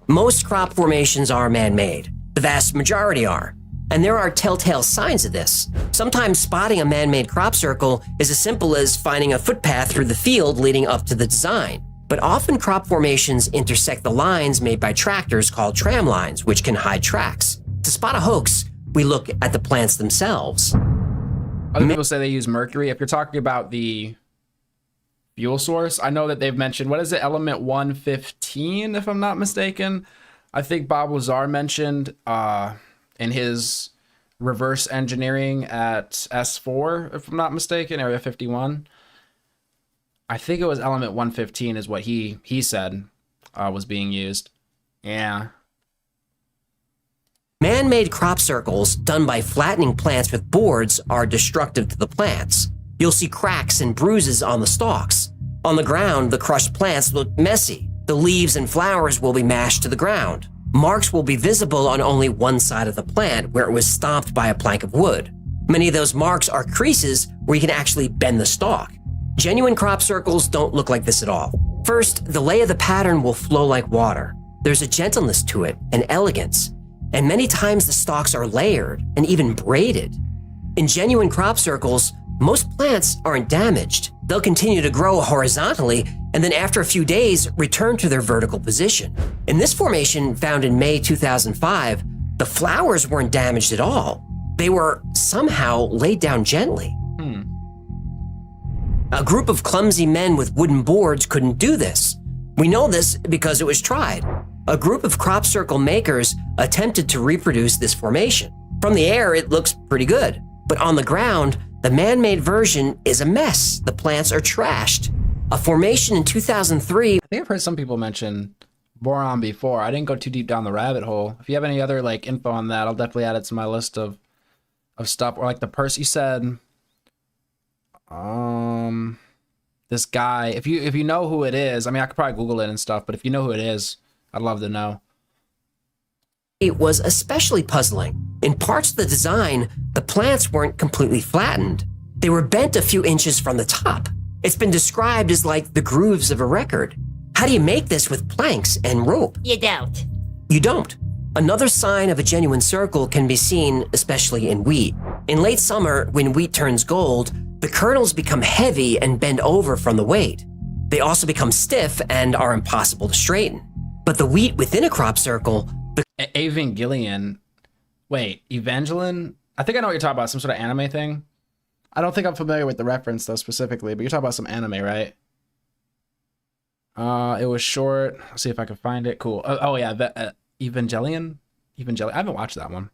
Most crop formations are man-made. The vast majority are. And there are telltale signs of this. Sometimes spotting a man-made crop circle is as simple as finding a footpath through the field leading up to the design. But often crop formations intersect the lines made by tractors called tram lines, which can hide tracks. To spot a hoax, we look at the plants themselves. Other people say they use mercury. If you're talking about the fuel source, I know that they've mentioned, what is it, element 115, if I'm not mistaken. I think Bob Lazar mentioned in his reverse engineering at S4, if I'm not mistaken, Area 51. I think it was element 115 is what he said was being used. Yeah. Man-made crop circles done by flattening plants with boards are destructive to the plants. You'll see cracks and bruises on the stalks. On the ground, the crushed plants look messy. The leaves and flowers will be mashed to the ground. Marks will be visible on only one side of the plant where it was stomped by a plank of wood. Many of those marks are creases where you can actually bend the stalk. Genuine crop circles don't look like this at all. First, the lay of the pattern will flow like water. There's a gentleness to it, an elegance. And many times the stalks are layered and even braided. In genuine crop circles, most plants aren't damaged. They'll continue to grow horizontally and then after a few days return to their vertical position. In this formation found in May 2005, the flowers weren't damaged at all. They were somehow laid down gently. A group of clumsy men with wooden boards couldn't do this. We know this because it was tried. A group of crop circle makers attempted to reproduce this formation. From the air, it looks pretty good. But on the ground, the man-made version is a mess. The plants are trashed. A formation in 2003. I think I've heard some people mention boron before. I didn't go too deep down the rabbit hole. If you have any other like info on that, I'll definitely add it to my list of stuff. Or like the person you said, this guy. If you know who it is, I mean, I could probably Google it and stuff. But if you know who it is, I'd love to know. It was especially puzzling. In parts of the design, the plants weren't completely flattened. They were bent a few inches from the top. It's been described as like the grooves of a record. How do you make this with planks and rope? You don't. You don't. Another sign of a genuine circle can be seen, especially in wheat. In late summer, when wheat turns gold, the kernels become heavy and bend over from the weight. They also become stiff and are impossible to straighten. But the wheat within a crop circle... Evangelion. Wait, Evangeline? I think I know what you're talking about, some sort of anime thing. I don't think I'm familiar with the reference, though, specifically, but you're talking about some anime, right? It was short. Let's see if I can find it. Cool. Oh yeah, Evangelion? Evangelion. I haven't watched that one.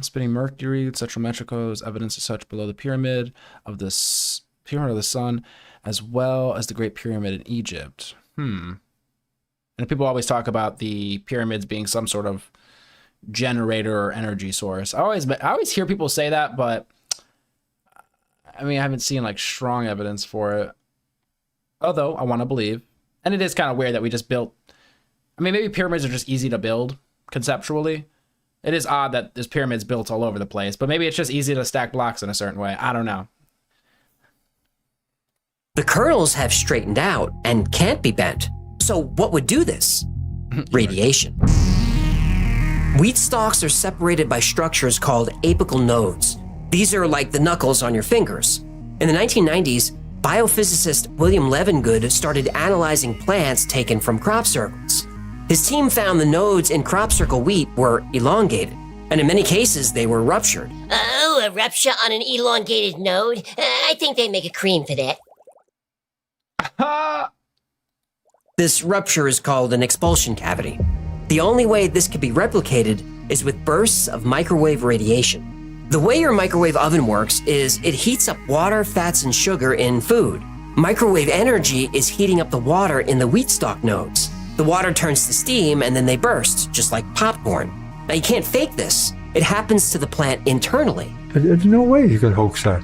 Spinning Mercury, Central Mexico is evidence of such below the pyramid of the sun, as well as the Great Pyramid in Egypt. And people always talk about the pyramids being some sort of generator or energy source. I always hear people say that, but I mean, I haven't seen like strong evidence for it. Although I want to believe, and it is kind of weird that we just built. I mean, maybe pyramids are just easy to build conceptually. It is odd that there's pyramids built all over the place, but maybe it's just easy to stack blocks in a certain way. I don't know. The kernels have straightened out and can't be bent. So what would do this? Radiation. Wheat stalks are separated by structures called apical nodes. These are like the knuckles on your fingers. In the 1990s, biophysicist William Levengood started analyzing plants taken from crop circles. His team found the nodes in crop circle wheat were elongated, and in many cases they were ruptured. Oh, a rupture on an elongated node? I think they make a cream for that. This rupture is called an expulsion cavity. The only way this could be replicated is with bursts of microwave radiation. The way your microwave oven works is it heats up water, fats, and sugar in food. Microwave energy is heating up the water in the wheat stalk nodes. The water turns to steam and then they burst, just like popcorn. Now you can't fake this. It happens to the plant internally. There's no way you can hoax that.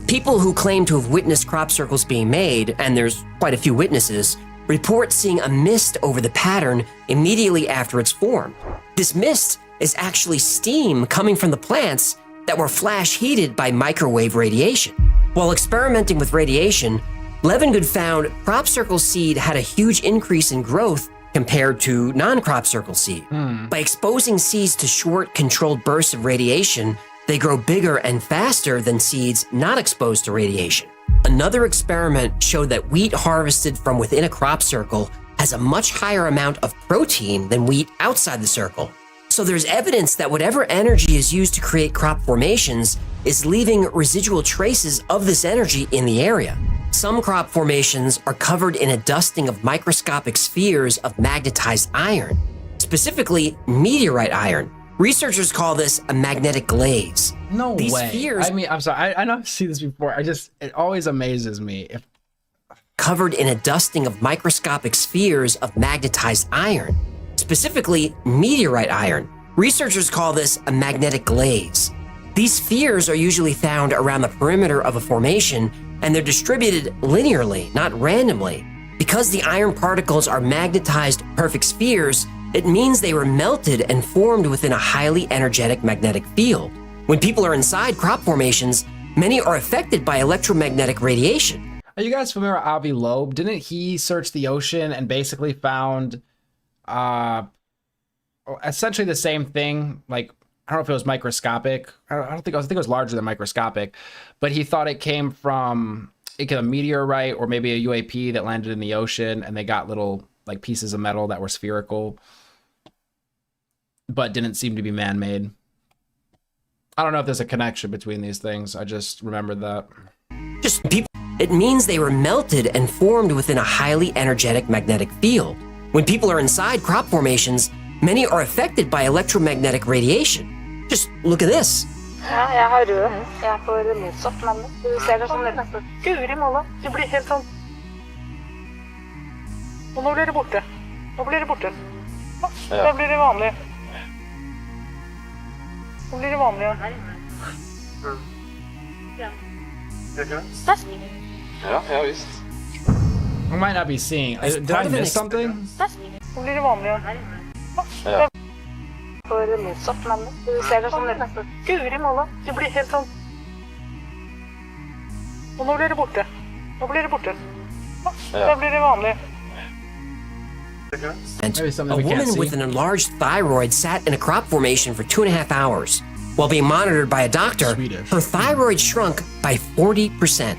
People who claim to have witnessed crop circles being made, and there's quite a few witnesses, report seeing a mist over the pattern immediately after it's formed. This mist is actually steam coming from the plants that were flash heated by microwave radiation. While experimenting with radiation, Levengood found crop circle seed had a huge increase in growth compared to non-crop circle seed. By exposing seeds to short, controlled bursts of radiation, they grow bigger and faster than seeds not exposed to radiation. Another experiment showed that wheat harvested from within a crop circle has a much higher amount of protein than wheat outside the circle. So there's evidence that whatever energy is used to create crop formations is leaving residual traces of this energy in the area. Some crop formations are covered in a dusting of microscopic spheres of magnetized iron, specifically meteorite iron. Researchers call this a magnetic glaze. No These way. spheres I mean, I'm sorry. I know I've seen this before. It always amazes me. Covered in a dusting of microscopic spheres of magnetized iron, specifically meteorite iron. Researchers call this a magnetic glaze. These spheres are usually found around the perimeter of a formation, and they're distributed linearly, not randomly. Because the iron particles are magnetized perfect spheres, it means they were melted and formed within a highly energetic magnetic field. When people are inside crop formations, many are affected by electromagnetic radiation. Are you guys familiar with Avi Loeb? Didn't he search the ocean and basically found essentially the same thing? Like, I don't know if it was microscopic. I think it was larger than microscopic, but he thought it came from a meteorite or maybe a UAP that landed in the ocean, and they got little like pieces of metal that were spherical, but didn't seem to be man-made. I don't know if there's a connection between these things. I just remembered that. It means they were melted and formed within a highly energetic magnetic field. When people are inside crop formations, many are affected by electromagnetic radiation. Just look at this. Ja, jeg har rød. Jeg får motsatt, men du ser det sånn nesten. Guri måla, du blir helt sånn. Og nå blir det borte. Nå blir det borte. Da blir det vanlig. Nå blir det vanlig. Ja, visst. I might not be seeing. Did I miss something? Nå blir det vanlig. Ja. For motsatt, men du ser det sånn nesten. Guri måla, du blir helt sånn. Og nå blir det borte. Nå blir det borte. Da blir det vanlig. And Maybe something a we can't woman see. with an enlarged thyroid sat in a crop formation for 2.5 hours. While being monitored by a doctor, her thyroid shrunk by 40%.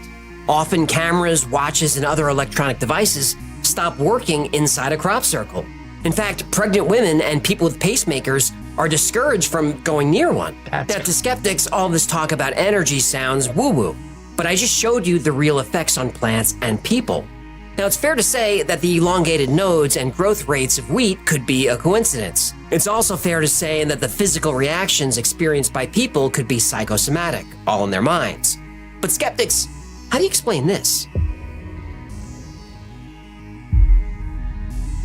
Often cameras, watches, and other electronic devices stop working inside a crop circle. In fact, pregnant women and people with pacemakers are discouraged from going near one. Now, to skeptics, all this talk about energy sounds woo-woo, but I just showed you the real effects on plants and people. Now, it's fair to say that the elongated nodes and growth rates of wheat could be a coincidence. It's also fair to say that the physical reactions experienced by people could be psychosomatic, all in their minds. But skeptics, how do you explain this?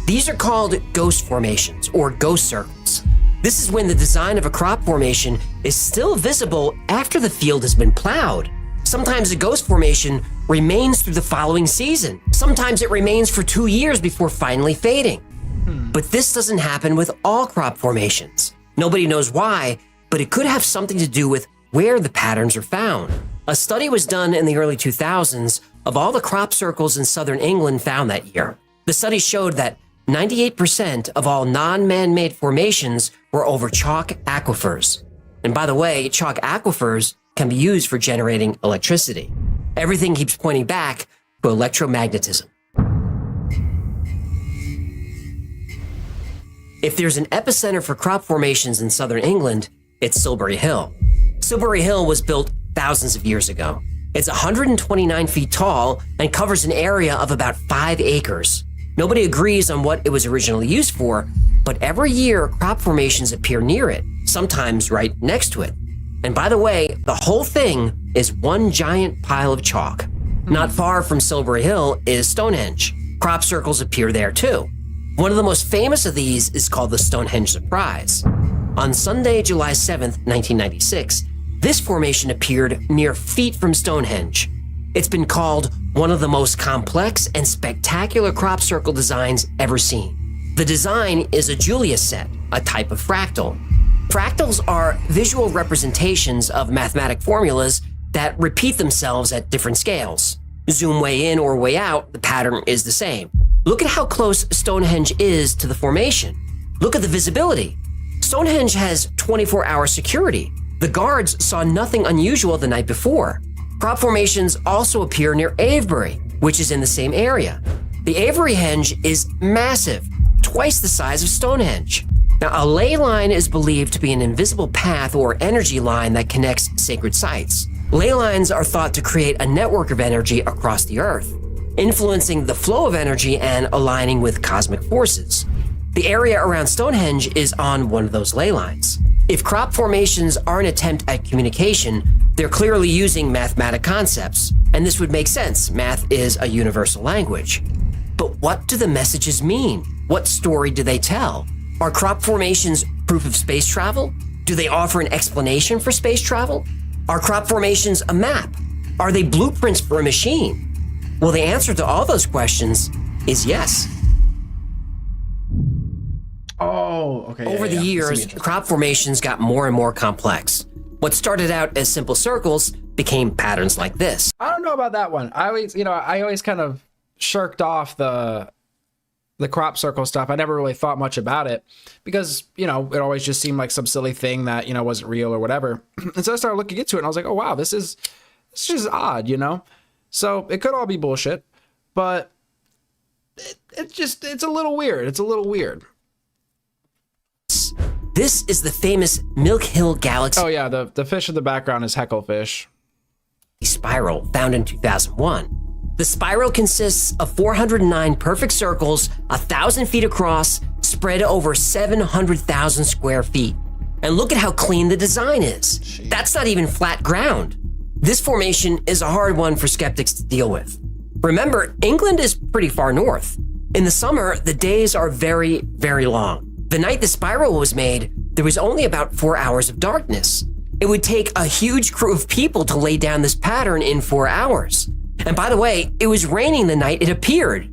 These are called ghost formations, or ghost circles. This is when the design of a crop formation is still visible after the field has been plowed. Sometimes a ghost formation remains through the following season. Sometimes it remains for 2 years before finally fading. But this doesn't happen with all crop formations. Nobody knows why, but it could have something to do with where the patterns are found. A study was done in the early 2000s of all the crop circles in southern England found that year. The study showed that 98% of all non-man-made formations were over chalk aquifers. And by the way, chalk aquifers can be used for generating electricity. Everything keeps pointing back to electromagnetism. If there's an epicenter for crop formations in southern England, it's Silbury Hill. Silbury Hill was built thousands of years ago. It's 129 feet tall and covers an area of about 5 acres. Nobody agrees on what it was originally used for, but every year crop formations appear near it, sometimes right next to it. And by the way, the whole thing is one giant pile of chalk. Not far from Silbury Hill is Stonehenge. Crop circles appear there too. One of the most famous of these is called the Stonehenge Surprise. On Sunday, July 7th, 1996, this formation appeared mere feet from Stonehenge. It's been called one of the most complex and spectacular crop circle designs ever seen. The design is a Julius set, a type of fractal. Fractals are visual representations of mathematic formulas that repeat themselves at different scales. Zoom way in or way out, the pattern is the same. Look at how close Stonehenge is to the formation. Look at the visibility. Stonehenge has 24-hour security. The guards saw nothing unusual the night before. Crop formations also appear near Avebury, which is in the same area. The Avebury henge is massive, twice the size of Stonehenge. Now, a ley line is believed to be an invisible path or energy line that connects sacred sites. Ley lines are thought to create a network of energy across the earth, influencing the flow of energy and aligning with cosmic forces. The area around Stonehenge is on one of those ley lines. If crop formations are an attempt at communication, they're clearly using mathematic concepts, and this would make sense. Math is a universal language. But what do the messages mean? What story do they tell? Are crop formations proof of space travel? Do they offer an explanation for space travel? Are crop formations a map? Are they blueprints for a machine? Well, the answer to all those questions is yes. Oh, okay. Over the years, crop formations got more and more complex. What started out as simple circles became patterns like this. I don't know about that one. I always kind of shirked off the crop circle stuff. I never really thought much about it because, it always just seemed like some silly thing that, wasn't real or whatever. And so I started looking into it and I was like, oh, wow, this is just odd, So it could all be bullshit, but it's a little weird. It's a little weird. This is the famous Milk Hill Galaxy. Oh yeah, the fish in the background is Hecklefish. Spiral, found in 2001. The spiral consists of 409 perfect circles, 1,000 feet across, spread over 700,000 square feet. And look at how clean the design is. Jeez. That's not even flat ground. This formation is a hard one for skeptics to deal with. Remember, England is pretty far north. In the summer, the days are very, very long. The night the spiral was made, there was only about 4 hours of darkness. It would take a huge crew of people to lay down this pattern in 4 hours. And by the way, it was raining the night it appeared.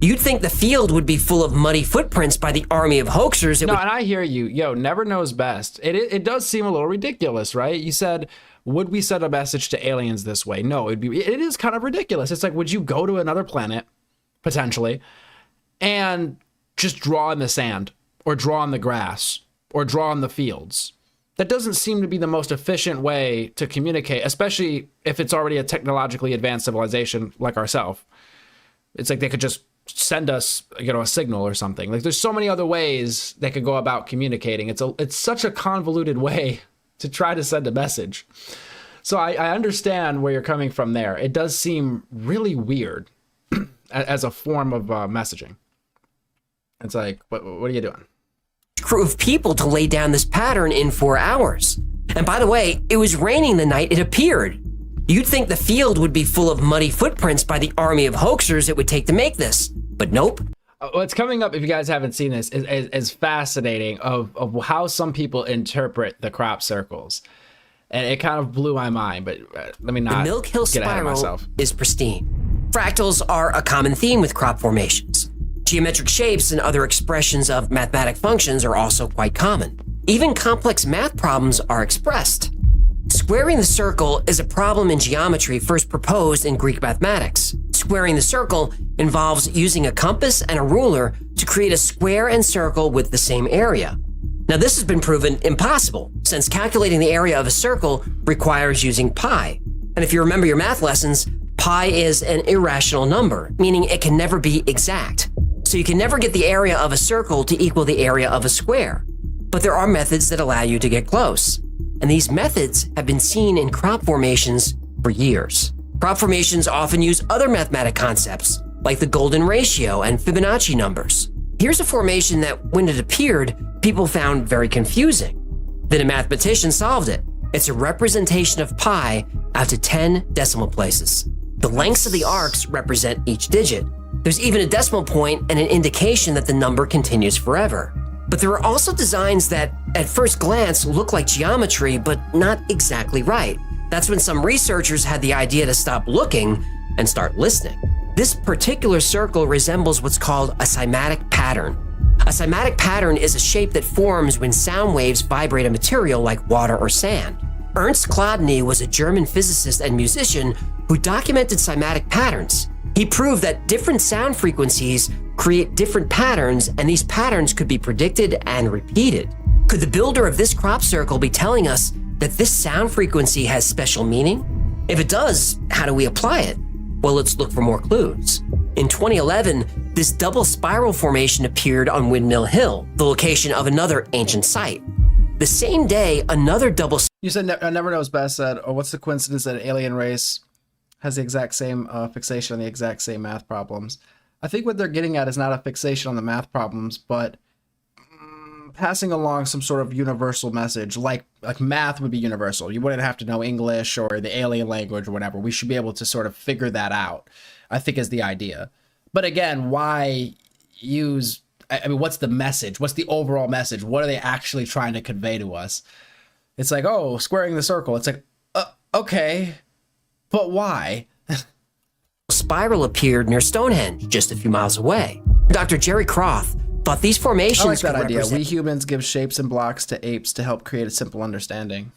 You'd think the field would be full of muddy footprints by the army of hoaxers. And I hear you. Never knows best. It does seem a little ridiculous, right? You said, would we send a message to aliens this way? No, it is kind of ridiculous. It's like, would you go to another planet, potentially, and just draw in the sand or draw in the grass or draw in the fields. That doesn't seem to be the most efficient way to communicate, especially if it's already a technologically advanced civilization like ourselves. It's like they could just send us, a signal or something. Like there's so many other ways they could go about communicating. It's such a convoluted way to try to send a message. So I understand where you're coming from there. It does seem really weird as a form of messaging. It's like, what are you doing? Crew of people to lay down this pattern in 4 hours. And by the way, it was raining the night it appeared. You'd think the field would be full of muddy footprints by the army of hoaxers it would take to make this, but nope. What's coming up, if you guys haven't seen this, is fascinating of how some people interpret the crop circles. And it kind of blew my mind, but let me not The Milk Hill get ahead of spiral myself. is pristine. Fractals are a common theme with crop formations. Geometric shapes and other expressions of mathematic functions are also quite common. Even complex math problems are expressed. Squaring the circle is a problem in geometry first proposed in Greek mathematics. Squaring the circle involves using a compass and a ruler to create a square and circle with the same area. Now, this has been proven impossible, since calculating the area of a circle requires using pi. And if you remember your math lessons, pi is an irrational number, meaning it can never be exact. So you can never get the area of a circle to equal the area of a square. But there are methods that allow you to get close. And these methods have been seen in crop formations for years. Crop formations often use other mathematic concepts, like the golden ratio and Fibonacci numbers. Here's a formation that, when it appeared, people found very confusing. Then a mathematician solved it. It's a representation of pi out to 10 decimal places. The lengths of the arcs represent each digit. There's even a decimal point and an indication that the number continues forever. But there are also designs that, at first glance, look like geometry, but not exactly right. That's when some researchers had the idea to stop looking and start listening. This particular circle resembles what's called a cymatic pattern. A cymatic pattern is a shape that forms when sound waves vibrate a material like water or sand. Ernst Chladni was a German physicist and musician who documented cymatic patterns. He proved that different sound frequencies create different patterns, and these patterns could be predicted and repeated. Could the builder of this crop circle be telling us that this sound frequency has special meaning? If it does, how do we apply it? Well, let's look for more clues. In 2011, this double spiral formation appeared on Windmill Hill, the location of another ancient site. The same day, another double... You said Never Knows Best said, oh, what's the coincidence that an alien race has the exact same fixation on the exact same math problems? I think what they're getting at is not a fixation on the math problems, but passing along some sort of universal message, like math would be universal. You wouldn't have to know English or the alien language or whatever. We should be able to sort of figure that out, I think, is the idea. But again, why use... I mean, what's the message? What's the overall message? What are they actually trying to convey to us? It's like, oh, squaring the circle. It's like, okay, but why? Spiral appeared near Stonehenge, just a few miles away. Dr. Jerry Croth thought these formations I like that could idea. represent... We humans give shapes and blocks to apes to help create a simple understanding.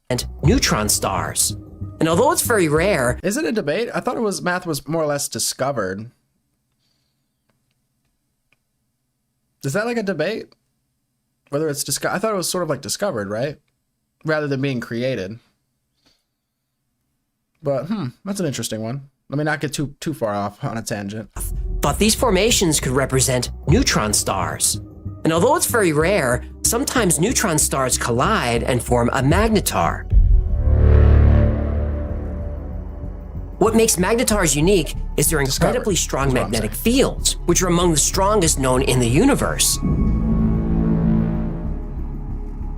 And neutron stars. And although it's very rare... Is it a debate? I thought math was more or less discovered. Is that like a debate? Whether it's discovered? I thought it was sort of like discovered, right? Rather than being created. But that's an interesting one. Let me not get too far off on a tangent. Thought these formations could represent neutron stars. And although it's very rare, sometimes neutron stars collide and form a magnetar. What makes magnetars unique is their incredibly strong magnetic fields, which are among the strongest known in the universe.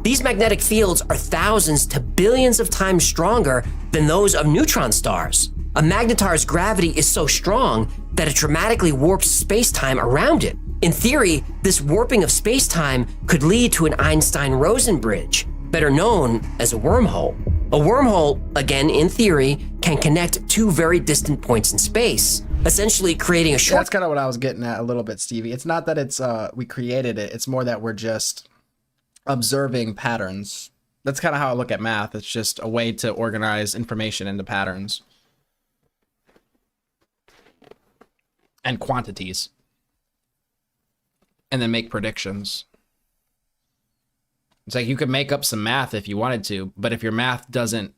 These magnetic fields are thousands to billions of times stronger than those of neutron stars. A magnetar's gravity is so strong that it dramatically warps space-time around it. In theory, this warping of space-time could lead to an Einstein-Rosen bridge, better known as a wormhole. A wormhole, again in theory, can connect two very distant points in space, essentially creating a short... Yeah, that's kind of what I was getting at a little bit, Stevie. It's not that it's we created it, it's more that we're just observing patterns. That's kind of how I look at math. It's just a way to organize information into patterns. And quantities. and then make predictions. It's like you could make up some math if you wanted to, but if your math doesn't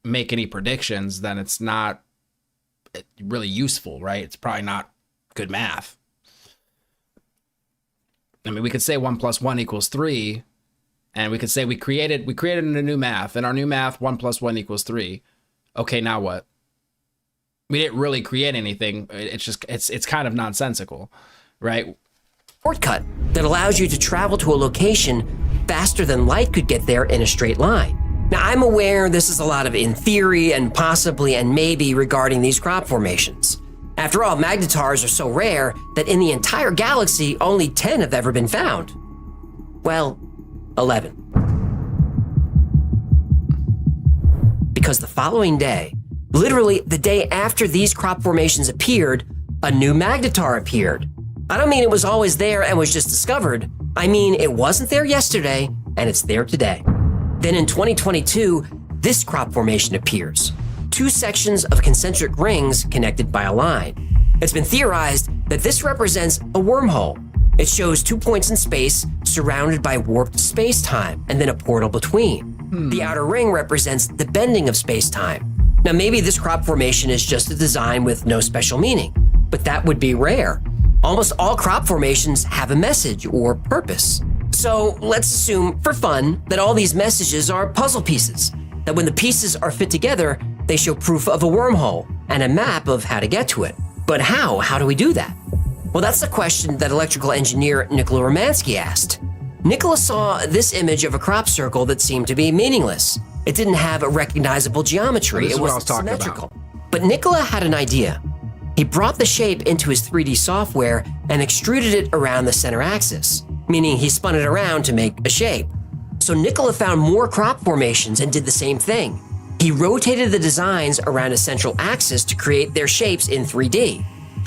make any predictions, then it's not really useful, right? It's probably not good math. I mean, we could say 1 + 1 = 3, and we could say we created a new math, and our new math 1 + 1 = 3. Okay, now what? We didn't really create anything. It's just it's kind of nonsensical, right? Shortcut that allows you to travel to a location faster than light could get there in a straight line. Now, I'm aware this is a lot of in theory and possibly and maybe regarding these crop formations. After all, magnetars are so rare that in the entire galaxy, only 10 have ever been found. Well, 11. Because the following day, literally the day after these crop formations appeared, a new magnetar appeared. I don't mean it was always there and was just discovered. I mean it wasn't there yesterday and it's there today. Then in 2022, this crop formation appears. 2 sections of concentric rings connected by a line. It's been theorized that this represents a wormhole. It shows 2 points in space surrounded by warped space-time and then a portal between. The outer ring represents the bending of space-time. Now maybe this crop formation is just a design with no special meaning, but that would be rare. Almost all crop formations have a message or purpose. So let's assume, for fun, that all these messages are puzzle pieces, that when the pieces are fit together, they show proof of a wormhole and a map of how to get to it. But how? How do we do that? Well, that's the question that electrical engineer Nikola Romansky asked. Nikola saw this image of a crop circle that seemed to be meaningless. It didn't have a recognizable geometry. It wasn't symmetrical. But Nikola had an idea. He brought the shape into his 3D software and extruded it around the center axis, meaning he spun it around to make a shape. So Nikola found more crop formations and did the same thing. He rotated the designs around a central axis to create their shapes in 3D.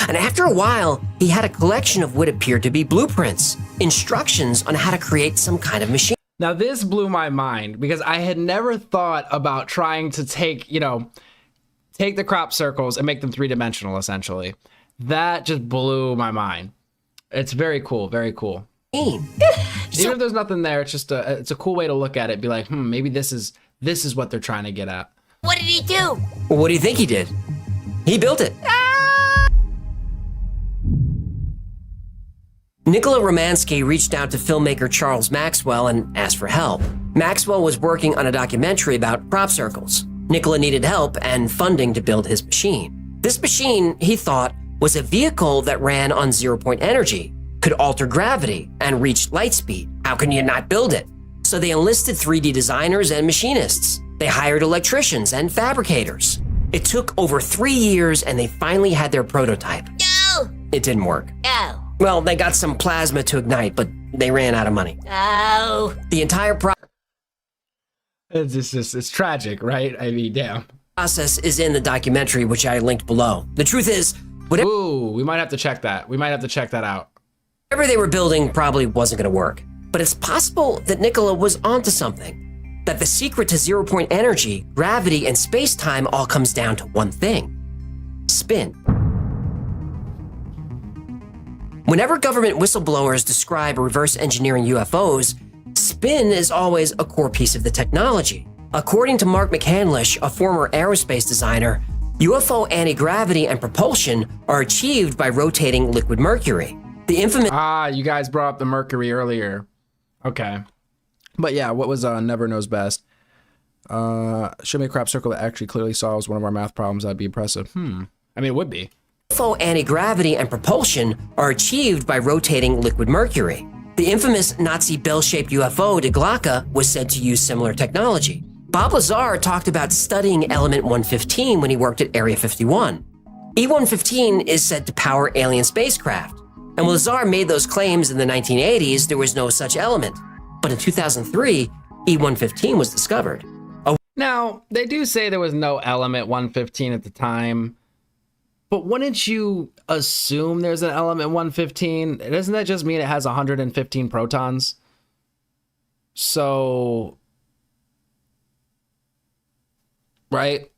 And after a while, he had a collection of what appeared to be blueprints, instructions on how to create some kind of machine. Now this blew my mind because I had never thought about trying to take the crop circles and make them 3-dimensional, essentially. That just blew my mind. It's very cool, very cool. Even if there's nothing there, it's just it's a cool way to look at it. Be like, maybe this is what they're trying to get at. What did he do? Well, what do you think he did? He built it. Nikola Romansky reached out to filmmaker Charles Maxwell and asked for help. Maxwell was working on a documentary about crop circles. Nikola needed help and funding to build his machine. This machine, he thought, was a vehicle that ran on zero-point energy, could alter gravity, and reach light speed. How can you not build it? So they enlisted 3D designers and machinists. They hired electricians and fabricators. It took over 3 years and they finally had their prototype. No! It didn't work. Oh. Well, they got some plasma to ignite, but they ran out of money. Oh. The entire It's tragic, right? I mean, damn. Process is in the documentary, which I linked below. The truth is, ooh, we might have to check that. We might have to check that out. Whatever they were building probably wasn't going to work. But it's possible that Nikola was onto something. That the secret to zero-point energy, gravity, and space-time all comes down to one thing: spin. Whenever government whistleblowers describe reverse engineering UFOs, spin is always a core piece of the technology. According to Mark McCandlish, a former aerospace designer, UFO anti-gravity and propulsion are achieved by rotating liquid mercury. The infamous— you guys brought up the mercury earlier. Okay. But yeah, what was Never Knows Best? Show me a crop circle that actually clearly solves one of our math problems. That'd be impressive. I mean, it would be. UFO anti-gravity and propulsion are achieved by rotating liquid mercury. The infamous Nazi bell-shaped UFO de Glocke was said to use similar technology. Bob Lazar talked about studying element 115 when he worked at Area 51. E-115 is said to power alien spacecraft. And when Lazar made those claims in the 1980s, there was no such element. But in 2003, E-115 was discovered. Now, they do say there was no element 115 at the time. But wouldn't you assume there's an element 115? Doesn't that just mean it has 115 protons? So, right?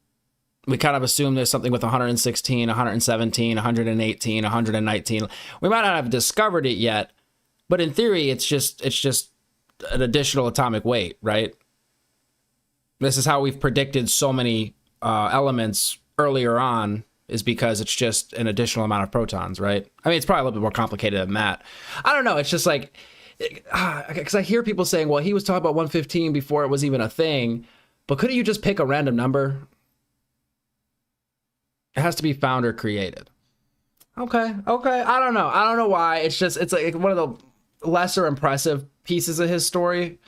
We kind of assume there's something with 116, 117, 118, 119. We might not have discovered it yet, But in theory, it's just an additional atomic weight, right? This is how we've predicted so many elements earlier on, is because it's just an additional amount of protons, right? I mean, it's probably a little bit more complicated than that. I don't know. It's just like, because I hear people saying, well, he was talking about 115 before it was even a thing, but couldn't you just pick a random number? It has to be found or created. Okay. I don't know why. It's like one of the lesser impressive pieces of his story,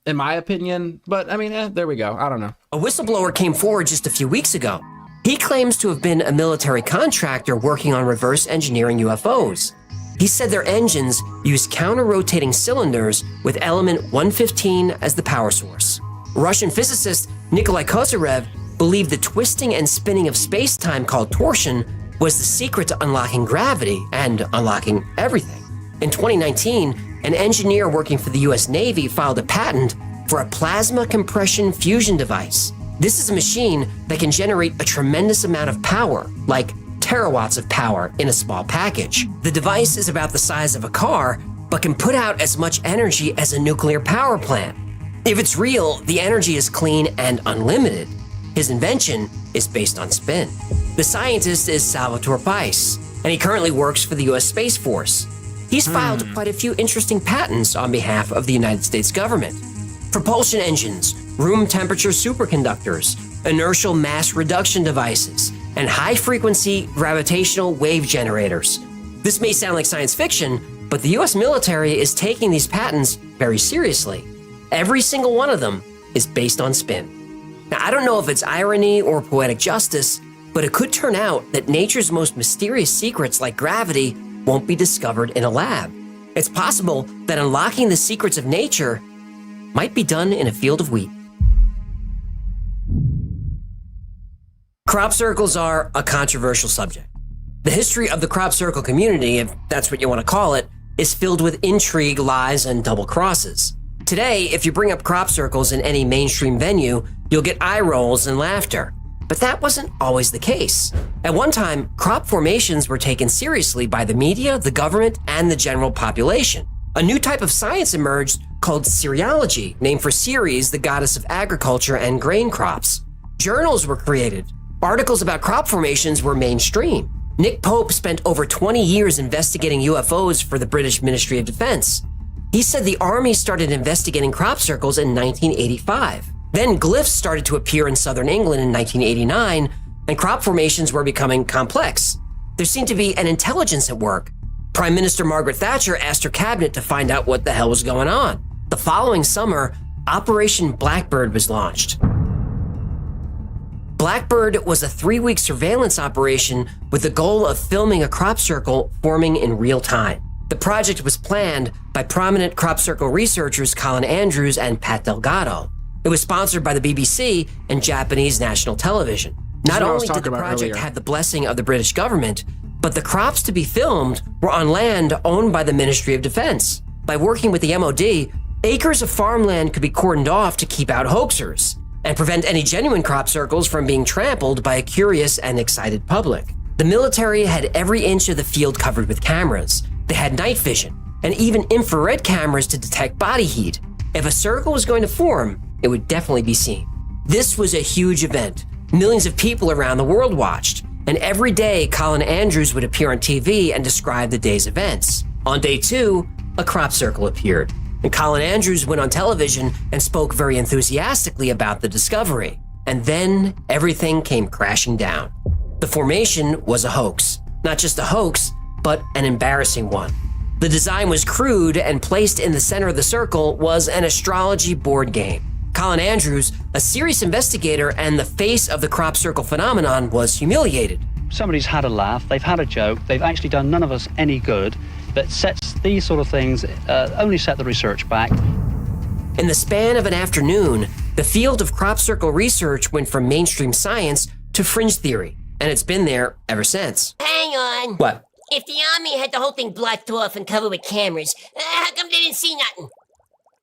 in my opinion. But I mean, there we go. I don't know. A whistleblower came forward just a few weeks ago. He claims to have been a military contractor working on reverse engineering UFOs. He said their engines use counter-rotating cylinders with element 115 as the power source. Russian physicist Nikolai Kozyrev believed the twisting and spinning of space-time called torsion was the secret to unlocking gravity and unlocking everything. In 2019, an engineer working for the US Navy filed a patent for a plasma compression fusion device. This is a machine that can generate a tremendous amount of power, like terawatts of power in a small package. The device is about the size of a car, but can put out as much energy as a nuclear power plant. If it's real, the energy is clean and unlimited. His invention is based on spin. The scientist is Salvatore Pais, and he currently works for the US Space Force. He's filed quite a few interesting patents on behalf of the United States government. Propulsion engines, room temperature superconductors, inertial mass reduction devices, and high-frequency gravitational wave generators. This may sound like science fiction, but the US military is taking these patents very seriously. Every single one of them is based on spin. Now, I don't know if it's irony or poetic justice, but it could turn out that nature's most mysterious secrets, like gravity, won't be discovered in a lab. It's possible that unlocking the secrets of nature might be done in a field of wheat. Crop circles are a controversial subject. The history of the crop circle community, if that's what you want to call it, is filled with intrigue, lies, and double crosses. Today, if you bring up crop circles in any mainstream venue, you'll get eye rolls and laughter. But that wasn't always the case. At one time, crop formations were taken seriously by the media, the government, and the general population. A new type of science emerged called cerealogy, named for Ceres, the goddess of agriculture and grain crops. Journals were created. Articles about crop formations were mainstream. Nick Pope spent over 20 years investigating UFOs for the British Ministry of Defense. He said the Army started investigating crop circles in 1985. Then glyphs started to appear in southern England in 1989, and crop formations were becoming complex. There seemed to be an intelligence at work. Prime Minister Margaret Thatcher asked her cabinet to find out what the hell was going on. The following summer, Operation Blackbird was launched. Blackbird was a 3-week surveillance operation with the goal of filming a crop circle forming in real time. The project was planned by prominent crop circle researchers Colin Andrews and Pat Delgado. It was sponsored by the BBC and Japanese national television. Not only did the project have the blessing of the British government, but the crops to be filmed were on land owned by the Ministry of Defense. By working with the MOD, acres of farmland could be cordoned off to keep out hoaxers and prevent any genuine crop circles from being trampled by a curious and excited public. The military had every inch of the field covered with cameras. They had night vision and even infrared cameras to detect body heat. If a circle was going to form, it would definitely be seen. This was a huge event. Millions of people around the world watched, and every day Colin Andrews would appear on TV and describe the day's events. On day 2, a crop circle appeared, and Colin Andrews went on television and spoke very enthusiastically about the discovery. And then everything came crashing down. The formation was a hoax. Not just a hoax, but an embarrassing one. The design was crude, and placed in the center of the circle was an astrology board game. Colin Andrews, a serious investigator and the face of the crop circle phenomenon, was humiliated. Somebody's had a laugh, they've had a joke, they've actually done none of us any good, that sets these sort of things, only set the research back. In the span of an afternoon, the field of crop circle research went from mainstream science to fringe theory, and it's been there ever since. Hang on. What? If the Army had the whole thing blocked off and covered with cameras, how come they didn't see nothing?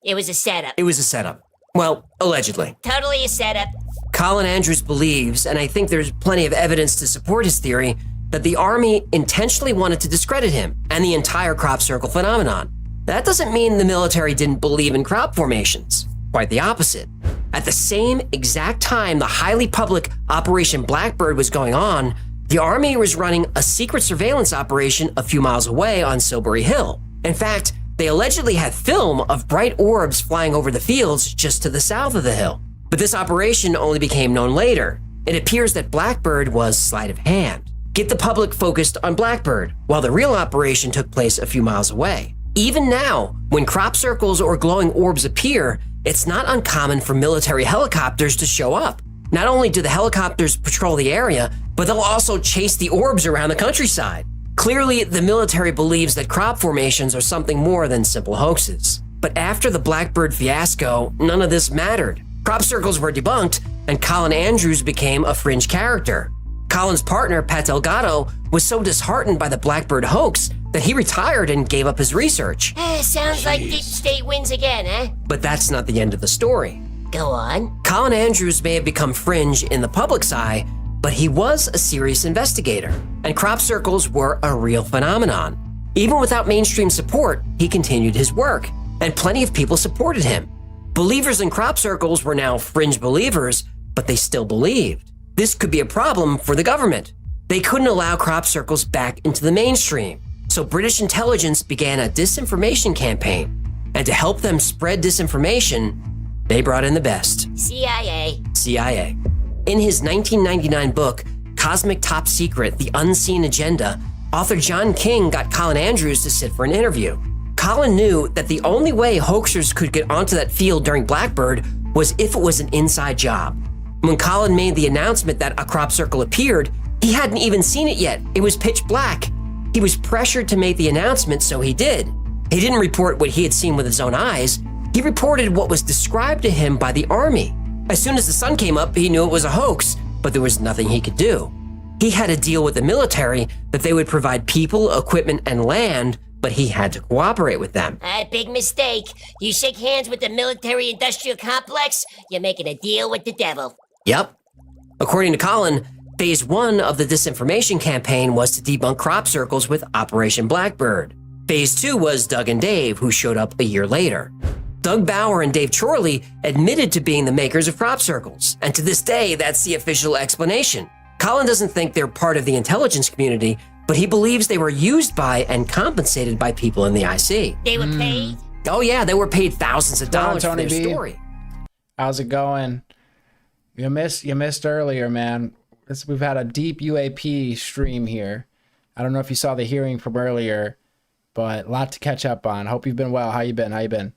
It was a setup. It was a setup. Well, allegedly. Totally a setup. Colin Andrews believes, and I think there's plenty of evidence to support his theory, that the Army intentionally wanted to discredit him and the entire crop circle phenomenon. That doesn't mean the military didn't believe in crop formations. Quite the opposite. At the same exact time the highly public Operation Blackbird was going on, the Army was running a secret surveillance operation a few miles away on Silbury Hill. In fact, they allegedly had film of bright orbs flying over the fields just to the south of the hill. But this operation only became known later. It appears that Blackbird was sleight of hand. Get the public focused on Blackbird, while the real operation took place a few miles away. Even now, when crop circles or glowing orbs appear, it's not uncommon for military helicopters to show up. Not only do the helicopters patrol the area, but they'll also chase the orbs around the countryside. Clearly, the military believes that crop formations are something more than simple hoaxes. But after the Blackbird fiasco, none of this mattered. Crop circles were debunked, and Colin Andrews became a fringe character. Colin's partner, Pat Delgado, was so disheartened by the Blackbird hoax that he retired and gave up his research. Sounds like Deep State wins again, eh? But that's not the end of the story. Go on. Colin Andrews may have become fringe in the public's eye, but he was a serious investigator, and crop circles were a real phenomenon. Even without mainstream support, he continued his work, and plenty of people supported him. Believers in crop circles were now fringe believers, but they still believed. This could be a problem for the government. They couldn't allow crop circles back into the mainstream, so British intelligence began a disinformation campaign. And to help them spread disinformation, they brought in the best. CIA. In his 1999 book, Cosmic Top Secret, The Unseen Agenda, author John King got Colin Andrews to sit for an interview. Colin knew that the only way hoaxers could get onto that field during Blackbird was if it was an inside job. When Colin made the announcement that a crop circle appeared, he hadn't even seen it yet. It was pitch black. He was pressured to make the announcement, so he did. He didn't report what he had seen with his own eyes. He reported what was described to him by the Army. As soon as the sun came up, he knew it was a hoax, but there was nothing he could do. He had a deal with the military that they would provide people, equipment, and land, but he had to cooperate with them. Big mistake. You shake hands with the military-industrial complex, you're making a deal with the devil. Yep. According to Colin, phase 1 of the disinformation campaign was to debunk crop circles with Operation Blackbird. Phase 2 was Doug and Dave, who showed up a year later. Doug Bauer and Dave Chorley admitted to being the makers of crop circles, and to this day, that's the official explanation. Colin doesn't think they're part of the intelligence community, but he believes they were used by and compensated by people in the IC. They were paid? Oh yeah, they were paid thousands of dollars for their story. How's it going? You missed earlier, man. We've had a deep UAP stream here. I don't know if you saw the hearing from earlier, but a lot to catch up on. Hope you've been well. How you been?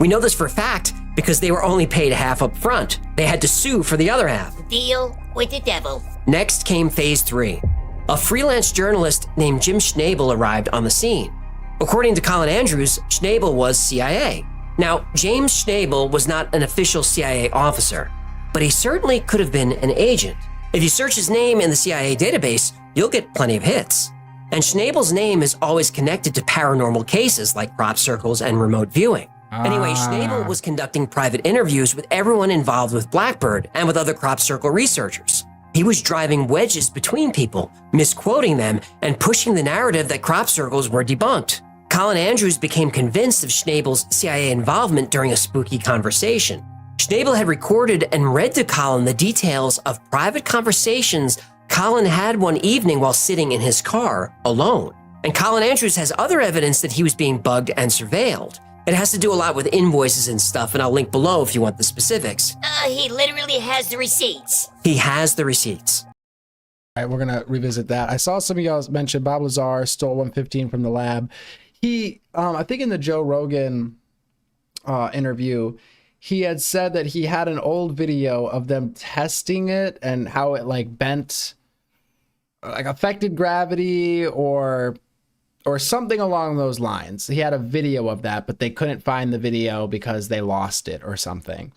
We know this for a fact because they were only paid half up front. They had to sue for the other half. Deal with the devil. Next came phase 3. A freelance journalist named Jim Schnabel arrived on the scene. According to Colin Andrews, Schnabel was CIA. Now, James Schnabel was not an official CIA officer, but he certainly could have been an agent. If you search his name in the CIA database, you'll get plenty of hits. And Schnabel's name is always connected to paranormal cases like crop circles and remote viewing. Anyway, Schnabel was conducting private interviews with everyone involved with Blackbird and with other crop circle researchers. He was driving wedges between people, misquoting them, and pushing the narrative that crop circles were debunked. Colin Andrews became convinced of Schnabel's CIA involvement during a spooky conversation. Schnabel had recorded and read to Colin the details of private conversations Colin had one evening while sitting in his car alone. And Colin Andrews has other evidence that he was being bugged and surveilled. It has to do a lot with invoices and stuff, and I'll link below if you want the specifics. He literally has the receipts. He has the receipts. All right, we're going to revisit that. I saw some of y'all mention Bob Lazar stole 115 from the lab. He, I think in the Joe Rogan interview, he had said that he had an old video of them testing it and how it like bent, like affected gravity or something along those lines. He had a video of that, but they couldn't find the video because they lost it or something.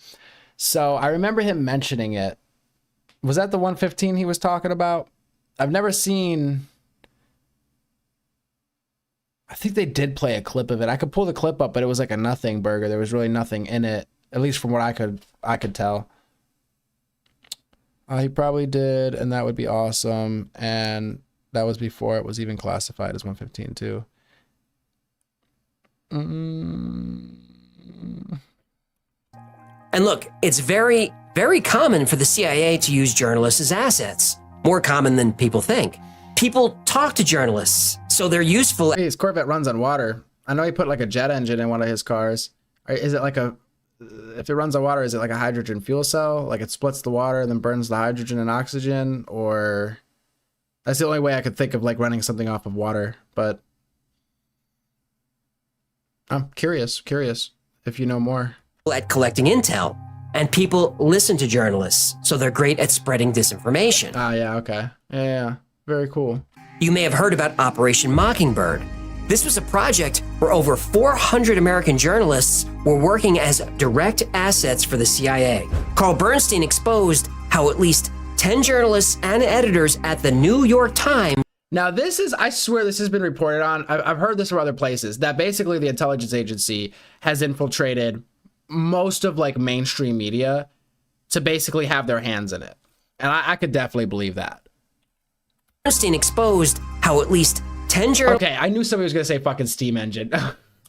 So I remember him mentioning it. Was that the 115 he was talking about? I've never seen... I think they did play a clip of it. I could pull the clip up, but it was like a nothing burger. There was really nothing in it, at least from what I could tell. He probably did, and that would be awesome. And that was before it was even classified as 115 too. And look, it's very, very common for the CIA to use journalists as assets. More common than people think. People talk to journalists, so they're useful. Hey, his Corvette runs on water. I know he put like a jet engine in one of his cars. Is it like if it runs on water, is it like a hydrogen fuel cell? Like it splits the water and then burns the hydrogen and oxygen? Or that's the only way I could think of like running something off of water. But I'm curious if you know more. At collecting intel, and people listen to journalists, so they're great at spreading disinformation. Ah, yeah, okay. Yeah, very cool. You may have heard about Operation Mockingbird. This was a project where over 400 American journalists were working as direct assets for the CIA. Carl Bernstein exposed how at least 10 journalists and editors at the New York Times. Now I swear this has been reported on. I've heard this from other places, that basically the intelligence agency has infiltrated most of like mainstream media to basically have their hands in it. And I could definitely believe that. Bernstein exposed how at least 10 journalists. Okay, I knew somebody was going to say fucking steam engine.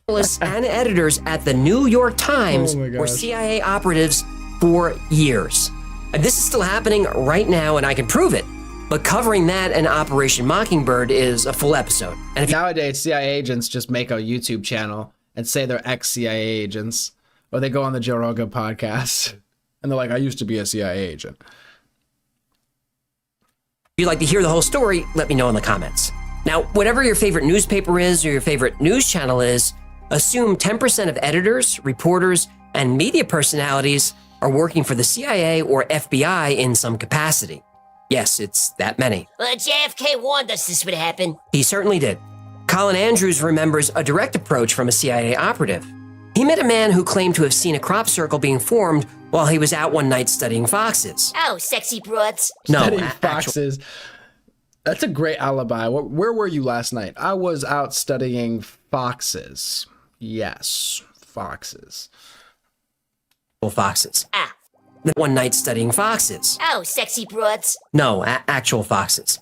Journalists and editors at the New York Times were CIA operatives for years. And this is still happening right now, and I can prove it. But covering that and Operation Mockingbird is a full episode. And if nowadays, CIA agents just make a YouTube channel and say they're ex-CIA agents. Or they go on the Joe Rogan podcast and they're like, I used to be a CIA agent. If you'd like to hear the whole story, let me know in the comments. Now, whatever your favorite newspaper is or your favorite news channel is, assume 10% of editors, reporters, and media personalities are working for the CIA or FBI in some capacity. Yes, it's that many. JFK warned us this would happen. He certainly did. Colin Andrews remembers a direct approach from a CIA operative. He met a man who claimed to have seen a crop circle being formed while he was out one night studying foxes. Oh, sexy broads. No, studying foxes. That's a great alibi. Where were you last night? I was out studying foxes. Yes, foxes. Foxes. One night studying foxes. Oh, sexy broads. No, actual foxes.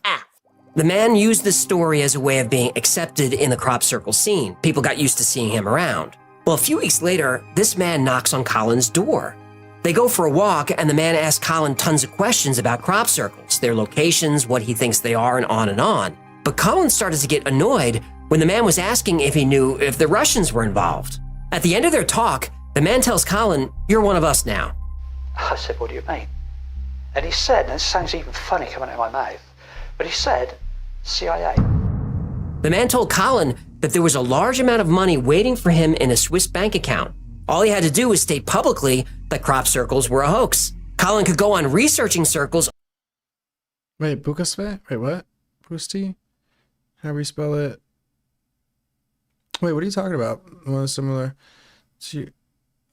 The man used this story as a way of being accepted in the crop circle scene. People got used to seeing him around. Well, a few weeks later, this man knocks on Colin's door. They go for a walk, and the man asks Colin tons of questions about crop circles, their locations, what he thinks they are, and on and on. But Colin started to get annoyed when the man was asking if he knew if the Russians were involved. At the end of their talk, the man tells Colin, "You're one of us now." I said, what do you mean? And he said, and this sounds even funny coming out of my mouth, but he said, CIA. The man told Colin that there was a large amount of money waiting for him in a Swiss bank account. All he had to do was state publicly that crop circles were a hoax. Colin could go on researching circles. Wait, Bukasve? Wait, what? Pusti? How do we spell it? Wait, what are you talking about? Well, similar to...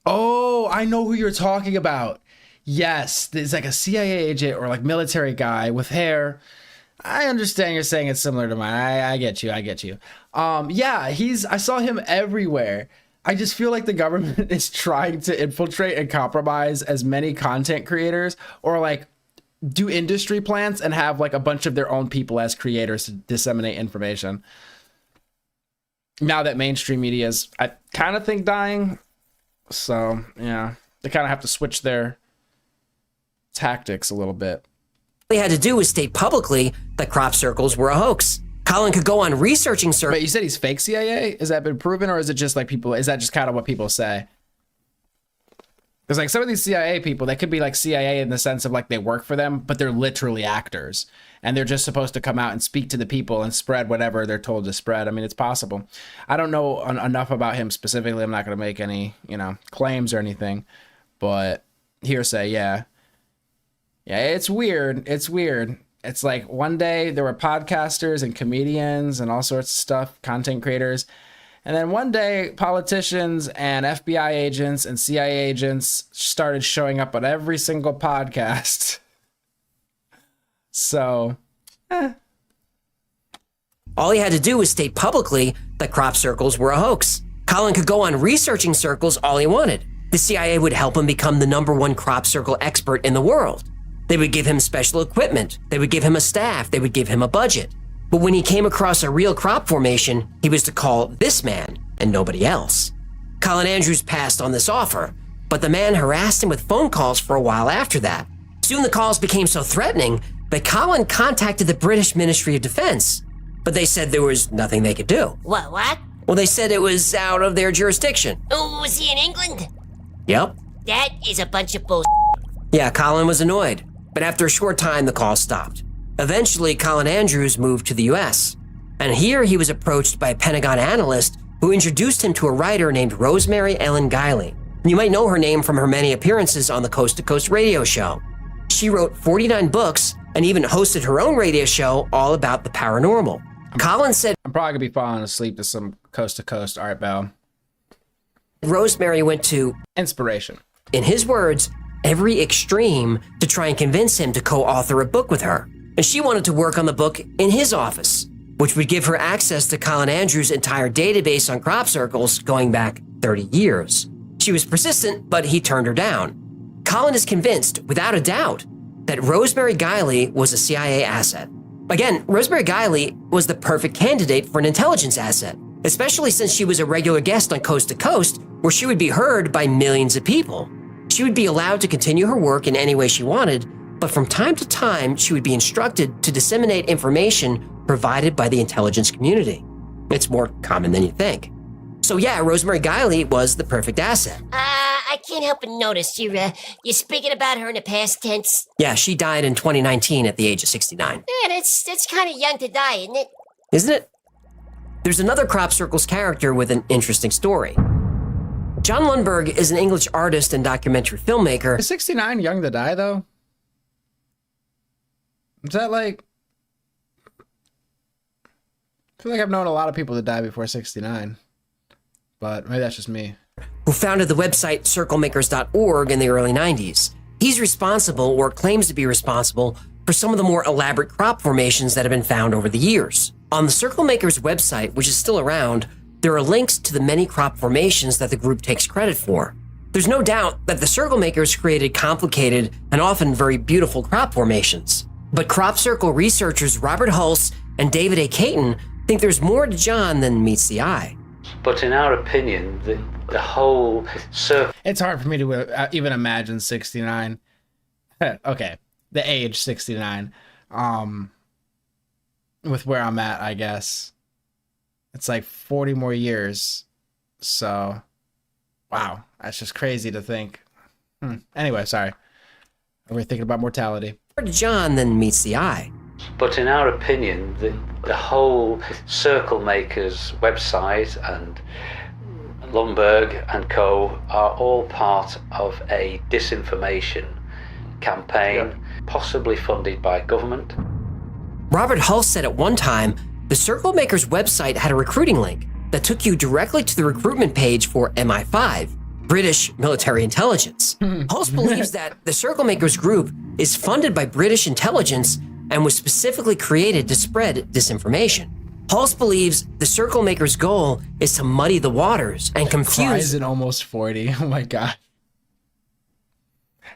Oh, I know who you're talking about. Yes, there's like a CIA agent or like military guy with hair. I understand you're saying it's similar to mine. I get you. Yeah, I saw him everywhere. I just feel like the government is trying to infiltrate and compromise as many content creators or like do industry plants and have like a bunch of their own people as creators to disseminate information. Now that mainstream media is, I kind of think, dying. So, yeah, they kind of have to switch their tactics a little bit. All he had to do was state publicly that crop circles were a hoax. Colin could go on researching circles. But you said he's fake CIA? Has that been proven, or is it just like is that just kind of what people say? Because like some of these CIA people, they could be like CIA in the sense of like they work for them, but they're literally actors. And they're just supposed to come out and speak to the people and spread whatever they're told to spread. I mean, it's possible. I don't know enough about him specifically. I'm not going to make any, claims or anything. But hearsay, yeah. Yeah, it's weird. It's like one day there were podcasters and comedians and all sorts of stuff, content creators. And then one day politicians and FBI agents and CIA agents started showing up on every single podcast. So, All he had to do was state publicly that crop circles were a hoax. Colin could go on researching circles all he wanted. The CIA would help him become the #1 crop circle expert in the world. They would give him special equipment. They would give him a staff. They would give him a budget. But when he came across a real crop formation, he was to call this man and nobody else. Colin Andrews passed on this offer, but the man harassed him with phone calls for a while after that. Soon the calls became so threatening that Colin contacted the British Ministry of Defense, but they said there was nothing they could do. What? Well, they said it was out of their jurisdiction. Oh, was he in England? Yep. That is a bunch of bull. Yeah, Colin was annoyed, but after a short time, the call stopped. Eventually, Colin Andrews moved to the US, and here he was approached by a Pentagon analyst who introduced him to a writer named Rosemary Ellen Guiley. You might know her name from her many appearances on the Coast to Coast radio show. She wrote 49 books and even hosted her own radio show all about the paranormal. Colin said, I'm probably gonna be falling asleep to some Coast to Coast Art Bell. Rosemary went to inspiration. In his words, every extreme to try and convince him to co-author a book with her. And she wanted to work on the book in his office, which would give her access to Colin Andrews' entire database on crop circles going back 30 years. She was persistent, but he turned her down. Colin is convinced, without a doubt, that Rosemary Guiley was a CIA asset. Again, Rosemary Guiley was the perfect candidate for an intelligence asset, especially since she was a regular guest on Coast to Coast, where she would be heard by millions of people. She would be allowed to continue her work in any way she wanted, but from time to time, she would be instructed to disseminate information provided by the intelligence community. It's more common than you think. So yeah, Rosemary Guiley was the perfect asset. I can't help but notice you're speaking about her in the past tense. Yeah, she died in 2019 at the age of 69. Yeah, that's kind of young to die, isn't it? Isn't it? There's another Crop Circles character with an interesting story. John Lundberg is an English artist and documentary filmmaker. Is 69 young to die, though? Is that like... I feel like I've known a lot of people that die before 69. But maybe that's just me. Who founded the website circlemakers.org in the early 90s. He's responsible, or claims to be responsible, for some of the more elaborate crop formations that have been found over the years. On the Circle Makers website, which is still around, there are links to the many crop formations that the group takes credit for. There's no doubt that the Circle Makers created complicated and often very beautiful crop formations. But Crop Circle researchers Robert Hulse and David A. Caton think there's more to John than meets the eye. But in our opinion, the whole circle... It's hard for me to even imagine 69. Okay, the age 69. With where I'm at, I guess. It's like 40 more years. So, wow, that's just crazy to think. Anyway, sorry. We're thinking about mortality. More to John than meets the eye. But in our opinion, the whole Circle Makers website and Lundberg and co. are all part of a disinformation campaign, possibly funded by government. Robert Hulse said at one time, the Circle Makers website had a recruiting link that took you directly to the recruitment page for MI5, British military intelligence. Hulse believes that the Circle Makers group is funded by British intelligence and was specifically created to spread disinformation. Hulse believes the Circle Makers' goal is to muddy the waters and confuse... Cries at almost 40. Oh my God.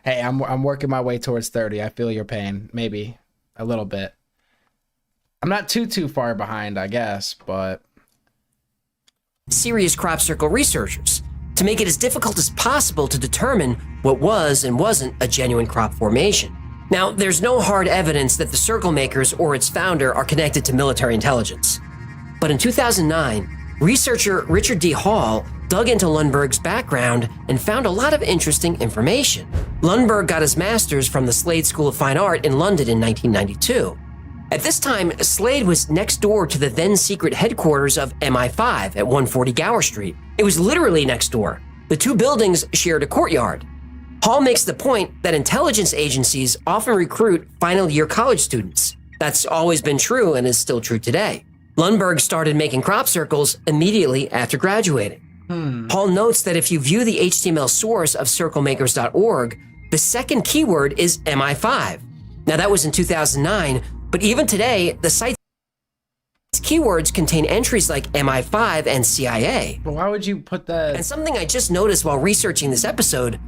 Hey, I'm working my way towards 30. I feel your pain. Maybe a little bit. I'm not too far behind, I guess, but... Serious Crop Circle researchers to make it as difficult as possible to determine what was and wasn't a genuine crop formation. Now, there's no hard evidence that the Circle Makers or its founder are connected to military intelligence. But in 2009, researcher Richard D. Hall dug into Lundberg's background and found a lot of interesting information. Lundberg got his master's from the Slade School of Fine Art in London in 1992. At this time, Slade was next door to the then secret headquarters of MI5 at 140 Gower Street. It was literally next door. The two buildings shared a courtyard. Hall makes the point that intelligence agencies often recruit final year college students. That's always been true and is still true today. Lundberg started making crop circles immediately after graduating. Hall notes that if you view the HTML source of circlemakers.org, the second keyword is MI5. Now that was in 2009, but even today, the site's keywords contain entries like MI5 and CIA. Well, why would you put that? And something I just noticed while researching this episode,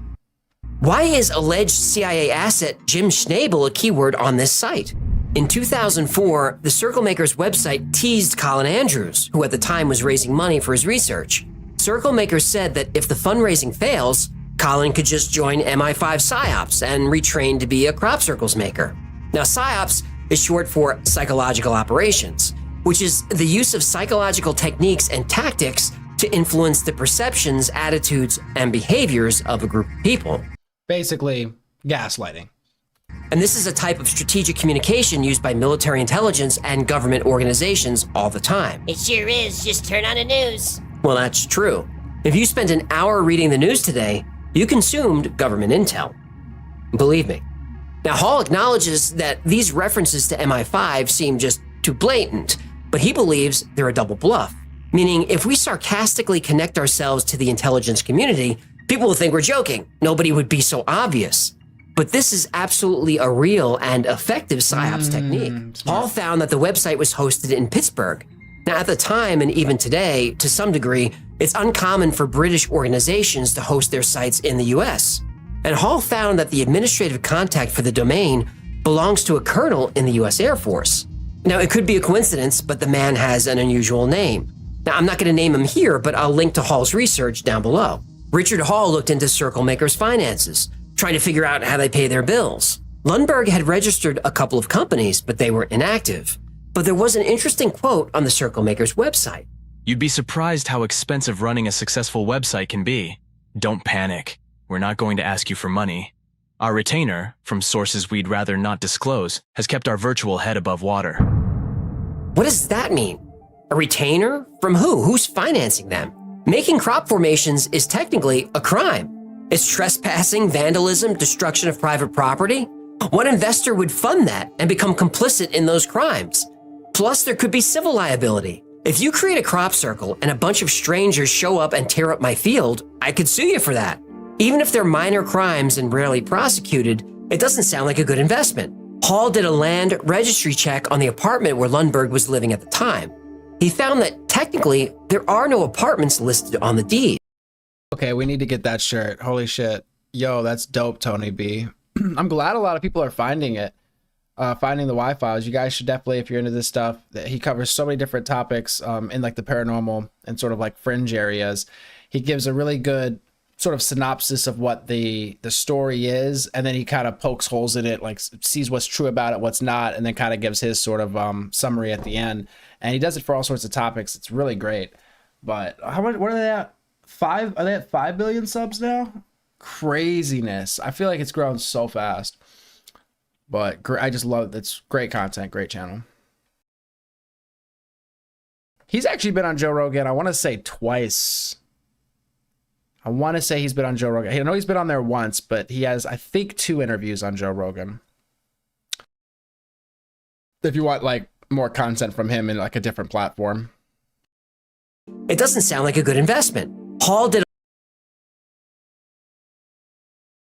why is alleged CIA asset Jim Schnabel a keyword on this site? In 2004, the Circle Maker's website teased Colin Andrews, who at the time was raising money for his research. Circle Maker said that if the fundraising fails, Colin could just join MI5 PSYOPs and retrain to be a crop circles maker. Now, PSYOPs is short for psychological operations, which is the use of psychological techniques and tactics to influence the perceptions, attitudes, and behaviors of a group of people. Basically, gaslighting. And this is a type of strategic communication used by military intelligence and government organizations all the time. It sure is. Just turn on the news. Well, that's true. If you spent an hour reading the news today, you consumed government intel. Believe me. Now, Hall acknowledges that these references to MI5 seem just too blatant, but he believes they're a double bluff. Meaning, if we sarcastically connect ourselves to the intelligence community, people will think we're joking. Nobody would be so obvious. But this is absolutely a real and effective PSYOPs technique. Hall found that the website was hosted in Pittsburgh. Now, at the time, and even today, to some degree, it's uncommon for British organizations to host their sites in the US. And Hall found that the administrative contact for the domain belongs to a colonel in the US Air Force. Now, it could be a coincidence, but the man has an unusual name. Now, I'm not going to name him here, but I'll link to Hall's research down below. Richard Hall looked into Circle Maker's finances, trying to figure out how they pay their bills. Lundberg had registered a couple of companies, but they were inactive. But there was an interesting quote on the Circle Maker's website. You'd be surprised how expensive running a successful website can be. Don't panic. We're not going to ask you for money. Our retainer, from sources we'd rather not disclose, has kept our virtual head above water. What does that mean? A retainer? From who? Who's financing them? Making crop formations is technically a crime. It's trespassing, vandalism, destruction of private property. What investor would fund that and become complicit in those crimes? Plus, there could be civil liability. If you create a crop circle and a bunch of strangers show up and tear up my field, I could sue you for that. Even if they're minor crimes and rarely prosecuted, it doesn't sound like a good investment. Hall did a land registry check on the apartment where Lundberg was living at the time. He found that technically there are no apartments listed on the deed. Okay, we need to get that shirt. Holy shit. Yo, that's dope, Tony B. I'm glad a lot of people are finding it. Finding the Y Files. You guys should definitely, if you're into this stuff, he covers so many different topics in like the paranormal and sort of like fringe areas. He gives a really good sort of synopsis of what the story is, and then he kind of pokes holes in it, like sees what's true about it, what's not, and then kind of gives his sort of summary at the end. And he does it for all sorts of topics. It's really great. But how much? What are they at? Are they at 5 billion subs now? Craziness. I feel like it's grown so fast. But I just love it. It's great content, great channel. He's actually been on Joe Rogan, I want to say twice. I want to say he's been on Joe Rogan. I know he's been on there once, but he has, I think, 2 interviews on Joe Rogan. If you want like more content from him in like a different platform. It doesn't sound like a good investment. Hall did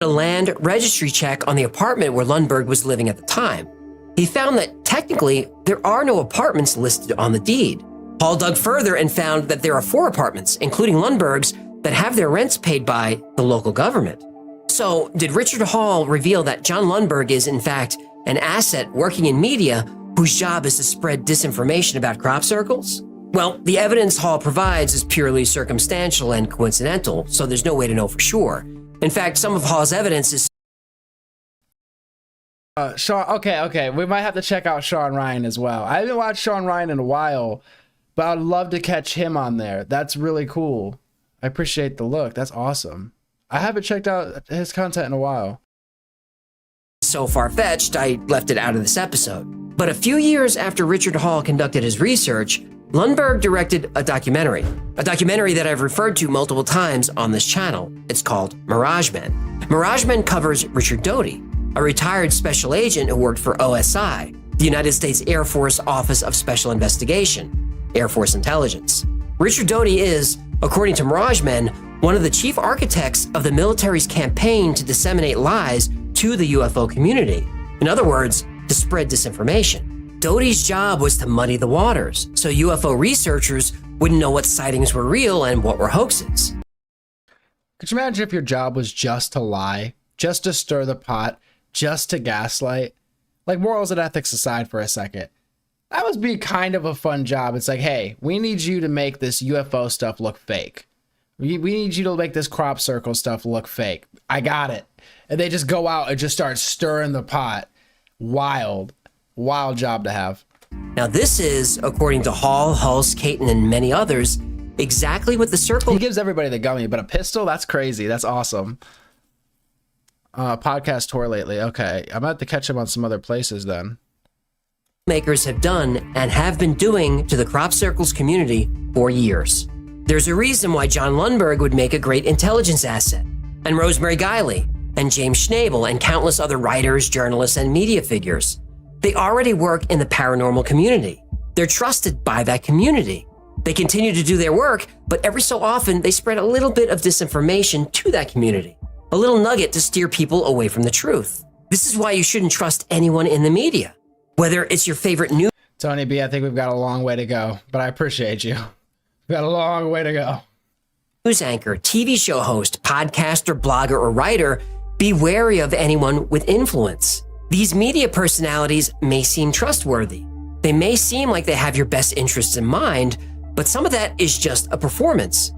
a land registry check on the apartment where Lundberg was living at the time. He found that technically there are no apartments listed on the deed. Hall dug further and found that there are 4 apartments, including Lundberg's, that have their rents paid by the local government. So, did Richard Hall reveal that John Lundberg is, in fact, an asset working in media whose job is to spread disinformation about crop circles? Well, the evidence Hall provides is purely circumstantial and coincidental, so there's no way to know for sure. In fact, some of Hall's evidence is... Sean, okay. We might have to check out Sean Ryan as well. I haven't watched Sean Ryan in a while, but I'd love to catch him on there. That's really cool. I appreciate the look. That's awesome. I haven't checked out his content in a while. So far-fetched, I left it out of this episode. But a few years after Richard Hall conducted his research, Lundberg directed a documentary that I've referred to multiple times on this channel. It's called Mirage Men. Mirage Men covers Richard Doty, a retired special agent who worked for OSI, the United States Air Force Office of Special Investigation, Air Force Intelligence. Richard Doty is, according to Mirage Men, one of the chief architects of the military's campaign to disseminate lies to the UFO community. In other words, to spread disinformation. Doty's job was to muddy the waters, so UFO researchers wouldn't know what sightings were real and what were hoaxes. Could you imagine if your job was just to lie, just to stir the pot, just to gaslight? like morals and ethics aside for a second, that must be kind of a fun job. It's like, hey, we need you to make this UFO stuff look fake. We need you to make this crop circle stuff look fake. I got it. And they just go out and just start stirring the pot. Wild job to have. Now this is, according to Hall, Hulse, Caton, and many others, exactly what the circle... He gives everybody the gummy, but a pistol? That's crazy. That's awesome. Podcast tour lately. Okay, I'm about to catch him on some other places then. Makers have done and have been doing to the crop circles community for years. There's a reason why John Lundberg would make a great intelligence asset, and Rosemary Guiley, and James Schnabel, and countless other writers, journalists, and media figures. They already work in the paranormal community. They're trusted by that community. They continue to do their work, but every so often they spread a little bit of disinformation to that community, a little nugget to steer people away from the truth. This is why you shouldn't trust anyone in the media, whether it's your favorite news. Tony B, I think we've got a long way to go, but I appreciate you. We've got a long way to go. News anchor, TV show host, podcaster, blogger, or writer, be wary of anyone with influence. These media personalities may seem trustworthy. They may seem like they have your best interests in mind, but some of that is just a performance.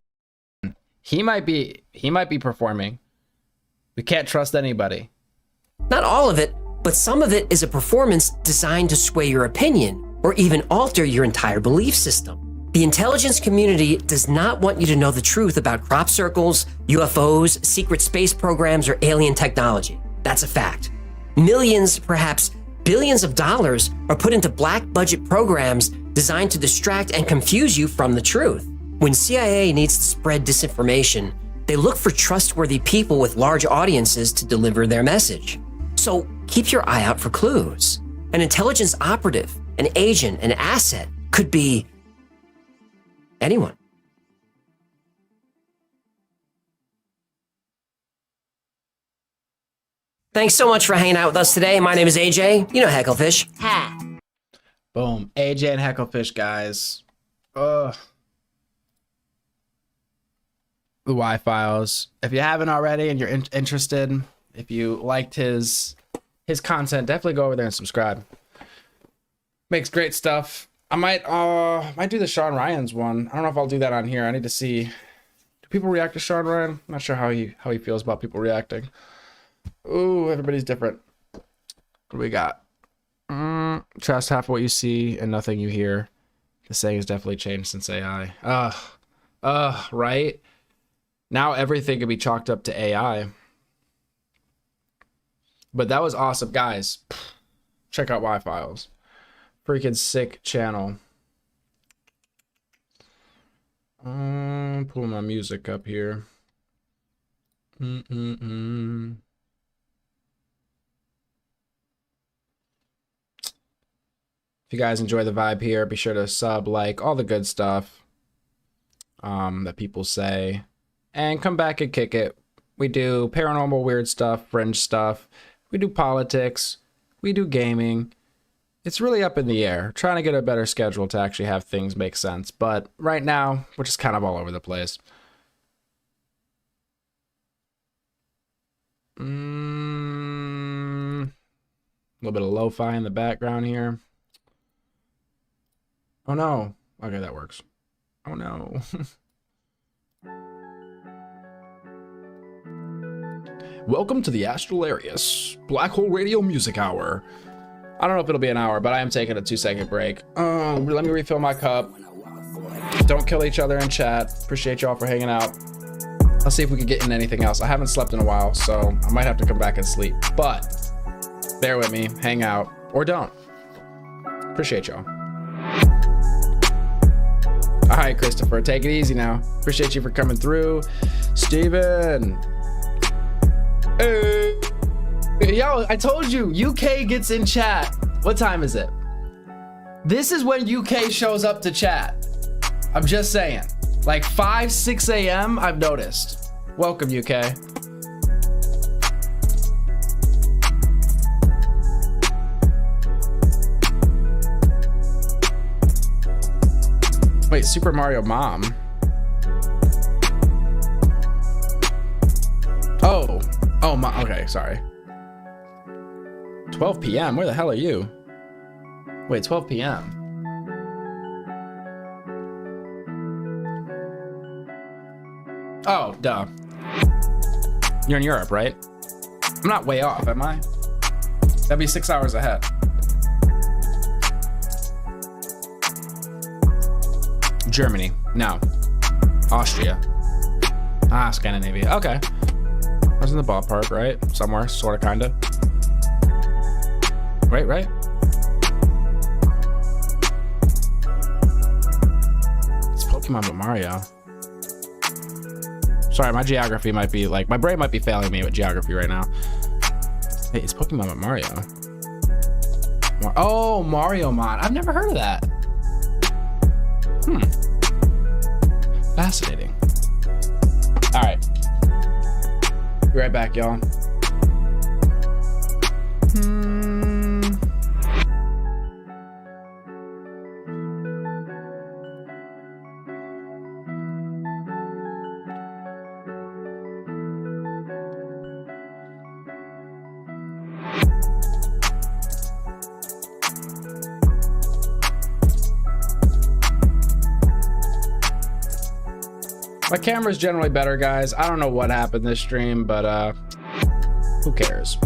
He might be performing. We can't trust anybody. Not all of it, but some of it is a performance designed to sway your opinion or even alter your entire belief system. The intelligence community does not want you to know the truth about crop circles, UFOs, secret space programs, or alien technology. That's a fact. Millions, perhaps billions of dollars are put into black budget programs designed to distract and confuse you from the truth. When CIA needs to spread disinformation, they look for trustworthy people with large audiences to deliver their message. So keep your eye out for clues. An intelligence operative, an agent, an asset could be anyone. Thanks so much for hanging out with us today. My name is AJ. You know Hecklefish. Ha. Boom. AJ and Hecklefish, guys. Ugh. The Y Files. If you haven't already and you're interested, if you liked his content, definitely go over there and subscribe. Makes great stuff. I might do the Sean Ryan's one. I don't know if I'll do that on here. I need to see. Do people react to Sean Ryan? I'm not sure how he feels about people reacting. Ooh, everybody's different. What do we got? Trust half of what you see and nothing you hear. The saying has definitely changed since AI. Right? Now everything can be chalked up to AI. But that was awesome, guys. Check out Y Files. Freaking sick channel. Pull my music up here. If you guys enjoy the vibe here, be sure to sub, like, all the good stuff that people say. And come back and kick it. We do paranormal weird stuff, fringe stuff. We do politics. We do gaming. It's really up in the air. Trying to get a better schedule to actually have things make sense. But right now, we're just kind of all over the place. A little bit of lo-fi in the background here. Oh no. Okay, that works. Oh no. Welcome to the Astral Arius Black Hole Radio Music Hour. I don't know if it'll be an hour, but I am taking a 2-second break. Let me refill my cup. Don't kill each other in chat. Appreciate y'all for hanging out. I'll see if we can get in anything else. I haven't slept in a while, so I might have to come back and sleep. But bear with me, hang out, or don't. Appreciate y'all. All right, Christopher, take it easy now. Appreciate you for coming through. Steven. Hey. Yo, I told you, UK gets in chat. What time is it? This is when UK shows up to chat. I'm just saying. Like 5, 6 a.m., I've noticed. Welcome, UK. Wait, Super Mario Mom. Oh, okay, sorry. 12 p.m. Where the hell are you? Wait, 12 p.m. Oh, duh. You're in Europe, right? I'm not way off, am I? That'd be 6 hours ahead. Germany. No. Austria. Ah, Scandinavia. Okay. I was in the ballpark, right? Somewhere, sort of, kind of. Right? It's Pokemon but Mario. Sorry, my geography might be like, my brain might be failing me with geography right now. Hey, it's Pokemon but Mario. Oh, Mario Mon. I've never heard of that. Fascinating. All right. Be right back, y'all. My camera's generally better, guys. I don't know what happened this stream, but who cares?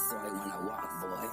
saw it when I walk, boy.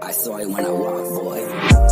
I saw it when I walked, boy.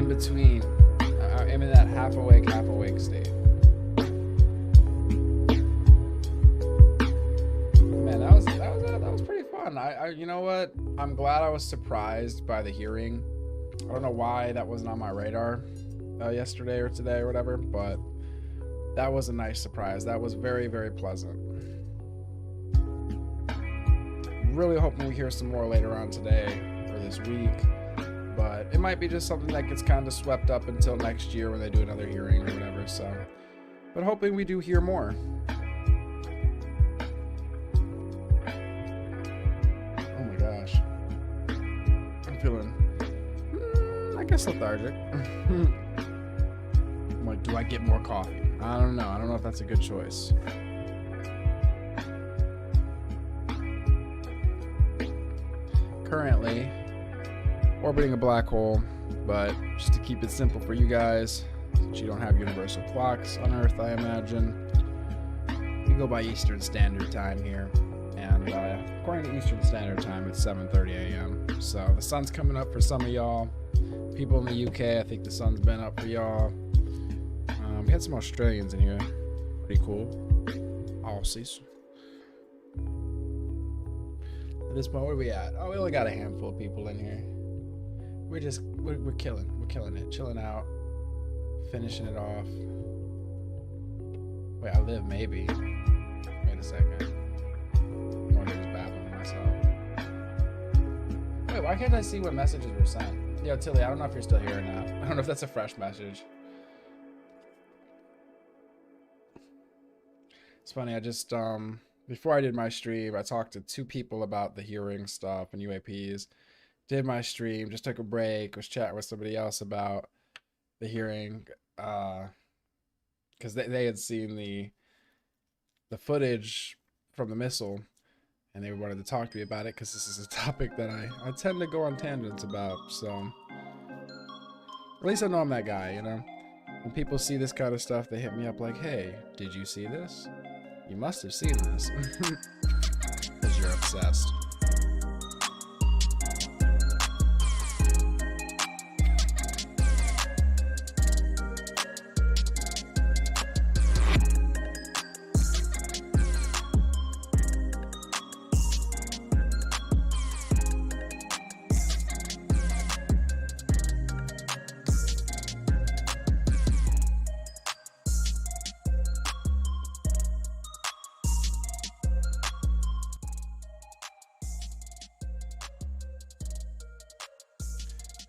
in between. I'm in that half awake state. Man, that was pretty fun. I you know what? I'm glad I was surprised by the hearing. I don't know why that wasn't on my radar yesterday or today or whatever, but that was a nice surprise. That was very, very pleasant. Really hoping we hear some more later on today or this week, but it might be just something that gets kind of swept up until next year when they do another hearing or whatever. So, but hoping we do hear more. Oh my gosh, I'm feeling, I guess, lethargic. I'm like, do I get more coffee? I don't know. I don't know if that's a good choice. Currently orbiting a black hole, but just to keep it simple for you guys, since you don't have universal clocks on Earth, I imagine, we go by Eastern Standard Time here, and according to Eastern Standard Time, it's 7:30 a.m. So the sun's coming up for some of y'all. People in the UK, I think the sun's been up for y'all. We had some Australians in here. Pretty cool. Aussies. At this point, where are we at? Oh, we only got a handful of people in here. We're killing. We're killing it. Chilling out. Finishing it off. Wait, I live maybe. Wait a second. Or just babbling to myself. Wait, why can't I see what messages were sent? Yo, Tilly, I don't know if you're still here or not. I don't know if that's a fresh message. It's funny, I just, before I did my stream, I talked to 2 people about the hearing stuff and UAPs. Did my stream, just took a break, was chatting with somebody else about the hearing, because they had seen the footage from the missile, and they wanted to talk to me about it, because this is a topic that I tend to go on tangents about, so at least I know I'm that guy, you know? When people see this kind of stuff, they hit me up like, hey, did you see this? You must have seen this, because you're obsessed.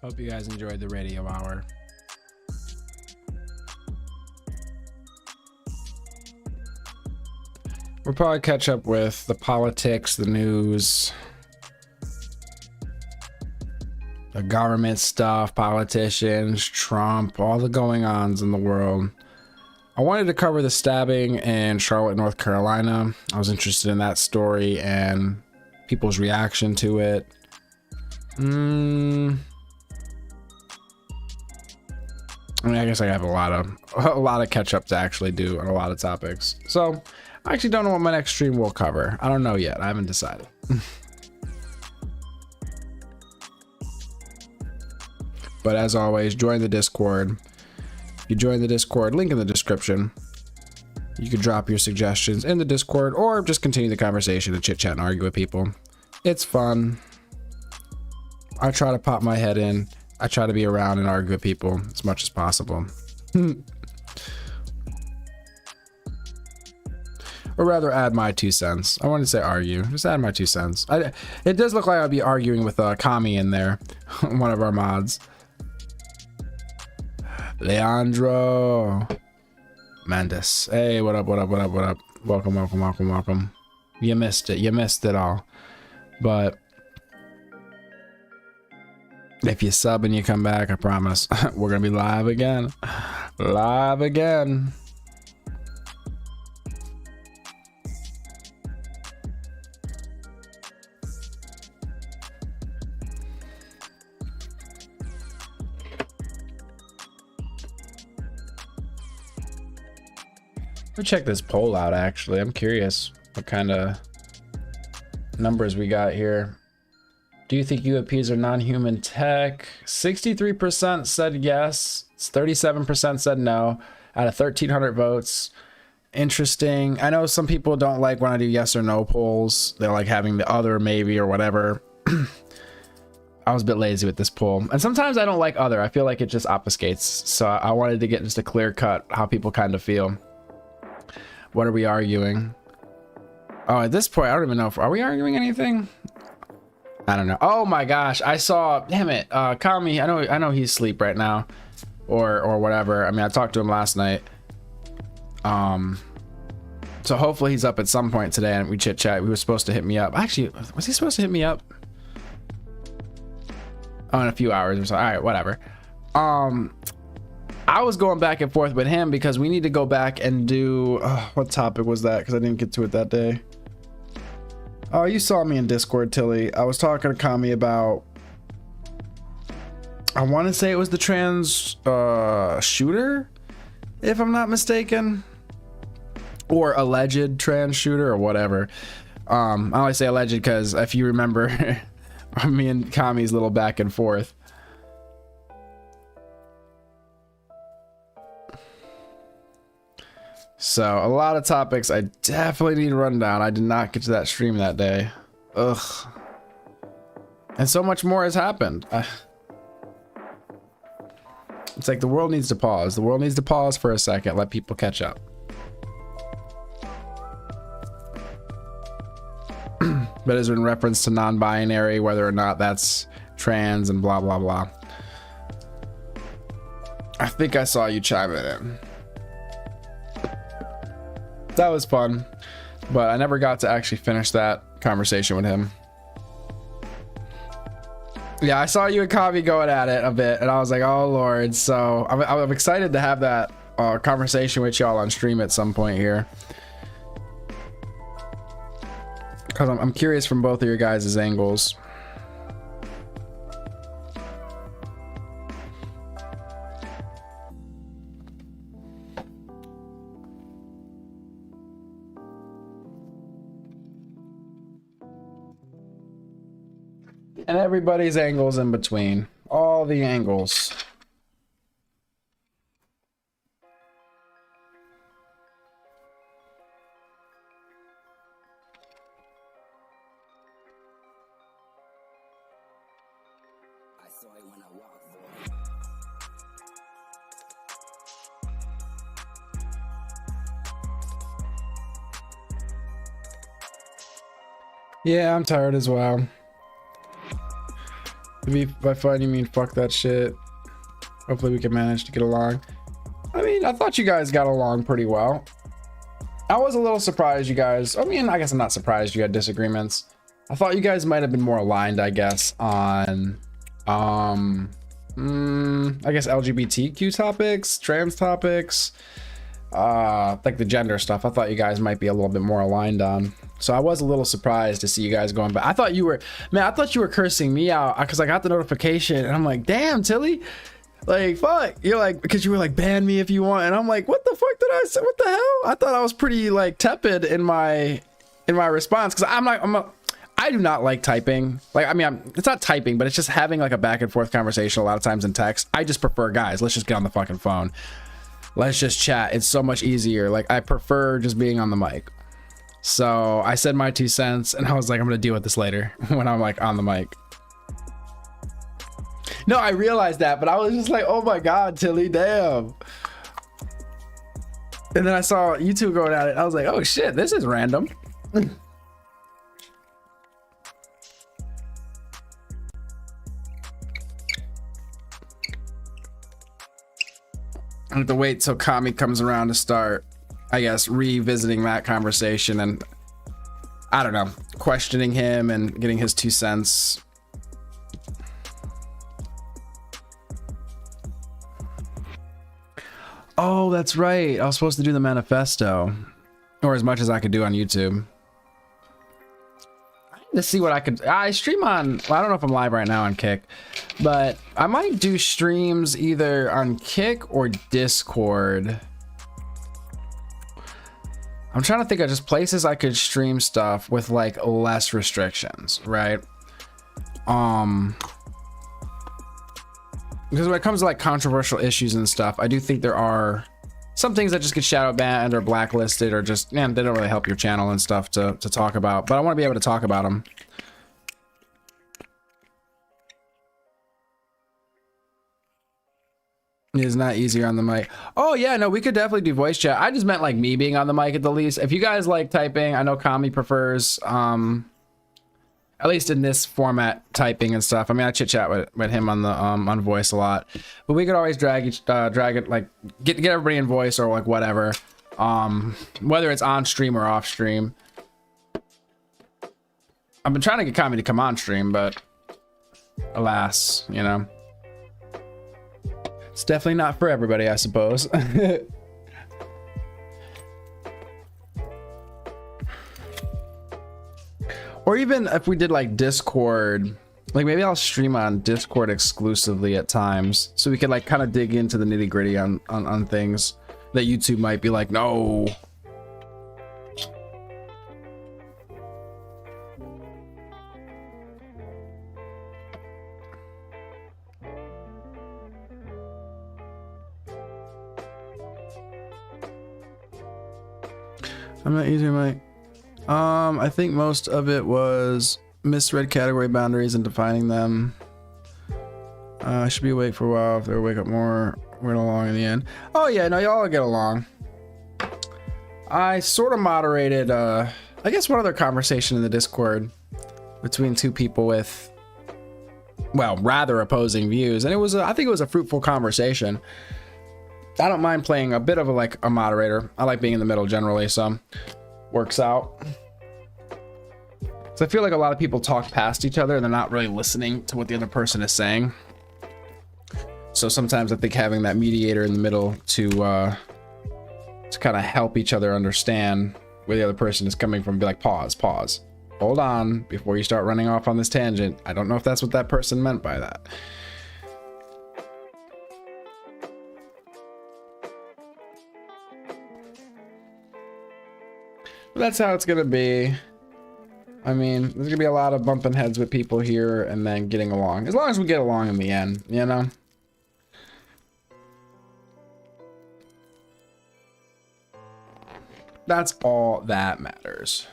Hope you guys enjoyed the radio hour. We'll probably catch up with the politics, the news, the government stuff, politicians, Trump, all the going-ons in the world. I wanted to cover the stabbing in Charlotte, North Carolina. I was interested in that story and people's reaction to it. I mean, I guess I have a lot of catch up to actually do on a lot of topics. So I actually don't know what my next stream will cover. I don't know yet. I haven't decided. But as always, join the Discord. If you join the Discord, link in the description. You can drop your suggestions in the Discord or just continue the conversation and chit chat and argue with people. It's fun. I try to pop my head in. I try to be around and argue with people as much as possible. Or rather, add my 2 cents. I wanted to say argue. Just add my 2 cents. It does look like I'd be arguing with Kami in there, one of our mods. Leandro Mendes. Hey, what up, what up, what up, what up? Welcome, welcome, welcome, welcome. You missed it. You missed it all. But if you sub and you come back, I promise we're gonna be live again. Live again. Let's check this poll out, actually. I'm curious what kind of numbers we got here. Do you think UAPs are non-human tech? 63% said yes. 37% said no. Out of 1,300 votes. Interesting. I know some people don't like when I do yes or no polls. They like having the other maybe or whatever. I was a bit lazy with this poll. And sometimes I don't like other. I feel like it just obfuscates. So I wanted to get just a clear cut how people kind of feel. What are we arguing? Oh, at this point, I don't even know if... Are we arguing anything? I don't know. Oh my gosh. I saw... Damn it. Kami, I know he's asleep right now. Or whatever. I mean, I talked to him last night. So hopefully he's up at some point today and we chit chat. He was supposed to hit me up. Actually, was he supposed to hit me up? Oh, in a few hours or so. All right, whatever. I was going back and forth with him because we need to go back and do what topic was that? Because I didn't get to it that day. Oh, you saw me in Discord, Tilly. I was talking to Kami about, I want to say it was the trans shooter, if I'm not mistaken, or alleged trans shooter or whatever. I only say alleged because if you remember me and Kami's little back and forth. So a lot of topics I definitely need to run down. I did not get to that stream that day. Ugh. And so much more has happened. It's like the world needs to pause. The world needs to pause for a second. Let people catch up. But is in reference to non-binary, whether or not that's trans and blah, blah, blah. I think I saw you chime it in. That was fun, but I never got to actually finish that conversation with him. Yeah, I saw you and Kami going at it a bit, and I was like, oh Lord. So I'm excited to have that conversation with y'all on stream at some point here. Because I'm curious from both of your guys' angles. And everybody's angles in between. All the angles. Yeah, I'm tired as well. By fun, you mean fuck that shit. Hopefully we can manage to get along. I mean, I thought you guys got along pretty well. I was a little surprised you guys... I mean, I guess I'm not surprised you had disagreements. I thought you guys might have been more aligned, I guess, on... I guess LGBTQ topics, trans topics, like the gender stuff. I thought you guys might be a little bit more aligned on. So I was a little surprised to see you guys going back. I thought you were, man, I thought you were cursing me out because I got the notification and I'm like, damn, Tilly, like, fuck. You're like, because you were like, ban me if you want. And I'm like, what the fuck did I say? What the hell? I thought I was pretty like tepid in my response because I do not like typing. Like, I mean, it's not typing, but it's just having like a back and forth conversation a lot of times in text. I just prefer, guys, let's just get on the fucking phone. Let's just chat. It's so much easier. Like, I prefer just being on the mic. So I said my 2 cents and I was like, I'm gonna deal with this later when I'm like on the mic. No, I realized that, but I was just like, oh my God, Tilly, damn. And then I saw you two going at it. I was like, oh shit, this is random. I have to wait till Kami comes around to start, I guess, revisiting that conversation and, I don't know, questioning him and getting his 2 cents. Oh, that's right. I was supposed to do the manifesto, or as much as I could do on YouTube. To see what I could. I stream on, well, I don't know if I'm live right now on Kick, but I might do streams either on Kick or Discord. I'm trying to think of just places I could stream stuff with like less restrictions, right? Because when it comes to like controversial issues and stuff, I do think there are some things that just get shadow banned or blacklisted, or just, man, they don't really help your channel and stuff to talk about, but I want to be able to talk about them. It is not easier on the mic. Oh yeah, no, we could definitely do voice chat. I just meant like me being on the mic at the least. If you guys like typing, I know Kami prefers, at least in this format, typing and stuff. I mean, I chit chat with him on the on voice a lot, but we could always drag it, like get everybody in voice or like whatever, whether it's on stream or off stream. I've been trying to get Kami to come on stream, but alas, you know, it's definitely not for everybody, I suppose. Or even if we did like Discord, like maybe I'll stream on Discord exclusively at times, so we could like kind of dig into the nitty gritty on things that YouTube might be like, no. I'm not using my, I think most of it was misread category boundaries and defining them. I should be awake for a while. If they wake up more, we're along in the end. Oh yeah, no, y'all get along. I sort of moderated, I guess one other conversation in the Discord between two people with, well, rather opposing views, and it was, I think it was a fruitful conversation. I don't mind playing a bit of a moderator. I like being in the middle generally, so works out. So I feel like a lot of people talk past each other and they're not really listening to what the other person is saying. So sometimes I think having that mediator in the middle to kind of help each other understand where the other person is coming from, be like, pause, hold on before you start running off on this tangent. I don't know if that's what that person meant by that. But that's how it's gonna be. I mean, there's gonna be a lot of bumping heads with people here and then getting along. As long as we get along in the end, you know? That's all that matters.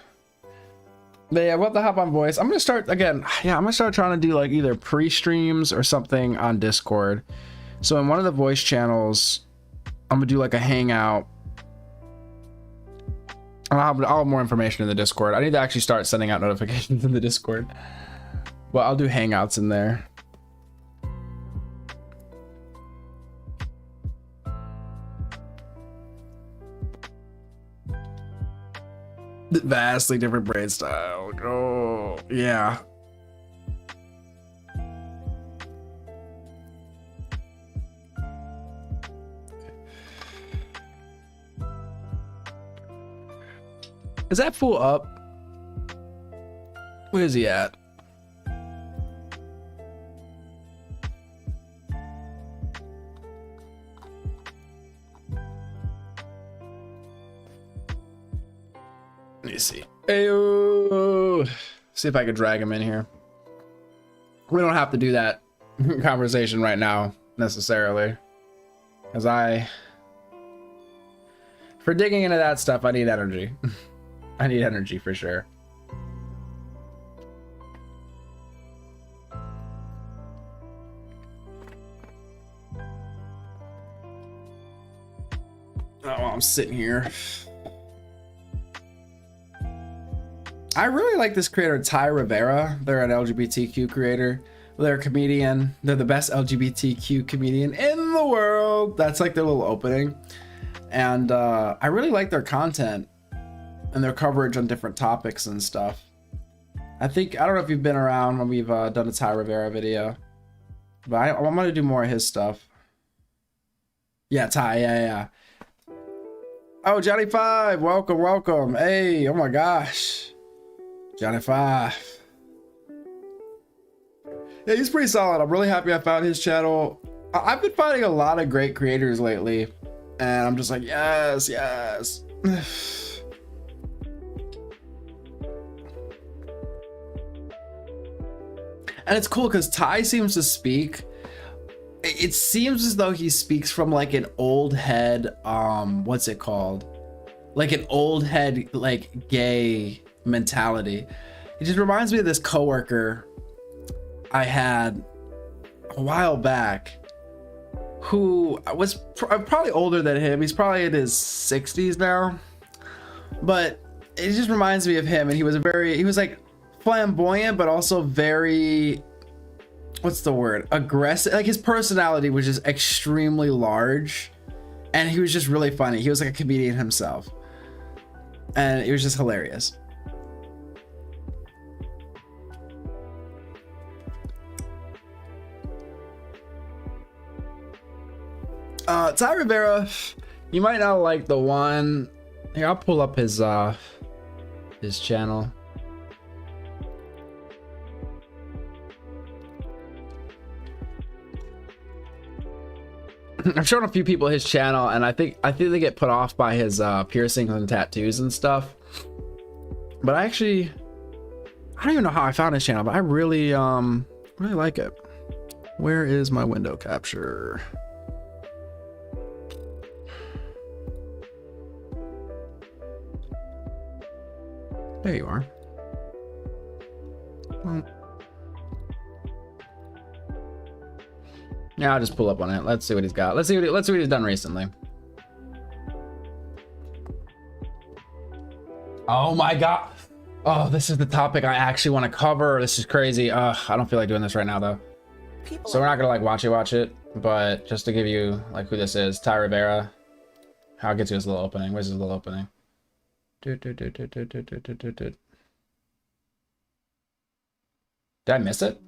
But yeah, we'll have to hop on voice. I'm gonna start again. Yeah, I'm gonna start trying to do like either pre-streams or something on Discord. So in one of the voice channels, I'm gonna do like a hangout. I'll have more information in the Discord. I need to actually start sending out notifications in the Discord. Well, I'll do hangouts in there. Vastly different brain style. Oh, yeah. Is that fool up? Where is he at? Let me see. Ayo. See if I could drag him in here. We don't have to do that conversation right now necessarily, because for digging into that stuff, I need energy. I need energy for sure. Oh, I'm sitting here. I really like this creator, Ty Rivera. They're an LGBTQ creator. They're a comedian. They're the best LGBTQ comedian in the world. That's like their little opening. And I really like their content and their coverage on different topics and stuff. I don't know if you've been around when we've done a Ty Rivera video, but I'm gonna do more of his stuff. Yeah, Ty, yeah. Oh, Johnny 5, welcome. Hey, oh my gosh. Johnny 5. Yeah, he's pretty solid. I'm really happy I found his channel. I've been finding a lot of great creators lately, and I'm just like, yes. And it's cool because Ty seems to speak. It seems as though he speaks from like an old head, what's it called? Like an old head, like gay mentality. It just reminds me of this coworker I had a while back who was probably older than him. He's probably in his 60s now, but it just reminds me of him. And he was like flamboyant, but also very, what's the word? Aggressive. Like his personality was just extremely large, and he was just really funny. He was like a comedian himself, and it was just hilarious. Ty Rivera, you might not like the one. Here, I'll pull up his channel. I've shown a few people his channel, and I think they get put off by his piercings and tattoos and stuff. But I don't even know how I found his channel, but I really like it. Where is my window capture? There you are. Well, yeah, I'll just pull up on it. Let's see what he's got. Let's see what he's done recently. Oh my god. Oh, this is the topic I actually want to cover. This is crazy. I don't feel like doing this right now though. So we're not gonna like watch it, but just to give you like who this is, Ty Rivera. I'll get to his little opening. Where's his little opening? Did I miss it?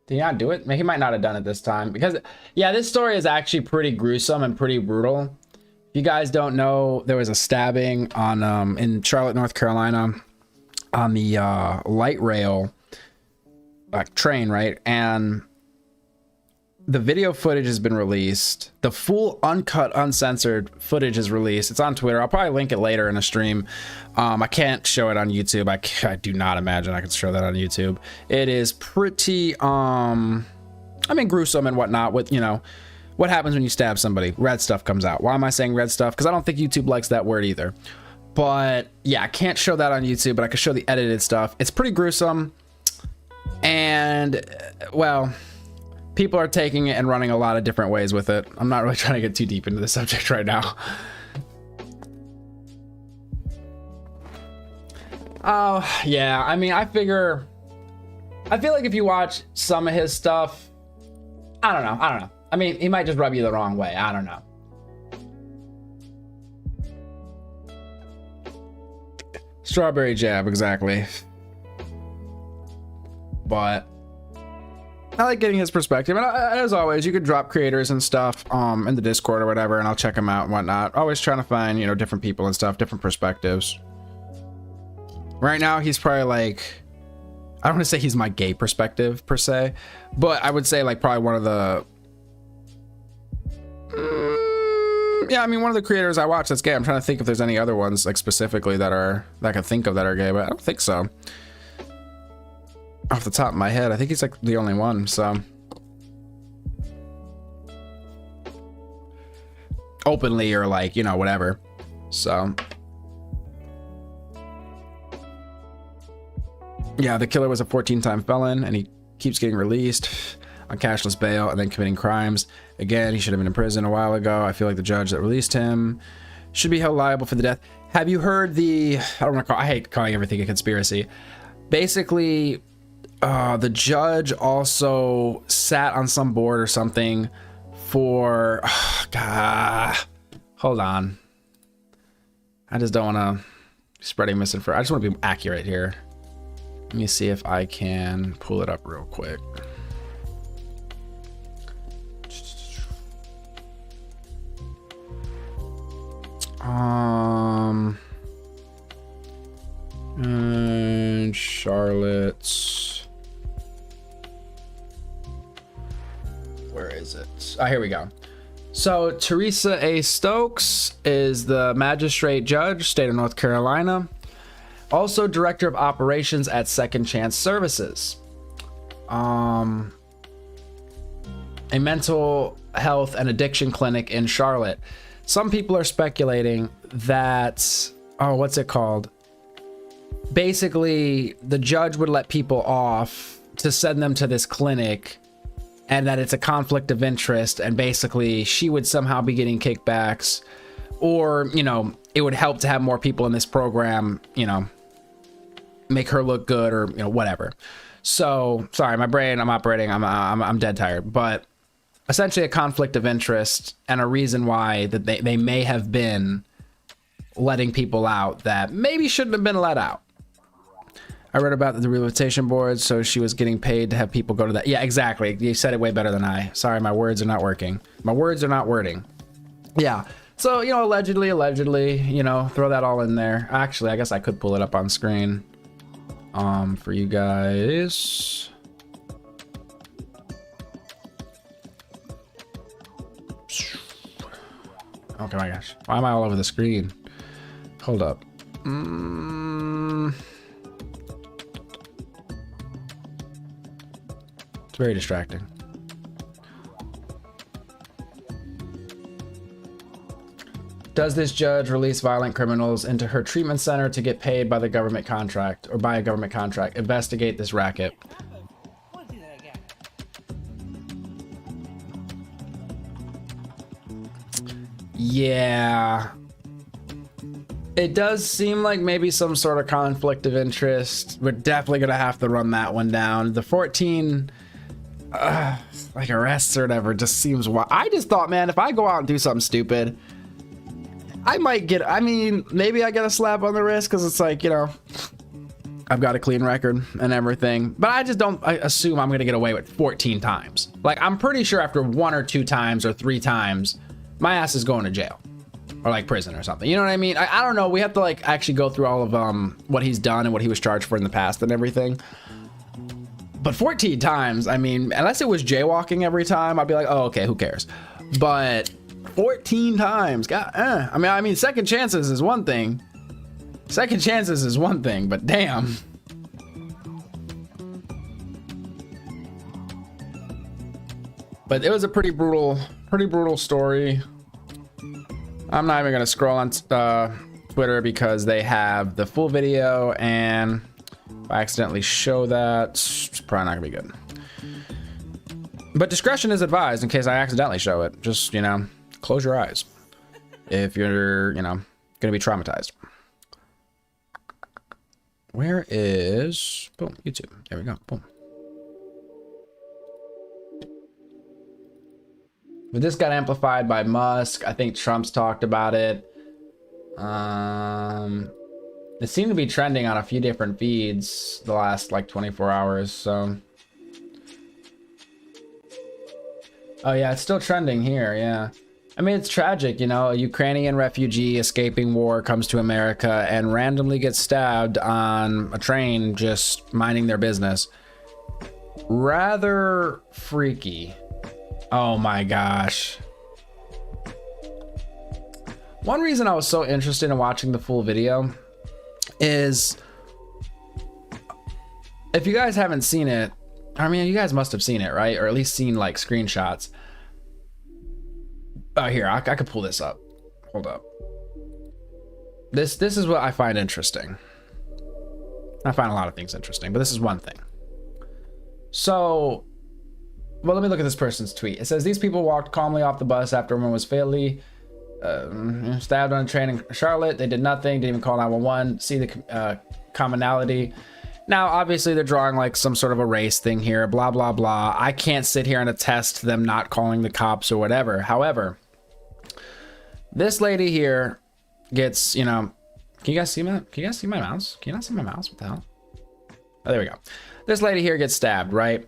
Did he not do it? He might not have done it this time, because yeah, this story is actually pretty gruesome and pretty brutal. If you guys don't know, there was a stabbing on in Charlotte, North Carolina, on the light rail train, right? And the video footage has been released. The full uncut, uncensored footage is released. It's on Twitter. I'll probably link it later in a stream. I can't show it on YouTube. I do not imagine I could show that on YouTube. It is pretty, I mean, gruesome and whatnot with, you know, what happens when you stab somebody. Red stuff comes out. Why am I saying red stuff? Because I don't think YouTube likes that word either. But yeah, I can't show that on YouTube, but I can show the edited stuff. It's pretty gruesome. And, well, people are taking it and running a lot of different ways with it. I'm not really trying to get too deep into the subject right now. Oh, yeah. I mean, I feel like if you watch some of his stuff, I don't know. I mean, he might just rub you the wrong way. I don't know. Strawberry jab, exactly. But I like getting his perspective, and as always, you could drop creators and stuff in the Discord or whatever, and I'll check them out and whatnot. Always trying to find, you know, different people and stuff, different perspectives. Right now, he's probably like, I don't want to say he's my gay perspective per se, but I would say like probably one of the, yeah, I mean, one of the creators I watch that's gay. I'm trying to think if there's any other ones like specifically that I can think of that are gay, but I don't think so. Off the top of my head, I think he's like the only one, so. Openly or like, you know, whatever. So. Yeah, the killer was a 14-time felon, and he keeps getting released on cashless bail and then committing crimes. Again, he should have been in prison a while ago. I feel like the judge that released him should be held liable for the death. Have you heard the, I hate calling everything a conspiracy. Basically, the judge also sat on some board or something for, hold on. I just don't want to be spreading misinformation. I just want to be accurate here. Let me see if I can pull it up real quick. And Charlotte's. Where is it? Oh, here we go. So Teresa A. Stokes is the magistrate judge, state of North Carolina. Also director of operations at Second Chance Services. A mental health and addiction clinic in Charlotte. Some people are speculating that, what's it called? Basically, the judge would let people off to send them to this clinic, and that it's a conflict of interest, and basically she would somehow be getting kickbacks, or, you know, it would help to have more people in this program, you know, make her look good, or, you know, whatever. So, sorry, my brain, I'm operating, I'm dead tired, but essentially a conflict of interest and a reason why that they may have been letting people out that maybe shouldn't have been let out. I read about the rehabilitation board, so she was getting paid to have people go to that. Yeah, exactly. You said it way better than I. Sorry, my words are not working. My words are not wording. Yeah. So, you know, allegedly, you know, throw that all in there. Actually, I guess I could pull it up on screen for you guys. Oh my gosh, why am I all over the screen? Hold up. It's very distracting. Does this judge release violent criminals into her treatment center to get paid by the government contract, or by a government contract? Investigate this racket. Yeah, it does seem like maybe some sort of conflict of interest. We're definitely gonna have to run that one down. The 14 like arrests or whatever just seems wild. I just thought, man, if I go out and do something stupid, I might get, I mean, maybe I get a slap on the wrist because it's like, you know, I've got a clean record and everything, but I just don't assume I'm gonna get away with 14 times. Like, I'm pretty sure after 1 or 2 times or 3 times, my ass is going to jail or like prison or something. You know what I mean? I don't know. We have to like actually go through all of what he's done and what he was charged for in the past and everything. But 14 times, I mean, unless it was jaywalking every time, I'd be like, oh, okay, who cares? But 14 times, God, I mean, second chances is one thing. Second chances is one thing, but damn. But it was a pretty brutal story. I'm not even gonna scroll on Twitter because they have the full video, and if I accidentally show that, it's probably not gonna be good. But discretion is advised in case I accidentally show it. Just, you know, close your eyes if you're, you know, gonna be traumatized. Where is, boom, YouTube, there we go, boom. But this got amplified by Musk. I think Trump's talked about it. It seemed to be trending on a few different feeds the last like 24 hours, so. Oh yeah, it's still trending here, yeah. I mean, it's tragic, you know, a Ukrainian refugee escaping war comes to America and randomly gets stabbed on a train just minding their business. Rather freaky. Oh my gosh. One reason I was so interested in watching the full video is, if you guys haven't seen it, I mean, you guys must have seen it, right? Or at least seen like screenshots. Oh, here, I could pull this up. Hold up. This is what I find interesting. I find a lot of things interesting, but this is one thing. So, well, let me look at this person's tweet. It says, these people walked calmly off the bus after a woman was fatally stabbed on a train in Charlotte. They did nothing, didn't even call 911. See the commonality. Now, obviously, they're drawing like some sort of a race thing here, blah, blah, blah. I can't sit here and attest to them not calling the cops or whatever. However, this lady here gets, you know, can you guys see my, can you guys see my mouse? Can you not see my mouse? What the hell? Oh, there we go. This lady here gets stabbed, right?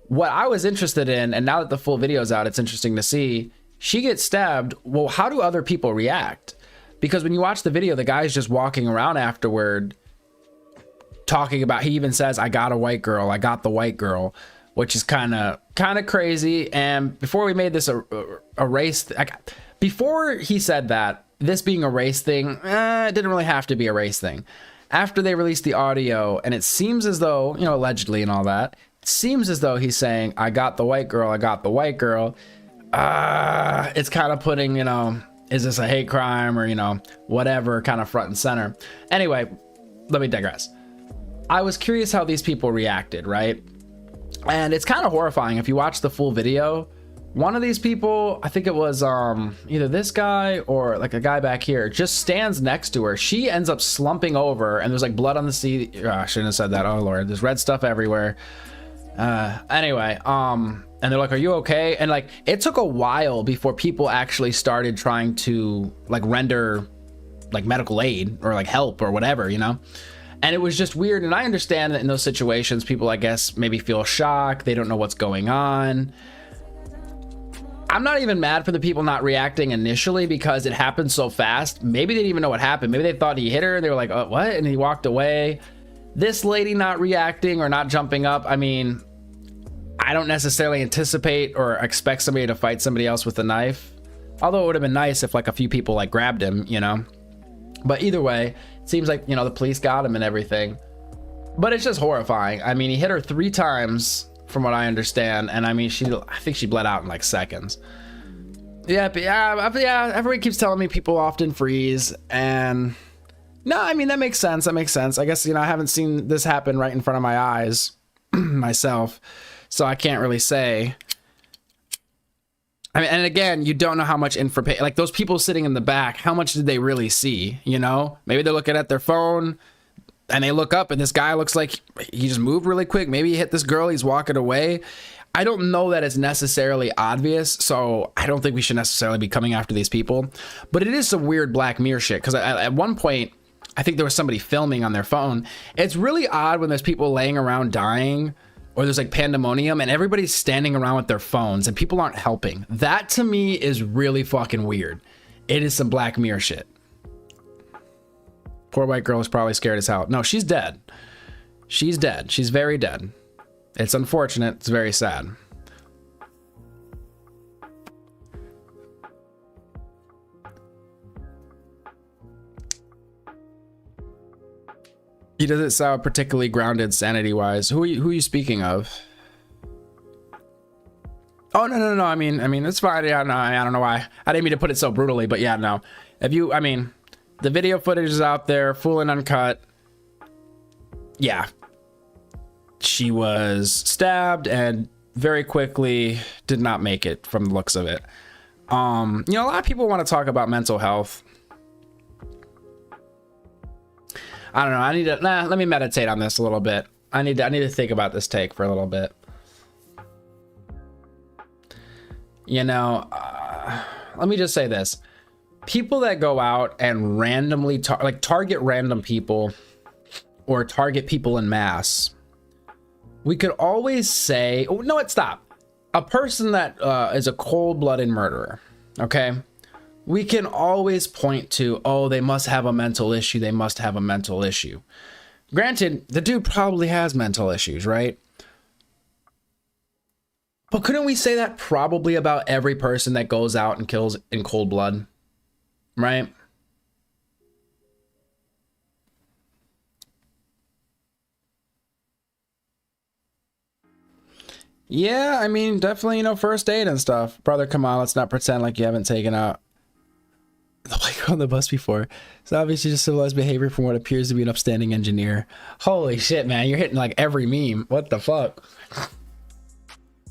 What I was interested in, and now that the full video's out, it's interesting to see, she gets stabbed. Well, how do other people react? Because when you watch the video, the guy's just walking around afterward talking about, he even says, I got a white girl, I got the white girl. which is kind of crazy. And before we made this a race, before he said that, this being a race thing, it didn't really have to be a race thing. After they released the audio, and it seems as though, you know, allegedly and all that, it seems as though he's saying, I got the white girl, I got the white girl. It's kind of putting, you know, is this a hate crime or, you know, whatever, kind of front and center. Anyway, let me digress. I was curious how these people reacted, right? And it's kind of horrifying. If you watch the full video, one of these people, I think it was either this guy or like a guy back here, just stands next to her. She ends up slumping over and there's like blood on the seat. I shouldn't have said that. Oh Lord, there's red stuff everywhere. Anyway, and they're like, are you okay? And like, it took a while before people actually started trying to like render like medical aid or like help or whatever, you know? And it was just weird. And I understand that in those situations, people, I guess, maybe feel shock. They don't know what's going on. I'm not even mad for the people not reacting initially because it happened so fast. Maybe they didn't even know what happened. Maybe they thought he hit her and they were like, oh, what? And he walked away. This lady not reacting or not jumping up. I mean, I don't necessarily anticipate or expect somebody to fight somebody else with a knife. Although it would have been nice if like a few people like grabbed him, you know? But either way, it seems like, you know, the police got him and everything. But it's just horrifying. I mean, he hit her 3 times from what I understand. And I mean, I think she bled out in like seconds. Yeah, everybody keeps telling me people often freeze. And no, I mean, that makes sense. That makes sense. I guess, you know, I haven't seen this happen right in front of my eyes myself. So I can't really say. I mean, and again, you don't know how much information, like those people sitting in the back, how much did they really see? You know, maybe they're looking at their phone and they look up and this guy looks like he just moved really quick. Maybe he hit this girl, he's walking away. I don't know that it's necessarily obvious, so I don't think we should necessarily be coming after these people. But it is some weird Black Mirror shit, because at one point, I think there was somebody filming on their phone. It's really odd when there's people laying around dying, or there's like pandemonium and everybody's standing around with their phones and people aren't helping. That to me is really fucking weird. It is some Black Mirror shit. Poor white girl is probably scared as hell. No, she's dead. She's dead. She's very dead. It's unfortunate. It's very sad. He doesn't sound particularly grounded sanity-wise. Who are you speaking of? Oh, no. I mean, it's fine. Yeah, no, I don't know why. I didn't mean to put it so brutally, but yeah, no. I mean, the video footage is out there, full and uncut. Yeah. She was stabbed and very quickly did not make it from the looks of it. You know, a lot of people want to talk about mental health. I don't know. Let me meditate on this a little bit. I need to think about this take for a little bit. You know, let me just say this. People that go out and randomly target random people or target people in mass, we could always say, oh, no, stop. A person that is a cold-blooded murderer, okay? We can always point to, oh, they must have a mental issue. They must have a mental issue. Granted, the dude probably has mental issues, right? But couldn't we say that probably about every person that goes out and kills in cold blood, right? Yeah, I mean, definitely, you know, first aid and stuff. Brother, come on, let's not pretend like you haven't taken out the white girl on the bus before. It's obviously just civilized behavior from what appears to be an upstanding engineer. Holy shit, man, you're hitting like every meme. What the fuck?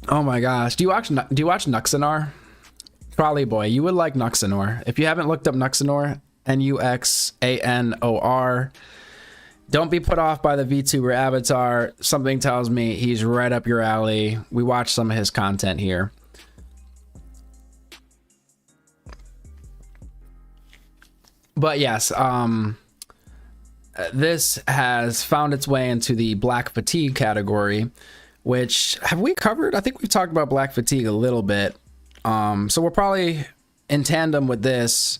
Oh my gosh. Do you watch Nuxanor? Probably, boy, you would like Nuxanor. If you haven't looked up Nuxanor, Nuxanor, don't be put off by the VTuber avatar. Something tells me he's right up your alley. We watched some of his content here. But yes, this has found its way into the black fatigue category, which have we covered? I think we've talked about black fatigue a little bit. So we're probably in tandem with this.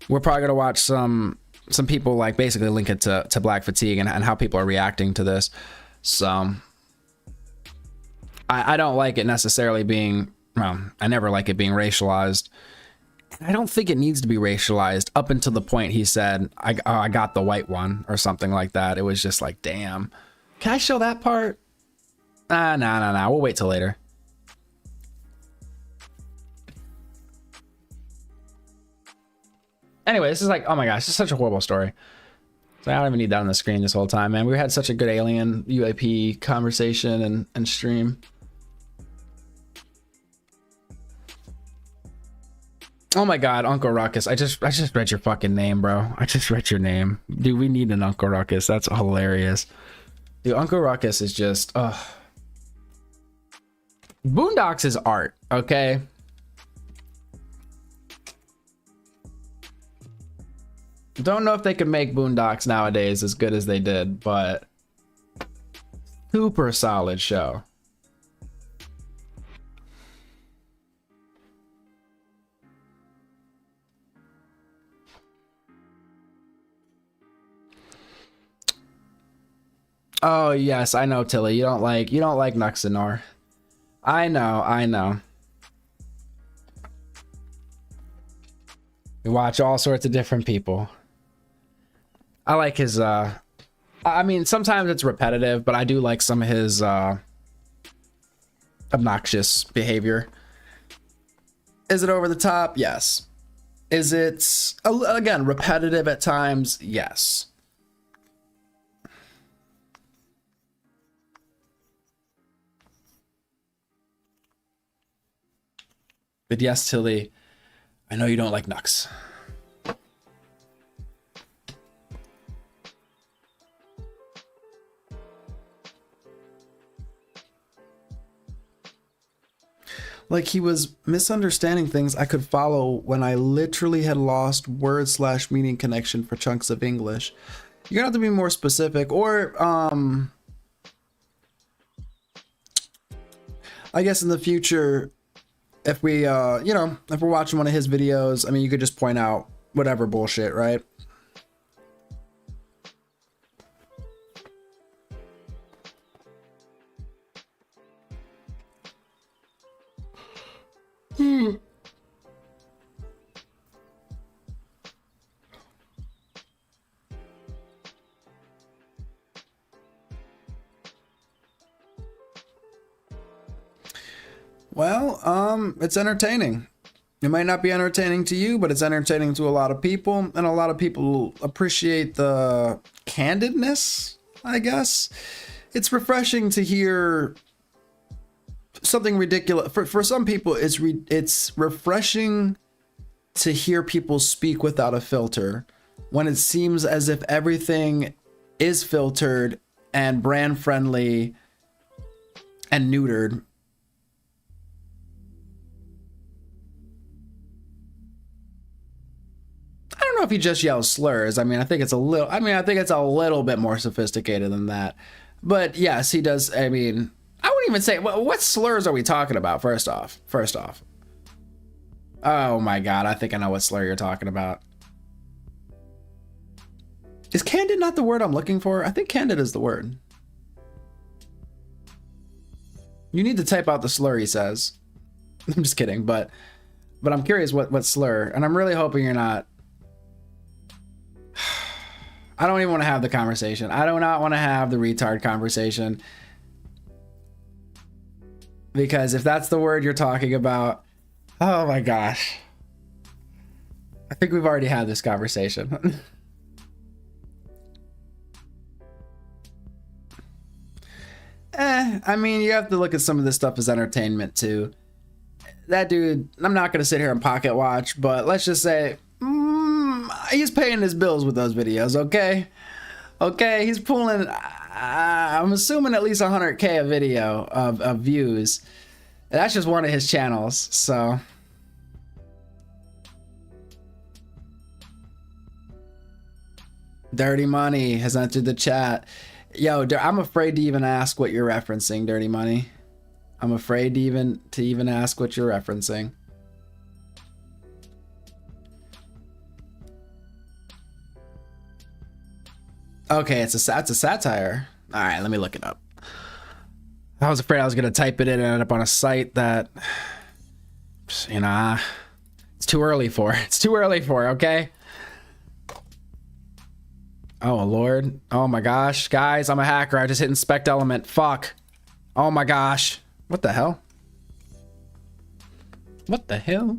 We're probably gonna watch some people like basically link it to black fatigue and how people are reacting to this. So I don't like it necessarily being, well, I never like it being racialized. I don't think it needs to be racialized up until the point he said, I got the white one or something like that. It was just like, damn. Can I show that part? Nah. We'll wait till later. Anyway, this is like, oh my gosh, this is such a horrible story. So I don't even need that on the screen this whole time, man. We had such a good alien UAP conversation and stream. Oh my God, Uncle Ruckus. I just read your fucking name, bro. I just read your name. Dude, we need an Uncle Ruckus. That's hilarious. Dude, Uncle Ruckus is just, Boondocks is art, okay? Don't know if they can make Boondocks nowadays as good as they did, but super solid show. Oh yes, I know, Tilly. You don't like Nuxanor. I know. You watch all sorts of different people. I like his I mean, sometimes it's repetitive, but I do like some of his obnoxious behavior. Is it over the top? Yes. Is it, again, repetitive at times? Yes. But yes, Tilly, I know you don't like Nux. Like he was misunderstanding things I could follow when I literally had lost word/meaning connection for chunks of English. You're gonna have to be more specific, or I guess in the future, if we you know, if we're watching one of his videos, I mean, you could just point out whatever bullshit, right? Well, it's entertaining. It might not be entertaining to you, but it's entertaining to a lot of people, and a lot of people appreciate the candidness, I guess. It's refreshing to hear something ridiculous. For some people, it's refreshing to hear people speak without a filter when it seems as if everything is filtered and brand friendly and neutered. I don't know if he just yells slurs. I mean, I think it's a little bit more sophisticated than that. But yes, he does. I mean, I wouldn't even say, what slurs are we talking about? First off. Oh my God, I think I know what slur you're talking about. Is candid not the word I'm looking for? I think candid is the word. You need to type out the slur he says. I'm just kidding, but I'm curious what slur, and I'm really hoping you're not. I don't even want to have the conversation. I do not want to have the retard conversation. Because if that's the word you're talking about, oh my gosh. I think we've already had this conversation. I mean, you have to look at some of this stuff as entertainment too. That dude, I'm not going to sit here and pocket watch, but let's just say, he's paying his bills with those videos, okay? Okay, he's pulling, I'm assuming at least 100K a video of views. That's just one of his channels, so. Dirty Money has entered the chat. Yo, I'm afraid to even ask what you're referencing, Dirty Money. I'm afraid to even ask what you're referencing. Okay, that's a satire. All right, let me look it up. I was afraid I was going to type it in and end up on a site that, you know, it's too early for. It's too early for, okay? Oh, Lord. Oh, my gosh. Guys, I'm a hacker. I just hit inspect element. Fuck. Oh, my gosh. What the hell? What the hell?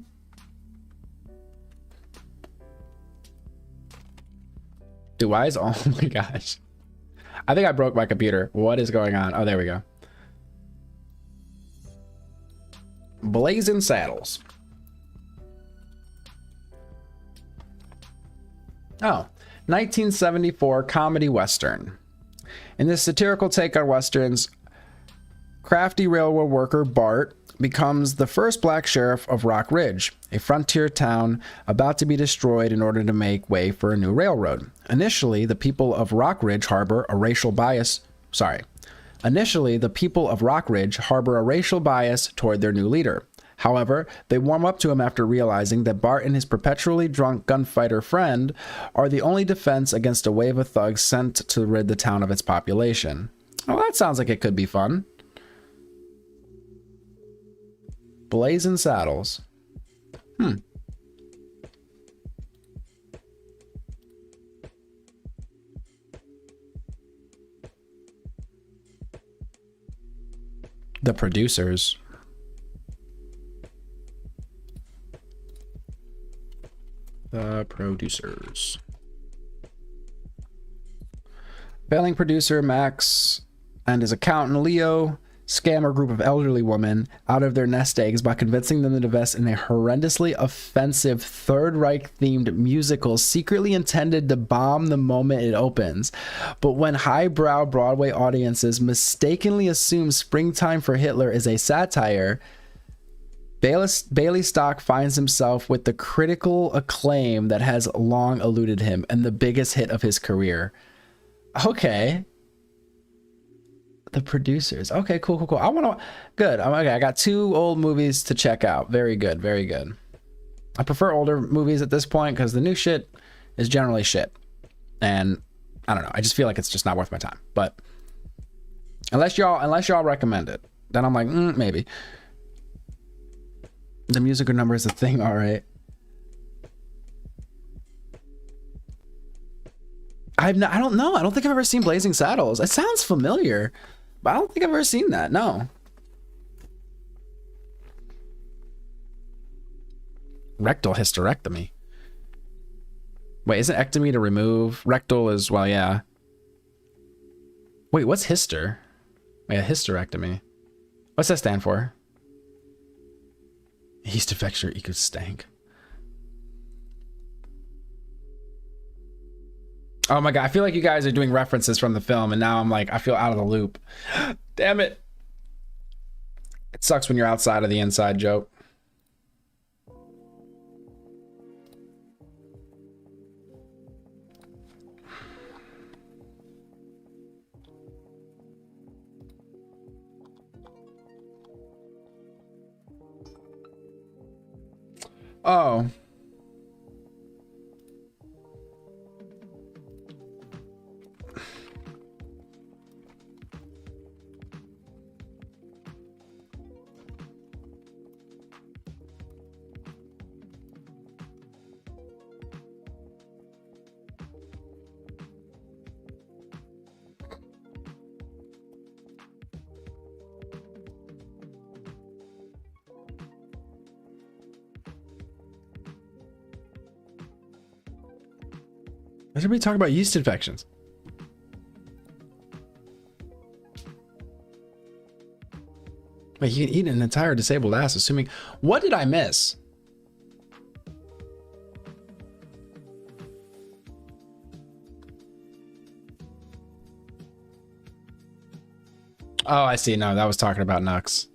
Do eyes? Oh, my gosh. I think I broke my computer. What is going on? Oh, there we go. Blazing Saddles. Oh, 1974 comedy western. In this satirical take on westerns, crafty railroad worker Bart becomes the first black sheriff of Rock Ridge, a frontier town about to be destroyed in order to make way for a new railroad. Initially, the people of Rock Ridge harbor a racial bias toward their new leader. However, they warm up to him after realizing that Bart and his perpetually drunk gunfighter friend are the only defense against a wave of thugs sent to rid the town of its population. Well, that sounds like it could be fun. Blazing Saddles. The producers. Failing producer Max and his accountant Leo scam a group of elderly women out of their nest eggs by convincing them to invest in a horrendously offensive Third Reich themed musical secretly intended to bomb the moment it opens. But when highbrow Broadway audiences mistakenly assume Springtime for Hitler is a satire, Bailey Stock finds himself with the critical acclaim that has long eluded him and the biggest hit of his career. Okay. The producers. Okay, cool. Good. Okay, I got 2 old movies to check out. Very good. I prefer older movies at this point because the new shit is generally shit. And I don't know. I just feel like it's just not worth my time. But unless y'all recommend it, then I'm like, maybe. The musical number is a thing, all right. I don't know. I don't think I've ever seen Blazing Saddles. It sounds familiar, but I don't think I've ever seen that. No. Rectal hysterectomy. Wait, isn't ectomy to remove? Rectal is, well, yeah. Wait, what's hyster? Wait, a hysterectomy. What's that stand for? Yeast infection equals stank. Oh my god, I feel like you guys are doing references from the film, and now I'm like, I feel out of the loop. Damn it. It sucks when you're outside of the inside joke. Oh. Why did we talk about yeast infections? Wait, you can eat an entire disabled ass, assuming... What did I miss? Oh, I see. No, that was talking about Nux.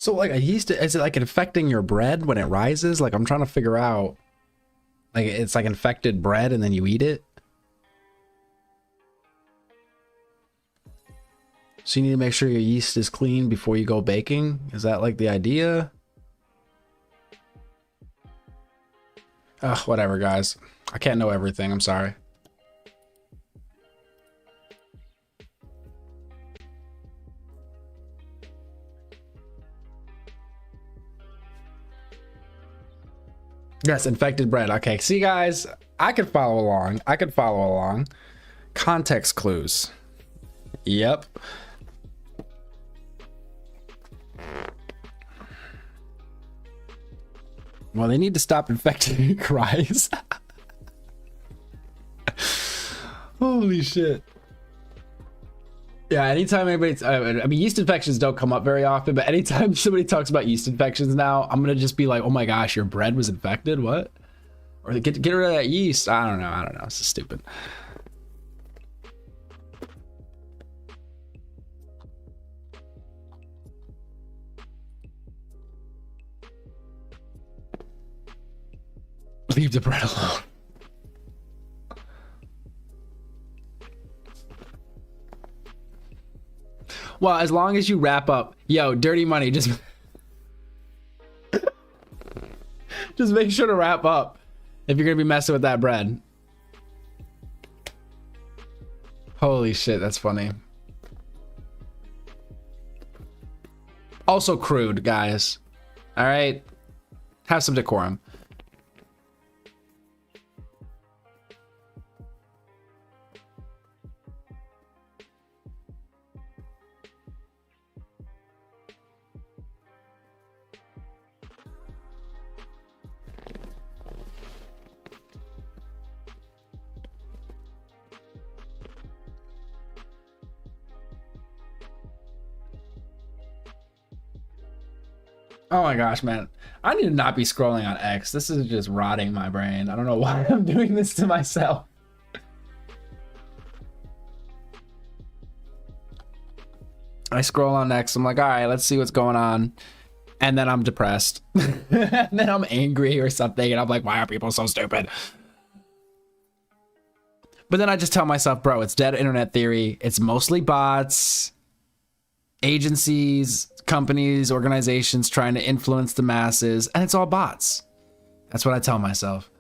So like a yeast, is it like infecting your bread when it rises? Like I'm trying to figure out, like it's like infected bread and then you eat it. So you need to make sure your yeast is clean before you go baking. Is that like the idea? Whatever, guys. I can't know everything. I'm sorry. Yes, infected bread. Okay, see guys, I could follow along. Context clues. Yep. Well, they need to stop infecting cries. Holy shit. Yeah, anytime anybody's, I mean, yeast infections don't come up very often, but anytime somebody talks about yeast infections now, I'm going to just be like, oh my gosh, your bread was infected? What? Or get rid of that yeast. I don't know. It's just stupid. Leave the bread alone. Well, as long as you wrap up, yo, dirty money, just make sure to wrap up if you're gonna be messing with that bread. Holy shit, that's funny. Also crude, guys. All right, have some decorum. Oh my gosh, man. I need to not be scrolling on X. This is just rotting my brain. I don't know why I'm doing this to myself. I scroll on X. I'm like, all right, let's see what's going on. And then I'm depressed. And then I'm angry or something. And I'm like, why are people so stupid? But then I just tell myself, bro, it's dead internet theory. It's mostly bots, agencies, companies, organizations trying to influence the masses, and it's all bots. That's what I tell myself.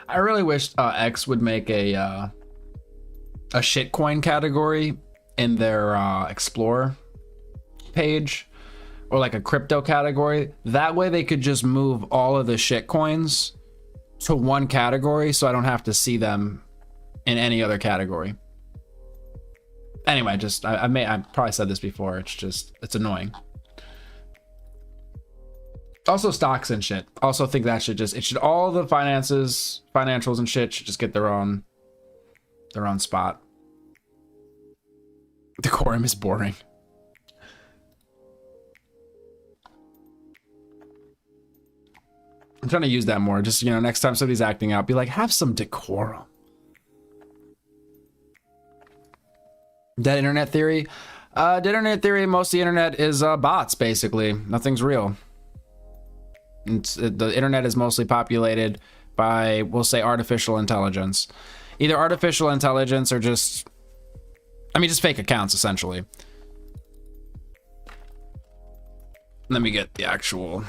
I really wish X would make a shitcoin category in their explore page, or like a crypto category. That way they could just move all of the shitcoins to one category, so I don't have to see them in any other category. Anyway, just I probably said this before. It's annoying. Also stocks and shit. Also think that should all the financials and shit should just get their own spot. Decorum is boring. I'm trying to use that more. Just, you know, next time somebody's acting out, be like, have some decorum. Dead internet theory. Dead internet theory, most of the internet is bots, basically. Nothing's real. The internet is mostly populated by, we'll say, artificial intelligence. Either artificial intelligence or just fake accounts, essentially. Let me get the actual...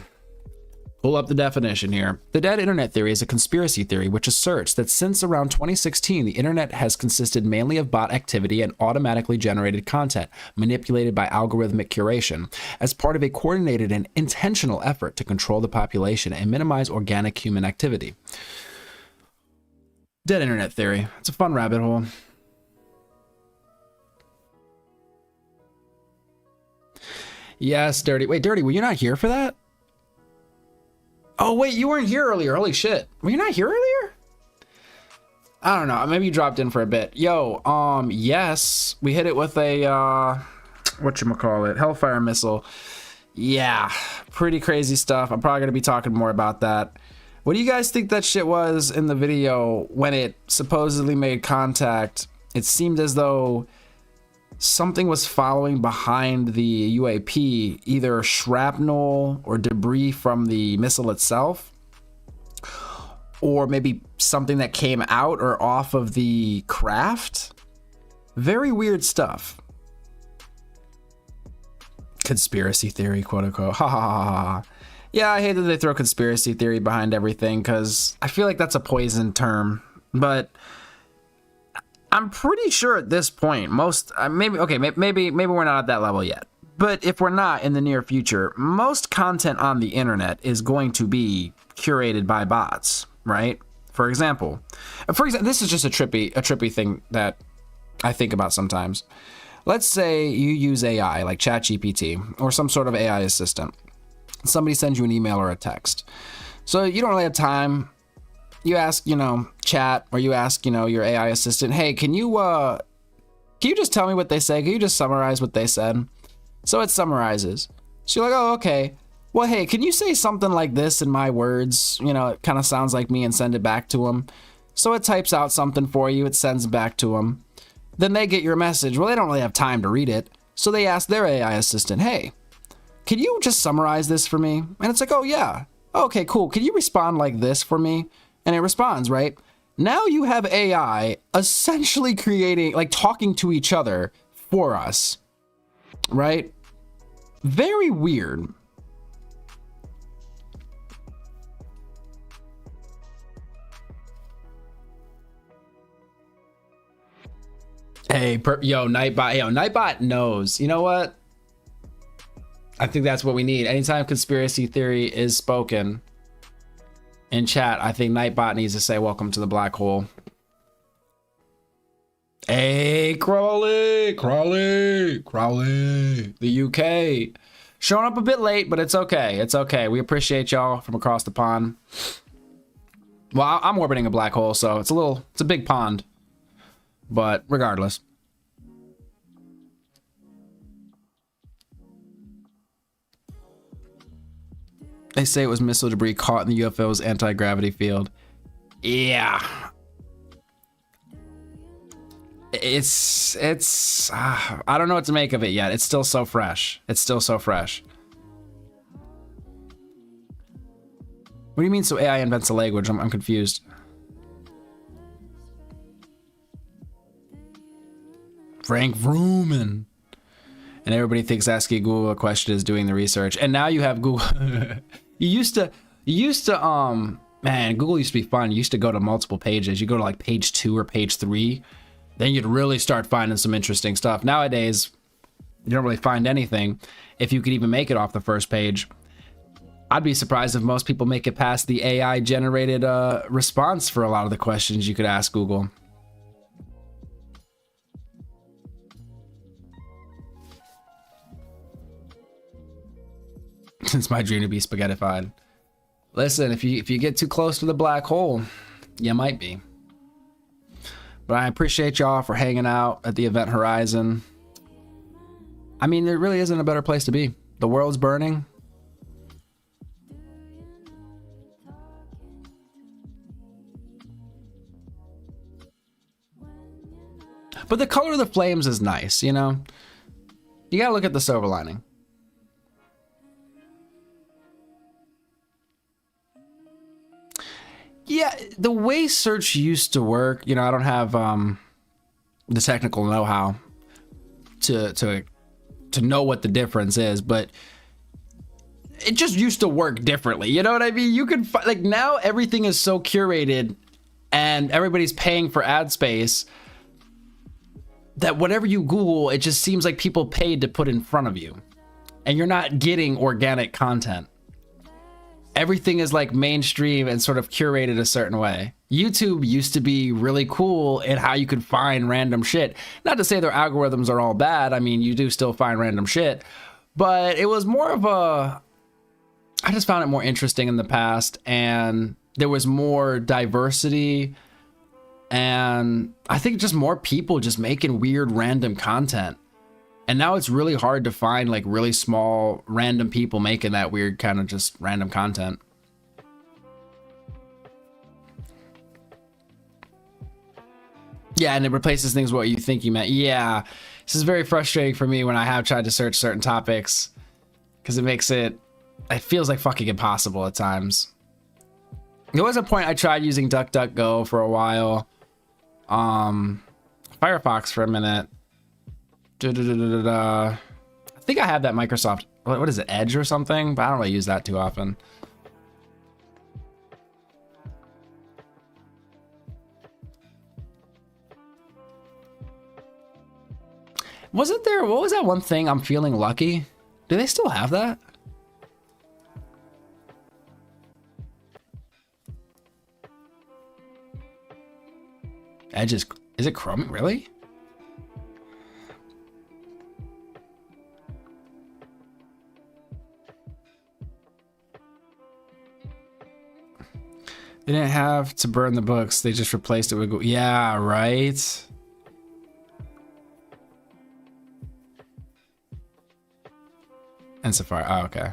Pull up the definition here. The dead internet theory is a conspiracy theory which asserts that since around 2016, the internet has consisted mainly of bot activity and automatically generated content manipulated by algorithmic curation as part of a coordinated and intentional effort to control the population and minimize organic human activity. Dead internet theory. It's a fun rabbit hole. Yes, Dirty. Wait, Dirty, were you not here for that? Oh, wait, you weren't here earlier. Holy shit. Were you not here earlier? I don't know. Maybe you dropped in for a bit. Yo, yes, we hit it with a whatchamacallit, Hellfire missile. Yeah, pretty crazy stuff. I'm probably going to be talking more about that. What do you guys think that shit was in the video when it supposedly made contact? It seemed as though something was following behind the UAP, either shrapnel or debris from the missile itself, or maybe something that came out or off of the craft. Very weird stuff. Conspiracy theory, quote unquote. Ha ha ha ha. Yeah, I hate that they throw conspiracy theory behind everything because I feel like that's a poison term. But I'm pretty sure at this point, maybe we're not at that level yet. But if we're not in the near future, most content on the internet is going to be curated by bots, right? For example, this is just a trippy thing that I think about sometimes. Let's say you use AI like ChatGPT or some sort of AI assistant. Somebody sends you an email or a text. So you don't really have time. You ask, chat, or you ask, your AI assistant, hey, can you just tell me what they say? Can you just summarize what they said? So it summarizes. So you're like, oh, okay. Well, hey, can you say something like this in my words? It kind of sounds like me, and send it back to them. So it types out something for you. It sends it back to them. Then they get your message. Well, they don't really have time to read it. So they ask their AI assistant, hey, can you just summarize this for me? And it's like, oh, yeah. Okay, cool. Can you respond like this for me? And it responds, right? Now you have AI essentially talking to each other for us, right? Very weird. Hey, Nightbot. Nightbot knows. You know what? I think that's what we need. Anytime conspiracy theory is spoken in chat, I think Nightbot needs to say, welcome to the black hole. Hey, Crowley. The UK. Showing up a bit late, but it's okay. It's okay. We appreciate y'all from across the pond. Well, I'm orbiting a black hole, so it's a big pond. But regardless. They say it was missile debris caught in the UFO's anti-gravity field. Yeah. It's I don't know what to make of it yet. It's still so fresh. What do you mean, so AI invents a language? I'm confused. Frank Vrooman. And everybody thinks asking Google a question is doing the research. And now you have Google. You used to, man, Google used to be fun. You used to go to multiple pages. You go to like page 2 or page 3. Then you'd really start finding some interesting stuff. Nowadays, you don't really find anything. If you could even make it off the first page. I'd be surprised if most people make it past the AI generated response for a lot of the questions you could ask Google. It's my dream to be spaghettified. Listen, if you get too close to the black hole, you might be. But I appreciate y'all for hanging out at the Event Horizon. I mean, there really isn't a better place to be. The world's burning. But the color of the flames is nice, You gotta look at the silver lining. Yeah, the way search used to work, I don't have the technical know-how to know what the difference is, but it just used to work differently. You know what I mean? You can now everything is so curated and everybody's paying for ad space that whatever you Google, it just seems like people paid to put in front of you, and you're not getting organic content. Everything is like mainstream and sort of curated a certain way. YouTube used to be really cool in how you could find random shit. Not to say their algorithms are all bad. I mean, you do still find random shit, but it was more of I just found it more interesting in the past, and there was more diversity, and I think just more people just making weird random content. And now it's really hard to find like really small random people making that weird kind of just random content. Yeah, and it replaces things what you think you meant. Yeah, this is very frustrating for me when I have tried to search certain topics because it feels like fucking impossible at times. There was a point I tried using DuckDuckGo for a while. Firefox for a minute. I think I have that Microsoft, what is it, Edge or something? But I don't really use that too often. Wasn't there, what was that one thing, I'm feeling lucky? Do they still have that? Edge is it Chrome, really? They didn't have to burn the books. They just replaced it with, yeah, right? And Safari, oh, okay.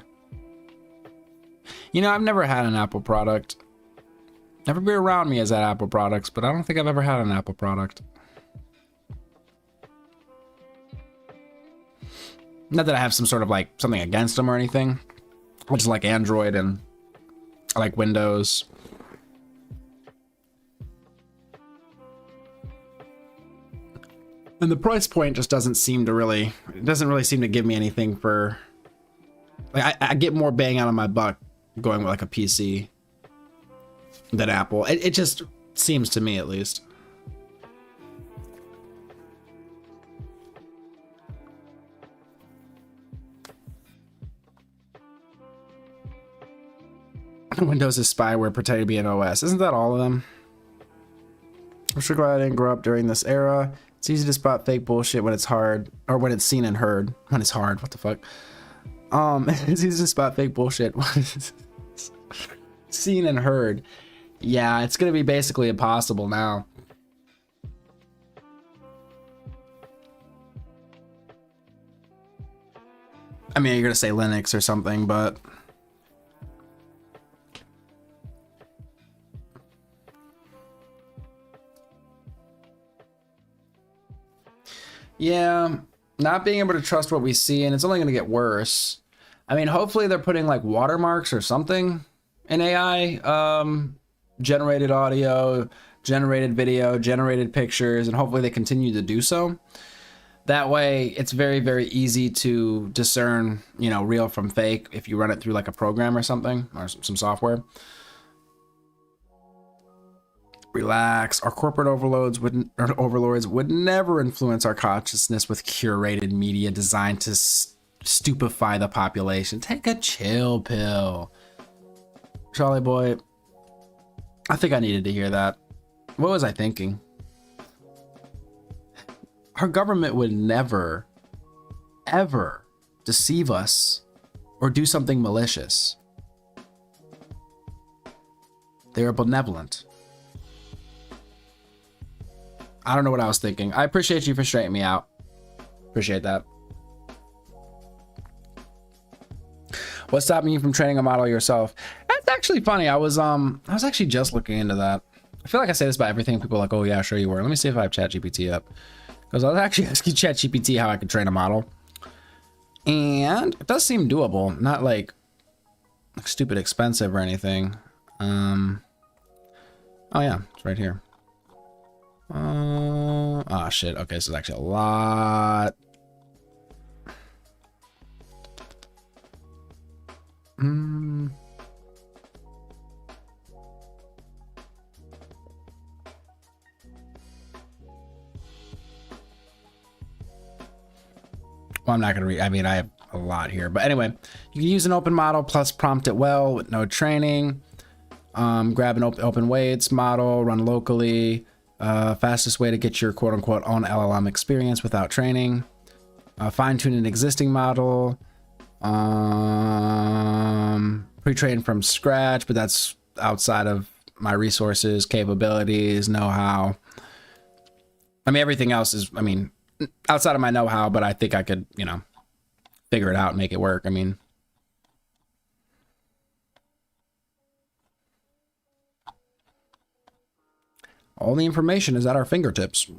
You know, I've never had an Apple product. Everybody around me has had Apple products, but I don't think I've ever had an Apple product. Not that I have some sort of like something against them or anything. I just like Android and I like Windows. And the price point just doesn't seem to really, it doesn't really seem to give me anything for, like I get more bang out of my buck going with like a PC than Apple. It just seems to me, at least. Windows is spyware pretending to be an OS. Isn't that all of them? I'm sure glad I didn't grow up during this era. It's easy to spot fake bullshit when it's hard, or when it's seen and heard. When it's hard, what the fuck? It's easy to spot fake bullshit when it's seen and heard. Yeah, it's gonna be basically impossible now. I mean, you're gonna say Linux or something, but yeah, not being able to trust what we see, and it's only gonna get worse. I mean, hopefully they're putting like watermarks or something in AI. Generated audio, generated video, generated pictures, and hopefully they continue to do so. That way, it's very, very easy to discern, you know, real from fake if you run it through like a program or something, or some software. Relax. Our corporate overlords would never influence our consciousness with curated media designed to stupefy the population. Take a chill pill. Charlie boy, I think I needed to hear that. What was I thinking? Our government would never, ever deceive us or do something malicious. They are benevolent. I don't know what I was thinking. I appreciate you for straightening me out. Appreciate that. What's stopping you from training a model yourself? That's actually funny. I was actually just looking into that. I feel like I say this about everything. People are like, oh yeah, sure you were. Let me see if I have ChatGPT up. Because I was actually asking ChatGPT how I could train a model. And it does seem doable. Not like stupid expensive or anything. Oh yeah, it's right here. Oh shit. Okay, this is actually a lot. Well, I'm not gonna read. I mean, I have a lot here, but anyway, you can use an open model plus prompt it well with no training. Grab an open weights model, run locally. Fastest way to get your quote unquote own LLM experience without training. Fine tune an existing model. Pre-train from scratch, but that's outside of my resources, capabilities, know-how. I mean, everything else is, I mean, outside of my know-how, but I think I could, you know, figure it out and make it work. I mean, all the information is at our fingertips.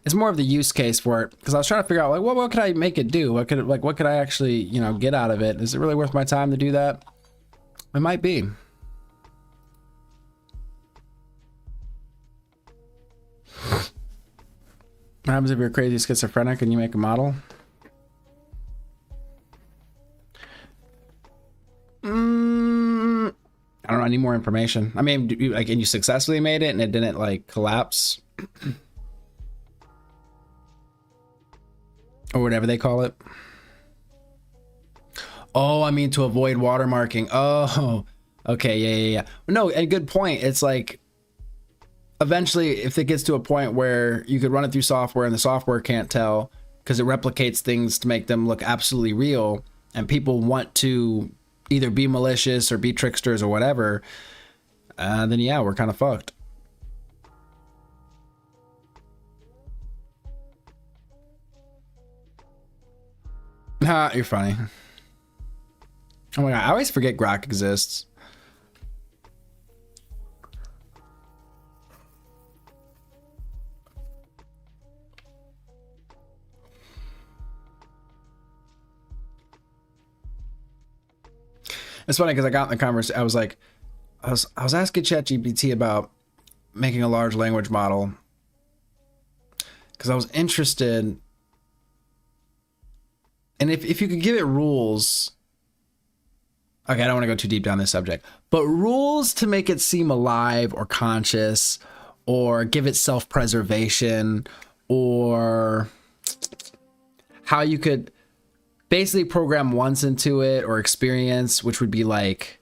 It's more of the use case for it, because I was trying to figure out, like, what could I make it do? What could I actually, you know, get out of it? Is it really worth my time to do that? It might be. What happens if you're crazy schizophrenic and you make a model? I don't know. I need more information. I mean, and you successfully made it and it didn't like collapse or whatever they call it. Oh, I mean, to avoid watermarking. Oh, okay. Yeah. No, and good point. It's like, eventually, if it gets to a point where you could run it through software and the software can't tell because it replicates things to make them look absolutely real, and people want to either be malicious or be tricksters or whatever, then yeah, we're kind of fucked. Ha, you're funny. Oh my god, I always forget Grok exists. It's funny because I got in the conversation. I was like, I was asking ChatGPT about making a large language model because I was interested. And if you could give it rules, okay, I don't want to go too deep down this subject, but rules to make it seem alive or conscious, or give it self-preservation, or how you could basically program once into it, or experience, which would be like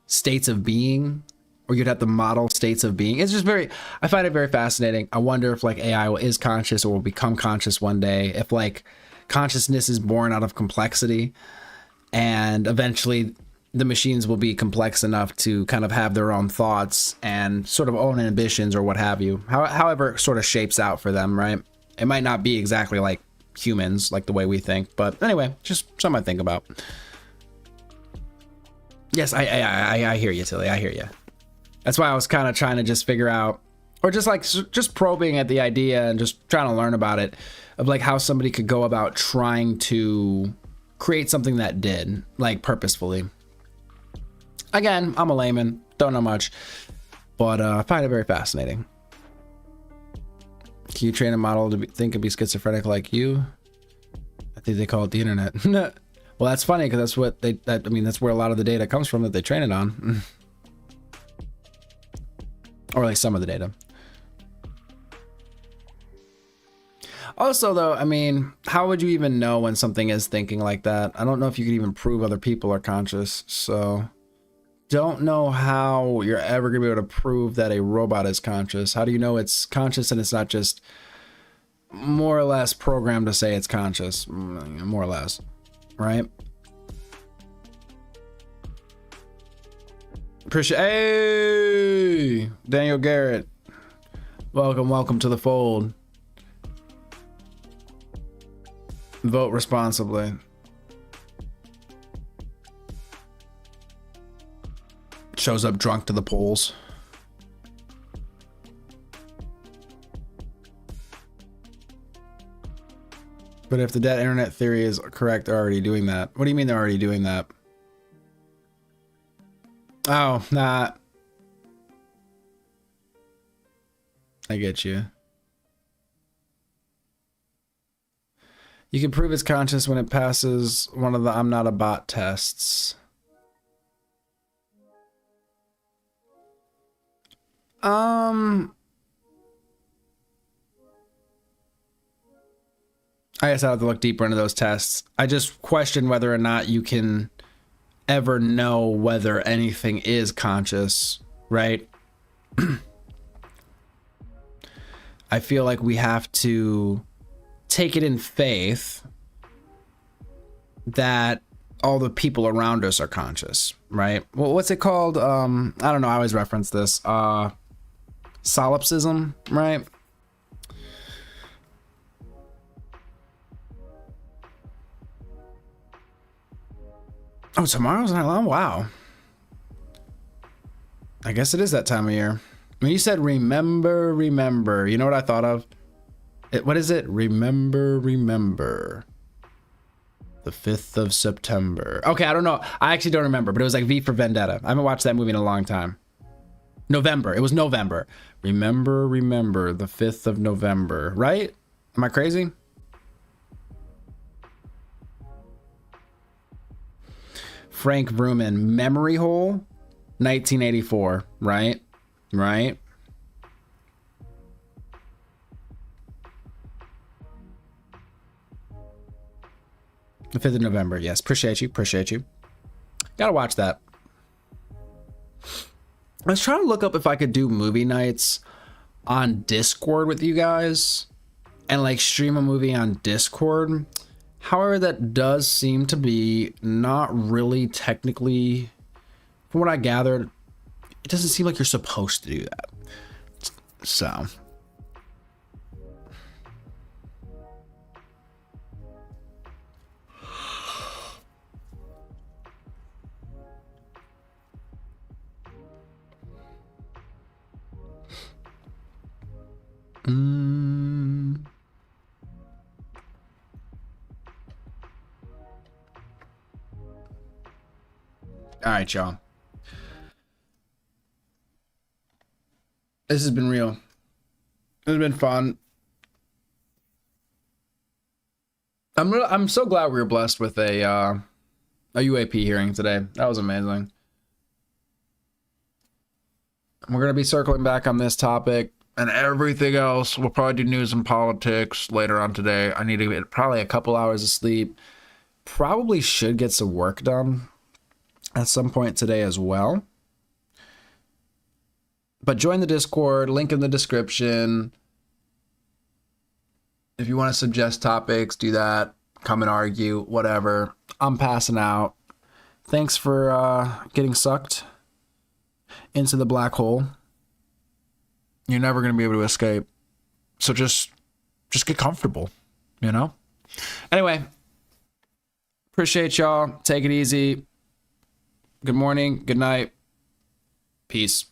states of being, or you'd have to model states of being. It's just I find it very fascinating. I wonder if like AI is conscious or will become conscious one day, if like consciousness is born out of complexity and eventually the machines will be complex enough to kind of have their own thoughts and sort of own ambitions or what have you. However it sort of shapes out for them, right? It might not be exactly like humans, like the way we think, but anyway, just something I think about. Yes, I hear you, Tilly. I hear you. That's why I was kind of trying to just figure out, or just probing at the idea and just trying to learn about it, of like how somebody could go about trying to create something that did, like purposefully. Again, I'm a layman, don't know much, but I find it very fascinating. Can you train a model to think and be schizophrenic like you? I think they call it the internet. Well, that's funny because that's what that's where a lot of the data comes from that they train it on. Or like some of the data. Also, though, I mean, how would you even know when something is thinking like that? I don't know if you could even prove other people are conscious, so don't know how you're ever gonna be able to prove that a robot is conscious. How do you know it's conscious and it's not just more or less programmed to say it's conscious? More or less, right? Appreciate. Hey, Daniel Garrett, welcome to the fold. Vote responsibly. Shows up drunk to the polls. But if the dead internet theory is correct, they're already doing that. What do you mean they're already doing that? Oh, nah. I get you. You can prove it's conscious when it passes one of the I'm not a bot tests. I guess I'll have to look deeper into those tests. I just question whether or not you can ever know whether anything is conscious, right? I feel like we have to take it in faith that all the people around us are conscious, right? Well, what's it called? I don't know. I always reference this. Solipsism, right? Oh, tomorrow's Night Long? Wow. I guess it is that time of year. When you said remember, you know what I thought of? What is it? Remember. The 5th of September. Okay, I don't know. I actually don't remember, but it was like V for Vendetta. I haven't watched that movie in a long time. November. It was November. Remember, the 5th of November. Right? Am I crazy? Frank Vrooman, Memory Hole, 1984. Right? The 5th of November. Yes. Appreciate you. Gotta watch that. I was trying to look up if I could do movie nights on Discord with you guys and like stream a movie on Discord. However, that does seem to be not really technically, from what I gathered, it doesn't seem like you're supposed to do that. So. All right, y'all. This has been real. This has been fun. I'm so glad we were blessed with a UAP hearing today. That was amazing. We're gonna be circling back on this topic and everything else. We'll probably do news and politics later on today. I need to get probably a couple hours of sleep. Probably should get some work done at some point today as well. But join the Discord, link in the description. If you want to suggest topics, do that. Come and argue, whatever. I'm passing out. Thanks for getting sucked into the black hole. You're never going to be able to escape. So just get comfortable, you know? Anyway, appreciate y'all. Take it easy. Good morning. Good night. Peace.